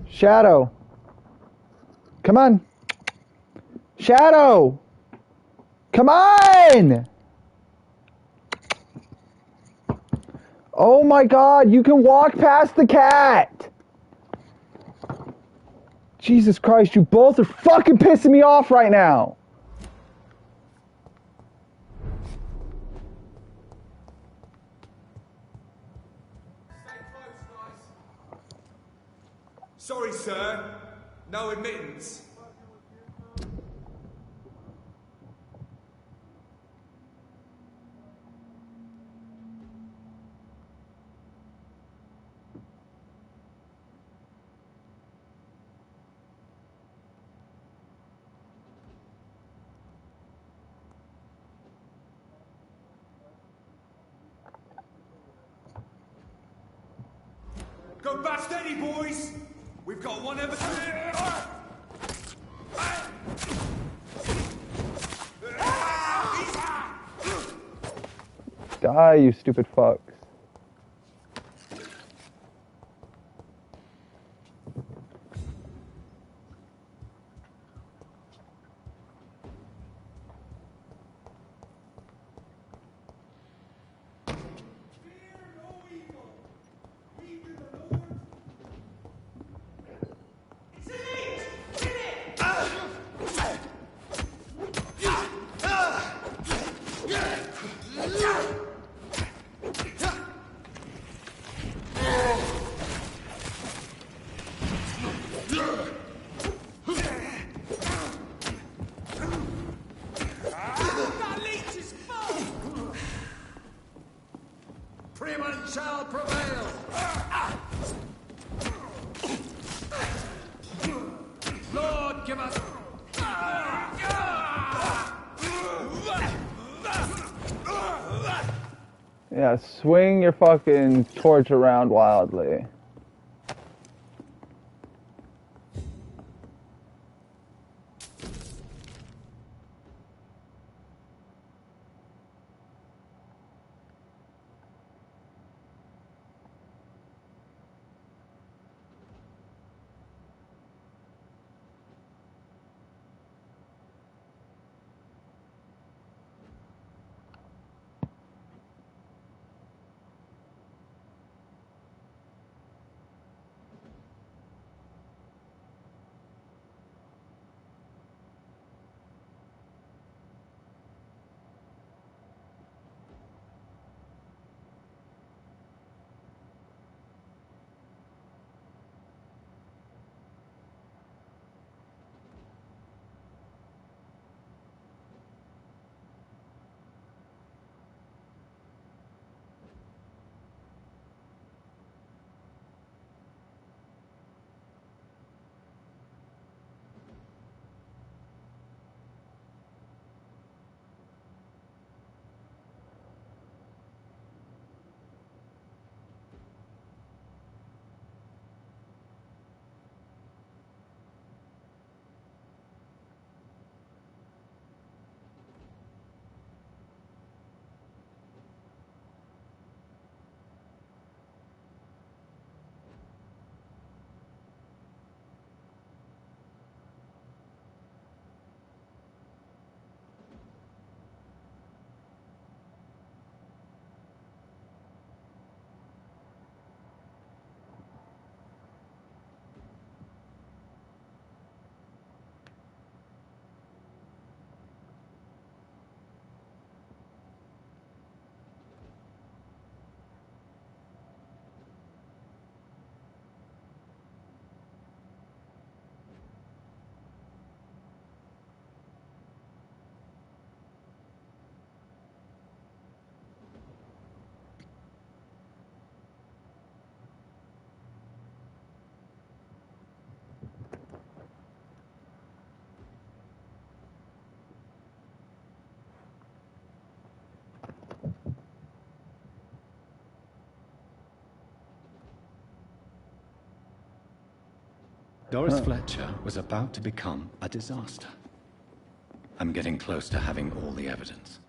Shadow. Come on. Shadow! Come on! Oh my god, you can walk past the cat! Jesus Christ, you both are fucking pissing me off right now! Sorry, sir. No admittance. Go back steady, boys! We've got one ever. Die, you stupid fucks. Freeman shall prevail! Lord, give us... Yeah, swing your fucking torch around wildly. Doris Fletcher was about to become a disaster. I'm getting close to having all the evidence.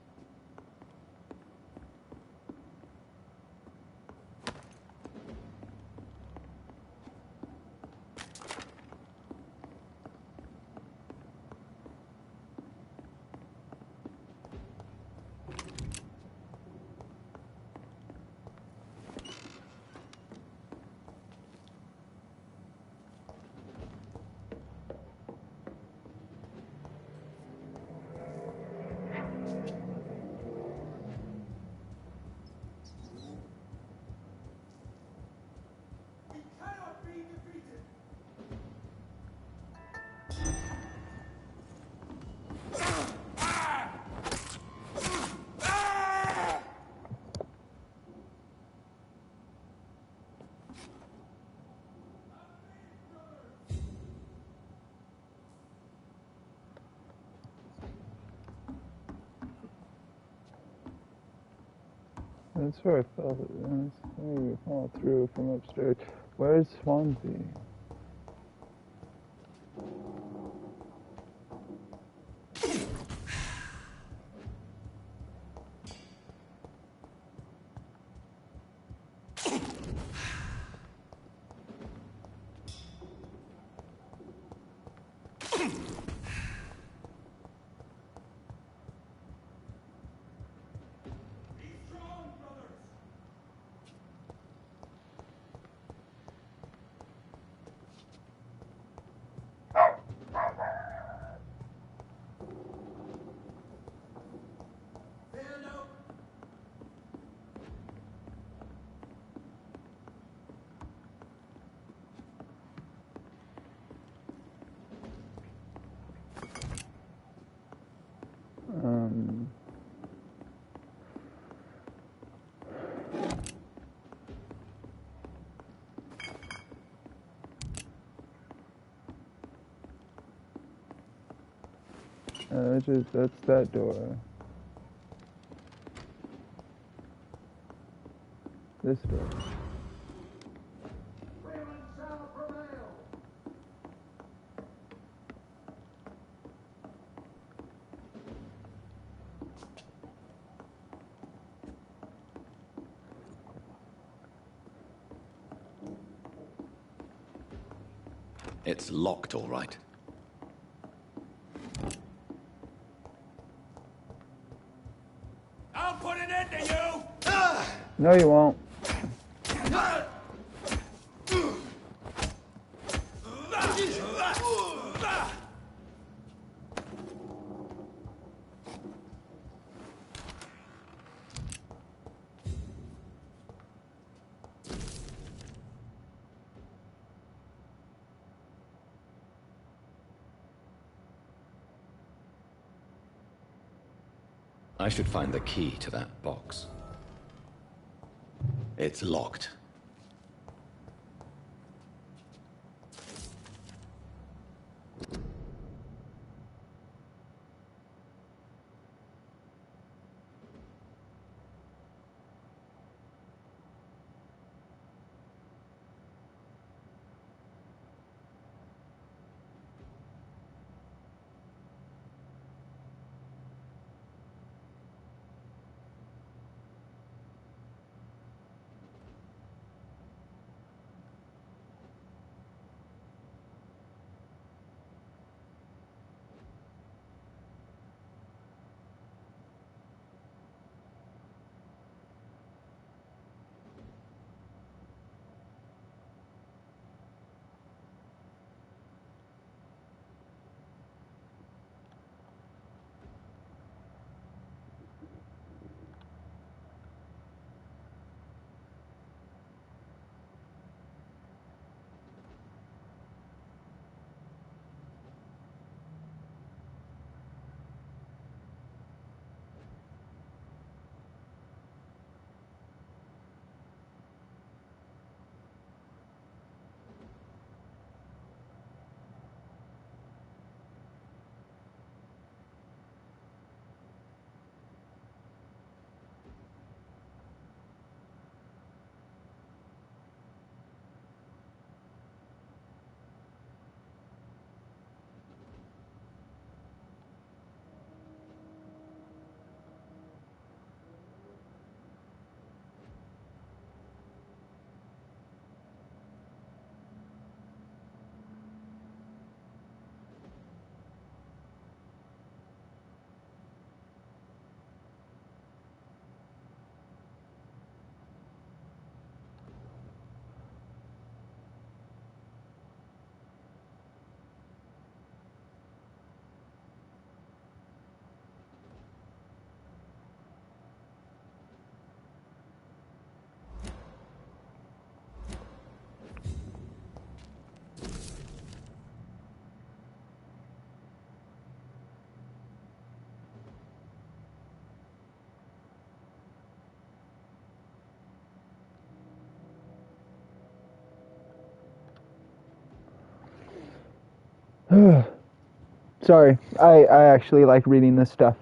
That's where I felt it. Fall through from upstairs. Where's Swansea? That's that door. This door. It's locked, all right. I'll put an end to you! No, you won't. I should find the key to that box. It's locked. Sorry, I actually like reading this stuff.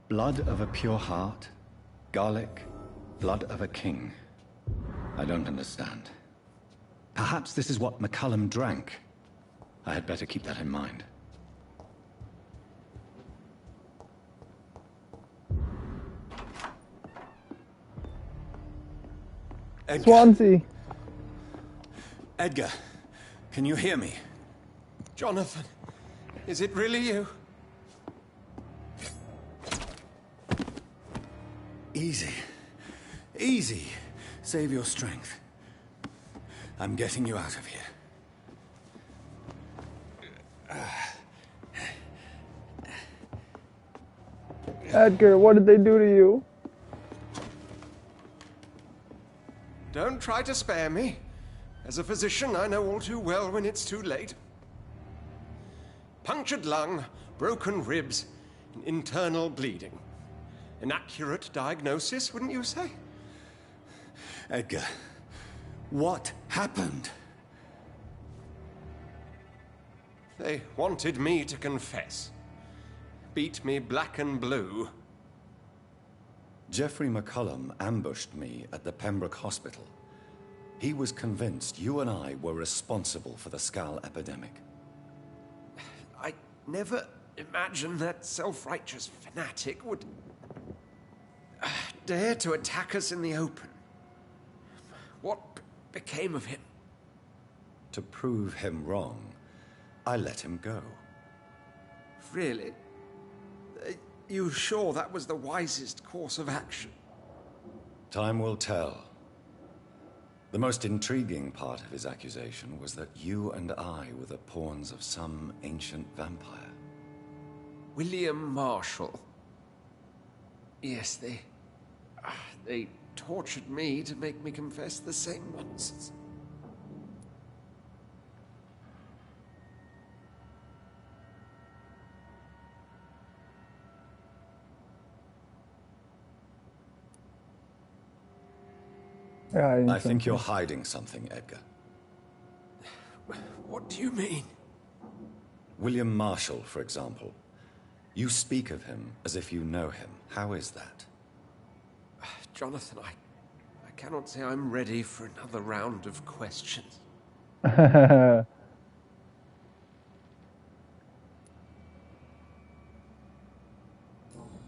Blood of a pure heart, garlic, blood of a king. I don't understand. Perhaps this is what McCullum drank. I had better keep that in mind. Edgar. Swansea. Edgar, can you hear me? Jonathan, is it really you? Easy. Easy. Save your strength. I'm getting you out of here. Edgar, what did they do to you? Don't try to spare me. As a physician, I know all too well when it's too late. Punctured lung, broken ribs, and internal bleeding. An accurate diagnosis, wouldn't you say? Edgar, what happened? They wanted me to confess. Beat me black and blue. Geoffrey McCullum ambushed me at the Pembroke Hospital. He was convinced you and I were responsible for the Skal epidemic. I never imagined that self-righteous fanatic would dare to attack us in the open. What became of him? To prove him wrong, I let him go. Really? You sure that was the wisest course of action? Time will tell. The most intriguing part of his accusation was that you and I were the pawns of some ancient vampire. William Marshall. Yes, they tortured me to make me confess the same nonsense. I think you're hiding something, Edgar. What do you mean? William Marshall, for example. You speak of him as if you know him. How is that? Jonathan, I cannot say I'm ready for another round of questions.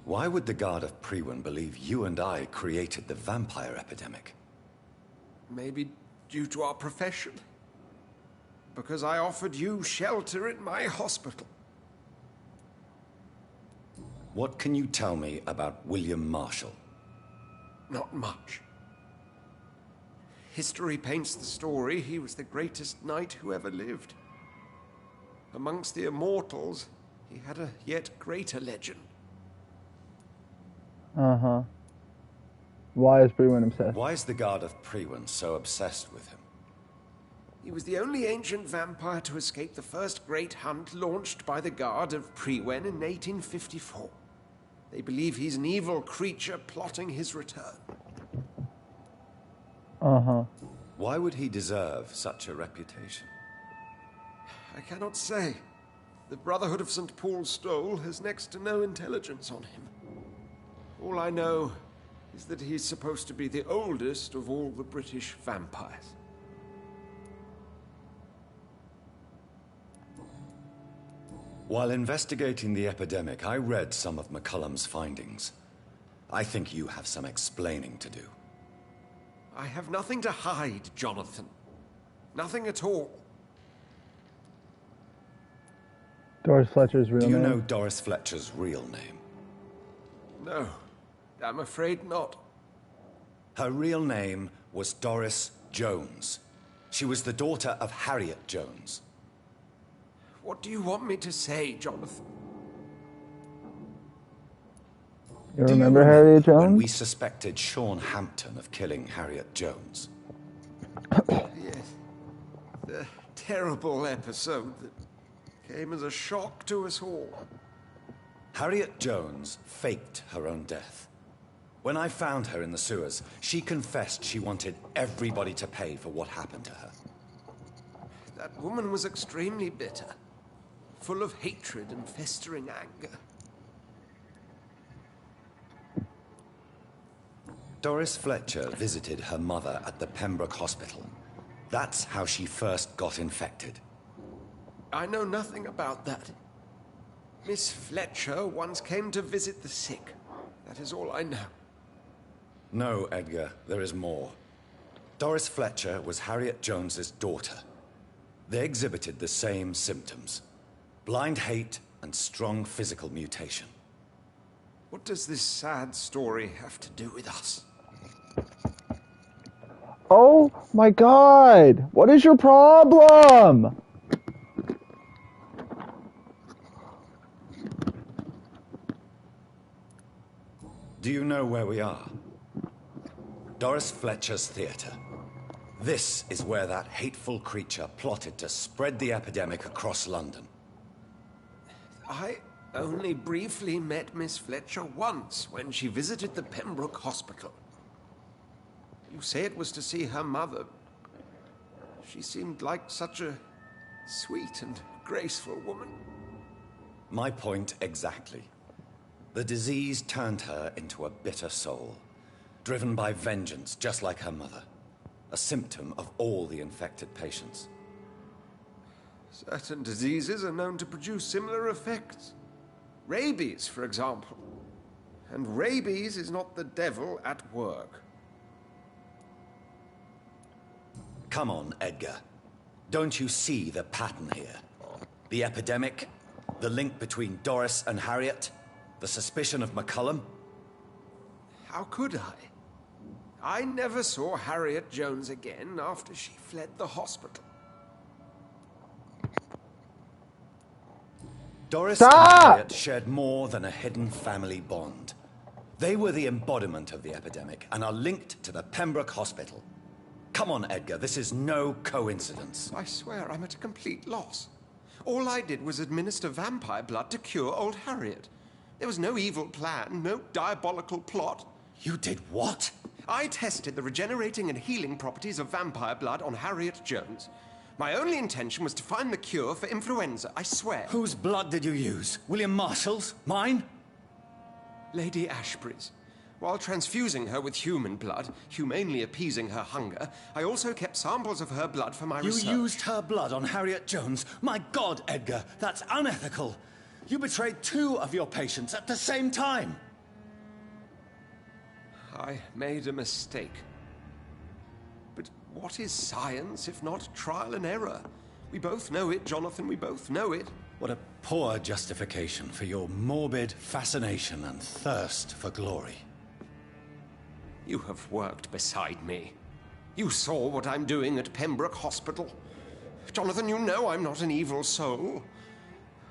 Why would the Guard of Priwen believe you and I created the vampire epidemic? Maybe due to our profession. Because I offered you shelter in my hospital. What can you tell me about William Marshall? Not much. History paints the story he was the greatest knight who ever lived. Amongst the immortals, he had a yet greater legend. Uh-huh. Why is Priwen obsessed? Why is the Guard of Priwen so obsessed with him? He was the only ancient vampire to escape the first great hunt launched by the Guard of Priwen in 1854. They believe he's an evil creature plotting his return. Uh-huh. Why would he deserve such a reputation? I cannot say. The Brotherhood of St. Paul's Stole has next to no intelligence on him. All I know is that he's supposed to be the oldest of all the British vampires. While investigating the epidemic, I read some of McCullum's findings. I think you have some explaining to do. I have nothing to hide, Jonathan. Nothing at all. Doris Fletcher's real name? Do you know Doris Fletcher's real name? No, I'm afraid not. Her real name was Doris Jones. She was the daughter of Harriet Jones. What do you want me to say, Jonathan? You remember Harriet Jones? When we suspected Sean Hampton of killing Harriet Jones. Yes. The terrible episode that came as a shock to us all. Harriet Jones faked her own death. When I found her in the sewers, she confessed she wanted everybody to pay for what happened to her. That woman was extremely bitter, full of hatred and festering anger. Doris Fletcher visited her mother at the Pembroke Hospital. That's how she first got infected. I know nothing about that. Miss Fletcher once came to visit the sick. That is all I know. No, Edgar, there is more. Doris Fletcher was Harriet Jones's daughter. They exhibited the same symptoms: blind hate and strong physical mutation. What does this sad story have to do with us? Oh my God! What is your problem? Do you know where we are? Doris Fletcher's theater. This is where that hateful creature plotted to spread the epidemic across London. I only briefly met Miss Fletcher once when she visited the Pembroke Hospital. You say it was to see her mother. She seemed like such a sweet and graceful woman. My point exactly. The disease turned her into a bitter soul, driven by vengeance, just like her mother. A symptom of all the infected patients. Certain diseases are known to produce similar effects. Rabies, for example. And rabies is not the devil at work. Come on, Edgar. Don't you see the pattern here? The epidemic, the link between Doris and Harriet, the suspicion of McCullum? How could I? I never saw Harriet Jones again after she fled the hospital. Doris and Harriet shared more than a hidden family bond. They were the embodiment of the epidemic and are linked to the Pembroke Hospital. Come on, Edgar, this is no coincidence. I swear I'm at a complete loss. All I did was administer vampire blood to cure old Harriet. There was no evil plan, no diabolical plot. You did what? I tested the regenerating and healing properties of vampire blood on Harriet Jones. My only intention was to find the cure for influenza, I swear. Whose blood did you use? William Marshall's? Mine? Lady Ashbury's. While transfusing her with human blood, humanely appeasing her hunger, I also kept samples of her blood for my research. You used her blood on Harriet Jones? My God, Edgar, that's unethical. You betrayed 2 of your patients at the same time. I made a mistake. But what is science if not trial and error? We both know it, Jonathan, we both know it. What a poor justification for your morbid fascination and thirst for glory. You have worked beside me. You saw what I'm doing at Pembroke Hospital. Jonathan, you know I'm not an evil soul.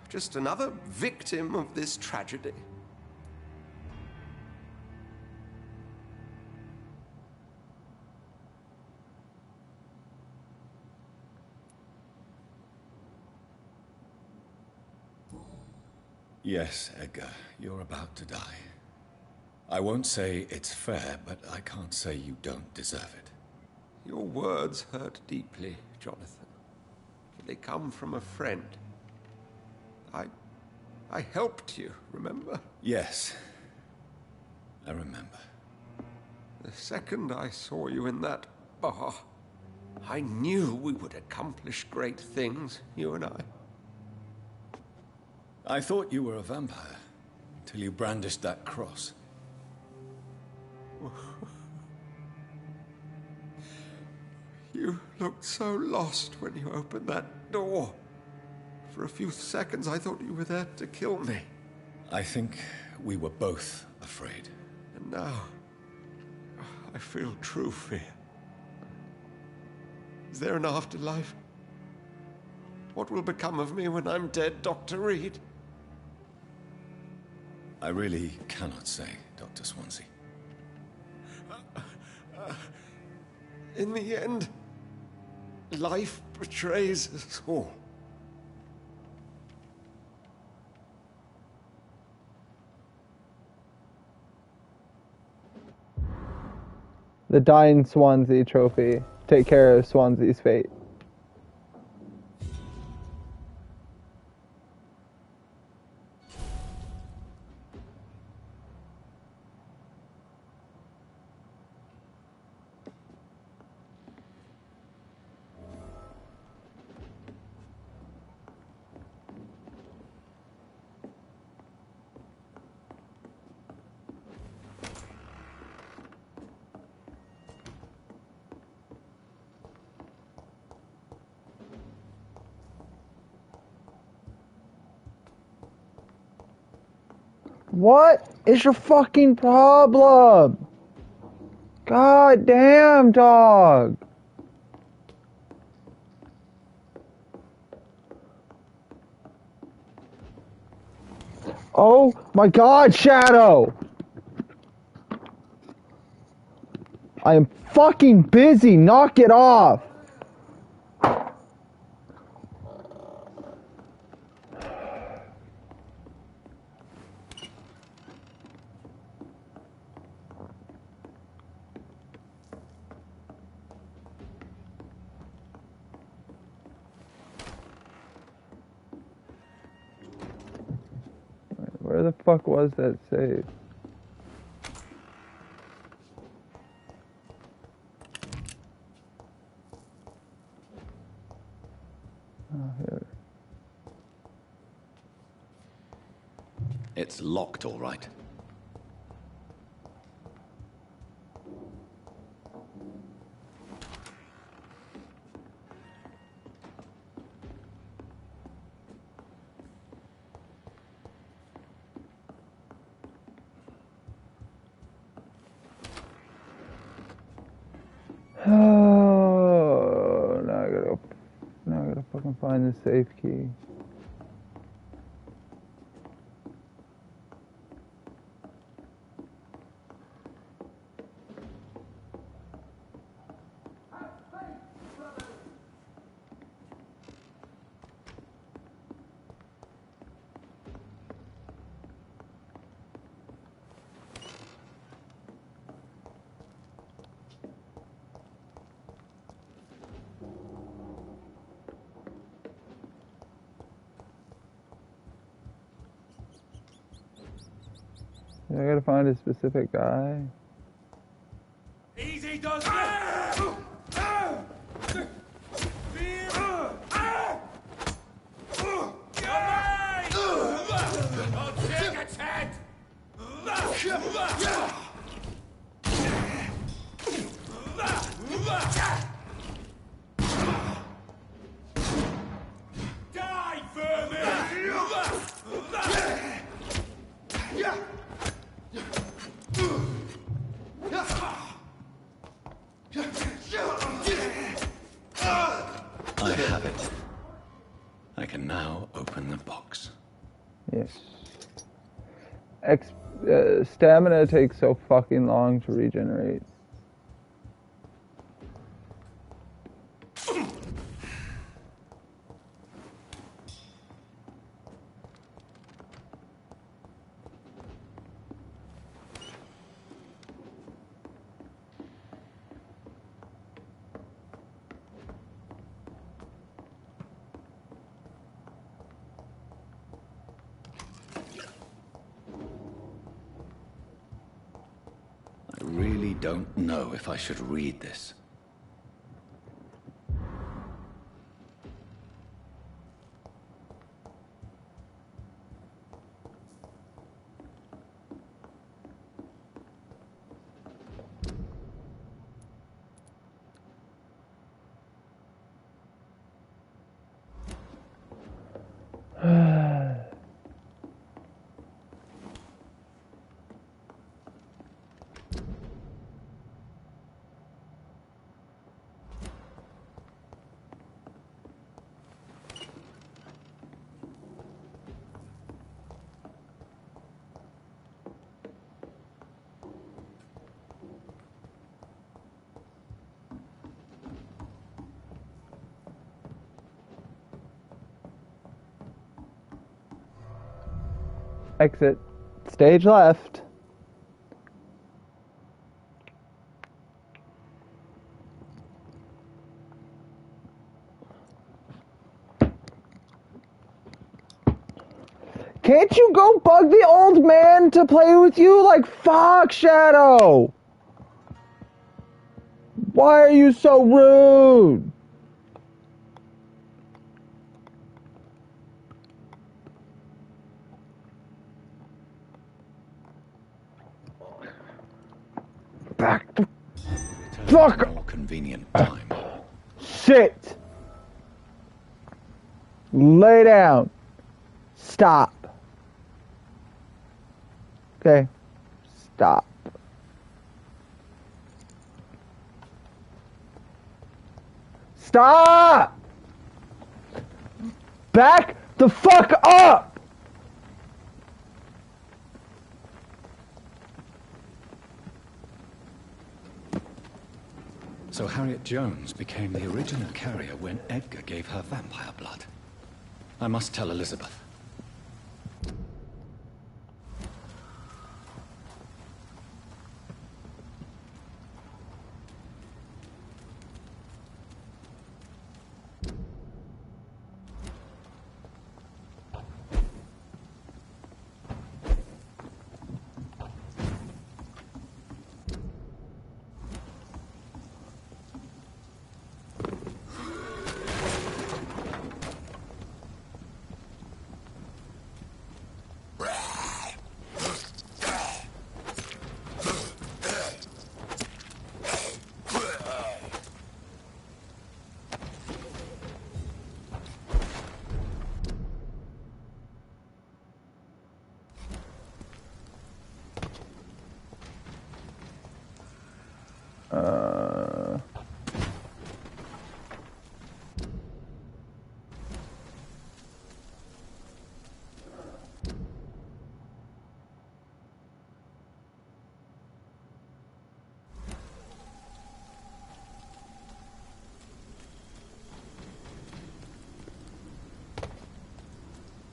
Just another victim of this tragedy. Yes, Edgar, you're about to die. I won't say it's fair, but I can't say you don't deserve it. Your words hurt deeply, Jonathan. They come from a friend. I helped you, remember? Yes, I remember. The second I saw you in that bar, I knew we would accomplish great things, you and I. I thought you were a vampire, till you brandished that cross. You looked so lost when you opened that door. For a few seconds, I thought you were there to kill me. I think we were both afraid. And now, I feel true fear. Is there an afterlife? What will become of me when I'm dead, Dr. Reed? I really cannot say, Dr. Swansea. In the end, life betrays us all. The dying Swansea trophy. Take care of Swansea's fate. What is your fucking problem? God damn, dog. Oh my God, Shadow! I am fucking busy. Knock it off. Where the fuck was that save? Oh, here. It's locked, all right. Oh, now I gotta fucking find the safe key. I gotta find a specific guy. Easy does it! I'll take its head! Die, vermin! I have it. I can now open the box. Yes. Stamina takes so fucking long to regenerate. I really don't know if I should read this. Exit. Stage left. Can't you go bug the old man to play with you? Like, fuck, Shadow! Why are you so rude? Back the fuck. More convenient time. Sit. Lay down. Stop. Okay. Stop. Stop! Back the fuck up! So Harriet Jones became the original carrier when Edgar gave her vampire blood. I must tell Elizabeth.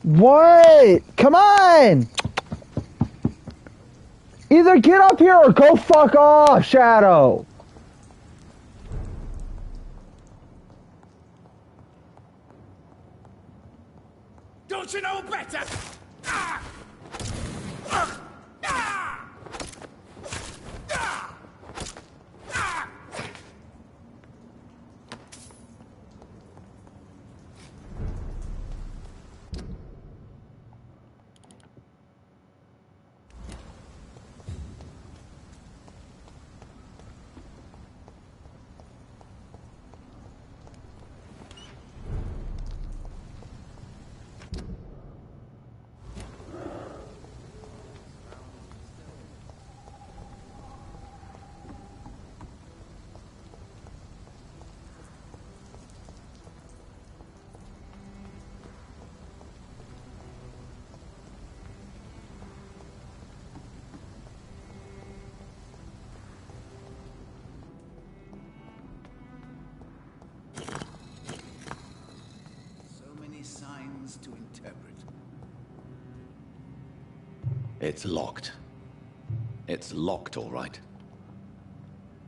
What? Come on! Either get up here or go fuck off, Shadow! Don't you know better? Signs to interpret. It's locked. It's locked, all right.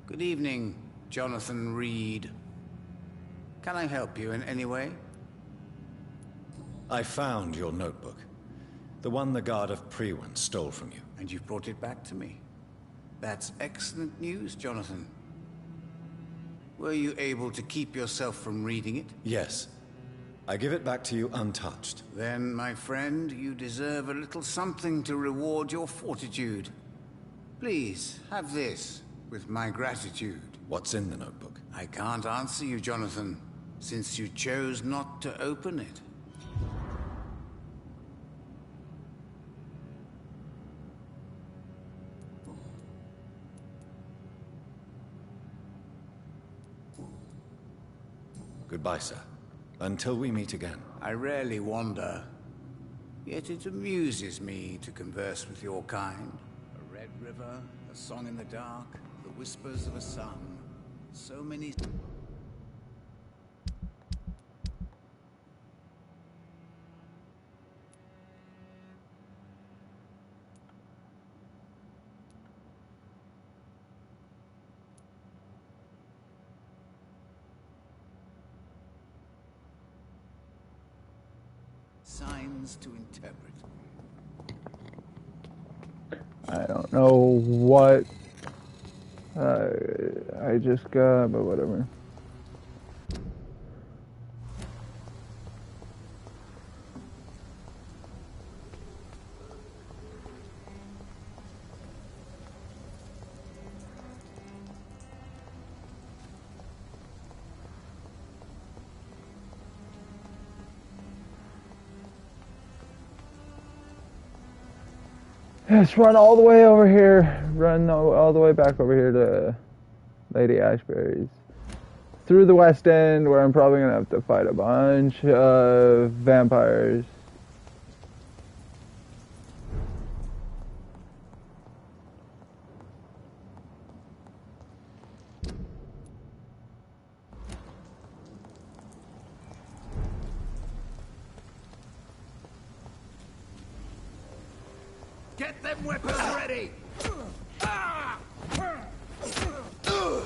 Good evening, Jonathan Reed. Can I help you in any way? I found your notebook. The one the guard of Prewen stole from you. And you've brought it back to me. That's excellent news, Jonathan. Were you able to keep yourself from reading it? Yes. I give it back to you untouched. Then, my friend, you deserve a little something to reward your fortitude. Please, have this, with my gratitude. What's in the notebook? I can't answer you, Jonathan, since you chose not to open it. Goodbye, sir. Until we meet again. I rarely wander, yet it amuses me to converse with your kind. A red river, a song in the dark, the whispers of a song. So many... signs to interpret. I don't know what I just got, but whatever. Let's run all the way over here. Run all the way back over here to Lady Ashbury's. Through the West End, where I'm probably gonna have to fight a bunch of vampires. Get them weapons ready!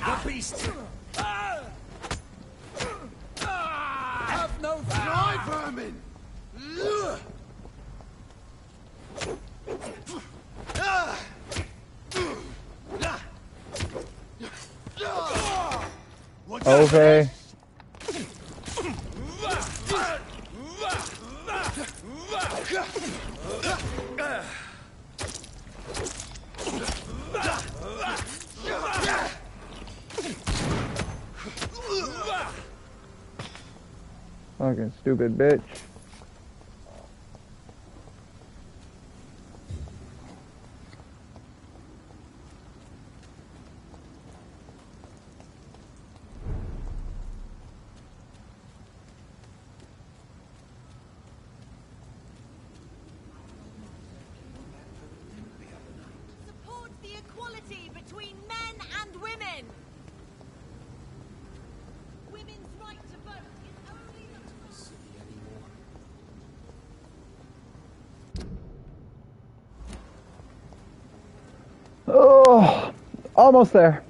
A beast! Have no fly, vermin! Okay. Fucking stupid bitch. Support the equality between men and women. Women's right to vote is only Oh, almost there.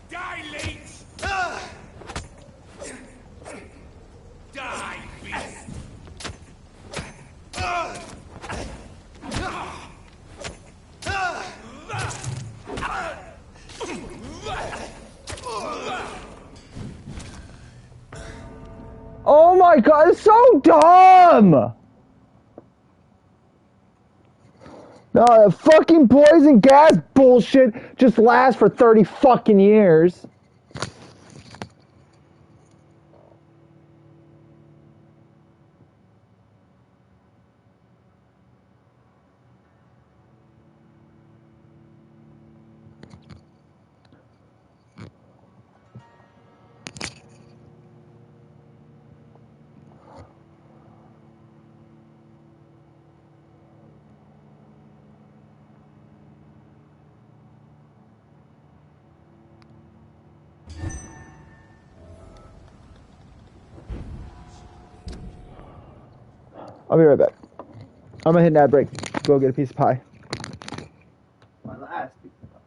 Die, leech! Die, beast! Oh my god, it's so dumb! No, the fucking poison gas bullshit just lasts for 30 fucking years. I'll be right back. I'm gonna hit that break. Go get a piece of pie. My last piece of pie.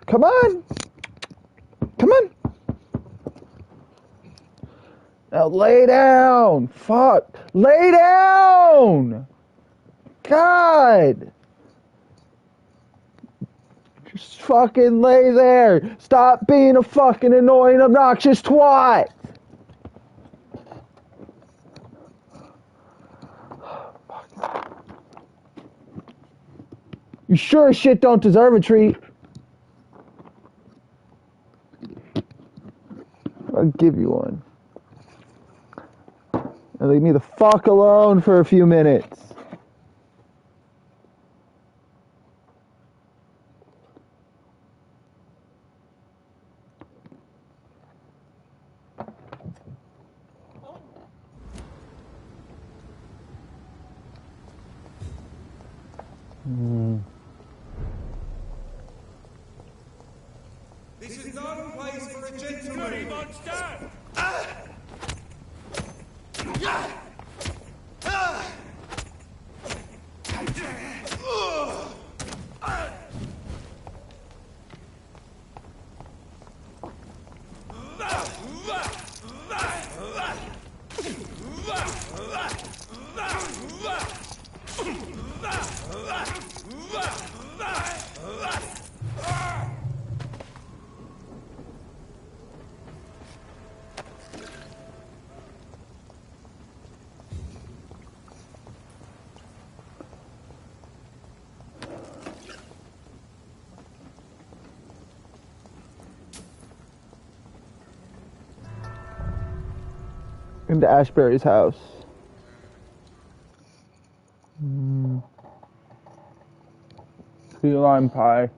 Come on! Come on! Now lay down! Fuck! Lay down! God! Just fucking lay there! Stop being a fucking annoying, obnoxious twat! You sure as shit don't deserve a treat. I'll give you one. Now leave me the fuck alone for a few minutes. This is not a place for a gentleman. Monster! Into Ashbury's house. Key lime pie.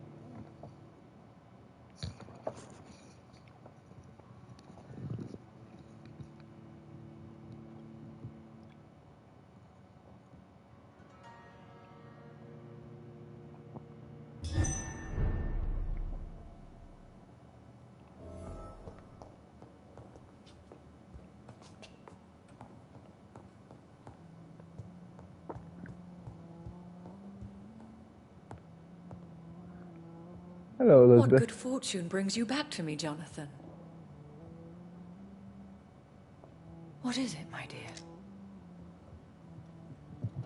Hello, Elizabeth. What good fortune brings you back to me, Jonathan? What is it, my dear?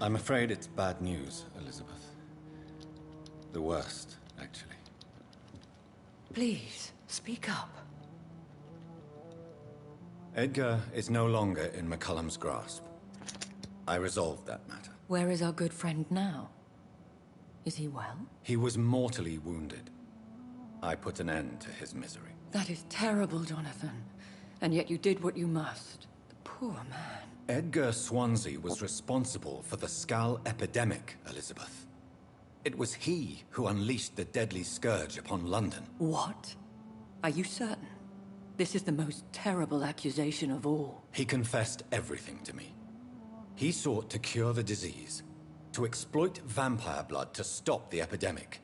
I'm afraid it's bad news, Elizabeth. The worst, actually. Please, speak up. Edgar is no longer in McCullum's grasp. I resolved that matter. Where is our good friend now? Is he well? He was mortally wounded. I put an end to his misery. That is terrible, Jonathan. And yet you did what you must. The poor man. Edgar Swansea was responsible for the Skull epidemic, Elizabeth. It was he who unleashed the deadly scourge upon London. What? Are you certain? This is the most terrible accusation of all. He confessed everything to me. He sought to cure the disease, to exploit vampire blood to stop the epidemic.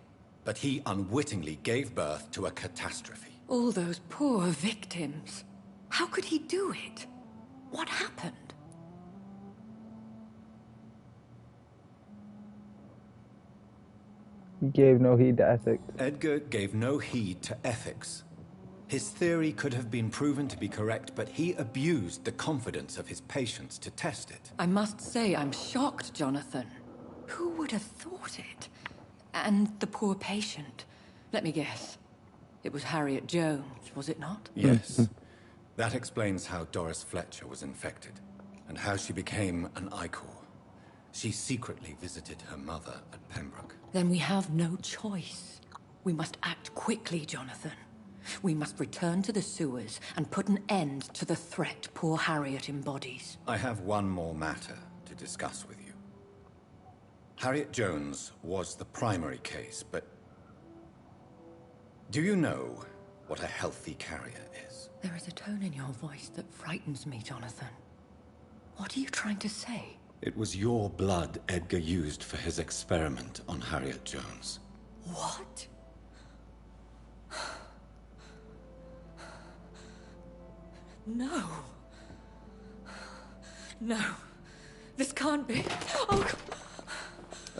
But he unwittingly gave birth to a catastrophe. All those poor victims. How could he do it? What happened? He gave no heed to ethics. Edgar gave no heed to ethics. His theory could have been proven to be correct, but he abused the confidence of his patients to test it. I must say I'm shocked, Jonathan. Who would have thought it? And the poor patient. Let me guess. It was Harriet Jones, was it not? Yes. That explains how Doris Fletcher was infected, and how she became an Ichor. She secretly visited her mother at Pembroke. Then we have no choice. We must act quickly, Jonathan. We must return to the sewers and put an end to the threat poor Harriet embodies. I have one more matter to discuss with you. Harriet Jones was the primary case, but do you know what a healthy carrier is? There is a tone in your voice that frightens me, Jonathan. What are you trying to say? It was your blood Edgar used for his experiment on Harriet Jones. What? No. No. This can't be. Oh, God.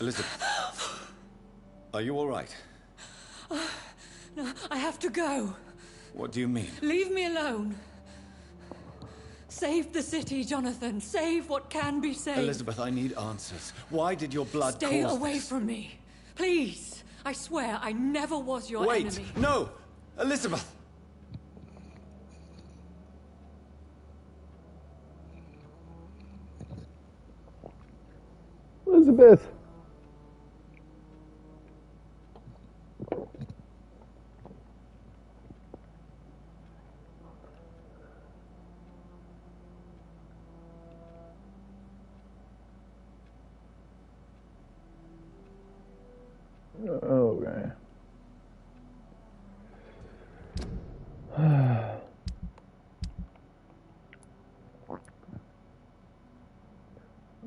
Elizabeth, are you all right? No, I have to go. What do you mean? Leave me alone. Save the city, Jonathan. Save what can be saved. Elizabeth, I need answers. Why did your blood Stay cause away this? from me. Please. I swear I never was your Wait! enemy. No! Elizabeth! Elizabeth. Okay.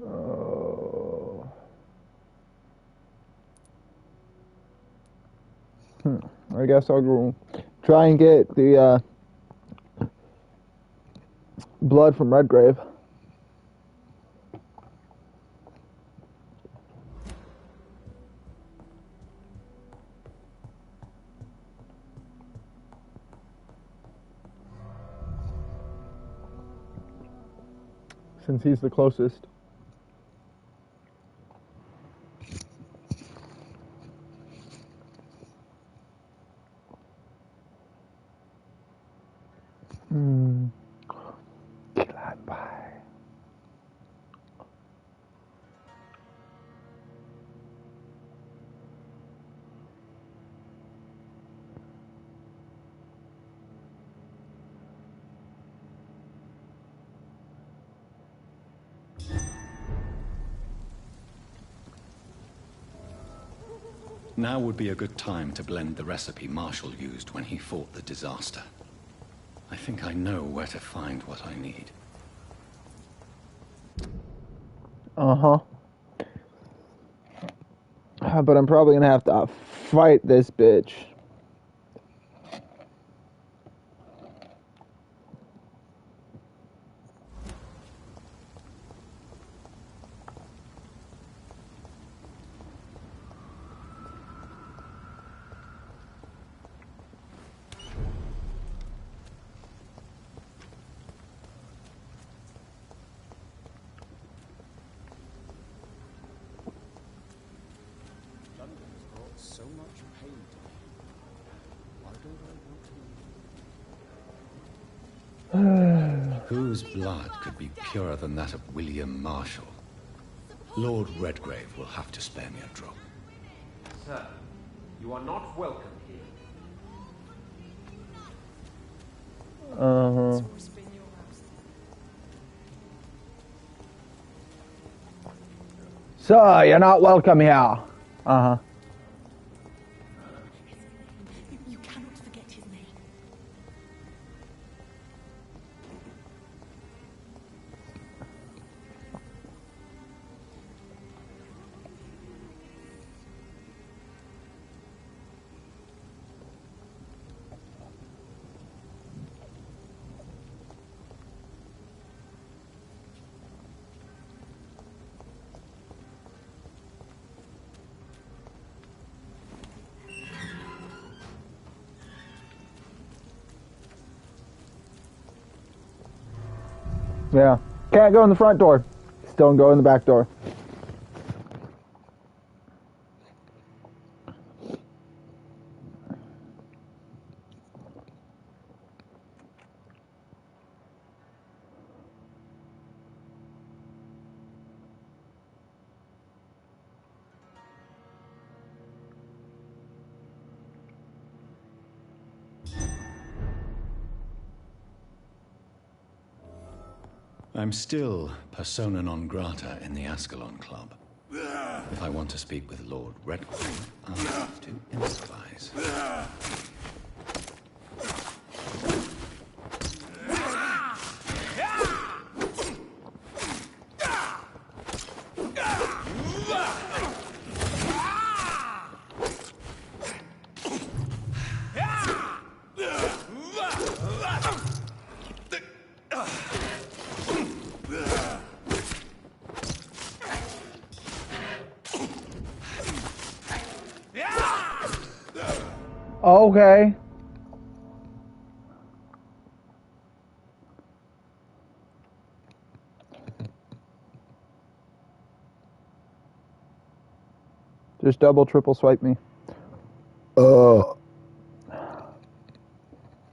Oh. I guess I'll go try and get the blood from Redgrave. Since he's the closest. Glad bye. Now would be a good time to blend the recipe Marshall used when he fought the disaster. I think I know where to find what I need. Uh-huh. But I'm probably gonna have to fight this bitch. London's brought so much pain to me. Why don't I want to? Whose blood could be purer than that of William Marshall? Lord Redgrave will have to spare me a drop. Sir, you are not welcome here. Uh-huh. Sir, you're not welcome here. Uh-huh. You cannot forget his name. Yeah. Can't go in the front door. Still go in the back door. I'm still persona non grata in the Ascalon Club. If I want to speak with Lord Redgrave, I'll have to improvise. Yeah! Okay. Just double, triple swipe me.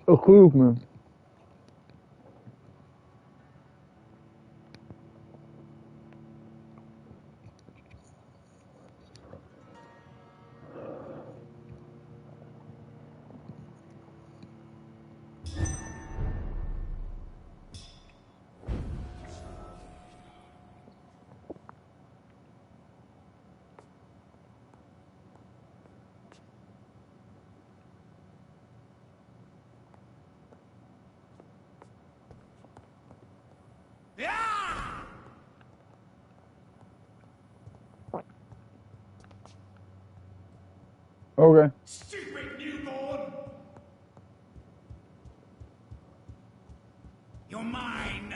Excuse me. Okay. Stupid newborn! You're mine!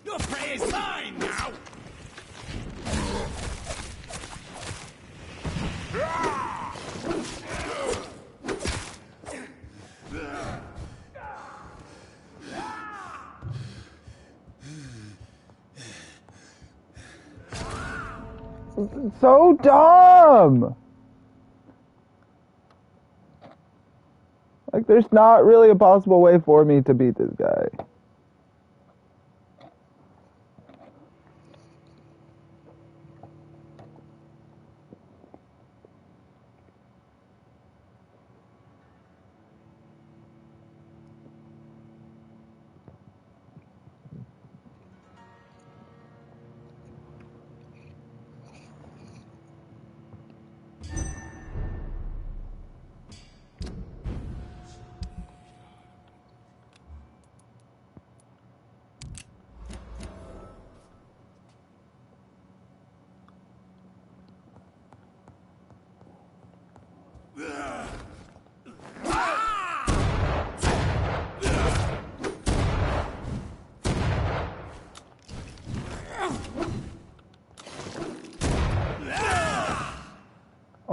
Your prey is mine now! So dumb! Like, there's not really a possible way for me to beat this guy.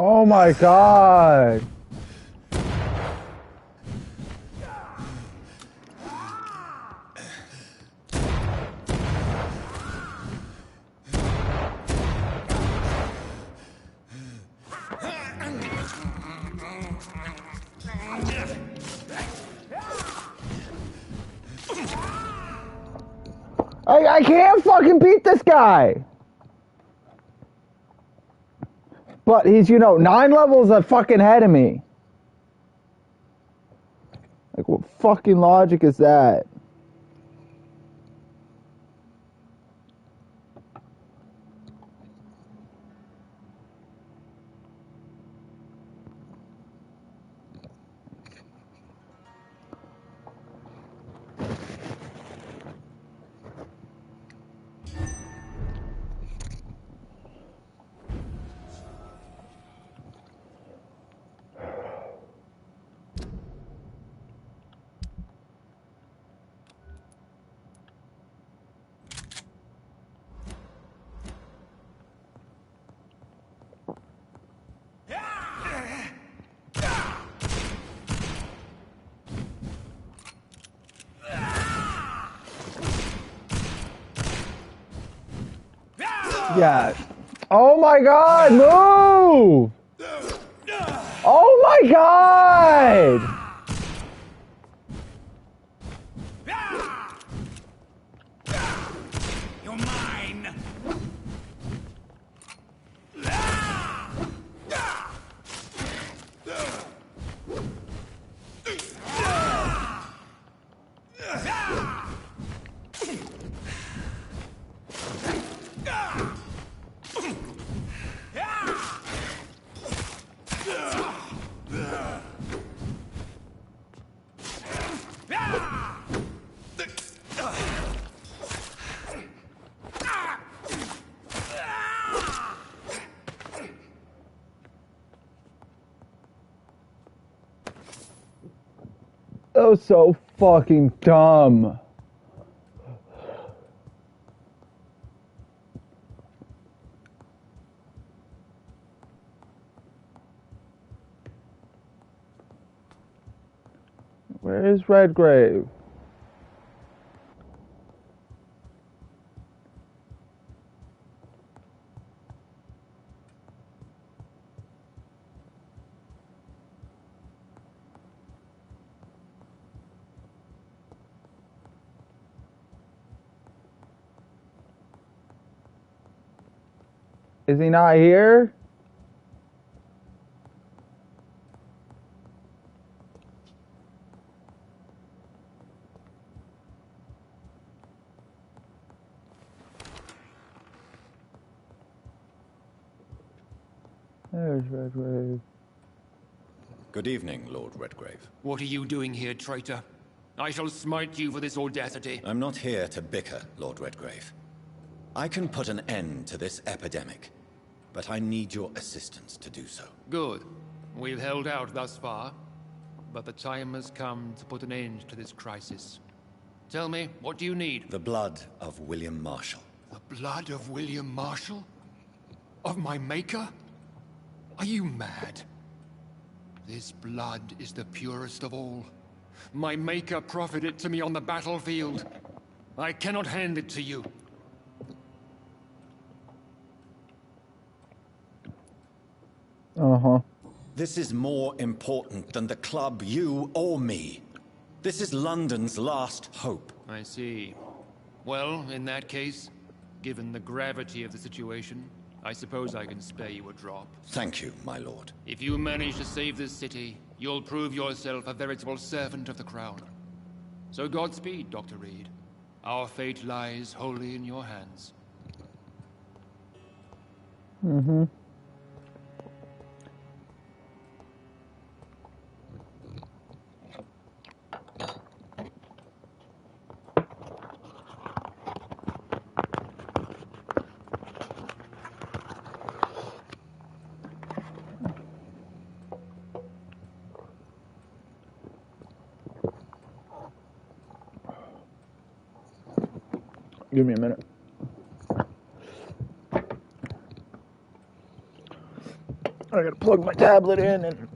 Oh my god! I can't fucking beat this guy! But he's, 9 levels a fucking ahead of me. Like, what fucking logic is that? Yeah. Oh my god, move! Oh my god! You're mine! That was so fucking dumb. Where is Redgrave? Is he not here? There's Redgrave. Good evening, Lord Redgrave. What are you doing here, traitor? I shall smite you for this audacity. I'm not here to bicker, Lord Redgrave. I can put an end to this epidemic, but I need your assistance to do so. Good. We've held out thus far, but the time has come to put an end to this crisis. Tell me, what do you need? The blood of William Marshall. The blood of William Marshall? Of my maker? Are you mad? This blood is the purest of all. My maker proffered it to me on the battlefield. I cannot hand it to you. Uh-huh. This is more important than the club, you, or me. This is London's last hope. I see. Well, in that case, given the gravity of the situation, I suppose I can spare you a drop. Thank you, my lord. If you manage to save this city, you'll prove yourself a veritable servant of the crown. So Godspeed, Dr. Reed. Our fate lies wholly in your hands. Mm-hmm. Give me a minute. I gotta plug my tablet in and...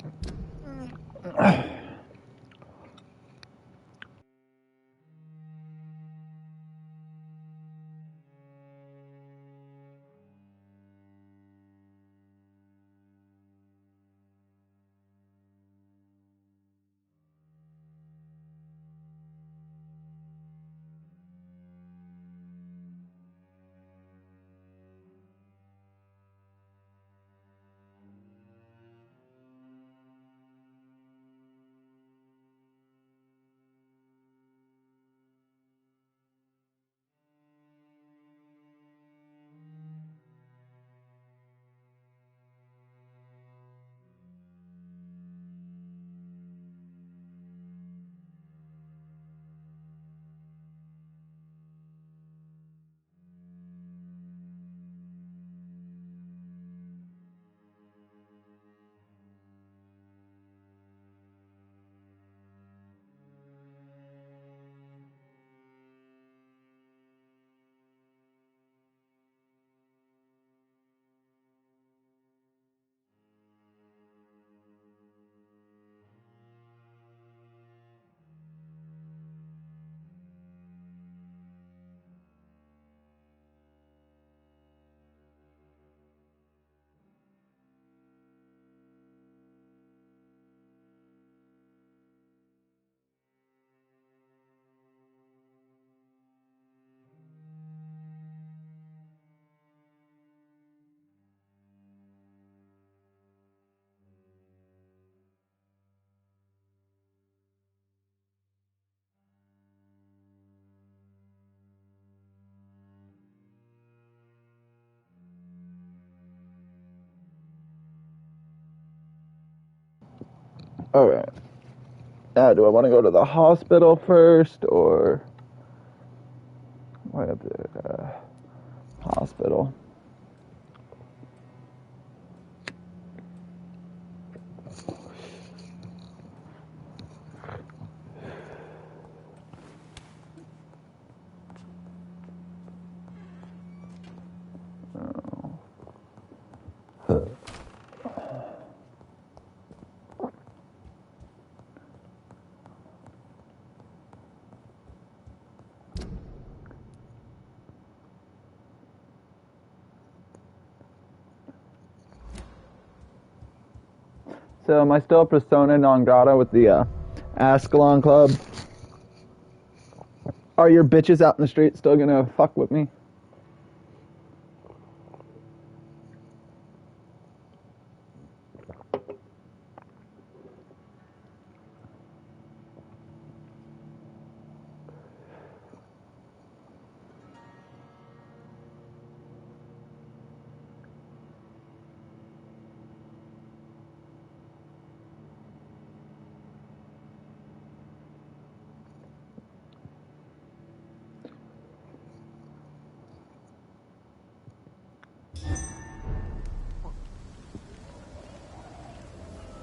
Alright. Now, do I want to go to the hospital first, or... Why up there? Hospital. am I still persona non grata with the Ascalon Club? Are your bitches out in the street still gonna fuck with me?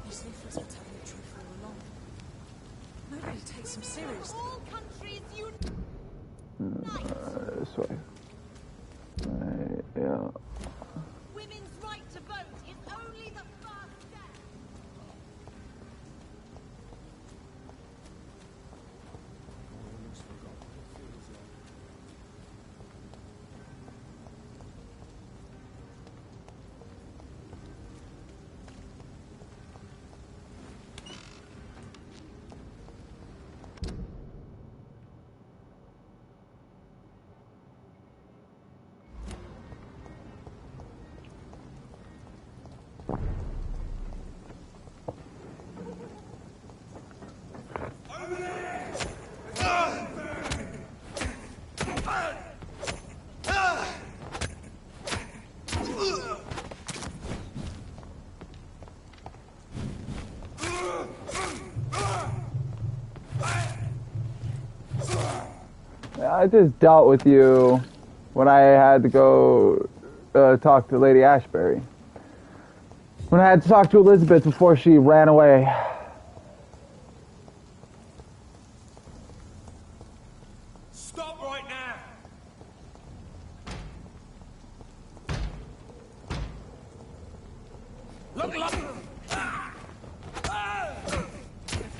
You see, Fritz were telling the truth all along. Nobody takes him seriously. All countries This way. Yeah. Women's right to vote is only the first step. I just dealt with you when I had to go talk to Lady Ashbury. When I had to talk to Elizabeth before she ran away. Stop right now! Look!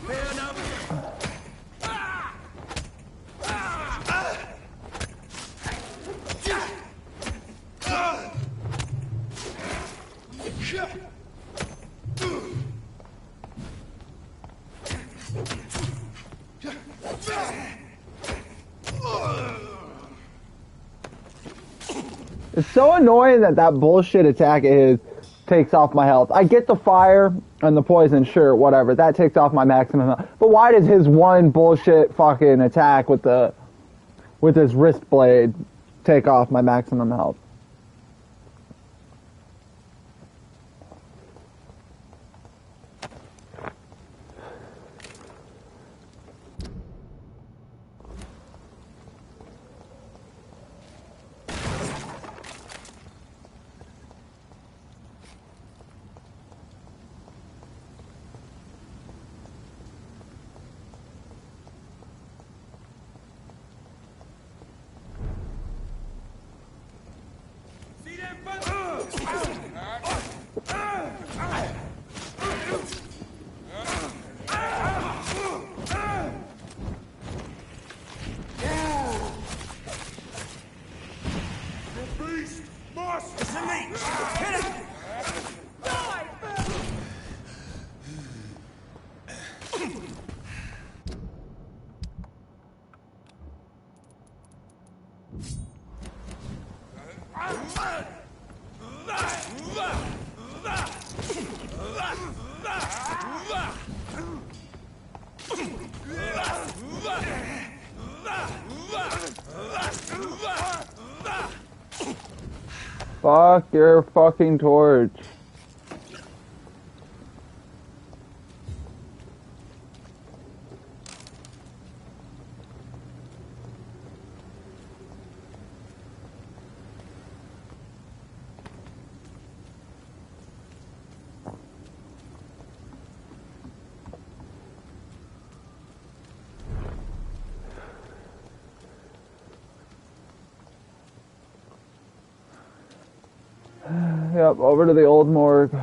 Fair enough. It's so annoying that that bullshit attack of his takes off my health. I get the fire and the poison, sure, whatever. That takes off my maximum health. But why does his one bullshit fucking attack with his wrist blade take off my maximum health? Fuck your fucking torch. Yep, over to the old morgue.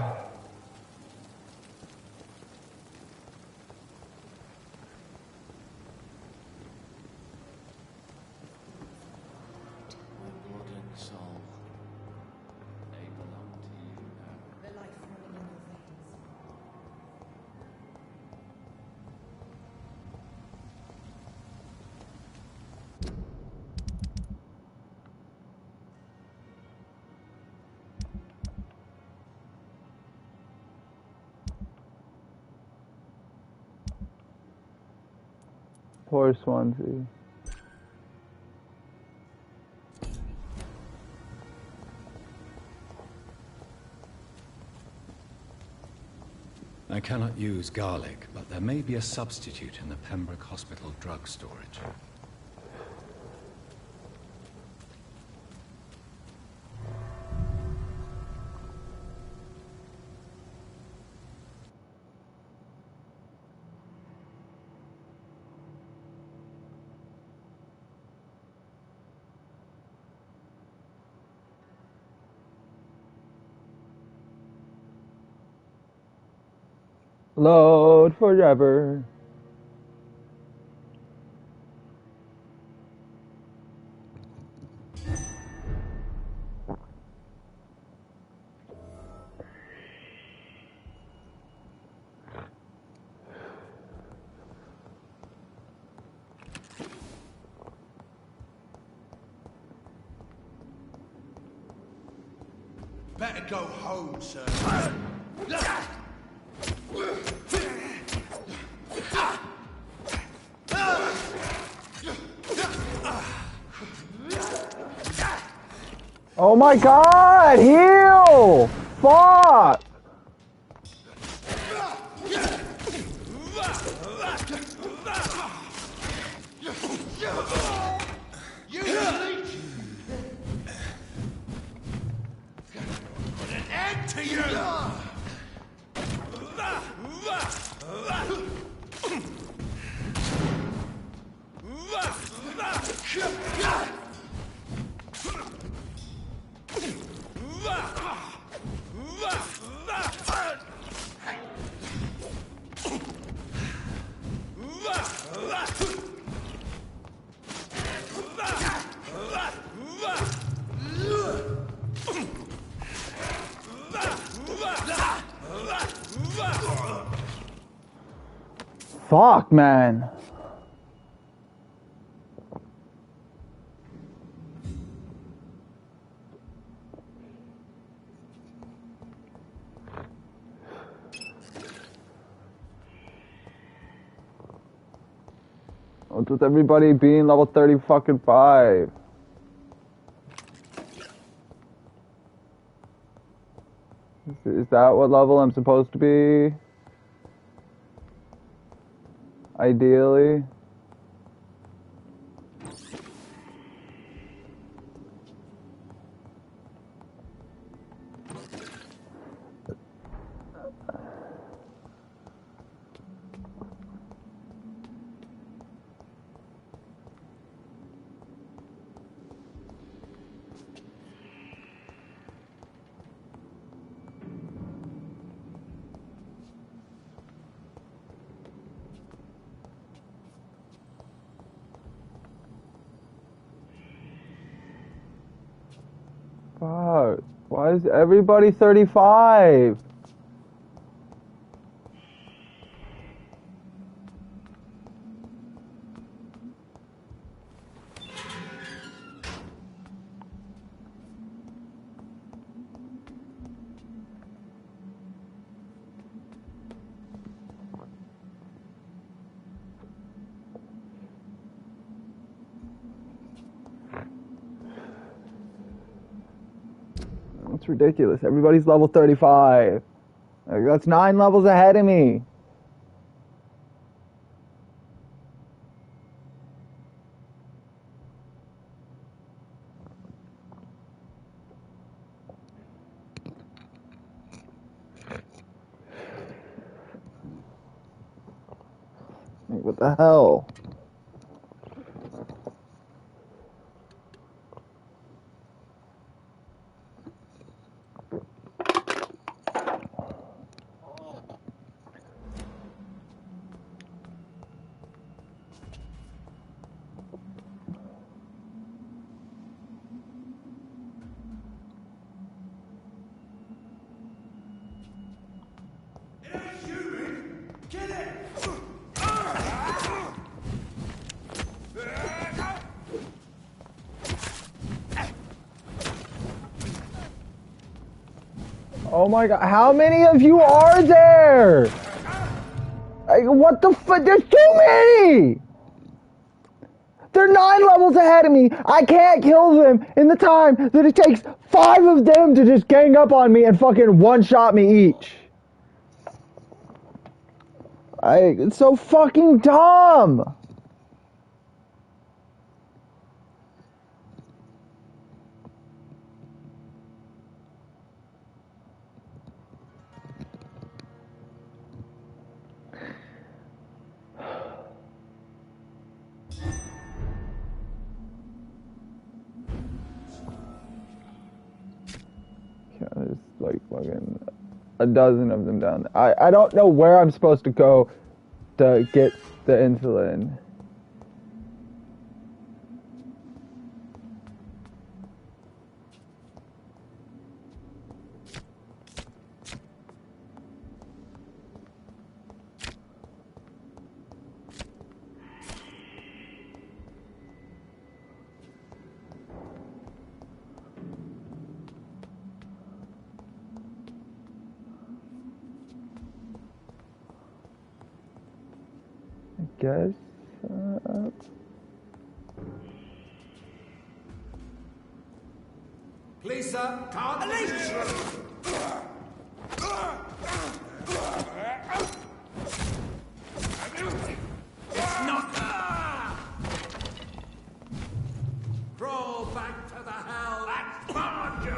Poor Swansea. I cannot use garlic, but there may be a substitute in the Pembroke Hospital drug storage. Load forever. Better go home, sir. Oh my god! Heal! Fuck! You leech! Put an end to you! Fuck, man. What's with everybody being level 30 fucking 5? Is that what level I'm supposed to be? Ideally. Fuck. Why is everybody 35? That's ridiculous. Everybody's level 35. Like, that's 9 levels ahead of me. Like, what the hell? Oh my god, how many of you are there? Like, what the fuck? There's too many! They're 9 levels ahead of me. I can't kill them in the time that it takes 5 of them to just gang up on me and fucking one-shot me each. It's so fucking dumb. Yeah, there's like fucking a dozen of them down there. I don't know where I'm supposed to go to get the insulin. I guess. Please, sir, can't It's not. Crawl back to the hell. That's found you.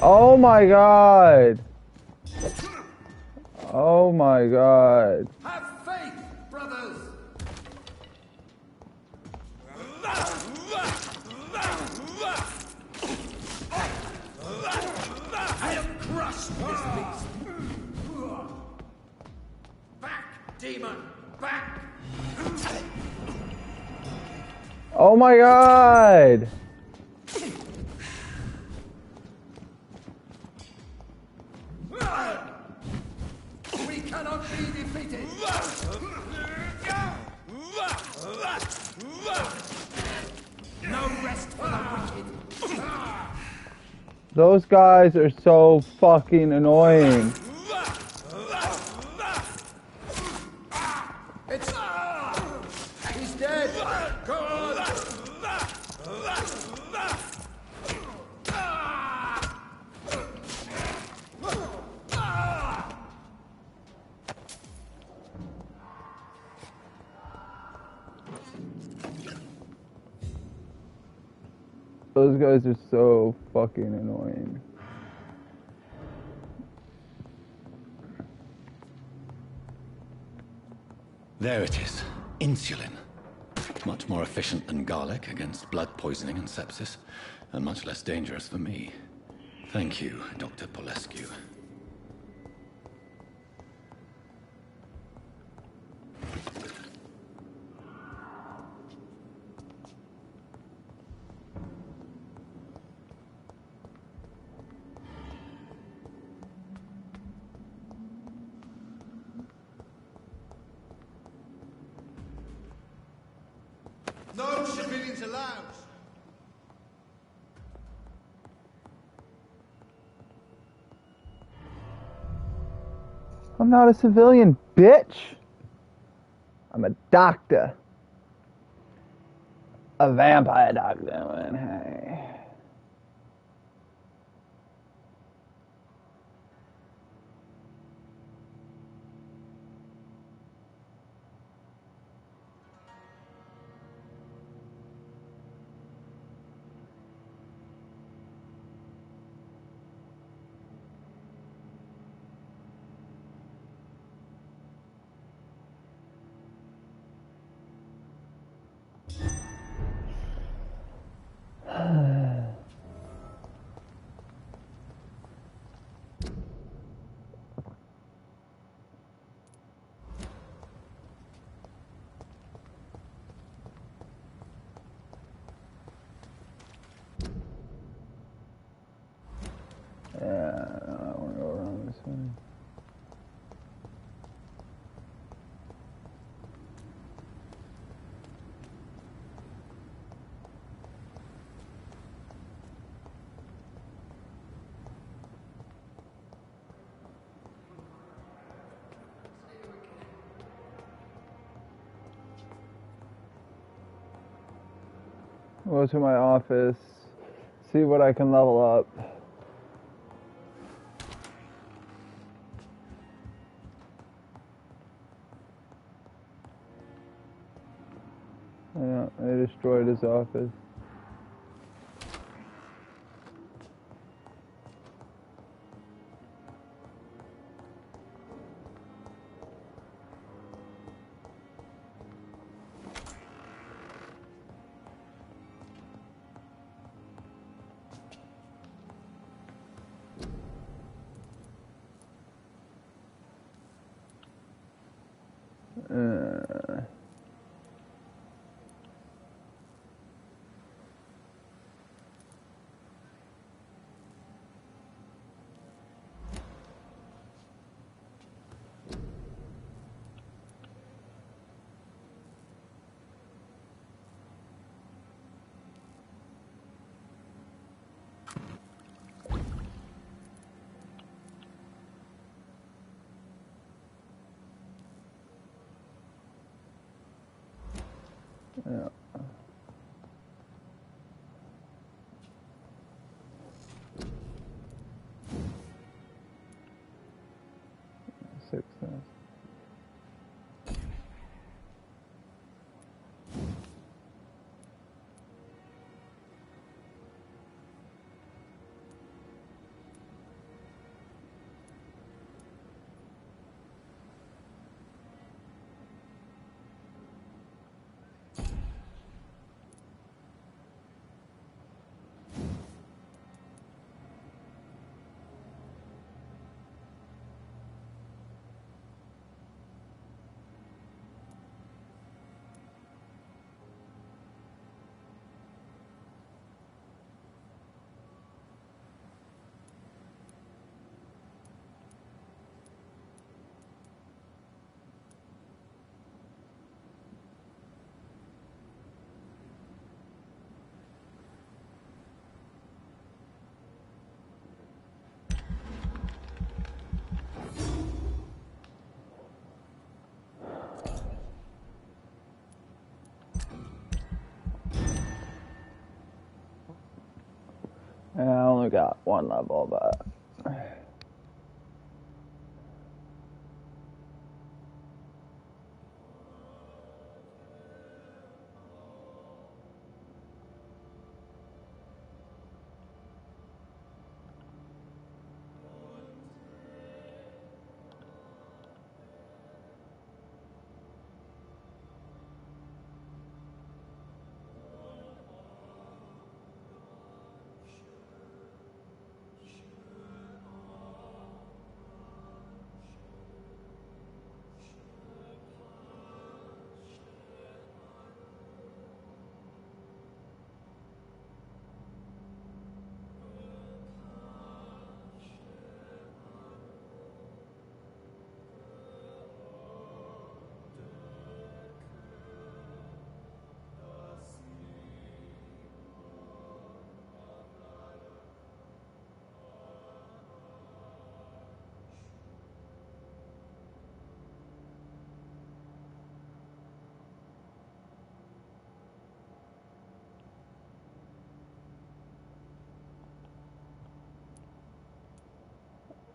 Oh my god. Oh my god. Have faith, brothers. I have crushed this beast. Back, demon, back. Oh my god. We cannot be defeated. No rest for the wicked. Those guys are so fucking annoying. It's he's dead. Go on. Those guys are so fucking annoying. There it is. Insulin. Much more efficient than garlic against blood poisoning and sepsis, and much less dangerous for me. Thank you, Dr. Polescu. No civilians allowed. I'm not a civilian, bitch. I'm a doctor. A vampire doctor, man. Hey. Go to my office, see what I can level up. Yeah, I destroyed his office. Yeah. Six now. And I only got one level, but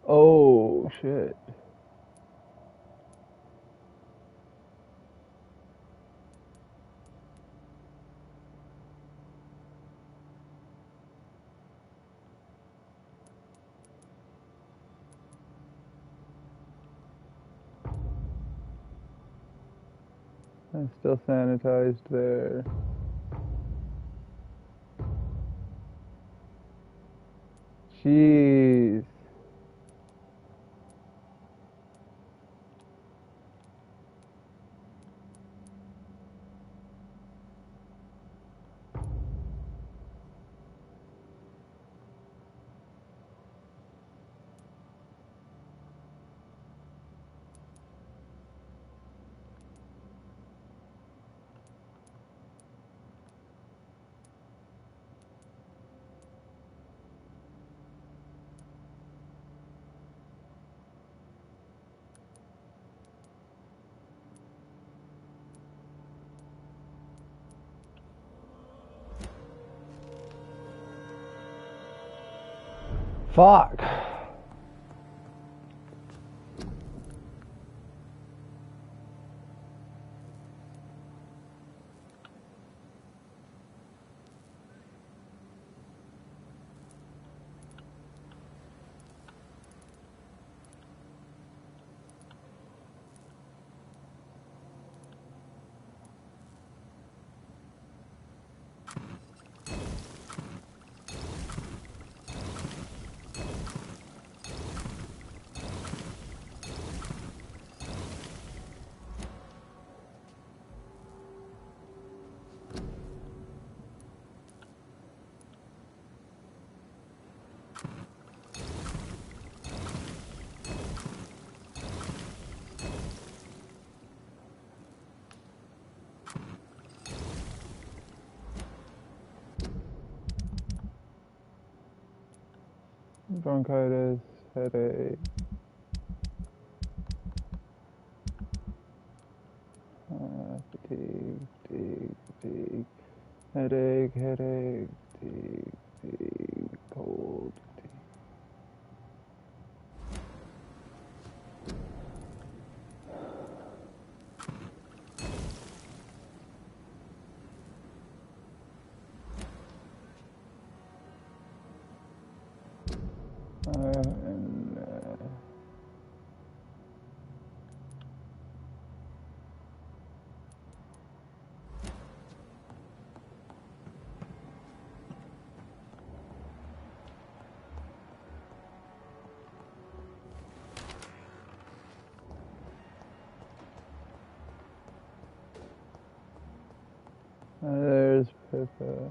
oh shit. I'm still sanitized there. Jeez. Fuck. Bronchitis, headache. Fatigue, fatigue. Headache, headache, cold. There's Pippa.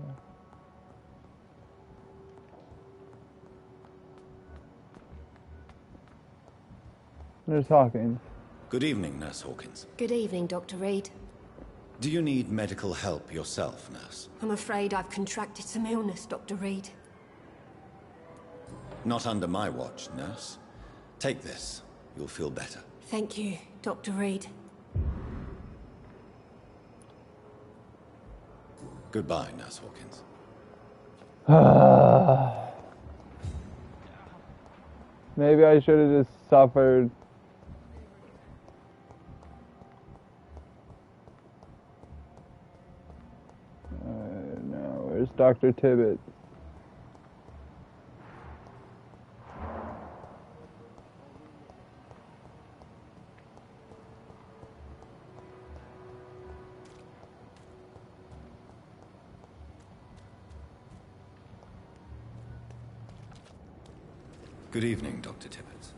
There's Hawkins. Good evening, Nurse Hawkins. Good evening, Dr. Reed. Do you need medical help yourself, Nurse? I'm afraid I've contracted some illness, Dr. Reed. Not under my watch, Nurse. Take this. You'll feel better. Thank you, Dr. Reed. Goodbye, Nurse Hawkins. Maybe I should have just suffered. No, where's Dr. Tibbet? Good evening, Dr. Tibbet.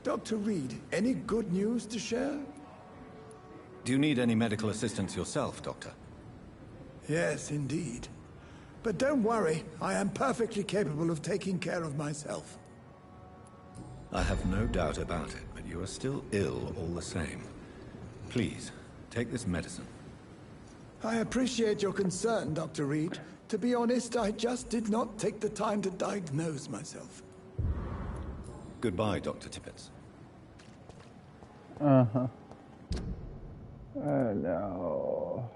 Dr. Reed, any good news to share? Do you need any medical assistance yourself, Doctor? Yes, indeed. But don't worry, I am perfectly capable of taking care of myself. I have no doubt about it, but you are still ill all the same. Please, take this medicine. I appreciate your concern, Dr. Reed. To be honest, I just did not take the time to diagnose myself. Goodbye, Dr. Tippett. Uh-huh. Oh, no.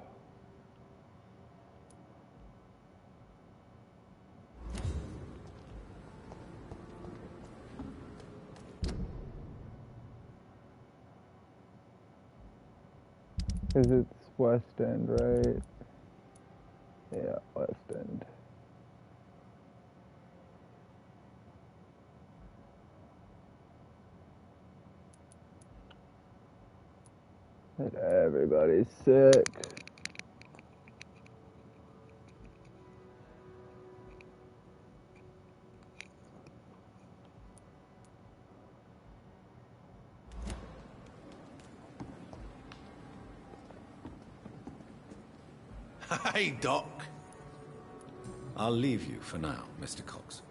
Because it's West End, right? Yeah, West End. And everybody's sick. Hey, Doc. I'll leave you for now, Mr. Cox.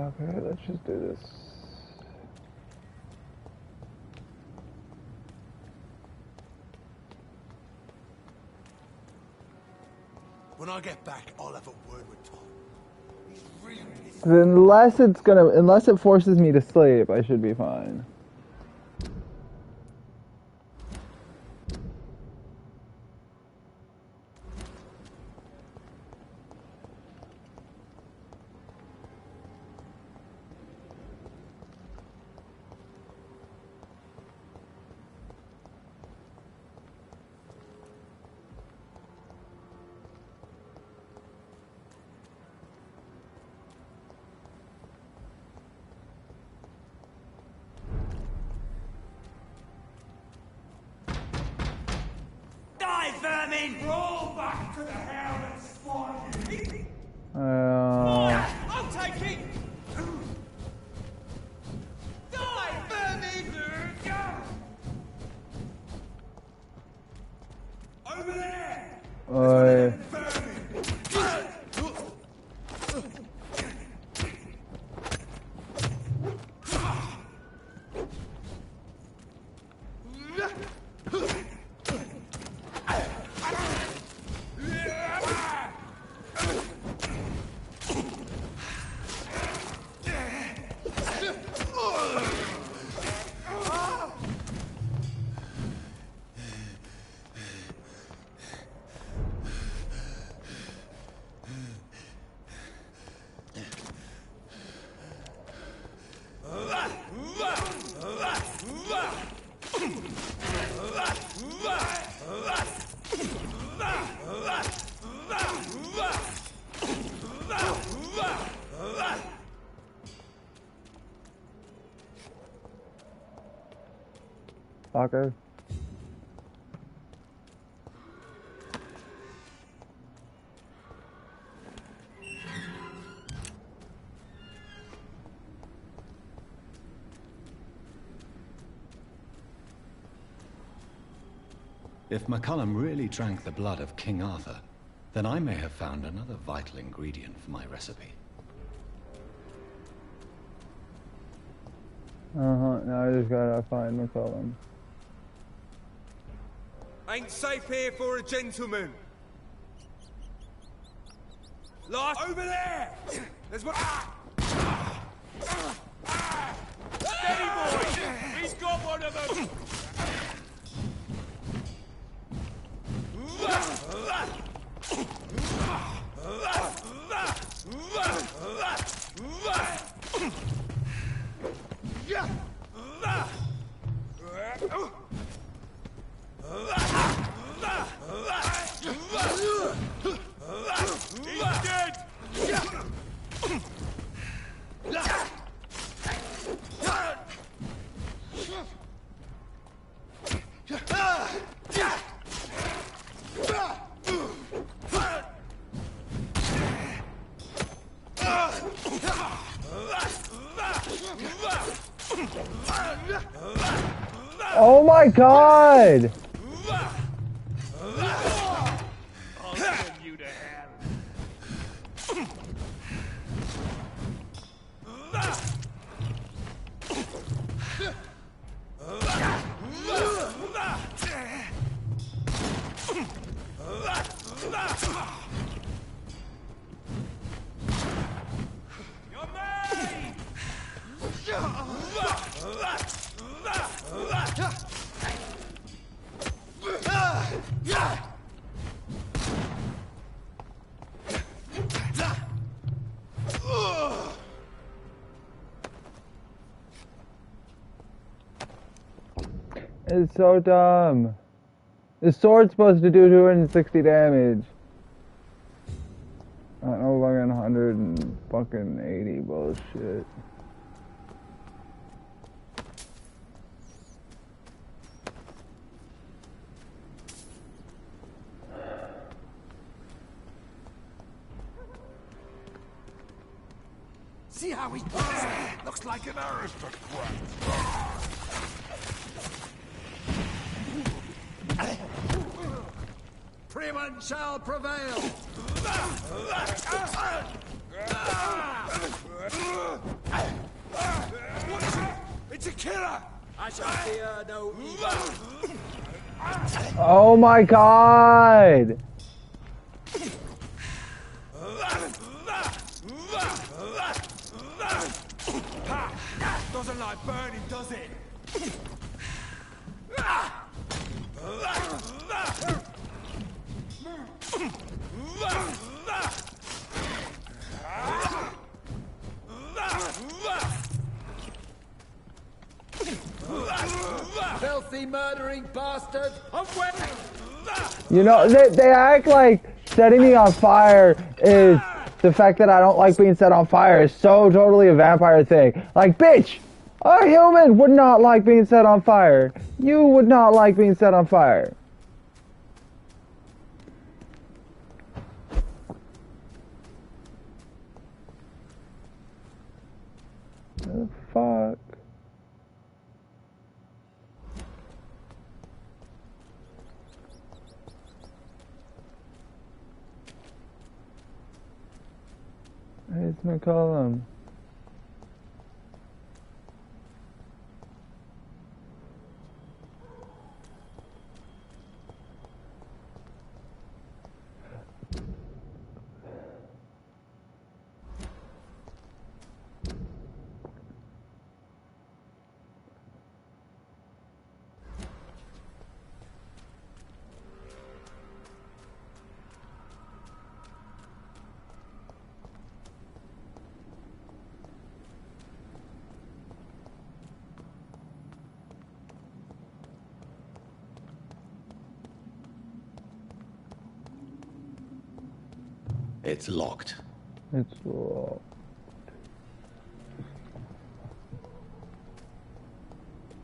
Okay, let's just do this. When I get back, I'll have a word with Tom. He's really pissed. Unless it forces me to sleep, I should be fine. Vermin! Roll back to the hell that spawned you! I'll take it! Die, vermin! Over there! Fucker. If McCullum really drank the blood of King Arthur, then I may have found another vital ingredient for my recipe. Now I just gotta find McCullum. Ain't safe here for a gentleman. Last over there. There's one. Steady, boy. He's got one of them. He's dead. Oh my god! I'll send you to hell. You're mine! It's so dumb. This sword's supposed to do 260 damage. I don't know, fucking 180 bullshit. See how he does it? Looks like an aristocrat. Freeman shall prevail. It's a killer! I shall fear no evil. Oh my god! Doesn't like burning, does it? Filthy murdering bastard! I'm waiting! You know, they act like setting me on fire is the fact that I don't like being set on fire is so totally a vampire thing. Like, bitch, a human would not like being set on fire. You would not like being set on fire. What the fuck? It's McCollum. It's locked. It's locked.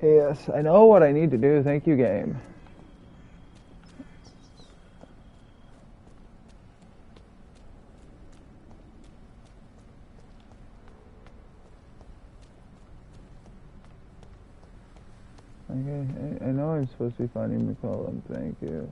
Yes, I know what I need to do. Thank you, game. Okay, I know I'm supposed to be finding McCollum. Thank you.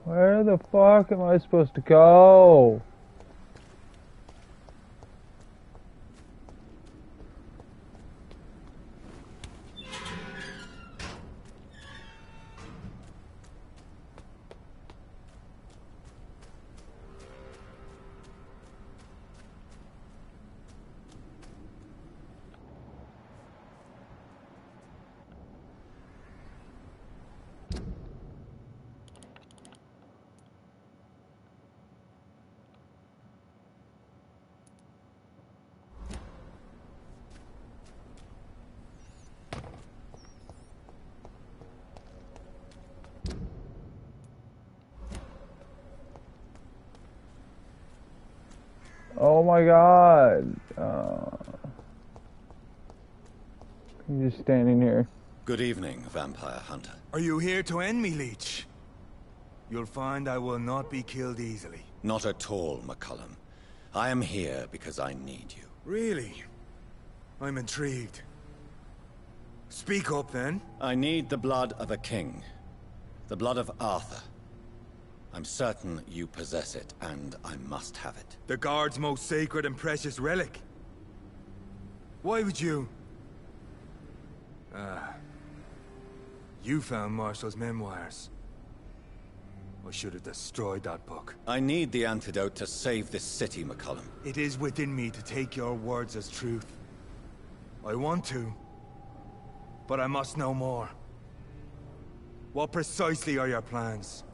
Where the fuck am I supposed to go? Oh my god. He's just standing here. Good evening, vampire hunter. Are you here to end me, Leech? You'll find I will not be killed easily. Not at all, McCullum. I am here because I need you. Really? I'm intrigued. Speak up, then. I need the blood of a king. The blood of Arthur. I'm certain you possess it, and I must have it. The Guard's most sacred and precious relic. Why would you? You found Marshall's memoirs. I should have destroyed that book. I need the antidote to save this city, McCullum. It is within me to take your words as truth. I want to, but I must know more. What precisely are your plans?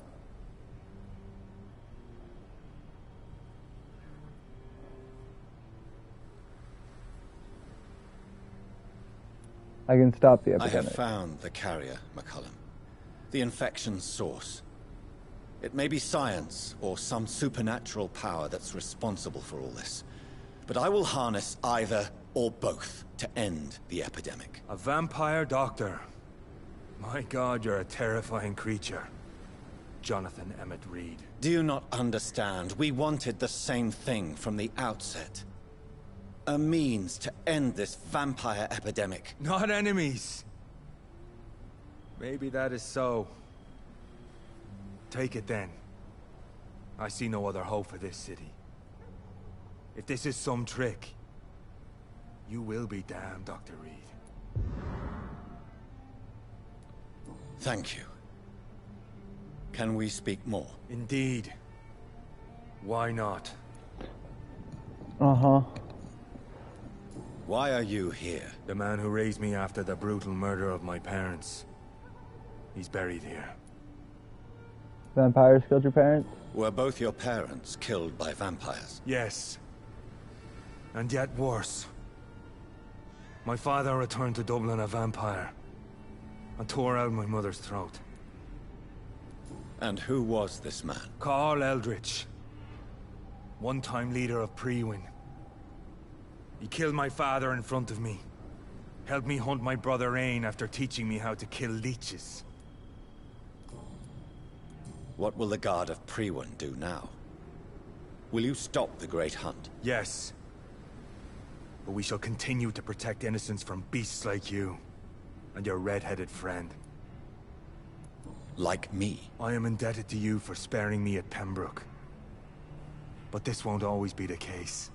I can stop the I epidemic. have found the carrier, McCullum. The infection's source. It may be science or some supernatural power that's responsible for all this. But I will harness either or both to end the epidemic. A vampire doctor. My God, you're a terrifying creature. Jonathan Emmett Reed. Do you not understand? We wanted the same thing from the outset. A means to end this vampire epidemic. Not enemies. Maybe that is so. Take it then. I see no other hope for this city. If this is some trick, you will be damned, Dr. Reed. Thank you. Can we speak more? Indeed. Why not? Uh-huh. Why are you here? The man who raised me after the brutal murder of my parents. He's buried here. Vampires killed your parents? Were both your parents killed by vampires? Yes. And yet worse. My father returned to Dublin a vampire and tore out my mother's throat. And who was this man? Carl Eldritch. One-time leader of Prewin. He killed my father in front of me. Helped me hunt my brother Ain after teaching me how to kill leeches. What will the Guard of Prewin do now? Will you stop the Great Hunt? Yes. But we shall continue to protect innocents from beasts like you. And your red-headed friend. Like me? I am indebted to you for sparing me at Pembroke. But this won't always be the case.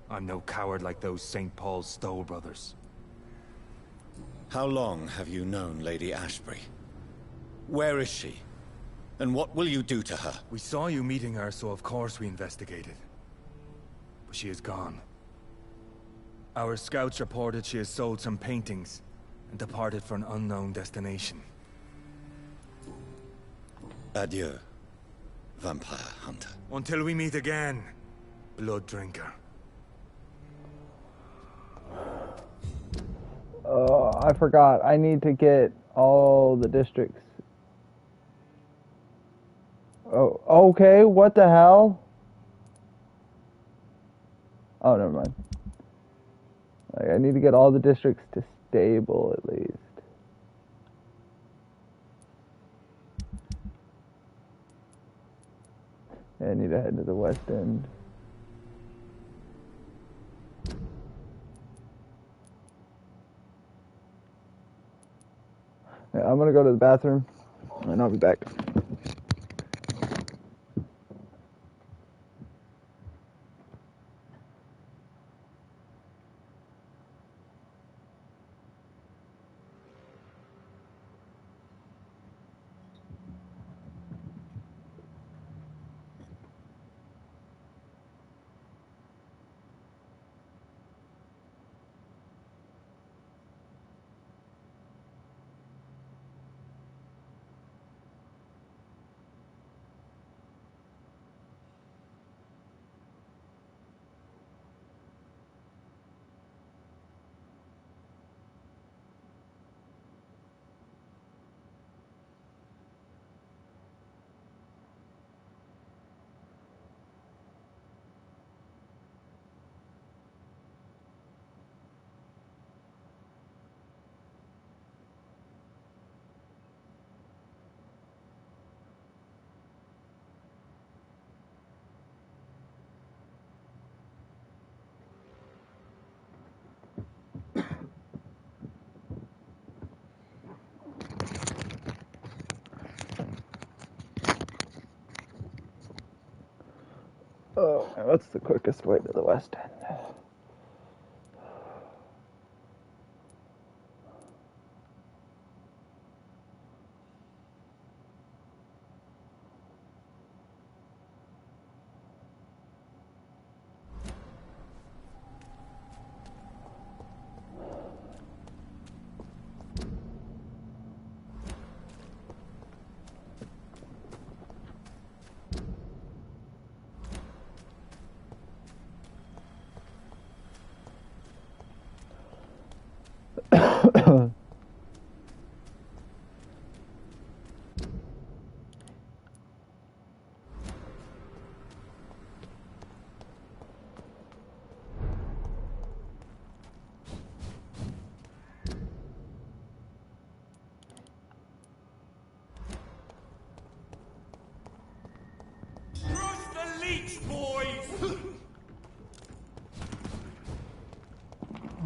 I'm no coward like those St. Paul's Stoll brothers. How long have you known Lady Ashbury? Where is she? And what will you do to her? We saw you meeting her, so of course we investigated. But she is gone. Our scouts reported she has sold some paintings and departed for an unknown destination. Adieu, vampire hunter. Until we meet again, blood drinker. I forgot. I need to get all the districts. Oh, okay. What the hell? Oh, never mind. I need to get all the districts to stable at least. Yeah, I need to head to the West End. Yeah, I'm gonna go to the bathroom, and I'll be back. what's the quickest way to the West End?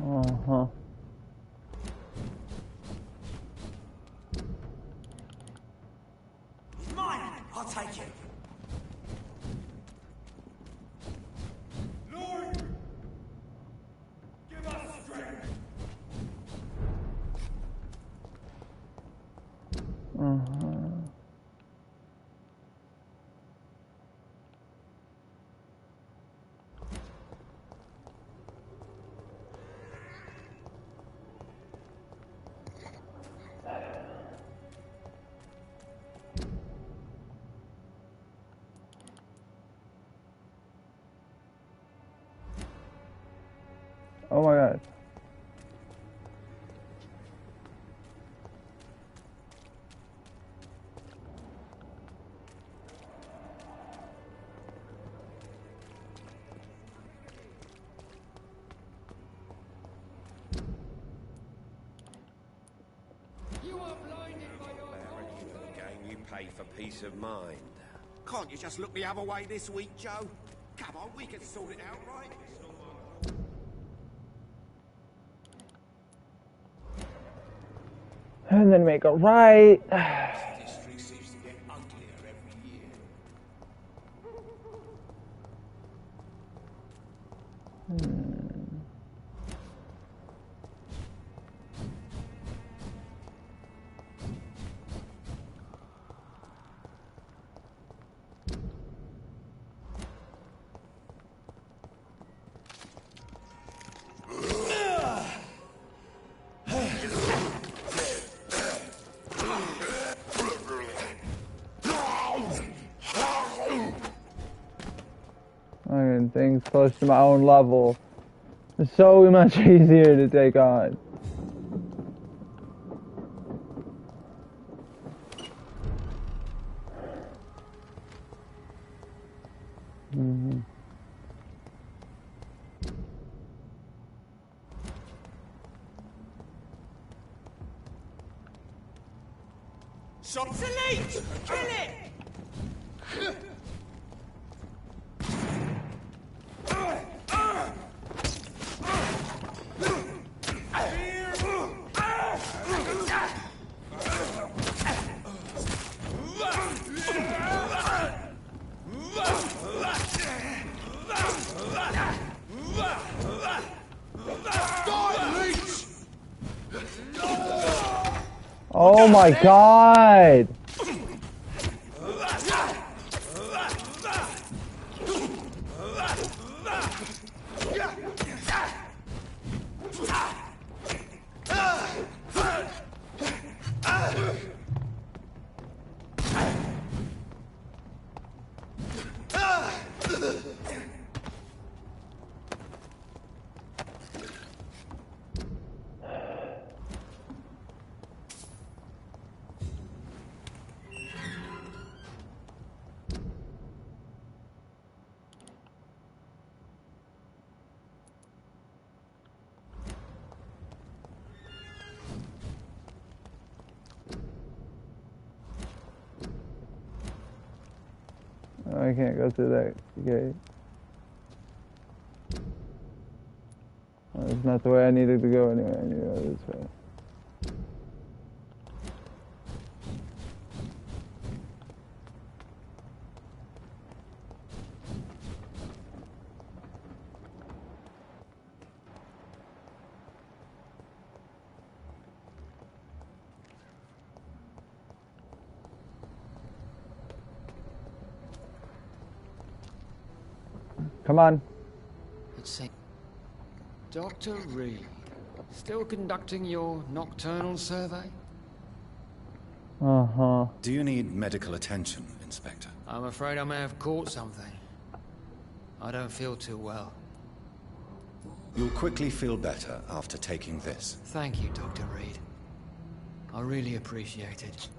Uh-huh. It's mine. I'll take it. Lord, give us strength. Uh-huh. Oh my god. You are blinded by your game. You pay for peace of mind. Can't you just look the other way this week, Joe? Come on, we can sort it out, right? And then make a right. District seems to get uglier every year. And things close to my own level. It's so much easier to take on. Shots elite! Kill it! Oh my god! I can't go through that gate. Well, that's not the way I needed to go anyway. I need to go this way. Come on. Let's see. Dr. Reed, still conducting your nocturnal survey? Uh-huh. Do you need medical attention, Inspector? I'm afraid I may have caught something. I don't feel too well. You'll quickly feel better after taking this. Thank you, Dr. Reed. I really appreciate it.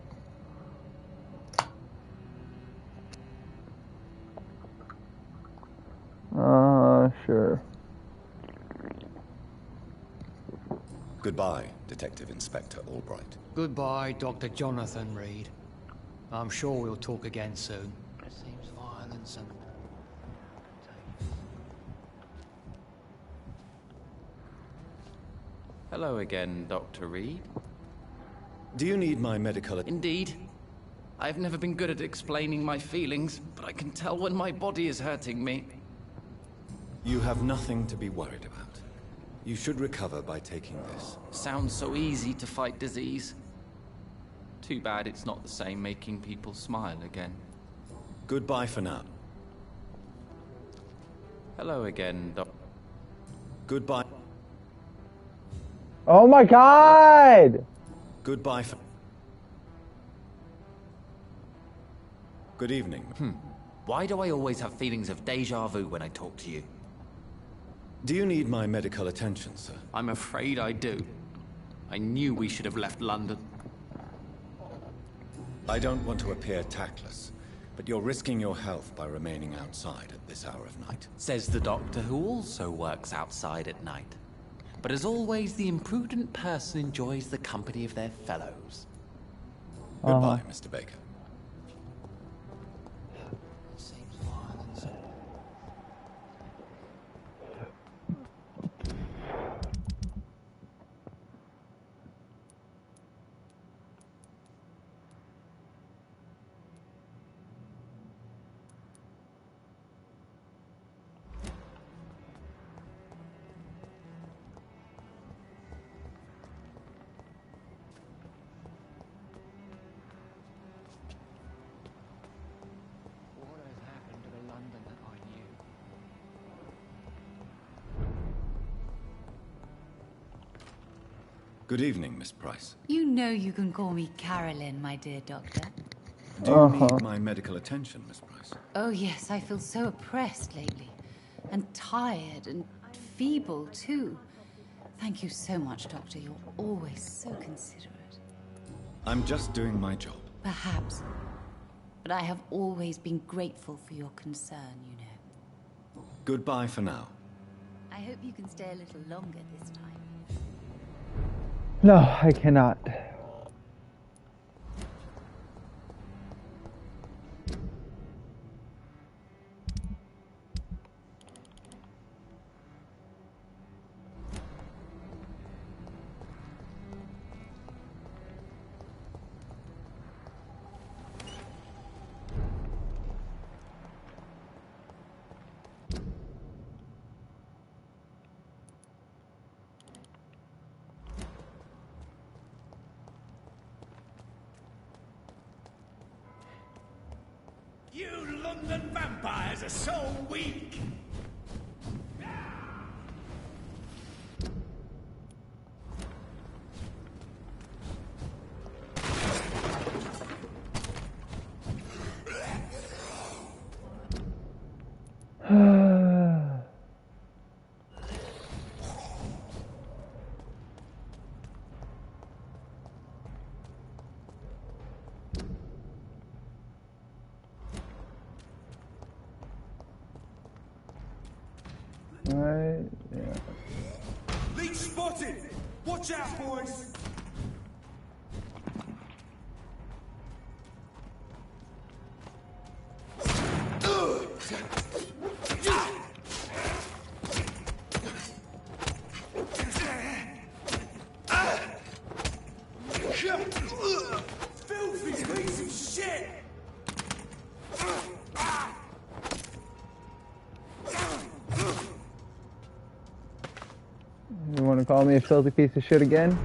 Sure. Goodbye, Detective Inspector Albright. Goodbye, Dr. Jonathan Reed. I'm sure we'll talk again soon. It seems violence and... Hello again, Dr. Reed. Do you need my medical... Indeed. I've never been good at explaining my feelings, but I can tell when my body is hurting me. You have nothing to be worried about. You should recover by taking this. Sounds so easy to fight disease. Too bad it's not the same making people smile again. Goodbye for now. Hello again, Doc. Goodbye. Oh my God! Goodbye for... Good evening. Why do I always have feelings of déjà vu when I talk to you? Do you need my medical attention, sir? I'm afraid I do. I knew we should have left London. I don't want to appear tactless, but you're risking your health by remaining outside at this hour of night. Says the doctor who also works outside at night. But as always, the imprudent person enjoys the company of their fellows. Goodbye, Mr. Baker. What has happened to the London that I knew? Good evening, Miss Price. You know you can call me Carolyn, my dear doctor. Do you need my medical attention, Miss Price? Oh yes, I feel so oppressed lately. And tired and feeble, too. Thank you so much, Doctor. You're always so considerate. I'm just doing my job. Perhaps. But I have always been grateful for your concern, you know. Goodbye for now. I hope you can stay a little longer this time. No, I cannot. You London vampires are so weak! Right, yeah. Leech spotted! Watch out, boys! Filthy piece of shit! You want to call me a filthy piece of shit again?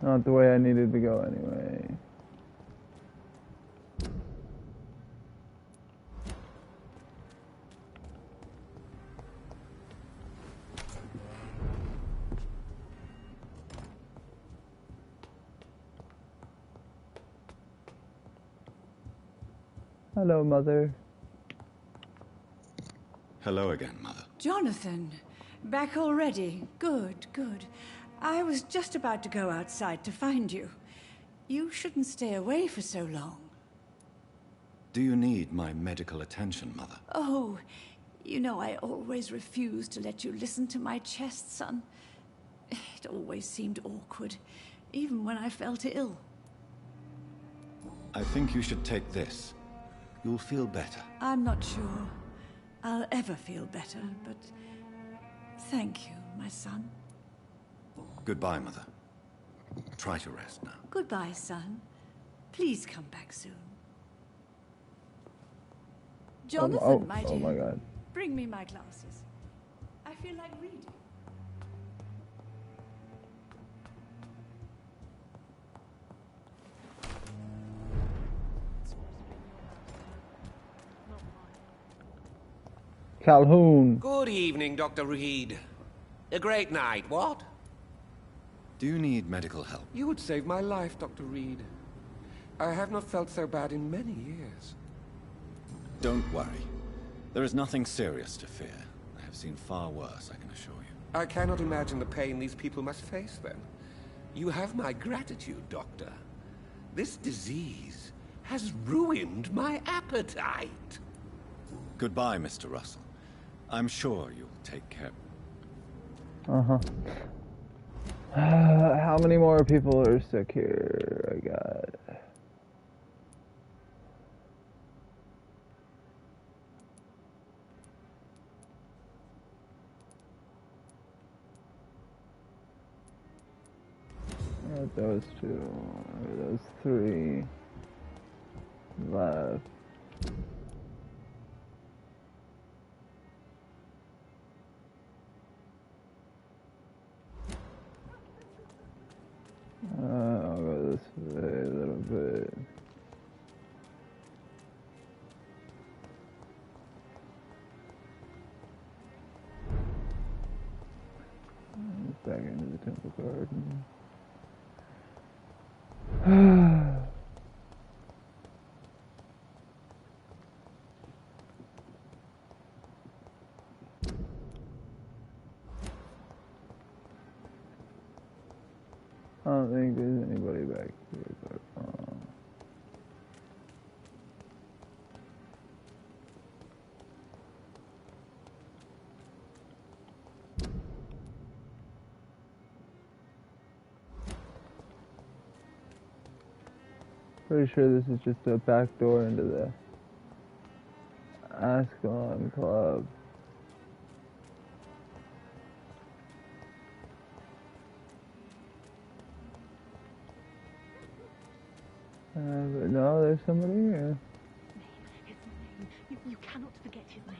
Not the way I needed to go anyway. Hello, Mother. Hello again, Mother. Jonathan, back already? Good, good. I was just about to go outside to find you. You shouldn't stay away for so long. Do you need my medical attention, Mother? Oh, you know I always refused to let you listen to my chest, son. It always seemed awkward, even when I felt ill. I think you should take this. You'll feel better. I'm not sure I'll ever feel better, but thank you, my son. Goodbye, Mother. Try to rest now. Goodbye, son. Please come back soon. Jonathan, my dear. Oh my God. Bring me my glasses. I feel like reading. Calhoun. Good evening, Dr. Reed. A great night, what? Do you need medical help? You would save my life, Dr. Reed. I have not felt so bad in many years. Don't worry. There is nothing serious to fear. I have seen far worse, I can assure you. I cannot imagine the pain these people must face then. You have my gratitude, Doctor. This disease has ruined my appetite. Goodbye, Mr. Russell. I'm sure you'll take care. Uh-huh. How many more people are sick here? I got... those two, those three left. I'll go this way a little bit. Back into the temple garden. I don't think there's anybody back here, but pretty sure this is just a back door into the Ascalon Club. But no, there's somebody here. His name. You cannot forget his name.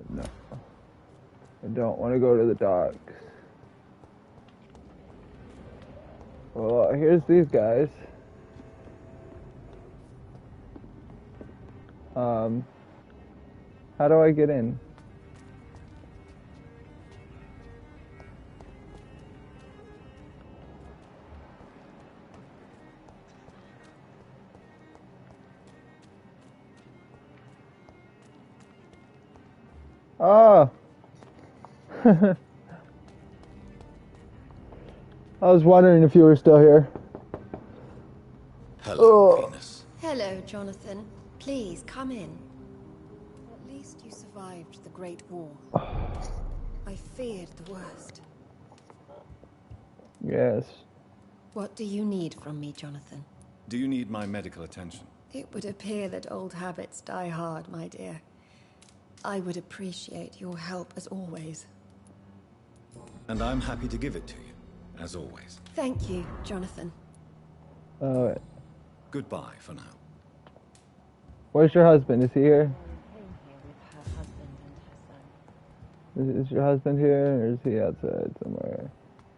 No. I don't want to go to the docks. Well, here's these guys. How do I get in? Oh! I was wondering if you were still here. Hello, Venus. Hello, Jonathan. Please, come in. At least you survived the Great War. I feared the worst. Yes. What do you need from me, Jonathan? Do you need my medical attention? It would appear that old habits die hard, my dear. I would appreciate your help as always. And I'm happy to give it to you, as always. Thank you, Jonathan. Goodbye for now. Where's your husband? Is he here? Is your husband here, or is he outside somewhere?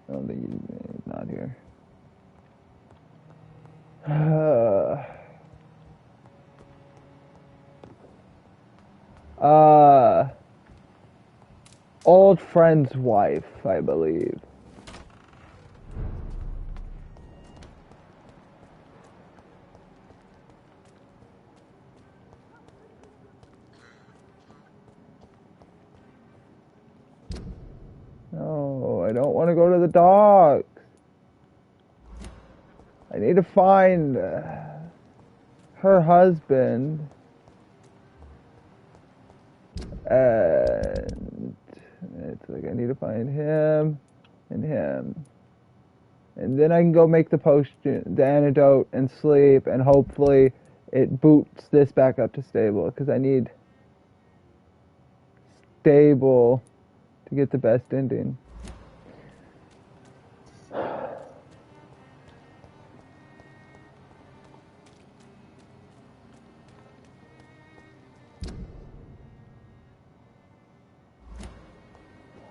I don't think he's not here. Old friend's wife, I believe. No, I don't want to go to the docks. I need to find her husband. And it's like I need to find him and him. And then I can go make the potion, the antidote, and sleep, and hopefully it boots this back up to stable, because I need stable to get the best ending.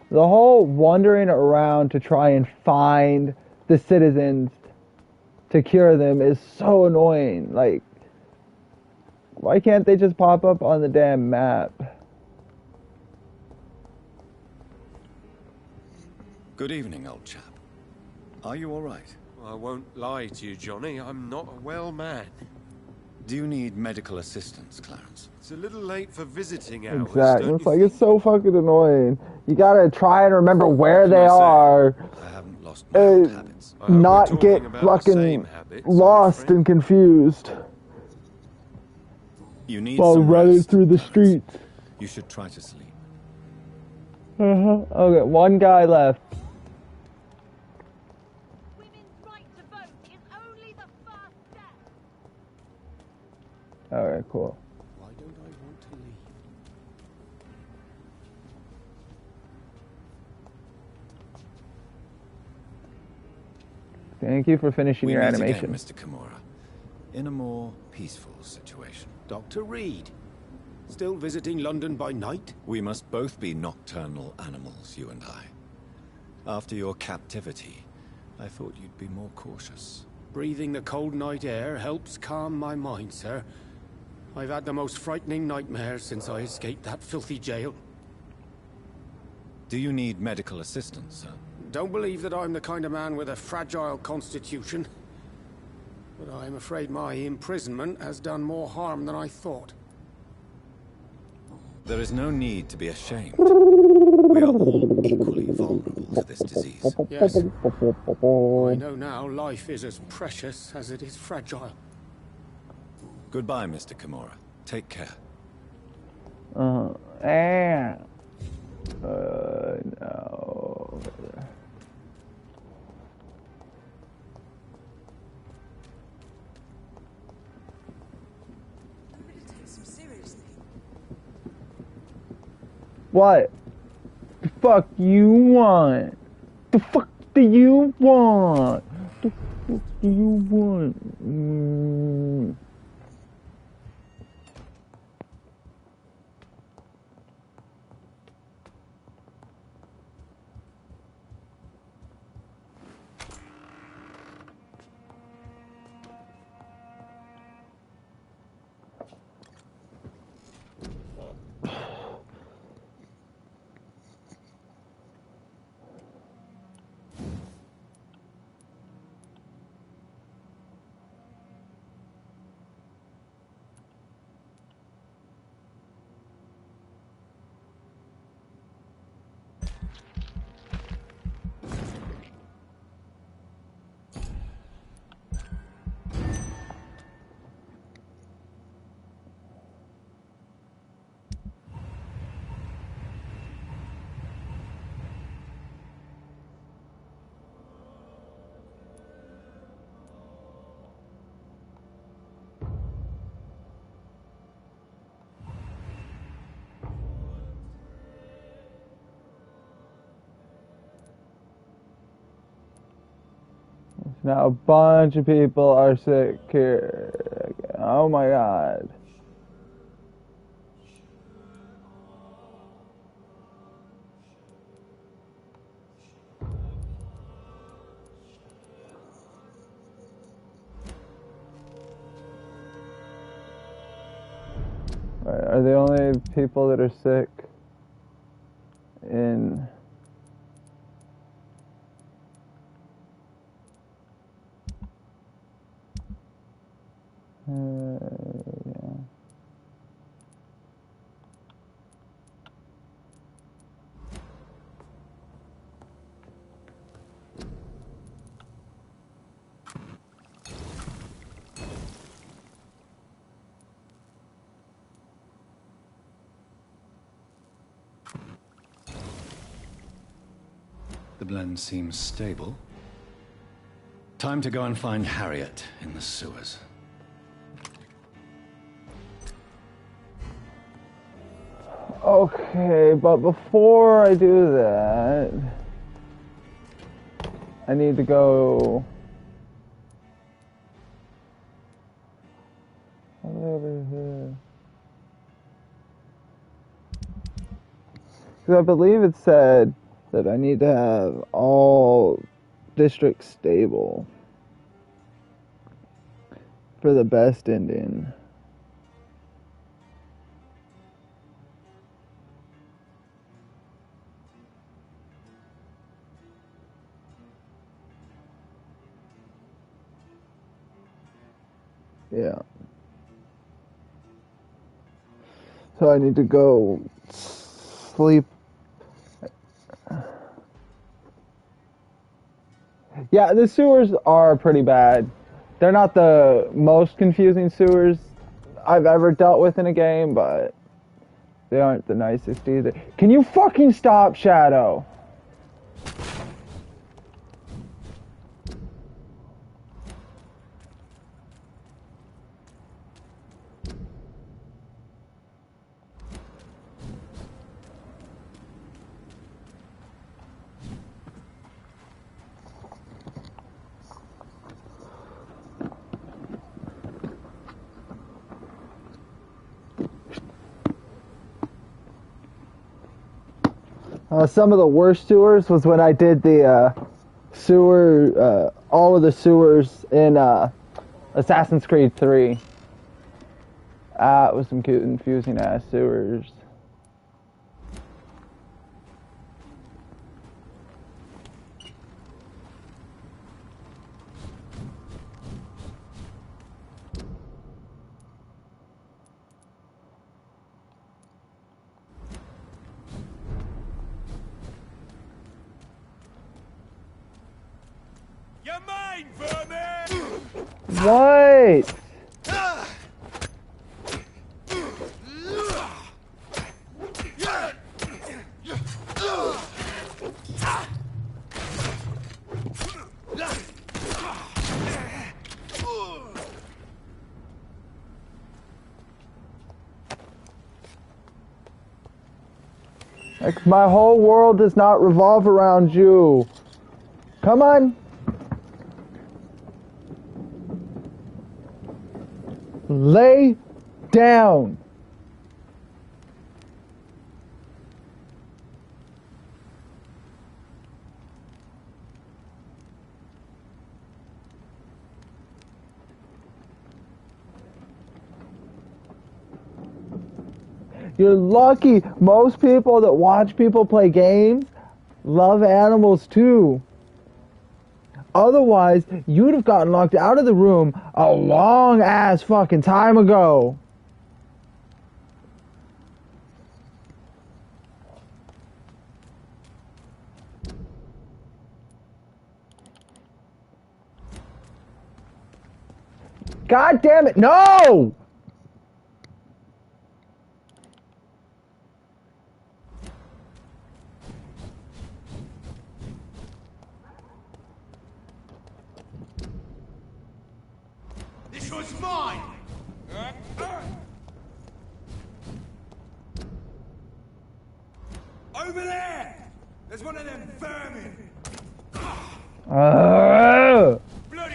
The whole wandering around to try and find the citizens to cure them is so annoying. Like, why can't they just pop up on the damn map? Good evening, old chap. Are you all right? I won't lie to you, Johnny. I'm not a well man. Do you need medical assistance, Clarence? It's a little late for visiting hours. Exactly. It's like, it's so fucking annoying. You gotta try and remember where they are. I haven't lost my old habits. Not get fucking lost and confused You need while some running rest, through the streets. You should try to sleep. Okay, one guy left. Alright, cool. Why don't I want to leave? Thank you for finishing your meet animation. Again, Mr. Kimura, in a more peaceful situation. Dr. Reed, still visiting London by night? We must both be nocturnal animals, you and I. After your captivity, I thought you'd be more cautious. Breathing the cold night air helps calm my mind, sir. I've had the most frightening nightmares since I escaped that filthy jail. Do you need medical assistance, sir? Don't believe that I'm the kind of man with a fragile constitution. But I'm afraid my imprisonment has done more harm than I thought. There is no need to be ashamed. We are all equally vulnerable to this disease. Yes. I know now life is as precious as it is fragile. Goodbye, Mr. Kimura. Take care. No. What the fuck you want? The fuck do you want? The fuck do you want? Now a bunch of people are sick here. Oh my god. Are the only people that are sick in... yeah. The blend seems stable. Time to go and find Harriet in the sewers. Okay, but before I do that, I need to go over here. Because I believe it said that I need to have all districts stable for the best ending. Yeah. So I need to go sleep. Yeah, the sewers are pretty bad. They're not the most confusing sewers I've ever dealt with in a game, but they aren't the nicest either. Can you fucking stop, Shadow? Some of the worst sewers was when I did the all of the sewers in Assassin's Creed 3. It was some confusing ass sewers. What? Like, my whole world does not revolve around you. Come on. Lay down. You're lucky. Most people that watch people play games love animals too. Otherwise, you'd have gotten locked out of the room a long ass fucking time ago. God damn it, no! This was mine! Over there! There's one of them vermin! Blood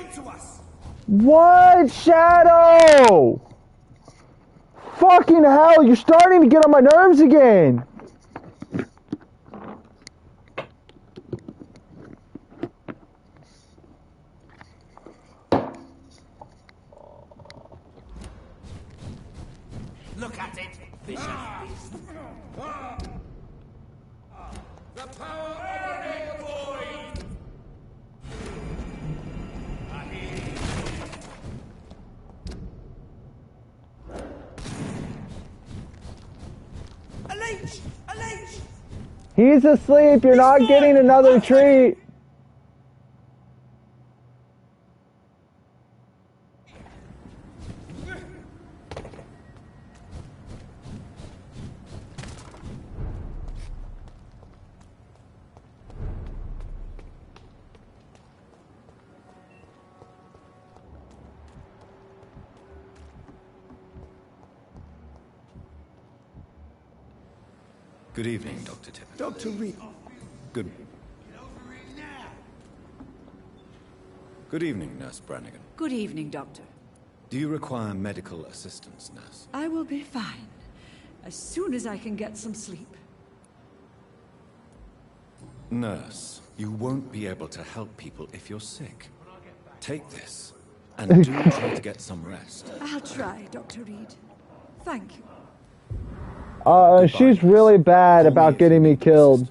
lying to us! What, Shadow? Fucking hell, you're starting to get on my nerves again. Look at it, vicious beast. The power of the void! A leech! A leech! He's asleep, you're not getting another treat. Good evening, Dr. Tippett. Dr. Reed. Good evening, Nurse Brannigan. Good evening, Doctor. Do you require medical assistance, Nurse? I will be fine. As soon as I can get some sleep. Nurse, you won't be able to help people if you're sick. Take this, and do try to get some rest. I'll try, Dr. Reed. Thank you. She's really bad about getting me killed.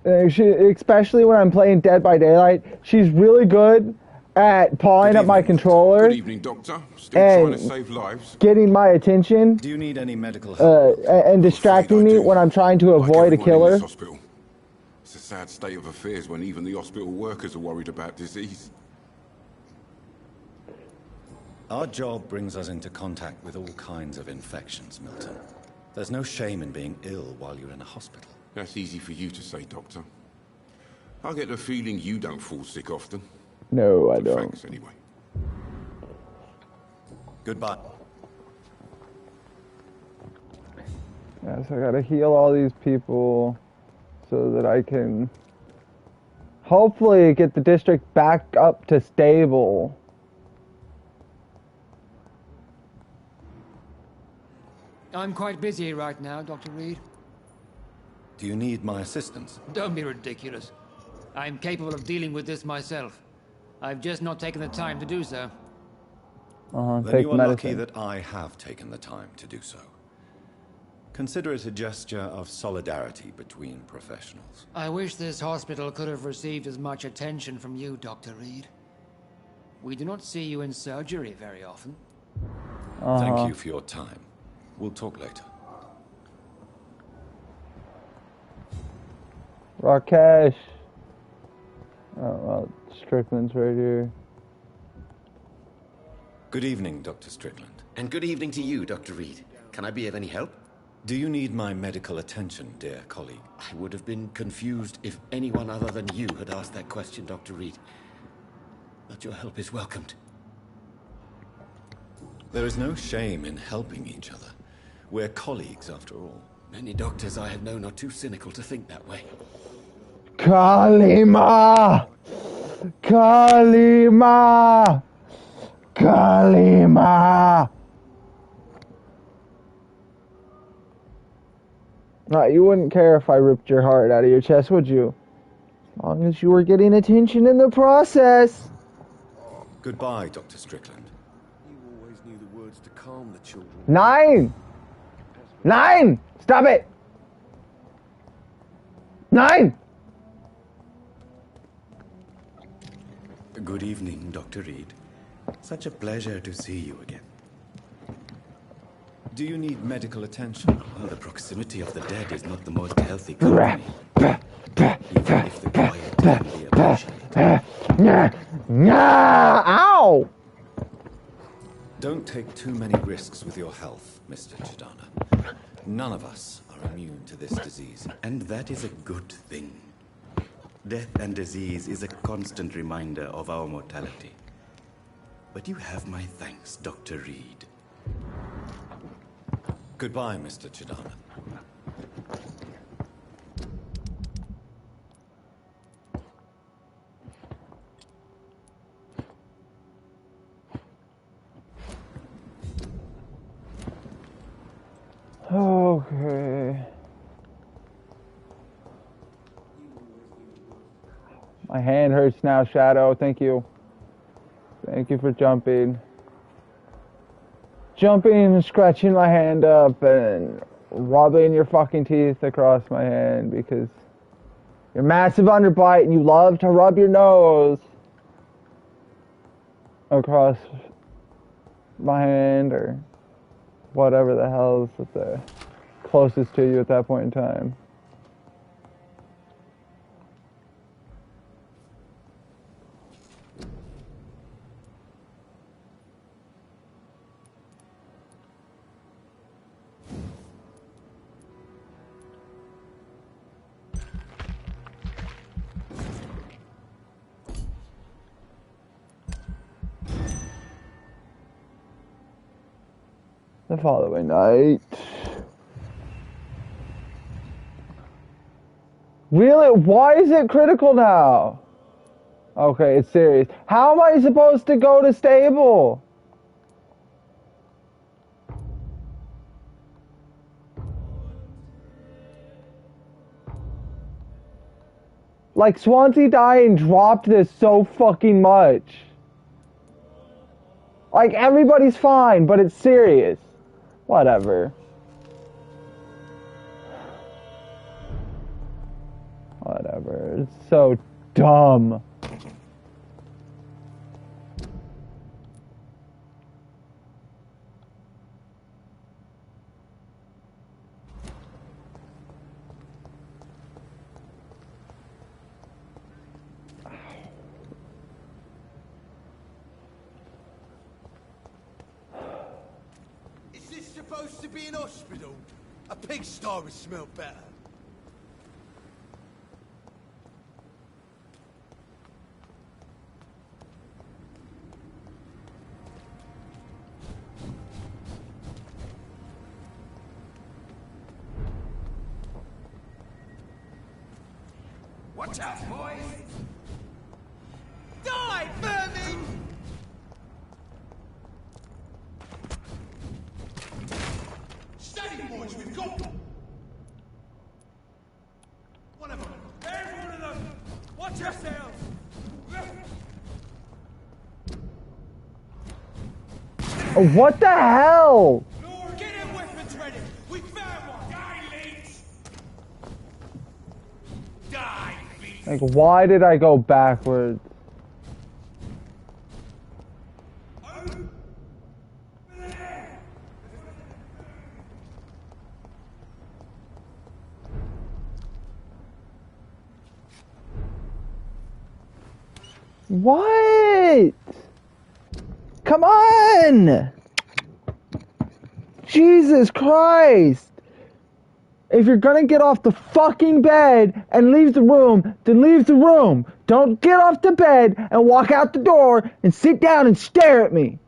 Especially when I'm playing Dead by Daylight, she's really good at pawing up my controller. Good evening, Doctor. Still trying to save lives. Getting my attention. Do you need any medical help? And distracting me when I'm trying to avoid a killer. It's a sad state of affairs when even the hospital workers are worried about disease. Our job brings us into contact with all kinds of infections, Milton. There's no shame in being ill while you're in a hospital. That's easy for you to say, Doctor. I get the feeling you don't fall sick often. No, I don't. Thanks, anyway. Goodbye. Yeah, so I gotta heal all these people so that I can hopefully get the district back up to stable. I'm quite busy right now, Dr. Reed. Do you need my assistance? Don't be ridiculous. I'm capable of dealing with this myself. I've just not taken the time to do so. Then you are lucky that I have taken the time to do so. Consider it a gesture of solidarity between professionals. I wish this hospital could have received as much attention from you, Dr. Reed. We do not see you in surgery very often. Thank you for your time. We'll talk later. Rakesh. Oh, well, Strickland's right here. Good evening, Dr. Strickland. And good evening to you, Dr. Reed. Can I be of any help? Do you need my medical attention, dear colleague? I would have been confused if anyone other than you had asked that question, Dr. Reed. But your help is welcomed. There is no shame in helping each other. We're colleagues, after all. Many doctors I have known are too cynical to think that way. Kalima! Kalima! Kalima! You wouldn't care if I ripped your heart out of your chest, would you? As long as you were getting attention in the process. Goodbye, Dr. Strickland. You always knew the words to calm the children. 9! 9! Stop it! 9! Good evening, Dr. Reed. Such a pleasure to see you again. Do you need medical attention? Well, the proximity of the dead is not the most healthy company. Even if the quiet can be appreciated. Ow! Don't take too many risks with your health, Mr. Chidana. None of us are immune to this disease. And that is a good thing. Death and disease is a constant reminder of our mortality. But you have my thanks, Dr. Reed. Goodbye, Mr. Chidana. Okay. My hand hurts now, Shadow. Thank you. Thank you for jumping. Jumping and scratching my hand up and rubbing your fucking teeth across my hand because you're massive underbite and you love to rub your nose across my hand or whatever the hell is the closest to you at that point in time. The following night. Really? Why is it critical now? Okay, it's serious. How am I supposed to go to stable? Like, Swansea dying dropped this so fucking much. Like, everybody's fine, but it's serious. Whatever. Whatever. It's so dumb. Is this supposed to be an hospital? A pigsty would smell better. Watch out, boys! Die, vermin! Steady, boys, we've got them! One of them! There's one of them! Watch yourselves! What the hell? Get their weapons ready! We found one! Die, leech! Die, beast! Like, why did I go backwards? What? Come on! Jesus Christ! If you're gonna get off the fucking bed and leave the room, then leave the room. Don't get off the bed and walk out the door and sit down and stare at me.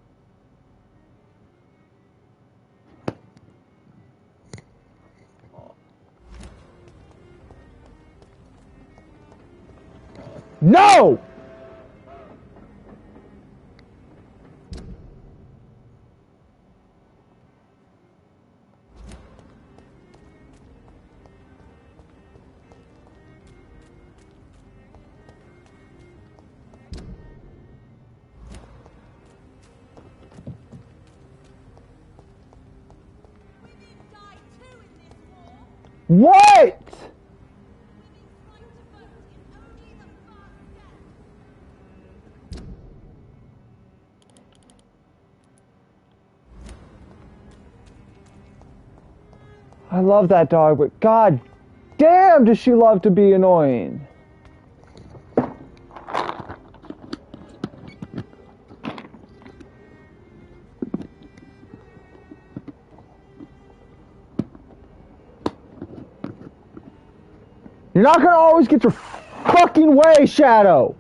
No! What? I love that dog, but god damn does she love to be annoying. You're not gonna always get your fucking way, Shadow!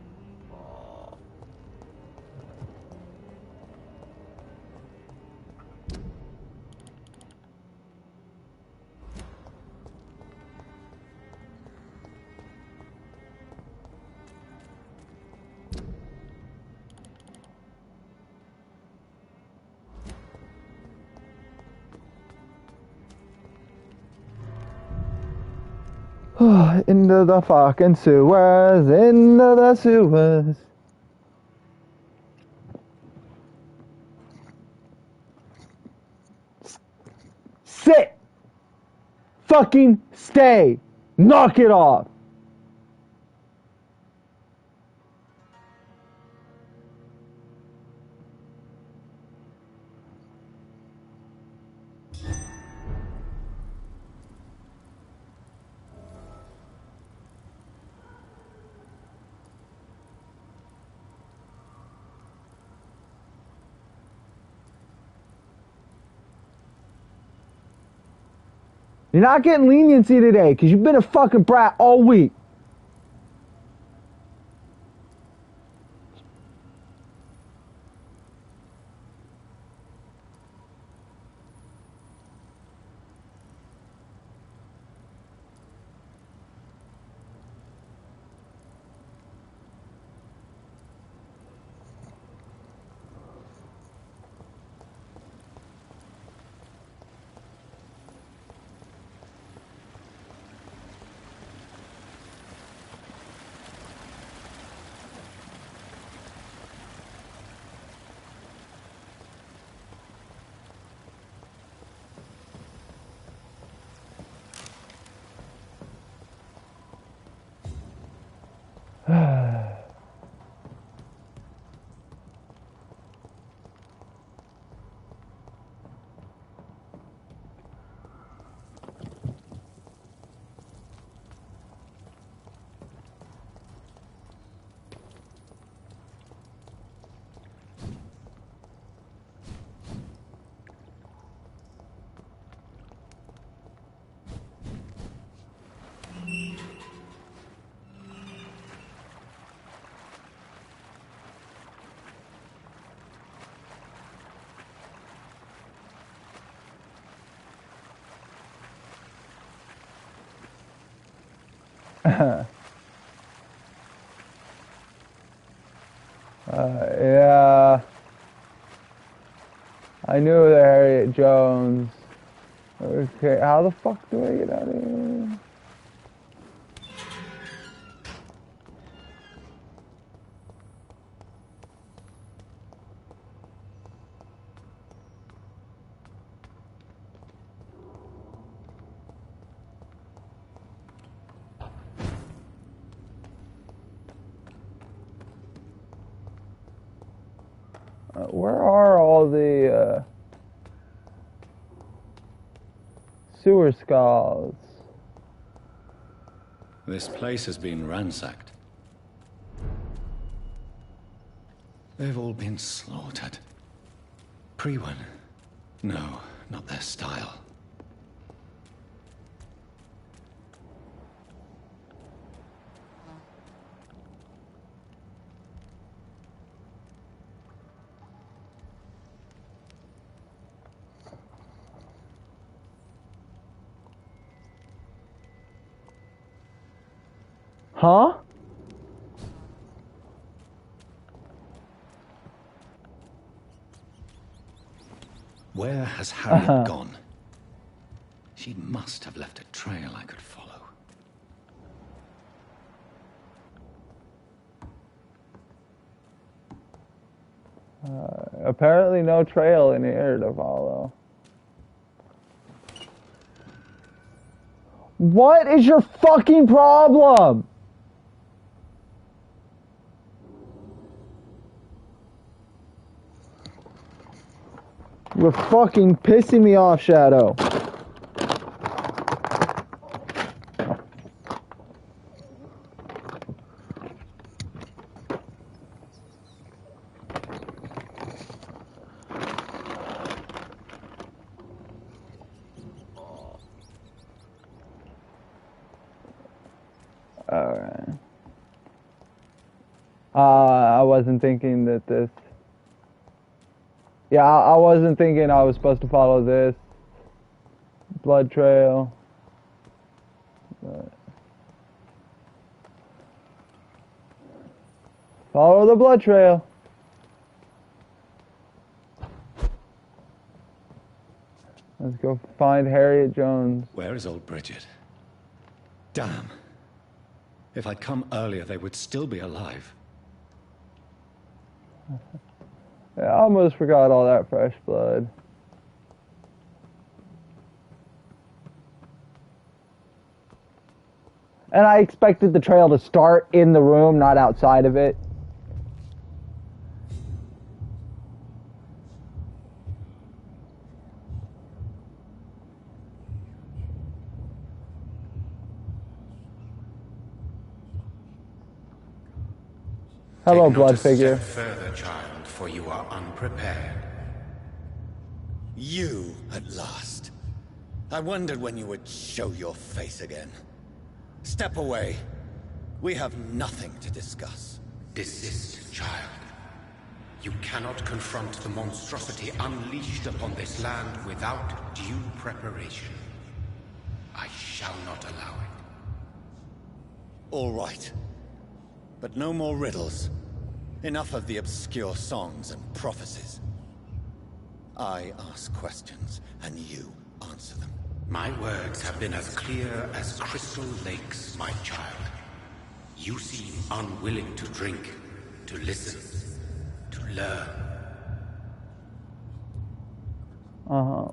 Into the fucking sewers, into the sewers. Sit! Fucking stay! Knock it off! You're not getting leniency today because you've been a fucking brat all week. Yeah. I knew the Harriet Jones. Okay, how the fuck do I get out of here? Where are all the sewer skulls? This place has been ransacked. They've all been slaughtered. Pre-one? No, not their style. Huh? Where has Harriet gone? She must have left a trail I could follow. Apparently no trail in here to follow. What is your fucking problem? You're fucking pissing me off, Shadow. Alright. I wasn't thinking that this... Yeah, I wasn't thinking I was supposed to follow this blood trail. But... Follow the blood trail. Let's go find Harriet Jones. Where is old Bridget? Damn. If I'd come earlier, they would still be alive. I almost forgot all that fresh blood. And I expected the trail to start in the room, not outside of it. Hello, blood figure. Take not a step further, child, for you are unprepared. You, at last. I wondered when you would show your face again. Step away. We have nothing to discuss. Desist, child. You cannot confront the monstrosity unleashed upon this land without due preparation. I shall not allow it. All right. But no more riddles. Enough of the obscure songs and prophecies. I ask questions, and you answer them. My words have been as clear as crystal lakes, my child. You seem unwilling to drink, to listen, to learn.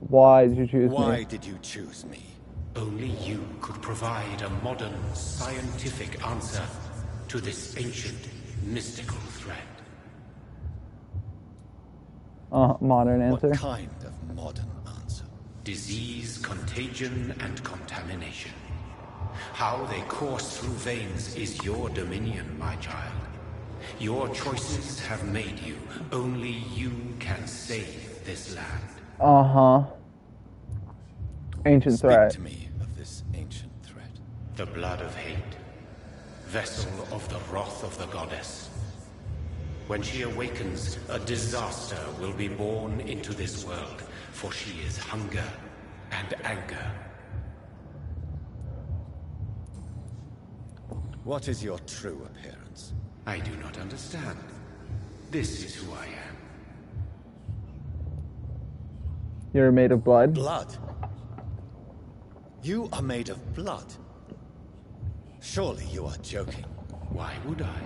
Why did you choose me? Why did you choose me? Only you could provide a modern, scientific answer to this ancient, mystical threat. Modern answer? What kind of modern answer? Disease, contagion, and contamination. How they course through veins is your dominion, my child. Your choices have made you. Only you can save this land. Ancient threat. Speak to me of this ancient threat. The blood of hate. Vessel of the wrath of the goddess. When she awakens, a disaster will be born into this world, for she is hunger and anger. What is your true appearance? I do not understand. This is who I am. You're made of blood? Blood? You are made of blood? Surely you are joking. Why would I?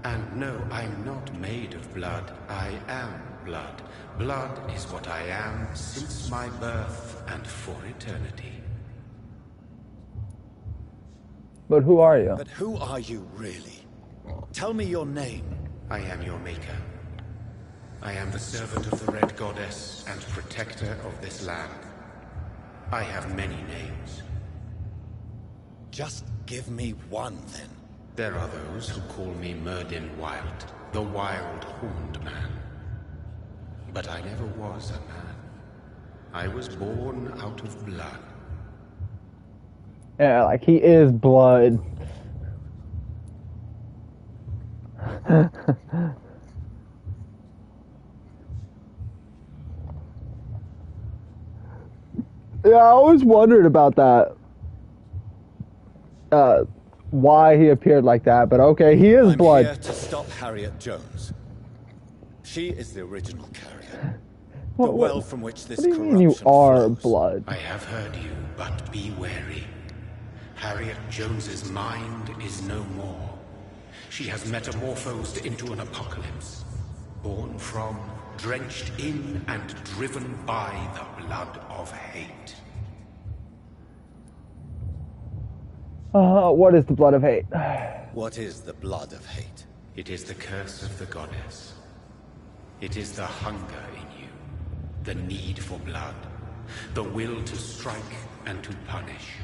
And no, I'm not made of blood. I am blood. Blood is what I am since my birth and for eternity. But who are you? But who are you really? Tell me your name. I am your maker. I am the servant of the Red Goddess and protector of this land. I have many names. Just give me one, then. There are those who call me Myrddin Wild, the Wild Horned Man. But I never was a man. I was born out of blood. Yeah, like he is blood. Yeah, I always wondered about that. Why he appeared like that, but okay, he is blood. I'm here to stop Harriet Jones. She is the original carrier. What, the well from which this what do you corruption mean you are flows. blood? I have heard you, but be wary. Harriet Jones's mind is no more. She has metamorphosed into an apocalypse. Born from, drenched in, and driven by the blood of hate. What is the blood of hate? What is the blood of hate? It is the curse of the goddess. It is the hunger in you, the need for blood, the will to strike and to punish,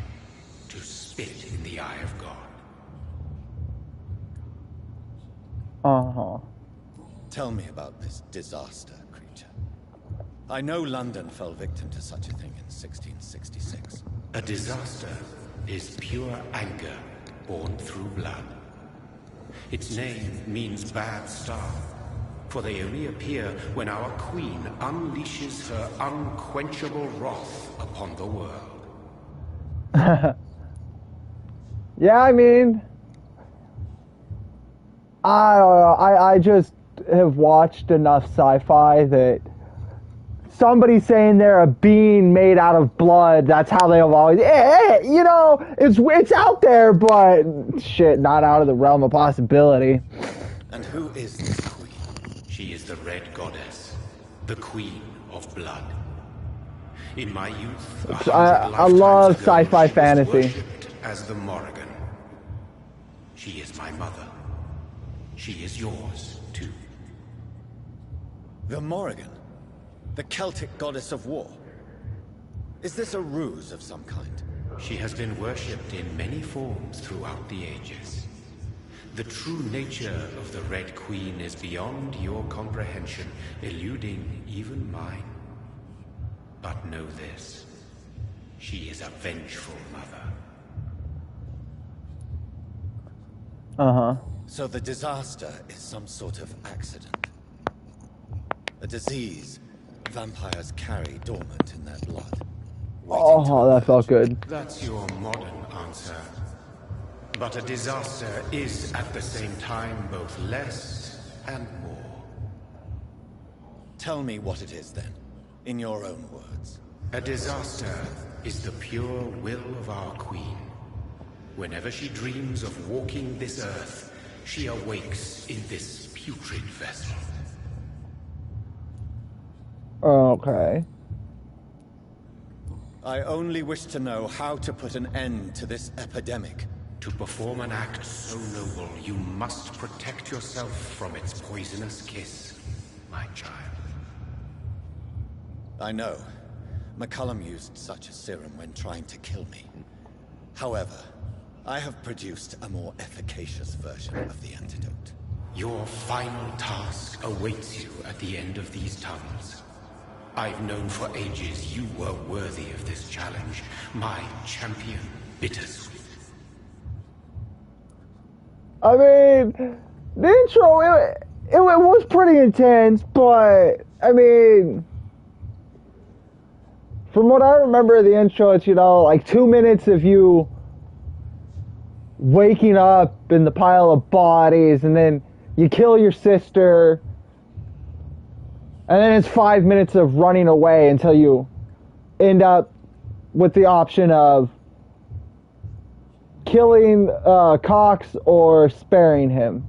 to spit in the eye of God. Tell me about this disaster, creature. I know London fell victim to such a thing in 1666. A disaster is pure anger born through blood. Its name means bad star, for they only appear when our queen unleashes her unquenchable wrath upon the world. Yeah, I mean, I don't know. I just have watched enough sci-fi that somebody saying they're a being made out of blood. That's how they've always, you know, it's out there, but shit, not out of the realm of possibility. And who is this queen? She is the Red Goddess, the Queen of Blood. In my youth, I love sci-fi fantasy. As the Morrigan. She is my mother. She is yours, too. The Morrigan? The Celtic goddess of war? Is this a ruse of some kind? She has been worshipped in many forms throughout the ages. The true nature of the Red Queen is beyond your comprehension, eluding even mine. But know this. She is a vengeful mother. Uh-huh. So the disaster is some sort of accident. A disease vampires carry dormant in their blood. Oh, that felt good. That's your modern answer. But a disaster is at the same time both less and more. Tell me what it is then, in your own words. A disaster is the pure will of our queen. Whenever she dreams of walking this earth, she awakes in this putrid vessel. Okay. I only wish to know how to put an end to this epidemic. To perform an act so noble, you must protect yourself from its poisonous kiss, my child. I know. McCullum used such a serum when trying to kill me. However, I have produced a more efficacious version of the antidote. Your final task awaits you at the end of these tunnels. I've known for ages you were worthy of this challenge, my champion, Bittersweet. I mean, the intro, it was pretty intense, but, I mean, from what I remember of the intro, it's, you know, like 2 minutes of you waking up in the pile of bodies, and then you kill your sister, and then it's 5 minutes of running away until you end up with the option of killing Cox or sparing him.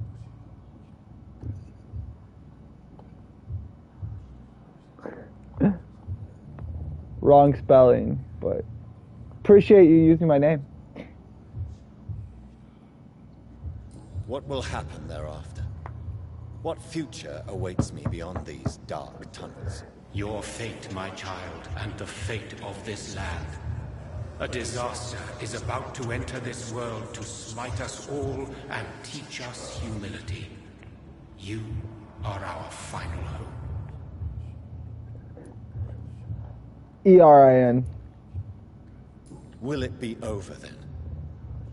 Wrong spelling, but appreciate you using my name. What will happen thereafter? What future awaits me beyond these dark tunnels? Your fate, my child, and the fate of this land. A disaster is about to enter this world to smite us all and teach us humility. You are our final hope. ERIN. Will it be over then?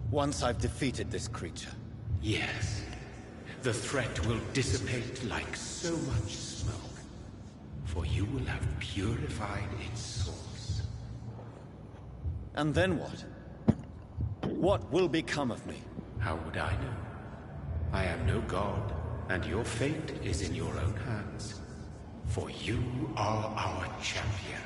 Once I've defeated this creature? Yes. The threat will dissipate like so much smoke. For you will have purified its source. And then what? What will become of me? How would I know? I am no god, and your fate is in your own hands. For you are our champion.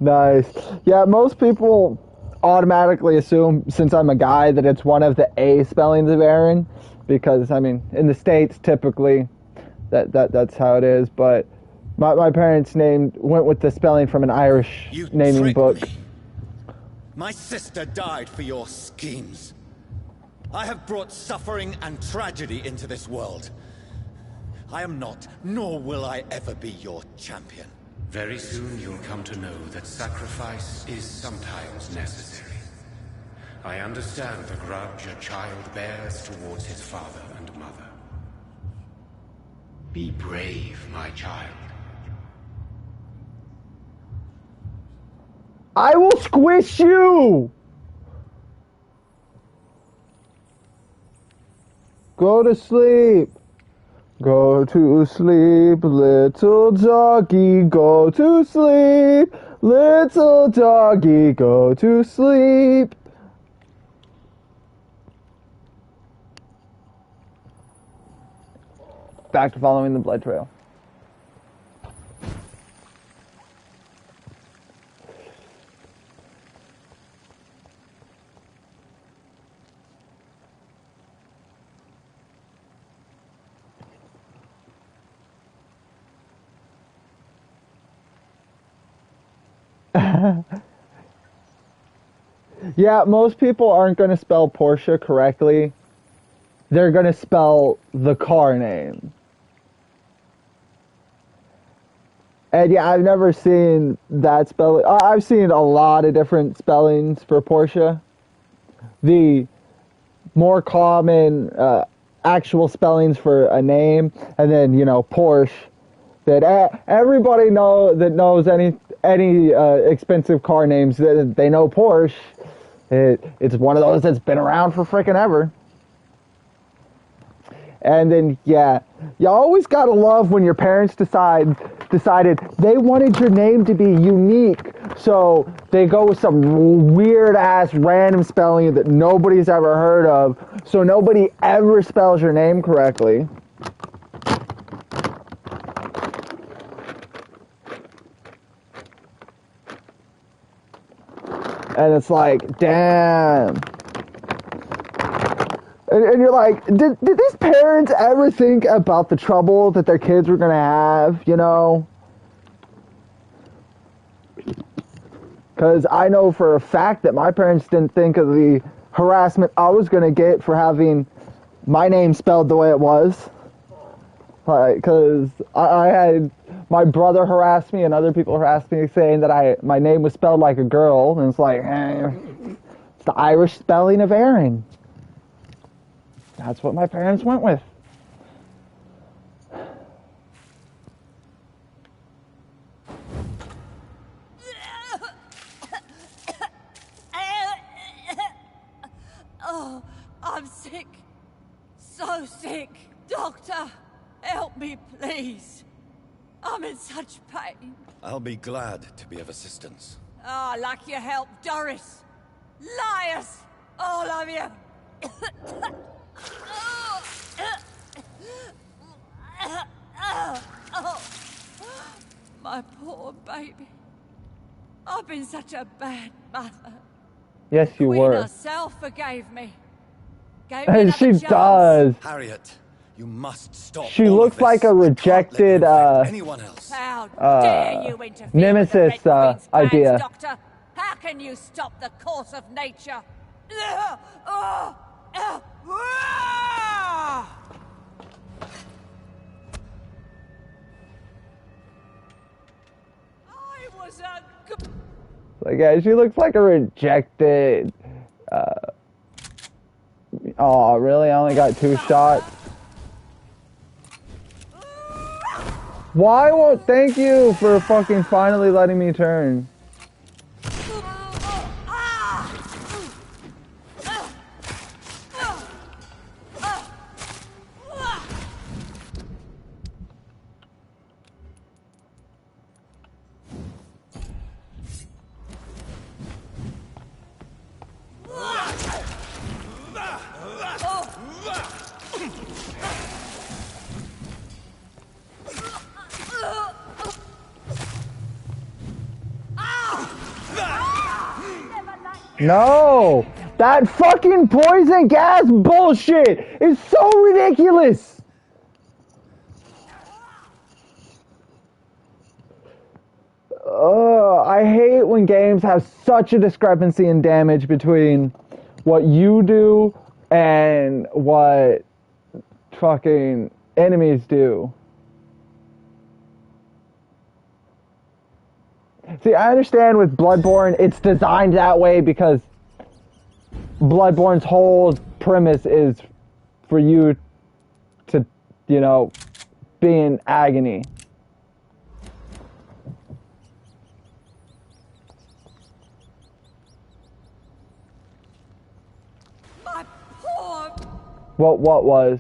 Nice. Yeah, most people automatically assume, since I'm a guy, that it's one of the A spellings of Aaron, because, I mean, in the States, typically, that's how it is, but my parents went with the spelling from an Irish naming book. Me. My sister died for your schemes. I have brought suffering and tragedy into this world. I am not, nor will I ever be your champion. Very soon you'll come to know that sacrifice is sometimes necessary. I understand the grudge a child bears towards his father and mother. Be brave, my child. I will squish you! Go to sleep. Go to sleep, little doggy, go to sleep. Little doggy, go to sleep. back to following the blood trail. Yeah, most people aren't going to spell Porsche correctly. They're going to spell the car name. And yeah, I've never seen that spelling. I've seen a lot of different spellings for Porsche. The more common actual spellings for a name, and then, you know, Porsche. That everybody that knows any expensive car names, they know Porsche. It's one of those that's been around for freaking ever. And then, yeah, you always gotta love when your parents decided they wanted your name to be unique, so they go with some weird ass random spelling that nobody's ever heard of, so nobody ever spells your name correctly. And it's like, damn. And you're like, did these parents ever think about the trouble that their kids were going to have, you know? Because I know for a fact that my parents didn't think of the harassment I was going to get for having my name spelled the way it was. Because I had my brother harass me and other people harassed me saying that my name was spelled like a girl. And it's like, it's the Irish spelling of Aaron. That's what my parents went with. Oh, I'm sick. So sick. Doctor, help me, please. I'm in such pain. I'll be glad to be of assistance. Ah, like your help, Doris. Liars, all of you. My poor baby. I've been such a bad mother. Yes, you Queen were. herself forgave me. Gave me She another chance. does. Harriet, you must stop. She looks like a rejected anyone else. How dare you interfere Nemesis with the Red Queen's plans, idea. Doctor? How can you stop the course of nature? I was a good... Like, yeah, she looks like a rejected. Oh, really? I only got 2 shots. Why won't? Thank you for fucking finally letting me turn. No! That fucking poison gas bullshit is so ridiculous! I hate when games have such a discrepancy in damage between what you do and what fucking enemies do. See, I understand with Bloodborne, it's designed that way because Bloodborne's whole premise is for you to, you know, be in agony. My poor... What was?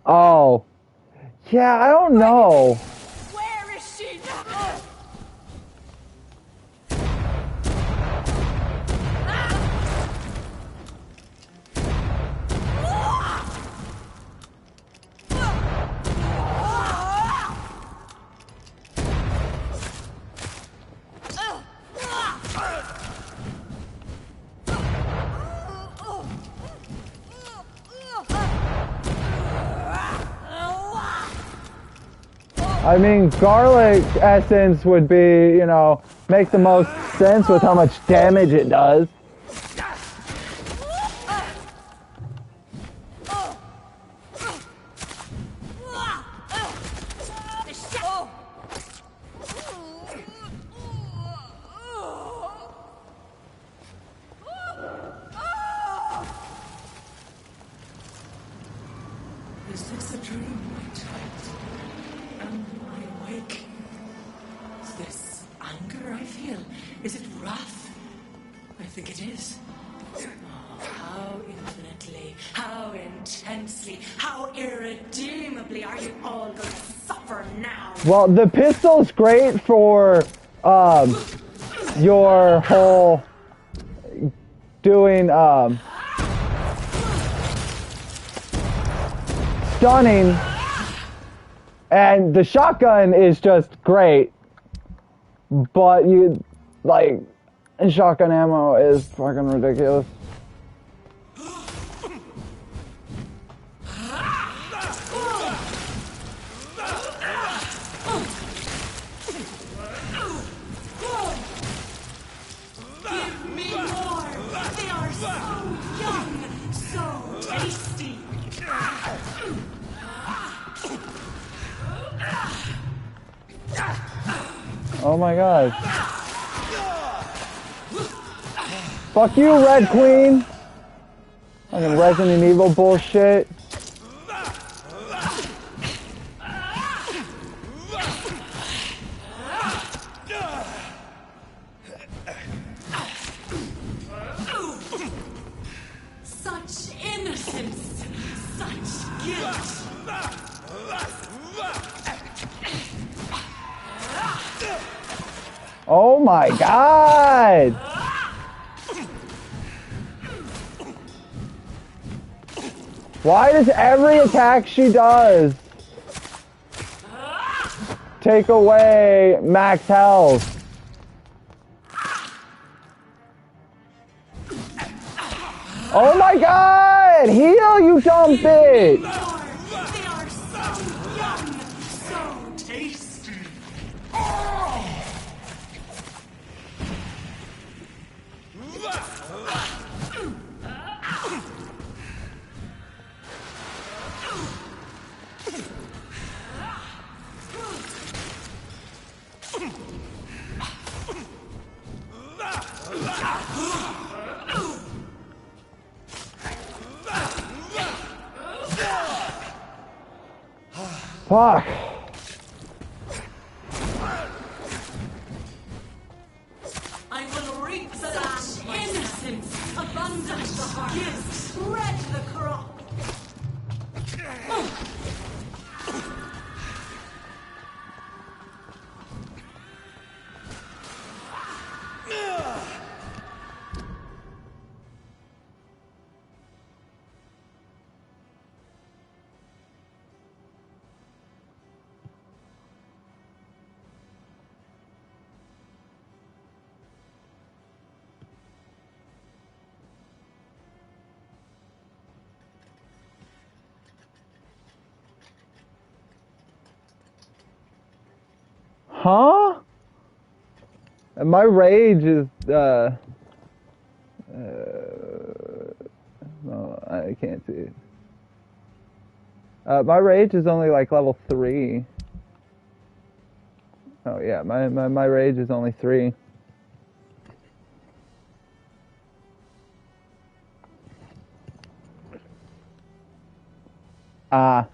Oh. Yeah, I don't know. Where is she now? I mean, garlic essence would be, you know, make the most sense with how much damage it does. Is this a dream, my child? Am I awake? Is this anger I feel? Is it wrath? I think it is. Oh, how infinitely, how intensely, how irredeemably are you all going to suffer now? Well, the pistol's great for your whole doing stunning, and the shotgun is just great, but you like shotgun ammo is fucking ridiculous. Give me more! They are so young, so tasty! Oh my god. Fuck you, Red Queen! Fucking Resident Evil bullshit. Such innocence! Such guilt! Oh my god! Why does every attack she does take away max health? Oh my god! Heal, you dumb bitch! They are so young, so tasty! Fuck. I will reap such innocence, abundance, give, spread the crop. Huh? And my rage is, no, I can't see it. My rage is only like level 3. Oh yeah, my rage is only 3. Ah.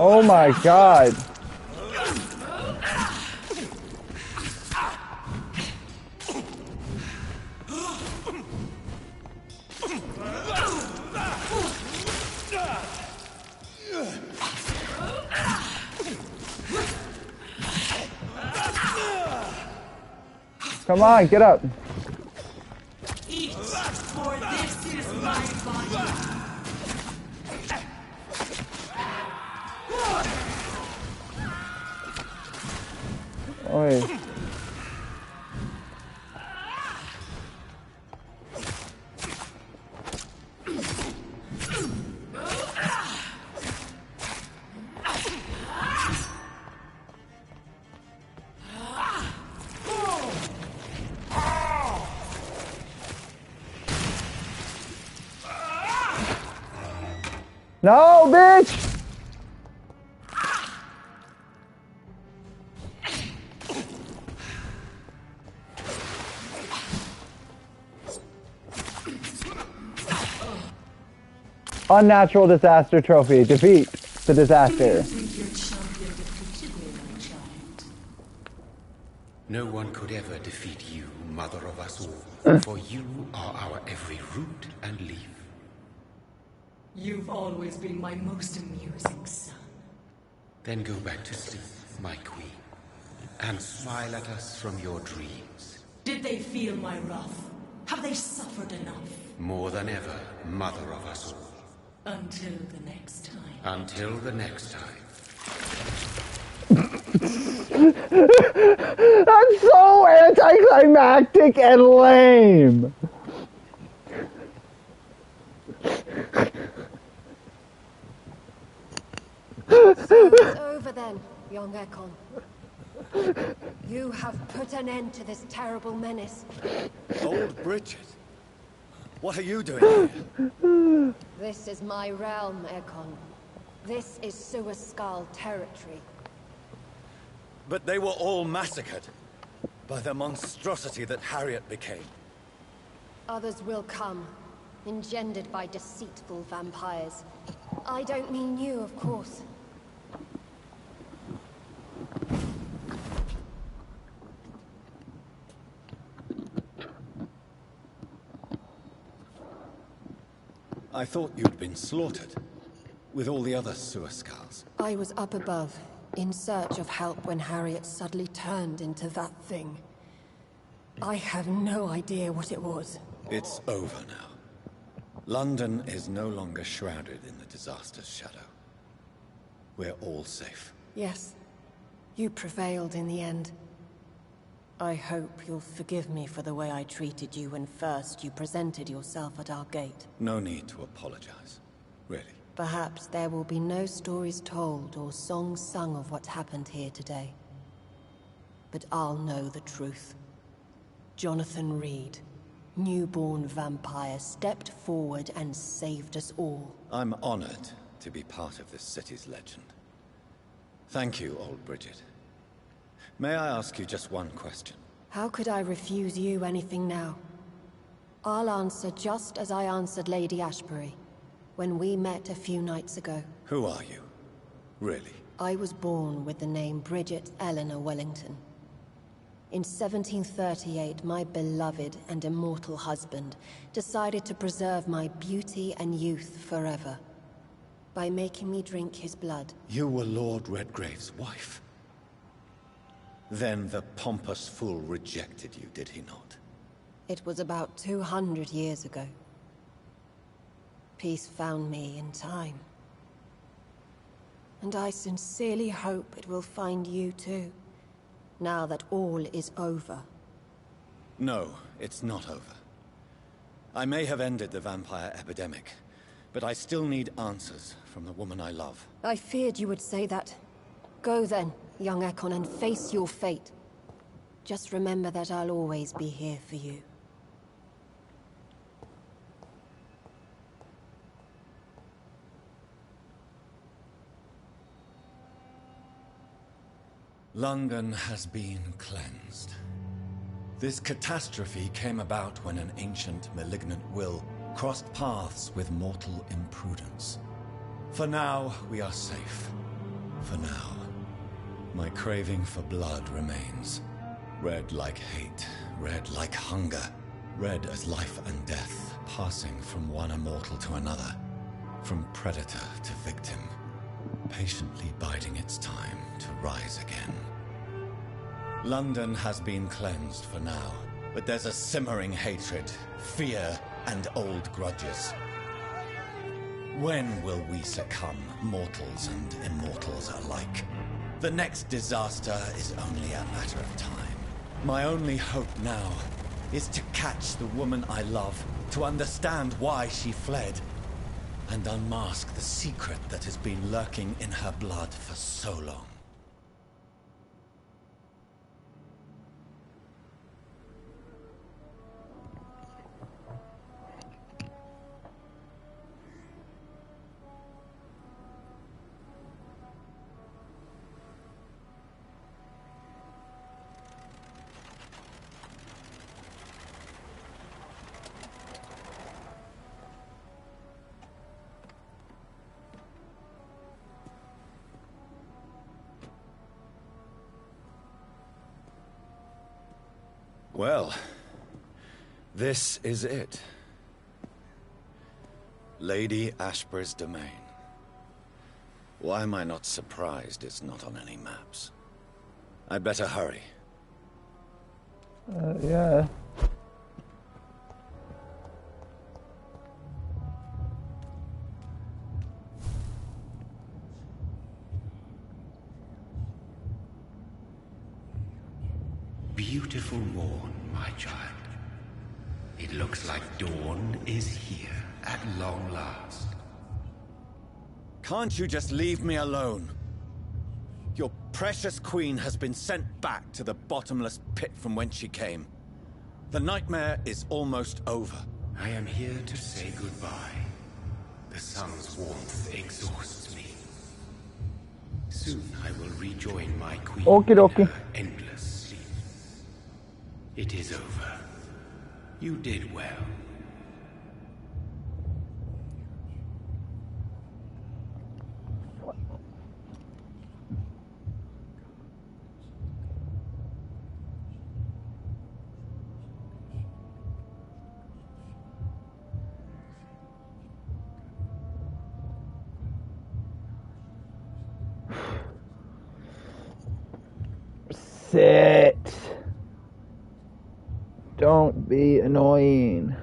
Oh my god. Come on, get up. Eat, for this is my body. Oi. No, bitch! Unnatural disaster trophy. Defeat the disaster. No one could ever defeat you, mother of us all, for you are our every root and leaf. You've always been my most amusing son. Then go back to sleep, my queen, and smile at us from your dreams. Did they feel my wrath? Have they suffered enough? More than ever, mother of us all. Until the next time. Until the next time. That's so anticlimactic and lame. So it's over then, young Ekon. You have put an end to this terrible menace. Old Bridget, what are you doing here? This is my realm, Ekon. This is Suascal territory. But they were all massacred by the monstrosity that Harriet became. Others will come, engendered by deceitful vampires. I don't mean you, of course. I thought you'd been slaughtered, with all the other Suascals. I was up above, in search of help when Harriet suddenly turned into that thing. I have no idea what it was. It's over now. London is no longer shrouded in the disaster's shadow. We're all safe. Yes, you prevailed in the end. I hope you'll forgive me for the way I treated you when first you presented yourself at our gate. No need to apologize, really. Perhaps there will be no stories told or songs sung of what happened here today. But I'll know the truth. Jonathan Reed, newborn vampire, stepped forward and saved us all. I'm honored to be part of this city's legend. Thank you, old Bridget. May I ask you just one question? How could I refuse you anything now? I'll answer just as I answered Lady Ashbury when we met a few nights ago. Who are you? Really? I was born with the name Bridget Eleanor Wellington. In 1738, my beloved and immortal husband decided to preserve my beauty and youth forever by making me drink his blood. You were Lord Redgrave's wife? Then the pompous fool rejected you, did he not? It was about 200 years ago. Peace found me in time. And I sincerely hope it will find you too, now that all is over. No, it's not over. I may have ended the vampire epidemic, but I still need answers from the woman I love. I feared you would say that. Go then, young Ekon, and face your fate. Just remember that I'll always be here for you. London has been cleansed. This catastrophe came about when an ancient, malignant will crossed paths with mortal imprudence. For now, we are safe. For now. My craving for blood remains. Red like hate, red like hunger. Red as life and death, passing from one immortal to another. From predator to victim. Patiently biding its time to rise again. London has been cleansed for now, but there's a simmering hatred, fear, and old grudges. When will we succumb, mortals and immortals alike? The next disaster is only a matter of time. My only hope now is to catch the woman I love, to understand why she fled, and unmask the secret that has been lurking in her blood for so long. Well, this is it. Lady Ashbury's domain. Why am I not surprised it's not on any maps? I'd better hurry. Yeah. Beautiful morn, my child. It looks like dawn is here at long last. Can't you just leave me alone? Your precious queen has been sent back to the bottomless pit from whence she came. The nightmare is almost over. I am here to say goodbye. The sun's warmth exhausts me. Soon I will rejoin my queen Okie dokie. in her endless sleep. It is over. You did well. Sit. Don't be annoying.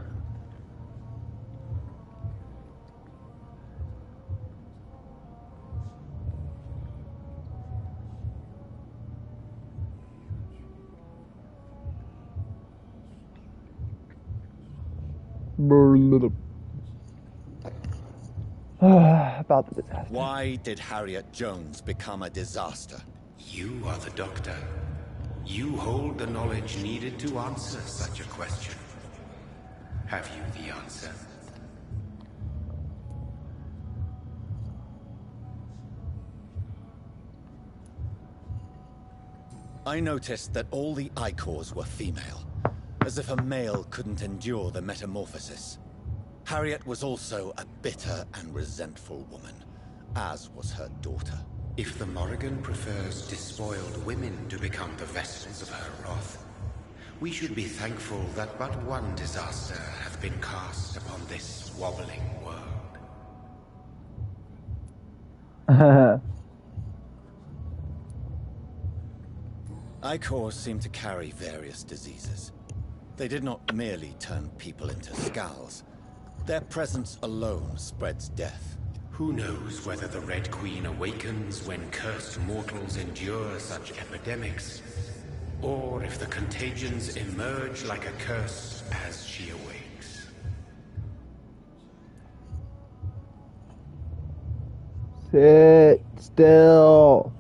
About the disaster. Why did Harriet Jones become a disaster? You are the doctor. You hold the knowledge needed to answer such a question. Have you the answer? I noticed that all the Icors were female, as if a male couldn't endure the metamorphosis. Harriet was also a bitter and resentful woman, as was her daughter. If the Morrigan prefers despoiled women to become the vessels of her wrath, we should be thankful that but one disaster hath been cast upon this wobbling world. Icors seem to carry various diseases. They did not merely turn people into skulls. Their presence alone spreads death. Who knows whether the Red Queen awakens when cursed mortals endure such epidemics, or if the contagions emerge like a curse as she awakes. Sit still.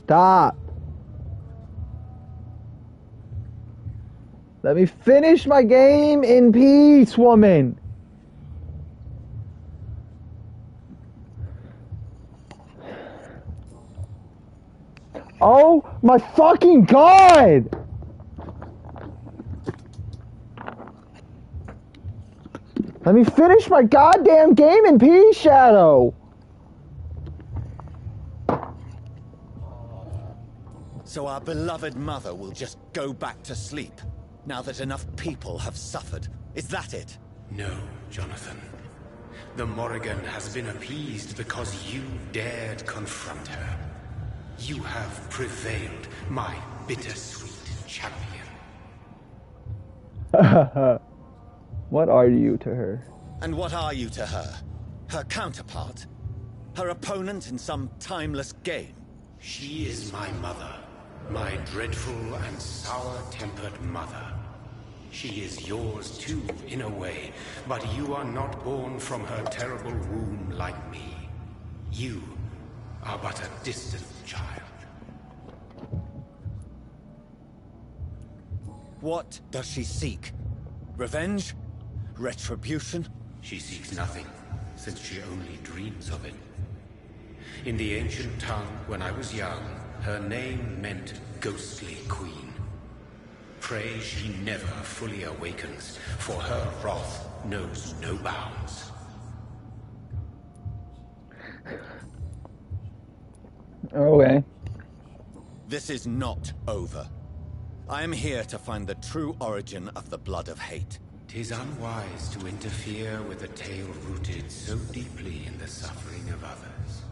Stop. Let me finish my game in peace, woman. Oh my fucking god! Let me finish my goddamn game in peace, Shadow. So our beloved mother will just go back to sleep, now that enough people have suffered. Is that it? No, Jonathan. The Morrigan has been appeased because you dared confront her. You have prevailed, my bittersweet champion. What are you to her? And what are you to her? Her counterpart? Her opponent in some timeless game? She is my mother. My dreadful and sour-tempered mother. She is yours too, in a way, but you are not born from her terrible womb like me. You are but a distant child. What does she seek? Revenge? Retribution? She seeks nothing, since she only dreams of it. In the ancient tongue, when I was young, her name meant Ghostly Queen. Pray she never fully awakens, for her wrath knows no bounds. Okay. This is not over. I am here to find the true origin of the blood of hate. 'Tis unwise to interfere with a tale rooted so deeply in the suffering of others.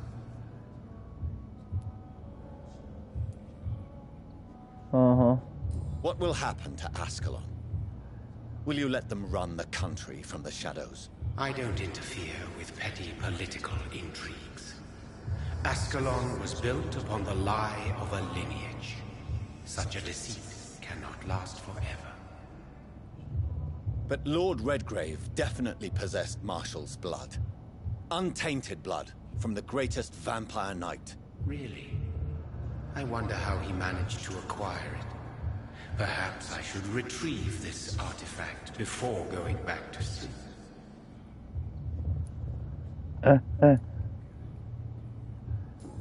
Uh-huh. What will happen to Ascalon? Will you let them run the country from the shadows? I don't interfere with petty political intrigues. Ascalon was built upon the lie of a lineage. Such a deceit cannot last forever. But Lord Redgrave definitely possessed Marshall's blood. Untainted blood from the greatest vampire knight. Really? I wonder how he managed to acquire it. Perhaps I should retrieve this artifact before going back to sleep.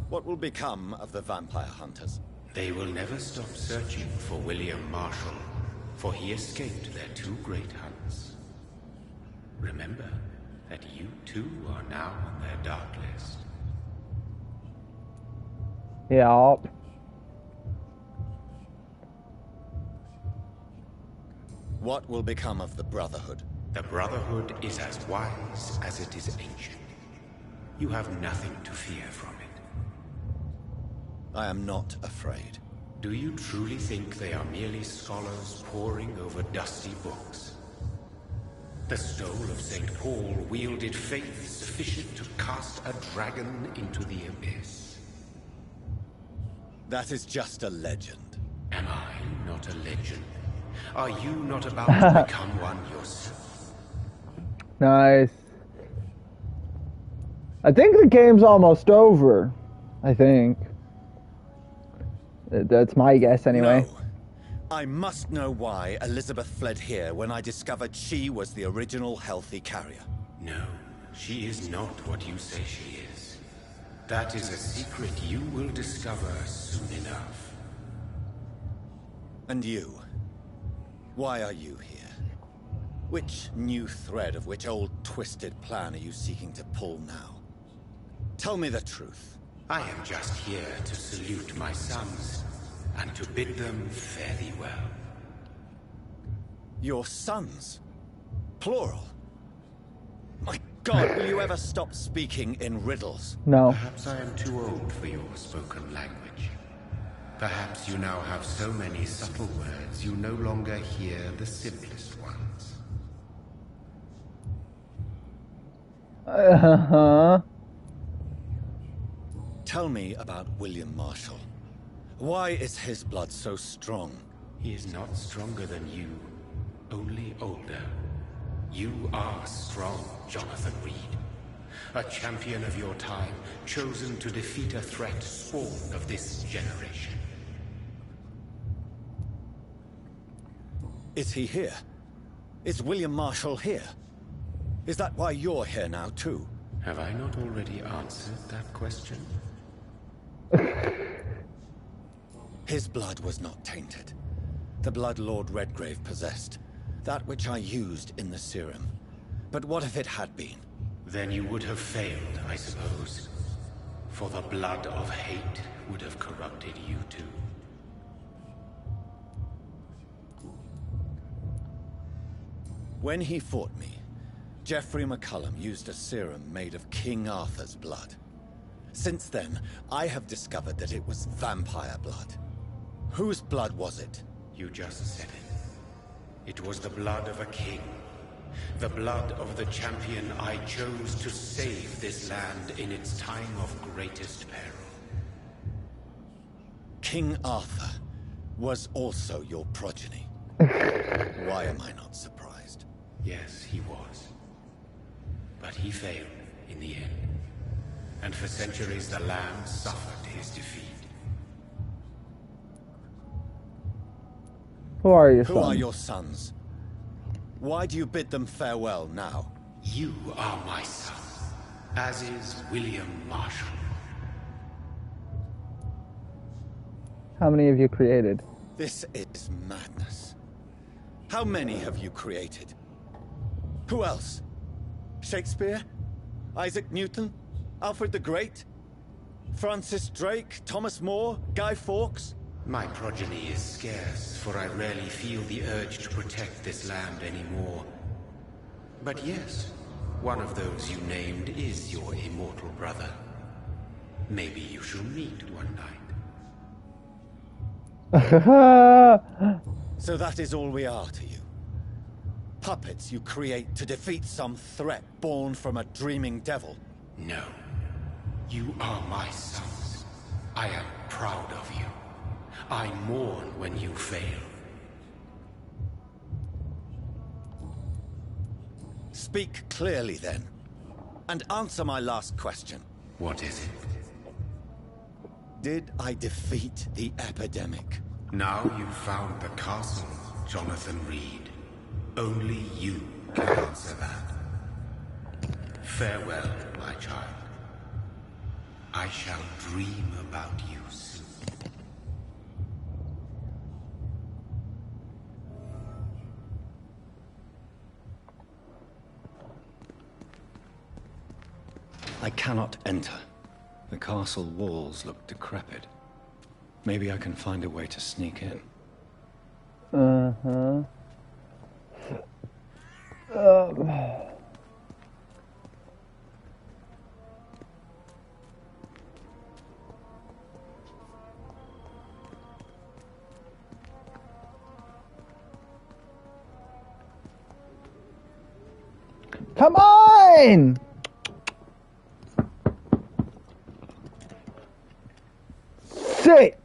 What will become of the vampire hunters? They will never stop searching for William Marshall, for he escaped their two great hunts. Remember that you too are now on their dark list. Yeah. What will become of the Brotherhood? The Brotherhood is as wise as it is ancient. You have nothing to fear from it. I am not afraid. Do you truly think they are merely scholars poring over dusty books? The stole of St. Paul wielded faith sufficient to cast a dragon into the abyss. That is just a legend. Am I not a legend? Are you not about to become one yourself? Nice. I think the game's almost over. I think. That's my guess anyway. No. I must know why Elizabeth fled here when I discovered she was the original healthy carrier. No, she is not what you say she is. That is a secret you will discover soon enough. And you? Why are you here? Which new thread of which old twisted plan are you seeking to pull now? Tell me the truth. I am just here to salute my sons, and to bid them fare thee well. Your sons? Plural? My God, will you ever stop speaking in riddles? No. Perhaps I am too old for your spoken language. Perhaps you now have so many subtle words you no longer hear the simplest ones. Uh-huh. Tell me about William Marshall. Why is his blood so strong? He is not stronger than you, only older. You are strong, Jonathan Reed. A champion of your time, chosen to defeat a threat spawned of this generation. Is he here? Is William Marshall here? Is that why you're here now, too? Have I not already answered that question? His blood was not tainted. The blood Lord Redgrave possessed. That which I used in the serum. But what if it had been? Then you would have failed, I suppose. For the blood of hate would have corrupted you too. When he fought me, Geoffrey McCullum used a serum made of King Arthur's blood. Since then, I have discovered that it was vampire blood. Whose blood was it? You just said it. It was the blood of a king. The blood of the champion I chose to save this land in its time of greatest peril. King Arthur was also your progeny. Why am I not surprised? Yes, he was. But he failed in the end. And for centuries the land suffered his defeat. Who are your sons? Who are your sons? Why do you bid them farewell now? You are my son, as is William Marshall. How many have you created? This is madness. How many have you created? Who else? Shakespeare? Isaac Newton? Alfred the Great? Francis Drake? Thomas More? Guy Fawkes? My progeny is scarce, for I rarely feel the urge to protect this land anymore. But yes, one of those you named is your immortal brother. Maybe you shall meet one night. So that is all we are to you? Puppets you create to defeat some threat born from a dreaming devil? No. You are my sons. I am proud of you. I mourn when you fail. Speak clearly then, and answer my last question. What is it? Did I defeat the epidemic? Now you've found the castle, Jonathan Reed. Only you can answer that. Farewell, my child. I shall dream about you soon. I cannot enter. The castle walls look decrepit. Maybe I can find a way to sneak in. Come on! Sit!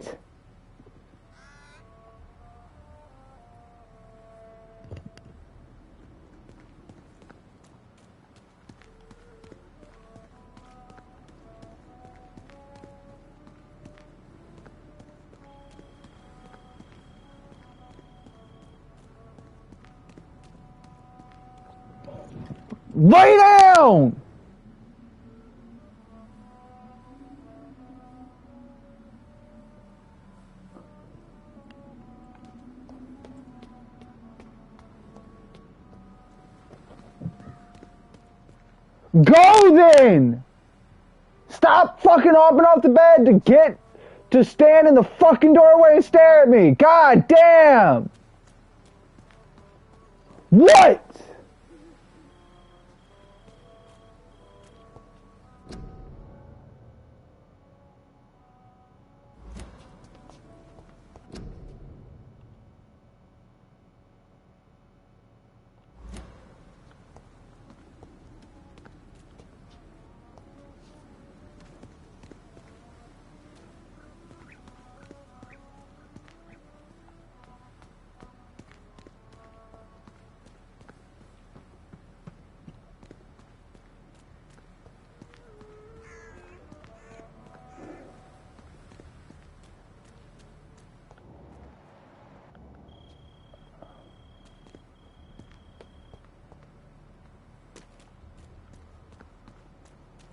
Lay down! Go then! Stop fucking hopping off the bed to stand in the fucking doorway and stare at me! God damn! What?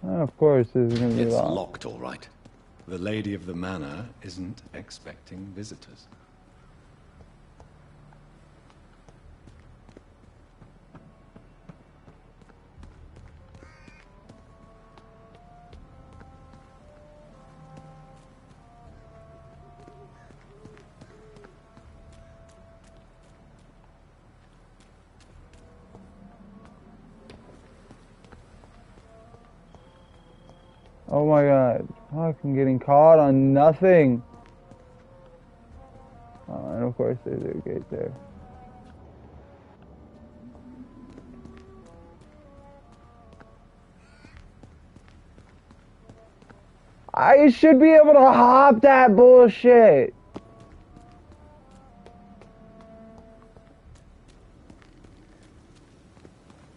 Of course, it's going to be It's locked. locked, all right. The lady of the manor isn't expecting visitors. Oh my god. Fucking getting caught on nothing. Oh, and of course there's a gate there. I should be able to hop that bullshit.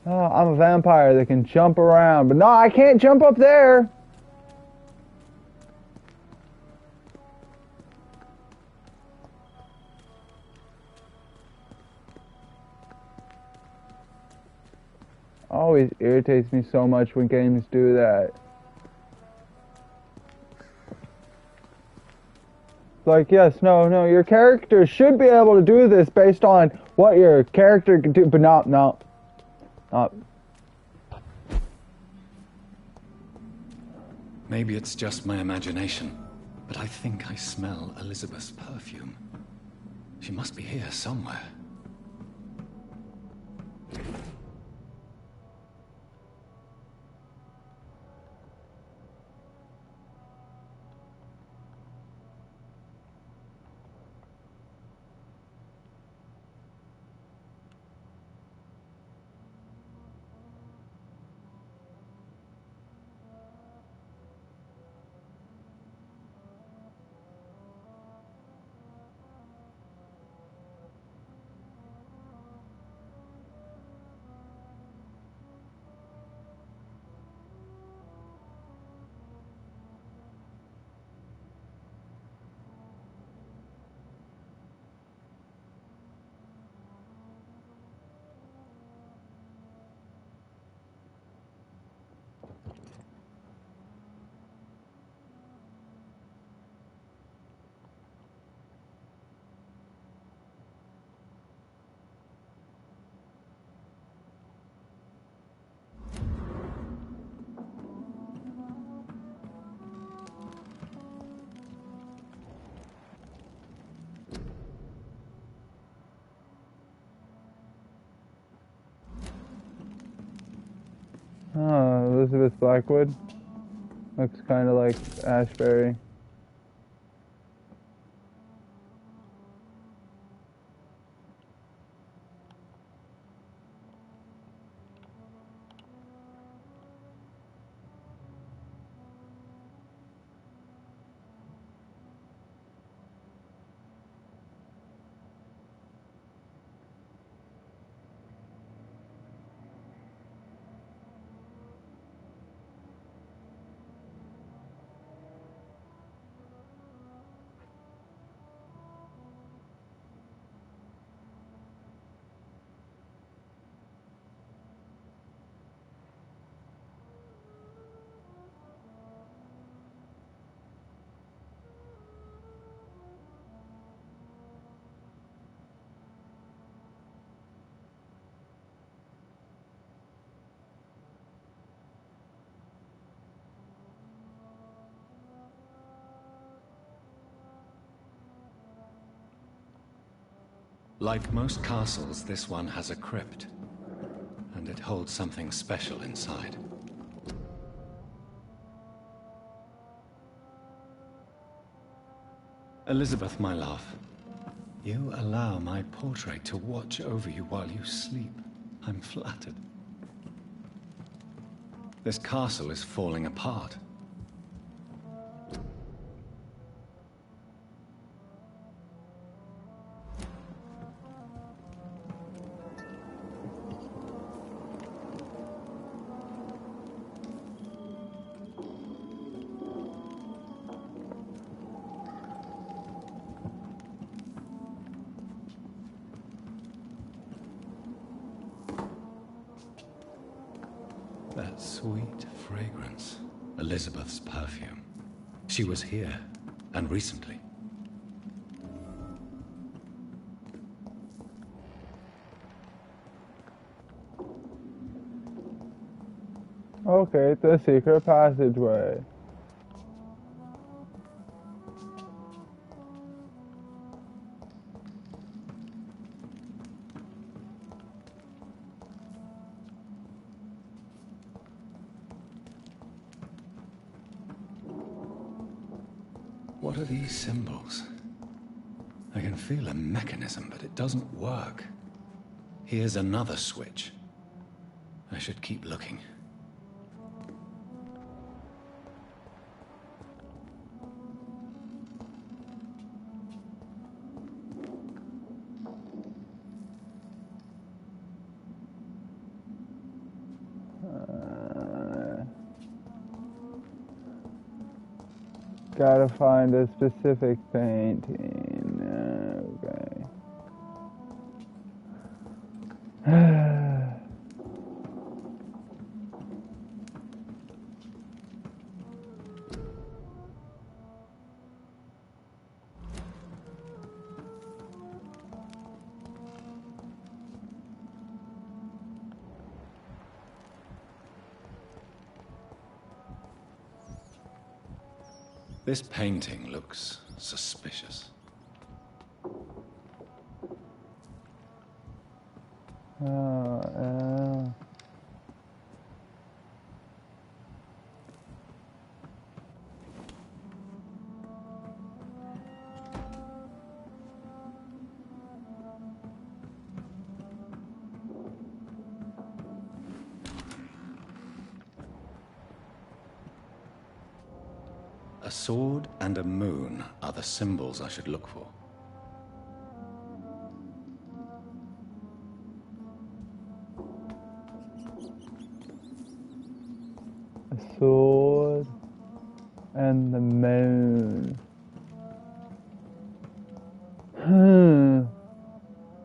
Oh, I'm a vampire that can jump around, but no, I can't jump up there. Always irritates me so much when games do that. Like, yes, no, your character should be able to do this based on what your character can do, but no. Maybe it's just my imagination, but I think I smell Elizabeth's perfume. She must be here somewhere. Oh, Elizabeth Blackwood. Looks kind of like Ashbury. Like most castles, this one has a crypt, and it holds something special inside. Elizabeth, my love, you allow my portrait to watch over you while you sleep. I'm flattered. This castle is falling apart. That sweet fragrance. Elizabeth's perfume. She was here, and recently. Okay, it's a secret passageway. What are these symbols? I can feel a mechanism, but it doesn't work. Here's another switch. I should keep looking. Gotta find a specific painting. Okay. This painting looks suspicious. A sword and a moon are the symbols I should look for. A sword and the moon.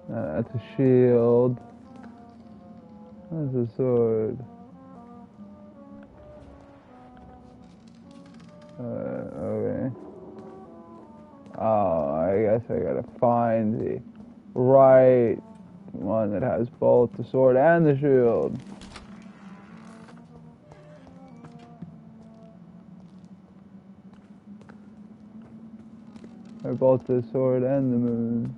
That's a shield. That's a sword. Okay. Oh, I guess I gotta find the right one that has both the sword and the shield. Or both the sword and the moon.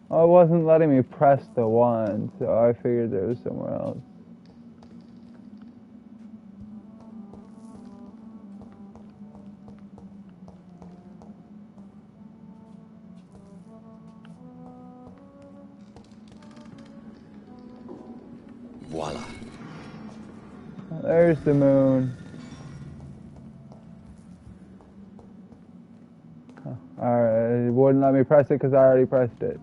Oh, it wasn't letting me press the one, so I figured it was somewhere else. Voila. There's the moon. Alright, it wouldn't let me press it because I already pressed it.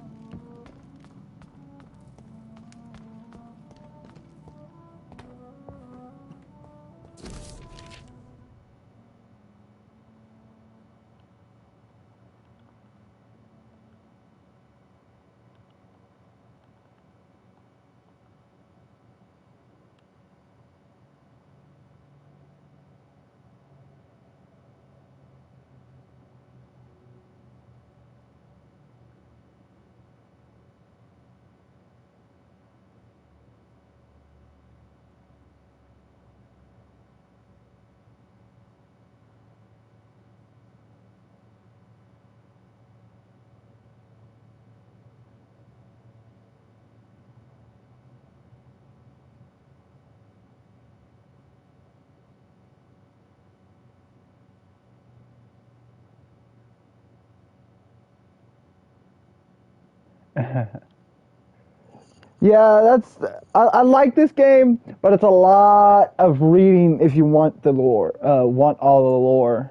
Yeah, that's. I like this game, but it's a lot of reading if you want the lore, want all the lore.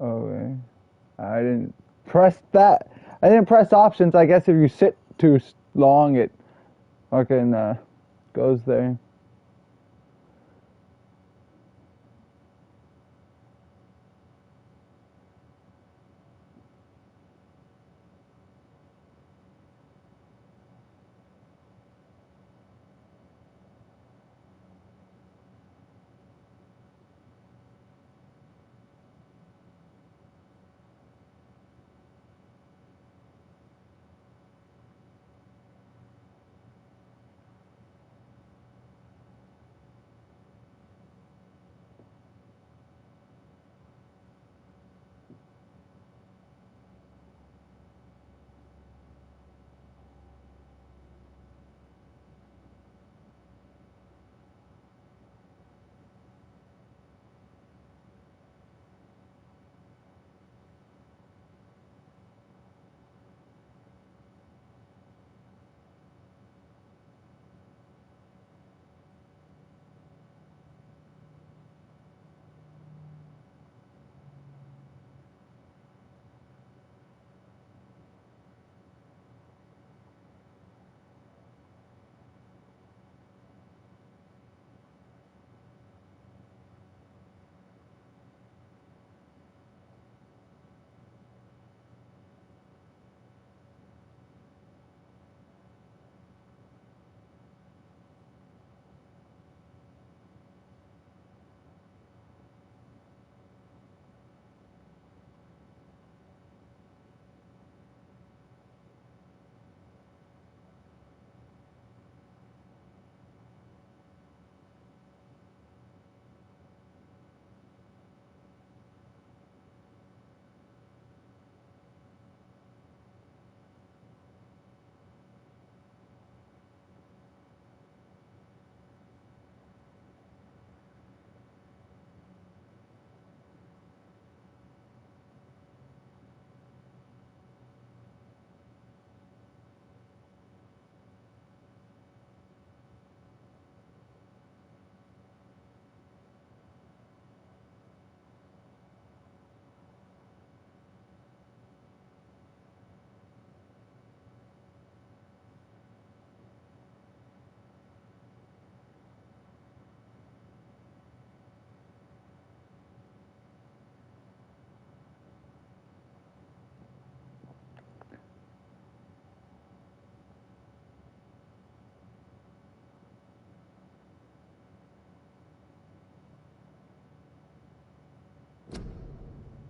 Okay. I didn't press that. I didn't press options. I guess if you sit too long, it fucking goes there.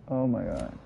Oh my god.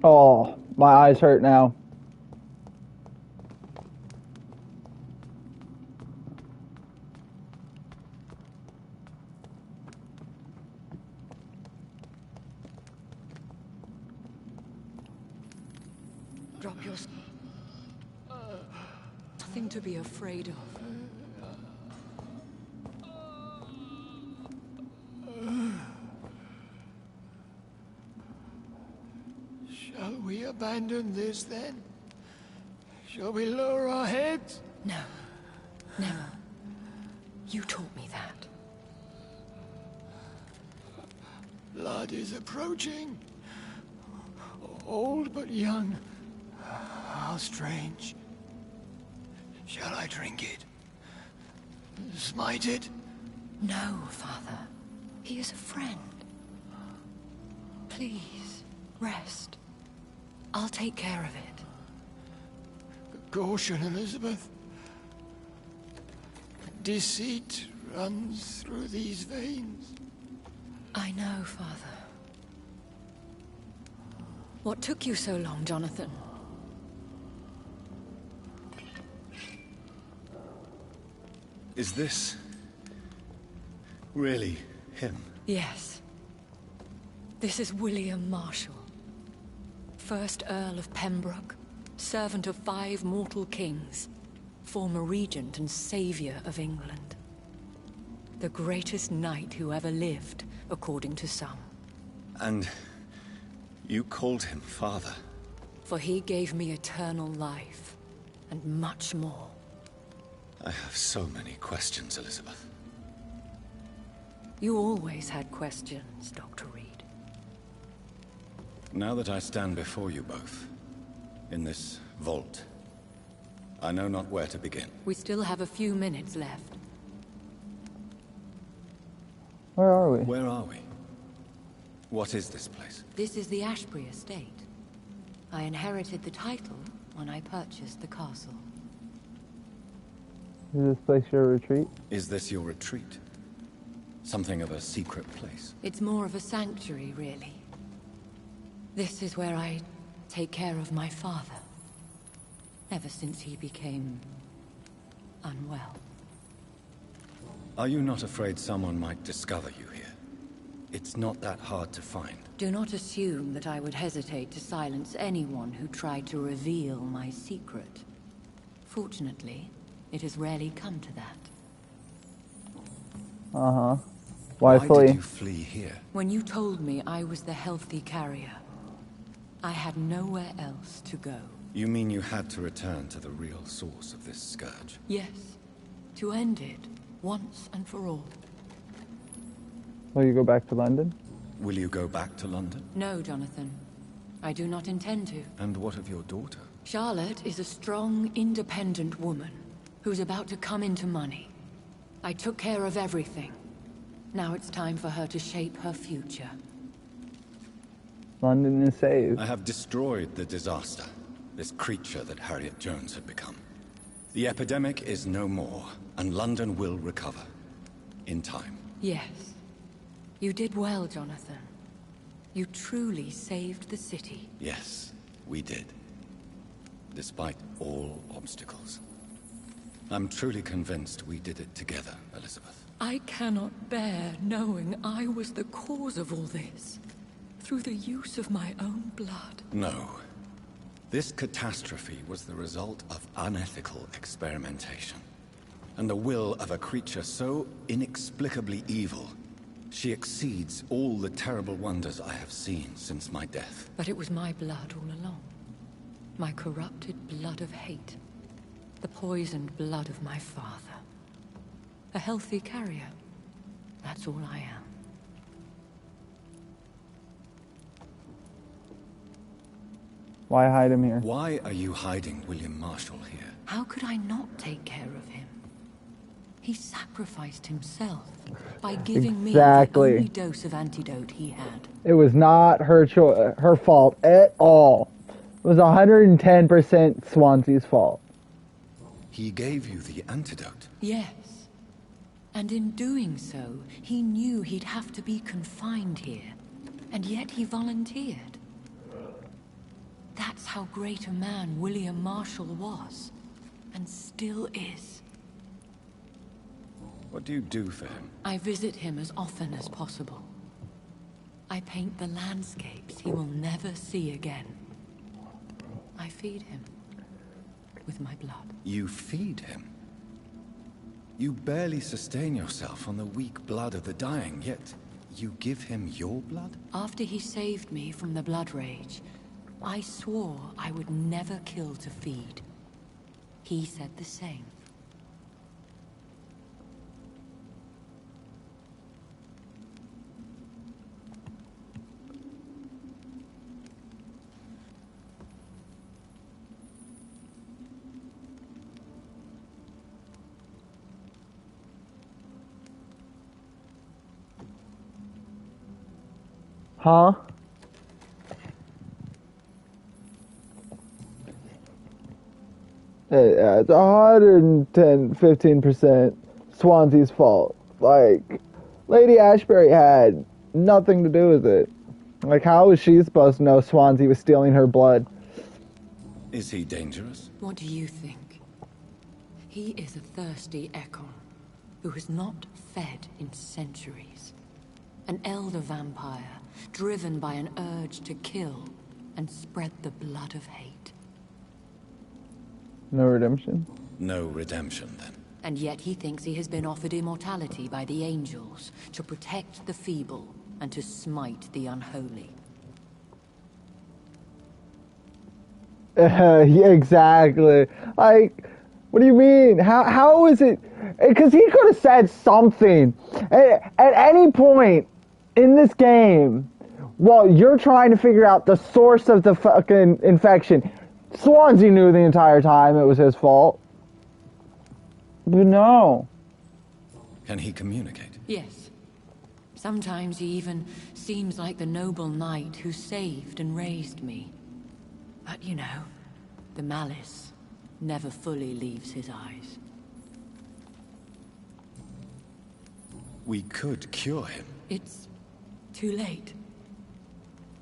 Oh, my eyes hurt now. Drop your... Nothing to be afraid of. Shall we abandon this then? Shall we lower our heads? No. Never. You taught me that. Blood is approaching. Old but young. How strange. Shall I drink it? Smite it? No, Father. He is a friend. Please, rest. I'll take care of it. Caution, Elizabeth. Deceit runs through these veins. I know, Father. What took you so long, Jonathan? Is this really him? Yes. This is William Marshall, 1st Earl of Pembroke, servant of 5 mortal kings, former regent and savior of England. The greatest knight who ever lived, according to some. And you called him father? For he gave me eternal life, and much more. I have so many questions, Elizabeth. You always had questions, Dr. Reed. Now that I stand before you both, in this vault, I know not where to begin. We still have a few minutes left. Where are we? Where are we? What is this place? This is the Ashbury estate. I inherited the title when I purchased the castle. Is this place your retreat? Is this your retreat? Something of a secret place? It's more of a sanctuary, really. This is where I take care of my father. Ever since he became unwell. Are you not afraid someone might discover you here? It's not that hard to find. Do not assume that I would hesitate to silence anyone who tried to reveal my secret. Fortunately, it has rarely come to that. Uh-huh. Why Why did you flee here? When you told me I was the healthy carrier, I had nowhere else to go. You mean you had to return to the real source of this scourge? Yes, to end it, once and for all. Will you go back to London? Will you go back to London? No, Jonathan. I do not intend to. And what of your daughter? Charlotte is a strong, independent woman who's about to come into money. I took care of everything. Now it's time for her to shape her future. London is saved. I have destroyed the disaster, this creature that Harriet Jones had become. The epidemic is no more, and London will recover. In time. Yes. You did well, Jonathan. You truly saved the city. Yes, we did. Despite all obstacles. I'm truly convinced we did it together, Elizabeth. I cannot bear knowing I was the cause of all this. Through the use of my own blood. No. This catastrophe was the result of unethical experimentation. And the will of a creature so inexplicably evil, she exceeds all the terrible wonders I have seen since my death. But it was my blood all along. My corrupted blood of hate. The poisoned blood of my father. A healthy carrier. That's all I am. Why hide him here? Why are you hiding William Marshall here? How could I not take care of him? He sacrificed himself by giving me the only dose of antidote he had. It was not her her fault at all. It was 110% Swansea's fault. He gave you the antidote? Yes. And in doing so, he knew he'd have to be confined here. And yet he volunteered. That's how great a man William Marshall was, and still is. What do you do for him? I visit him as often as possible. I paint the landscapes he will never see again. I feed him with my blood. You feed him? You barely sustain yourself on the weak blood of the dying, yet you give him your blood? After he saved me from the blood rage, I swore I would never kill to feed. He said the same. Huh? Yeah, it's 110, 15% Swansea's fault. Like, Lady Ashbury had nothing to do with it. Like, how was she supposed to know Swansea was stealing her blood? Is he dangerous? What do you think? He is a thirsty Ekon who has not fed in centuries. An elder vampire, driven by an urge to kill and spread the blood of hate. No redemption? No redemption, then. And yet he thinks he has been offered immortality by the angels to protect the feeble and to smite the unholy. Yeah, exactly. Like, what do you mean? How is it? Because he could have said something at any point in this game while you're trying to figure out the source of the fucking infection. Swansea knew the entire time it was his fault. But no. Can he communicate? Yes. Sometimes he even seems like the noble knight who saved and raised me. But you know, the malice never fully leaves his eyes. We could cure him. It's too late.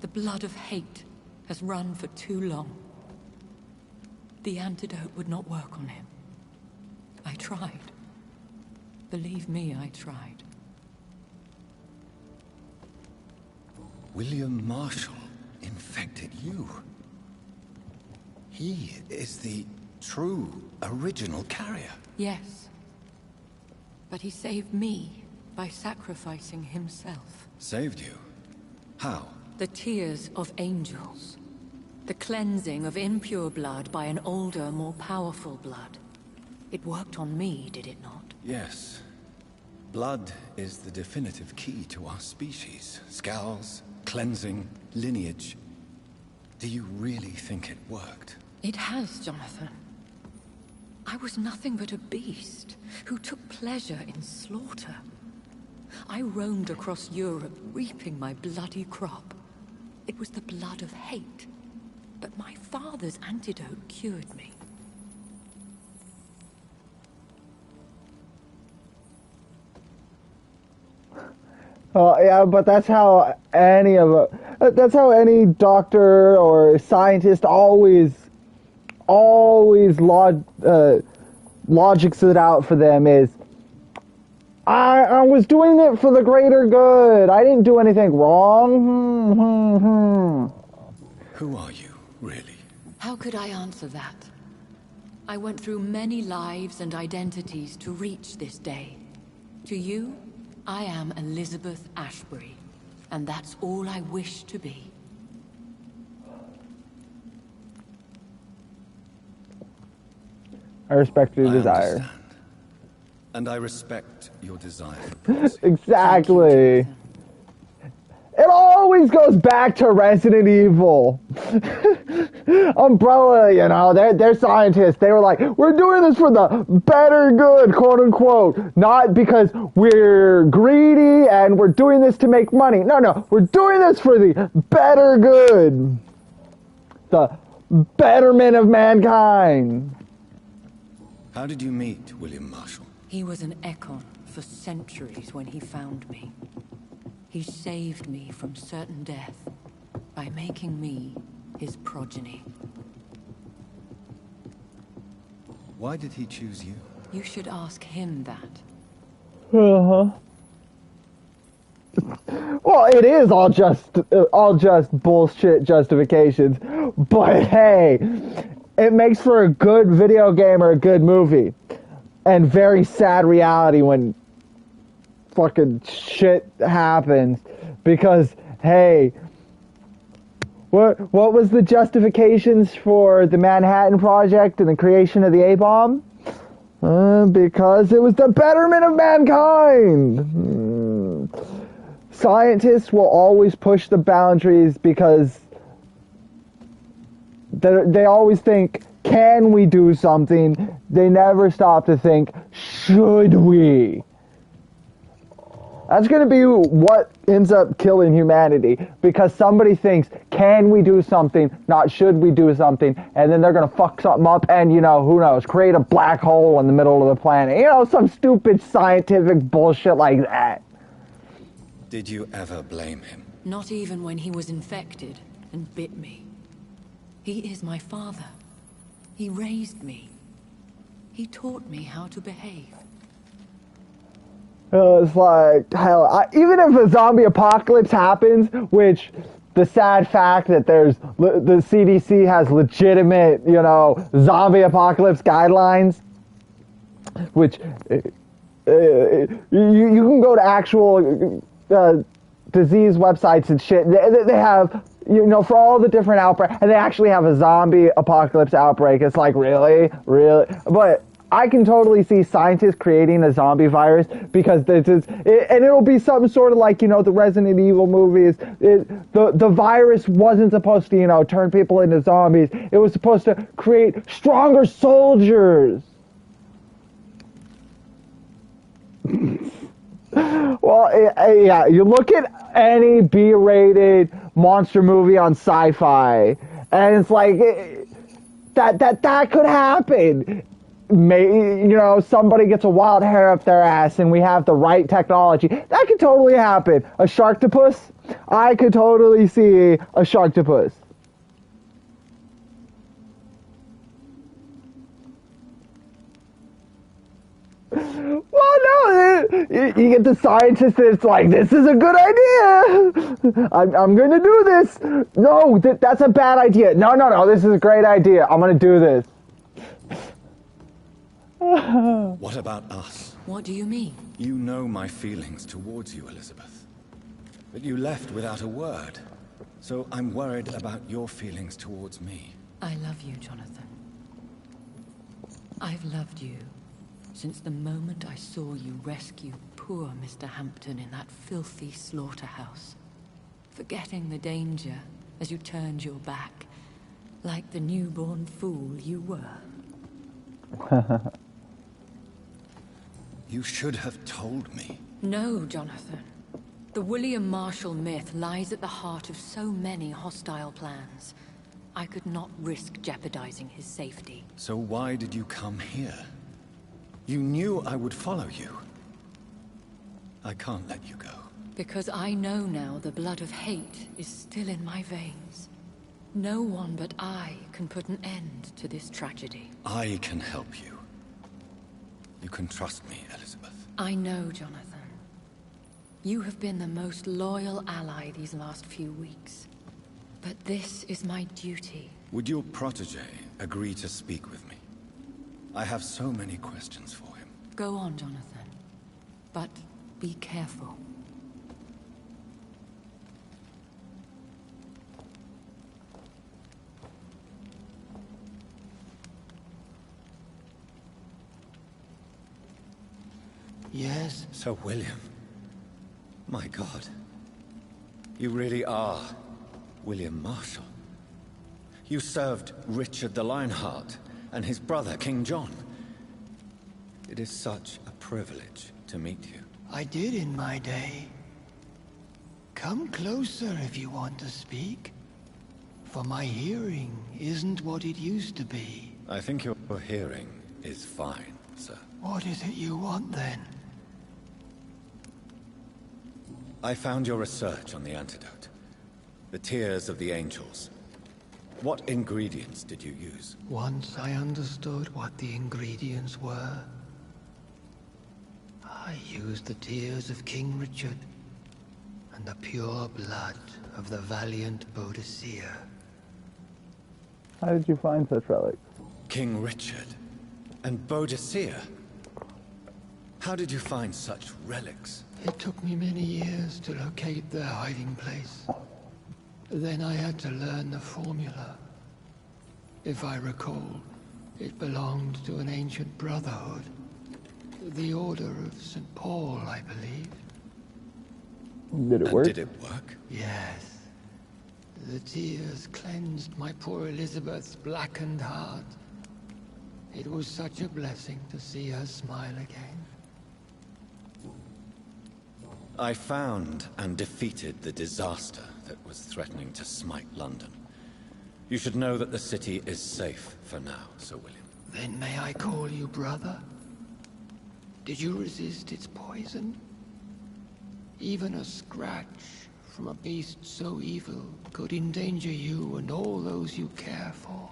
The blood of hate has run for too long. The antidote would not work on him. I tried. Believe me, I tried. William Marshall infected you. He is the true, original carrier. Yes. But he saved me by sacrificing himself. Saved you? How? The tears of angels. The cleansing of impure blood by an older, more powerful blood. It worked on me, did it not? Yes. Blood is the definitive key to our species. Scowls, cleansing, lineage. Do you really think it worked? It has, Jonathan. I was nothing but a beast who took pleasure in slaughter. I roamed across Europe, reaping my bloody crop. It was the blood of hate. But my father's antidote cured me. Oh, yeah, but that's how that's how any doctor or scientist always logics it out for them is, I was doing it for the greater good. I didn't do anything wrong. Who are you, really? How could I answer that? I went through many lives and identities to reach this day. To you, I am Elizabeth Ashbury, and that's all I wish to be. I respect your desire. Understand. And I respect your desire for privacy. Exactly. It always goes back to Resident Evil. Umbrella, you know, they're scientists. They were like, we're doing this for the better good, quote unquote. Not because we're greedy and we're doing this to make money. No, we're doing this for the better good. The betterment of mankind. How did you meet William Marshall? He was an Ekon for centuries when he found me. He saved me from certain death by making me his progeny. Why did he choose you? You should ask him that. Uh-huh. Well, it is all just bullshit justifications. But hey, it makes for a good video game or a good movie. And very sad reality when fucking shit happens. Because, hey, what was the justifications for the Manhattan Project and the creation of the A-bomb? Because it was the betterment of mankind. Scientists will always push the boundaries because they always think, can we do something? They never stop to think, should we? That's going to be what ends up killing humanity, because somebody thinks, can we do something, not should we do something, and then they're going to fuck something up and, who knows, create a black hole in the middle of the planet. Some stupid scientific bullshit like that. Did you ever blame him? Not even when he was infected and bit me. He is my father. He raised me. He taught me how to behave. It's like, hell, even if a zombie apocalypse happens, which the sad fact that the CDC has legitimate, zombie apocalypse guidelines, which you can go to actual disease websites and shit. They have, for all the different outbreaks, and they actually have a zombie apocalypse outbreak. It's like, really? But I can totally see scientists creating a zombie virus because and it'll be something sort of like, the Resident Evil movies. The virus wasn't supposed to, turn people into zombies. It was supposed to create stronger soldiers. Well, yeah, you look at any B-rated monster movie on sci-fi, and it's like, that could happen. Somebody gets a wild hair up their ass and we have the right technology. That could totally happen. A sharktopus? I could totally see a sharktopus. Well, no, you get the scientist that's like, this is a good idea. I'm going to do this. No, that's a bad idea. No, this is a great idea. I'm going to do this. What about us? What do you mean? You know my feelings towards you, Elizabeth. But you left without a word. So I'm worried about your feelings towards me. I love you, Jonathan. I've loved you since the moment I saw you rescue poor Mr. Hampton in that filthy slaughterhouse. Forgetting the danger as you turned your back, like the newborn fool you were. You should have told me. No, Jonathan. The William Marshall myth lies at the heart of so many hostile plans. I could not risk jeopardizing his safety. So why did you come here? You knew I would follow you. I can't let you go. Because I know now the blood of hate is still in my veins. No one but I can put an end to this tragedy. I can help you. You can trust me, Elizabeth. I know, Jonathan. You have been the most loyal ally these last few weeks. But this is my duty. Would your protege agree to speak with me? I have so many questions for him. Go on, Jonathan. But be careful. Yes? Sir William. My God. You really are William Marshall. You served Richard the Lionheart and his brother, King John. It is such a privilege to meet you. I did in my day. Come closer if you want to speak. For my hearing isn't what it used to be. I think your hearing is fine, sir. What is it you want then? I found your research on the antidote. The tears of the angels. What ingredients did you use? Once I understood what the ingredients were, I used the tears of King Richard and the pure blood of the valiant Boadicea. How did you find such relics? King Richard and Boadicea? How did you find such relics? It took me many years to locate their hiding place. Then I had to learn the formula. If I recall, it belonged to an ancient brotherhood. The Order of St. Paul, I believe. Did it work? Did it work? Yes. The tears cleansed my poor Elizabeth's blackened heart. It was such a blessing to see her smile again. I found and defeated the disaster that was threatening to smite London. You should know that the city is safe for now, Sir William. Then may I call you brother? Did you resist its poison? Even a scratch from a beast so evil could endanger you and all those you care for.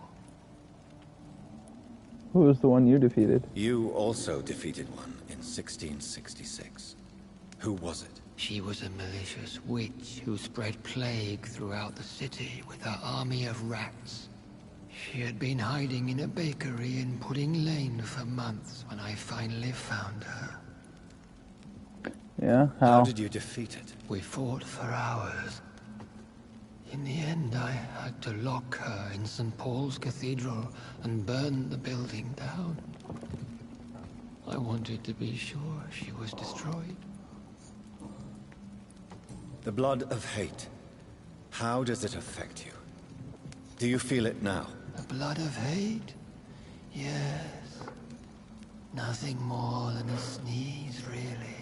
Who was the one you defeated? You also defeated one in 1666. Who was it? She was a malicious witch who spread plague throughout the city with her army of rats. She had been hiding in a bakery in Pudding Lane for months when I finally found her. Yeah, How did you defeat it? We fought for hours. In the end, I had to lock her in St. Paul's Cathedral and burn the building down. I wanted to be sure she was destroyed. The blood of hate. How does it affect you? Do you feel it now? The blood of hate? Yes. Nothing more than a sneeze, really.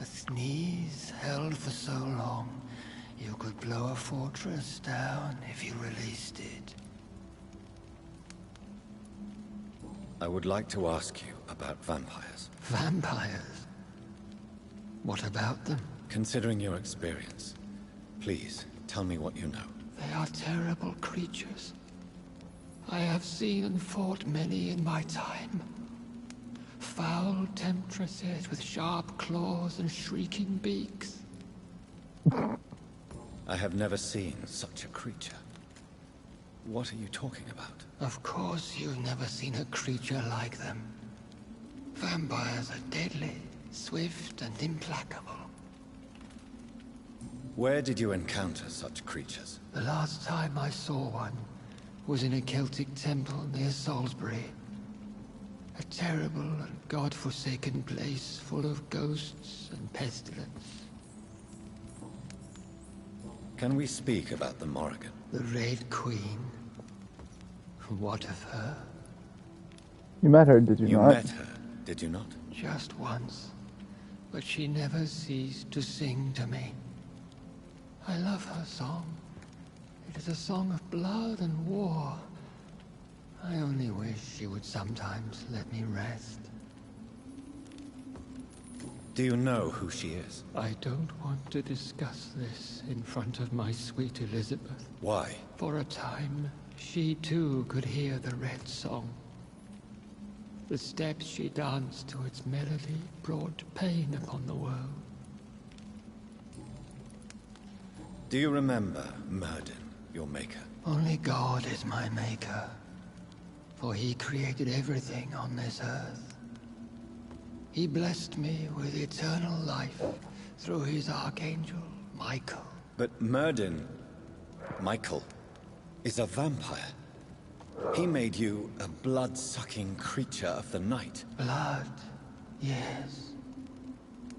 A sneeze held for so long, you could blow a fortress down if you released it. I would like to ask you about vampires. Vampires? What about them? Considering your experience, please tell me what you know. They are terrible creatures. I have seen and fought many in my time. Foul temptresses with sharp claws and shrieking beaks. I have never seen such a creature. What are you talking about? Of course you've never seen a creature like them. Vampires are deadly, swift and implacable. Where did you encounter such creatures? The last time I saw one was in a Celtic temple near Salisbury. A terrible and god-forsaken place full of ghosts and pestilence. Can we speak about the Morrigan? The Red Queen. What of her? You met her, did you not? You met her, did you not? Just once. But she never ceased to sing to me. I love her song. It is a song of blood and war. I only wish she would sometimes let me rest. Do you know who she is? I don't want to discuss this in front of my sweet Elizabeth. Why? For a time, she too could hear the Red Song. The steps she danced to its melody brought pain upon the world. Do you remember Myrddin, your maker? Only God is my maker, for he created everything on this earth. He blessed me with eternal life through his archangel, Michael. But Myrddin, Michael, is a vampire. He made you a blood-sucking creature of the night. Blood, yes.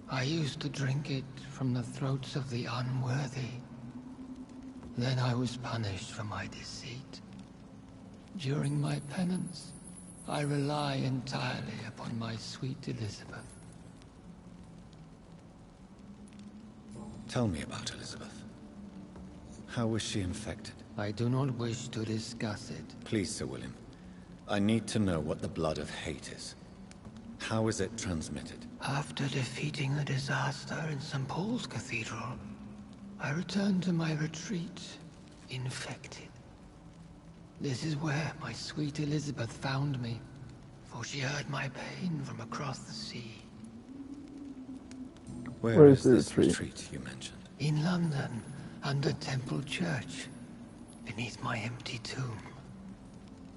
I used to drink it from the throats of the unworthy. Then I was punished for my deceit. During my penance, I rely entirely upon my sweet Elizabeth. Tell me about Elizabeth. How was she infected? I do not wish to discuss it. Please, Sir William. I need to know what the blood of hate is. How is it transmitted? After defeating the disaster in St. Paul's Cathedral, I returned to my retreat, infected. This is where my sweet Elizabeth found me, for she heard my pain from across the sea. Where is this retreat you mentioned? In London, under Temple Church, beneath my empty tomb.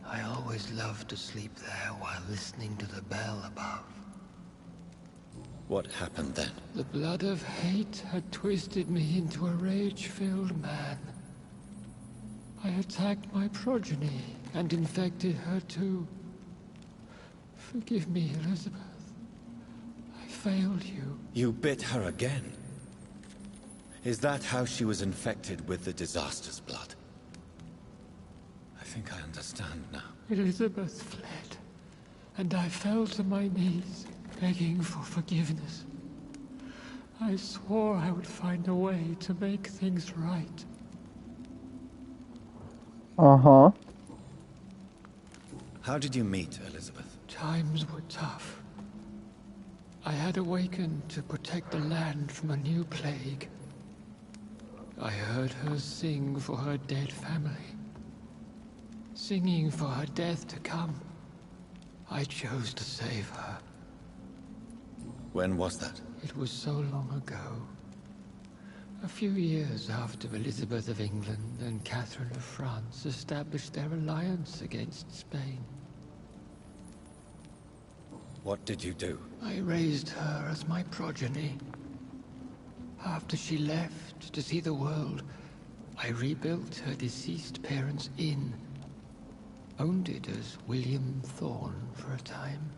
I always loved to sleep there while listening to the bell above. What happened then? The blood of hate had twisted me into a rage-filled man. I attacked my progeny and infected her too. Forgive me, Elizabeth. I failed you. You bit her again? Is that how she was infected with the disaster's blood? I think I understand now. Elizabeth fled, and I fell to my knees, begging for forgiveness. I swore I would find a way to make things right. Uh-huh. How did you meet Elizabeth? Times were tough. I had awakened to protect the land from a new plague. I heard her sing for her dead family. Singing for her death to come. I chose to save her. When was that? It was so long ago. A few years after Elizabeth of England and Catherine of France established their alliance against Spain. What did you do? I raised her as my progeny. After she left to see the world, I rebuilt her deceased parents' inn. Owned it as William Thorne for a time.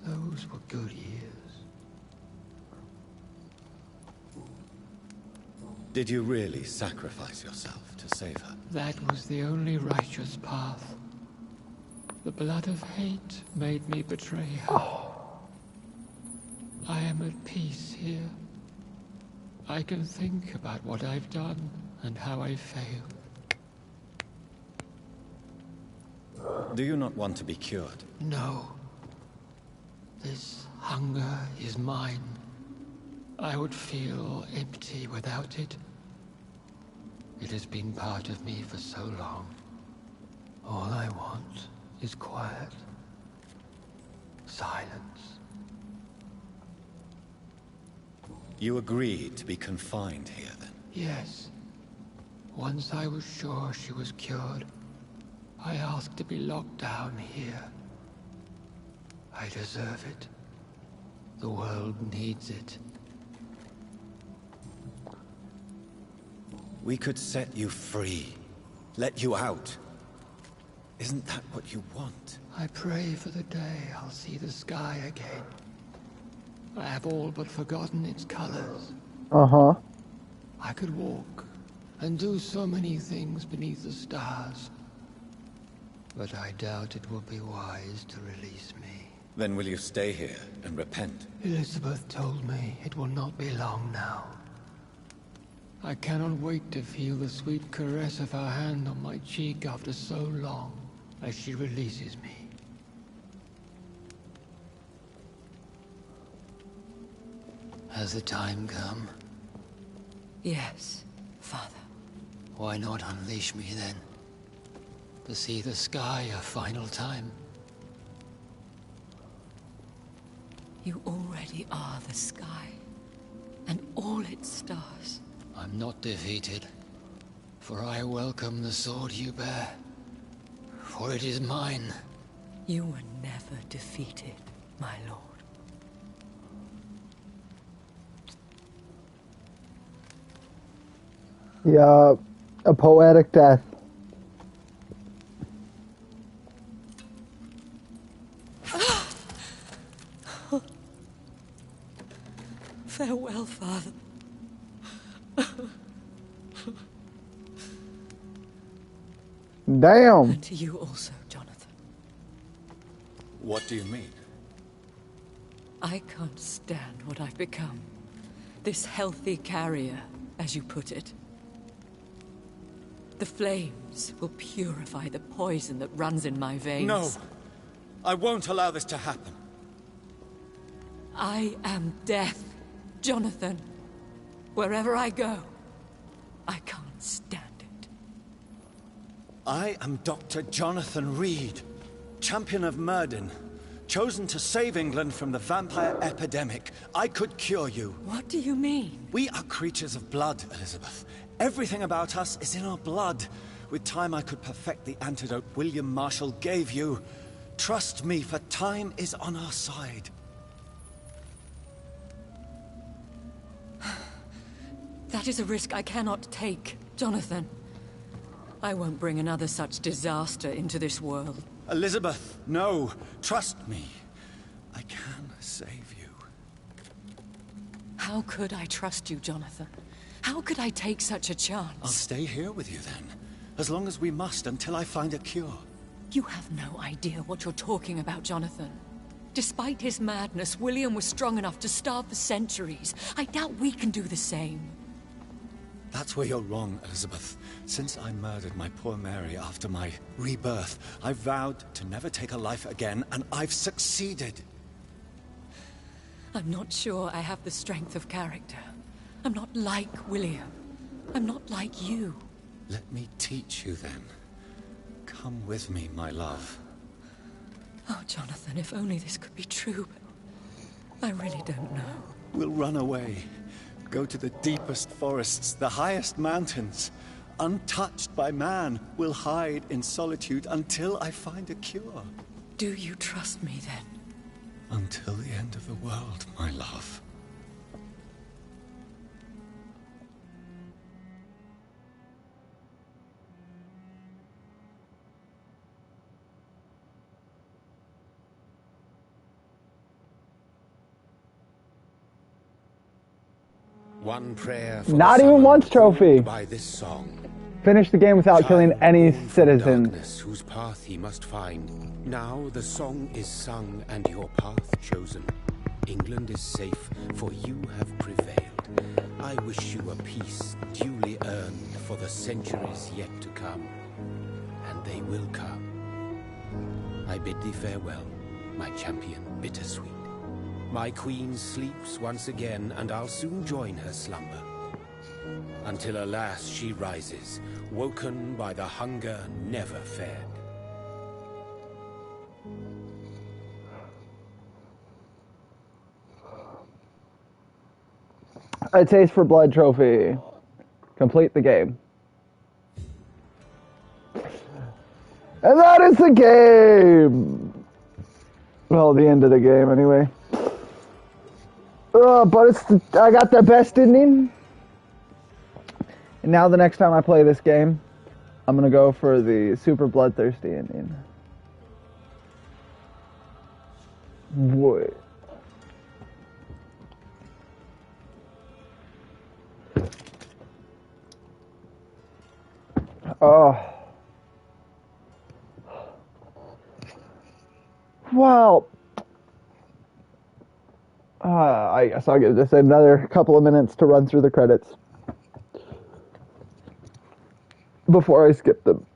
Those were good years. Did you really sacrifice yourself to save her? That was the only righteous path. The blood of hate made me betray her. I am at peace here. I can think about what I've done and how I failed. Do you not want to be cured? No. This hunger is mine. I would feel empty without it. It has been part of me for so long. All I want is quiet. Silence. You agreed to be confined here, then? Yes. Once I was sure she was cured, I asked to be locked down here. I deserve it. The world needs it. We could set you free. Let you out. Isn't that what you want? I pray for the day I'll see the sky again. I have all but forgotten its colors. Uh-huh. I could walk and do so many things beneath the stars. But I doubt it will be wise to release me. Then will you stay here and repent? Elizabeth told me it will not be long now. I cannot wait to feel the sweet caress of her hand on my cheek after so long, as she releases me. Has the time come? Yes, Father. Why not unleash me then? To see the sky a final time? You already are the sky, and all its stars. I'm not defeated, for I welcome the sword you bear, for it is mine. You were never defeated, my lord. Yeah, a poetic death. Farewell, Father. Damn. And to you also, Jonathan. What do you mean? I can't stand what I've become. This healthy carrier, as you put it. The flames will purify the poison that runs in my veins. No! I won't allow this to happen. I am death, Jonathan. Wherever I go, I can't stand it. I am Dr. Jonathan Reed, champion of Myrddin, chosen to save England from the vampire epidemic. I could cure you. What do you mean? We are creatures of blood, Elizabeth. Everything about us is in our blood. With time, I could perfect the antidote William Marshall gave you. Trust me, for time is on our side. That is a risk I cannot take, Jonathan. I won't bring another such disaster into this world. Elizabeth, no. Trust me. I can save you. How could I trust you, Jonathan? How could I take such a chance? I'll stay here with you then. As long as we must, until I find a cure. You have no idea what you're talking about, Jonathan. Despite his madness, William was strong enough to starve for centuries. I doubt we can do the same. That's where you're wrong, Elizabeth. Since I murdered my poor Mary after my rebirth, I vowed to never take a life again, and I've succeeded. I'm not sure I have the strength of character. I'm not like William. I'm not like you. Let me teach you then. Come with me, my love. Oh, Jonathan, if only this could be true, but I really don't know. We'll run away. Go to the deepest forests, the highest mountains. Untouched by man, we'll hide in solitude until I find a cure. Do you trust me then? Until the end of the world, my love. One prayer for Not even once trophy. by this song. Finish the game without killing any citizens. Darkness whose path he must find. Now the song is sung and your path chosen. England is safe, for you have prevailed. I wish you a peace duly earned for the centuries yet to come. And they will come. I bid thee farewell, my champion bittersweet. My queen sleeps once again, and I'll soon join her slumber. Until alas she rises, woken by the hunger never fed. A Taste for Blood trophy. Complete the game. And that is the game! Well, the end of the game, anyway. But I got the best ending. And now the next time I play this game, I'm going to go for the super bloodthirsty ending. What? Oh. Well, I guess I'll give this another couple of minutes to run through the credits before I skip them.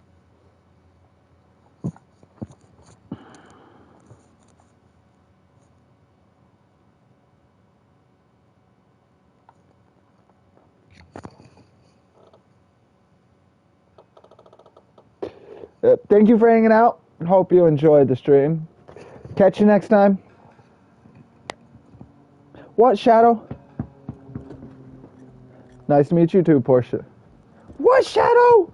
Thank you for hanging out. Hope you enjoyed the stream. Catch you next time. What, Shadow? Nice to meet you too, Portia. What, Shadow?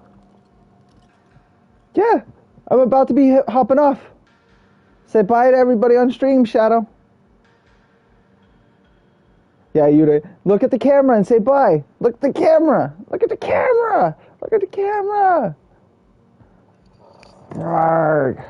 Yeah, I'm about to be hopping off. Say bye to everybody on stream, Shadow. Yeah, you look at the camera and say bye. Look at the camera. Look at the camera. Look at the camera. Arrgh.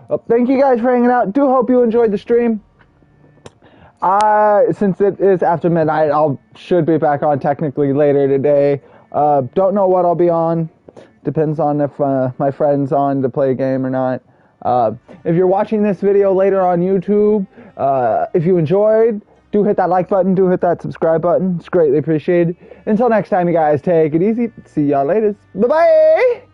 Well, thank you guys for hanging out. Do hope you enjoyed the stream. Since it is after midnight, I should be back on technically later today. Don't know what I'll be on. Depends on if my friend's on to play a game or not. If you're watching this video later on YouTube, if you enjoyed, do hit that like button, do hit that subscribe button. It's greatly appreciated. Until next time, you guys, take it easy. See y'all later. Bye-bye!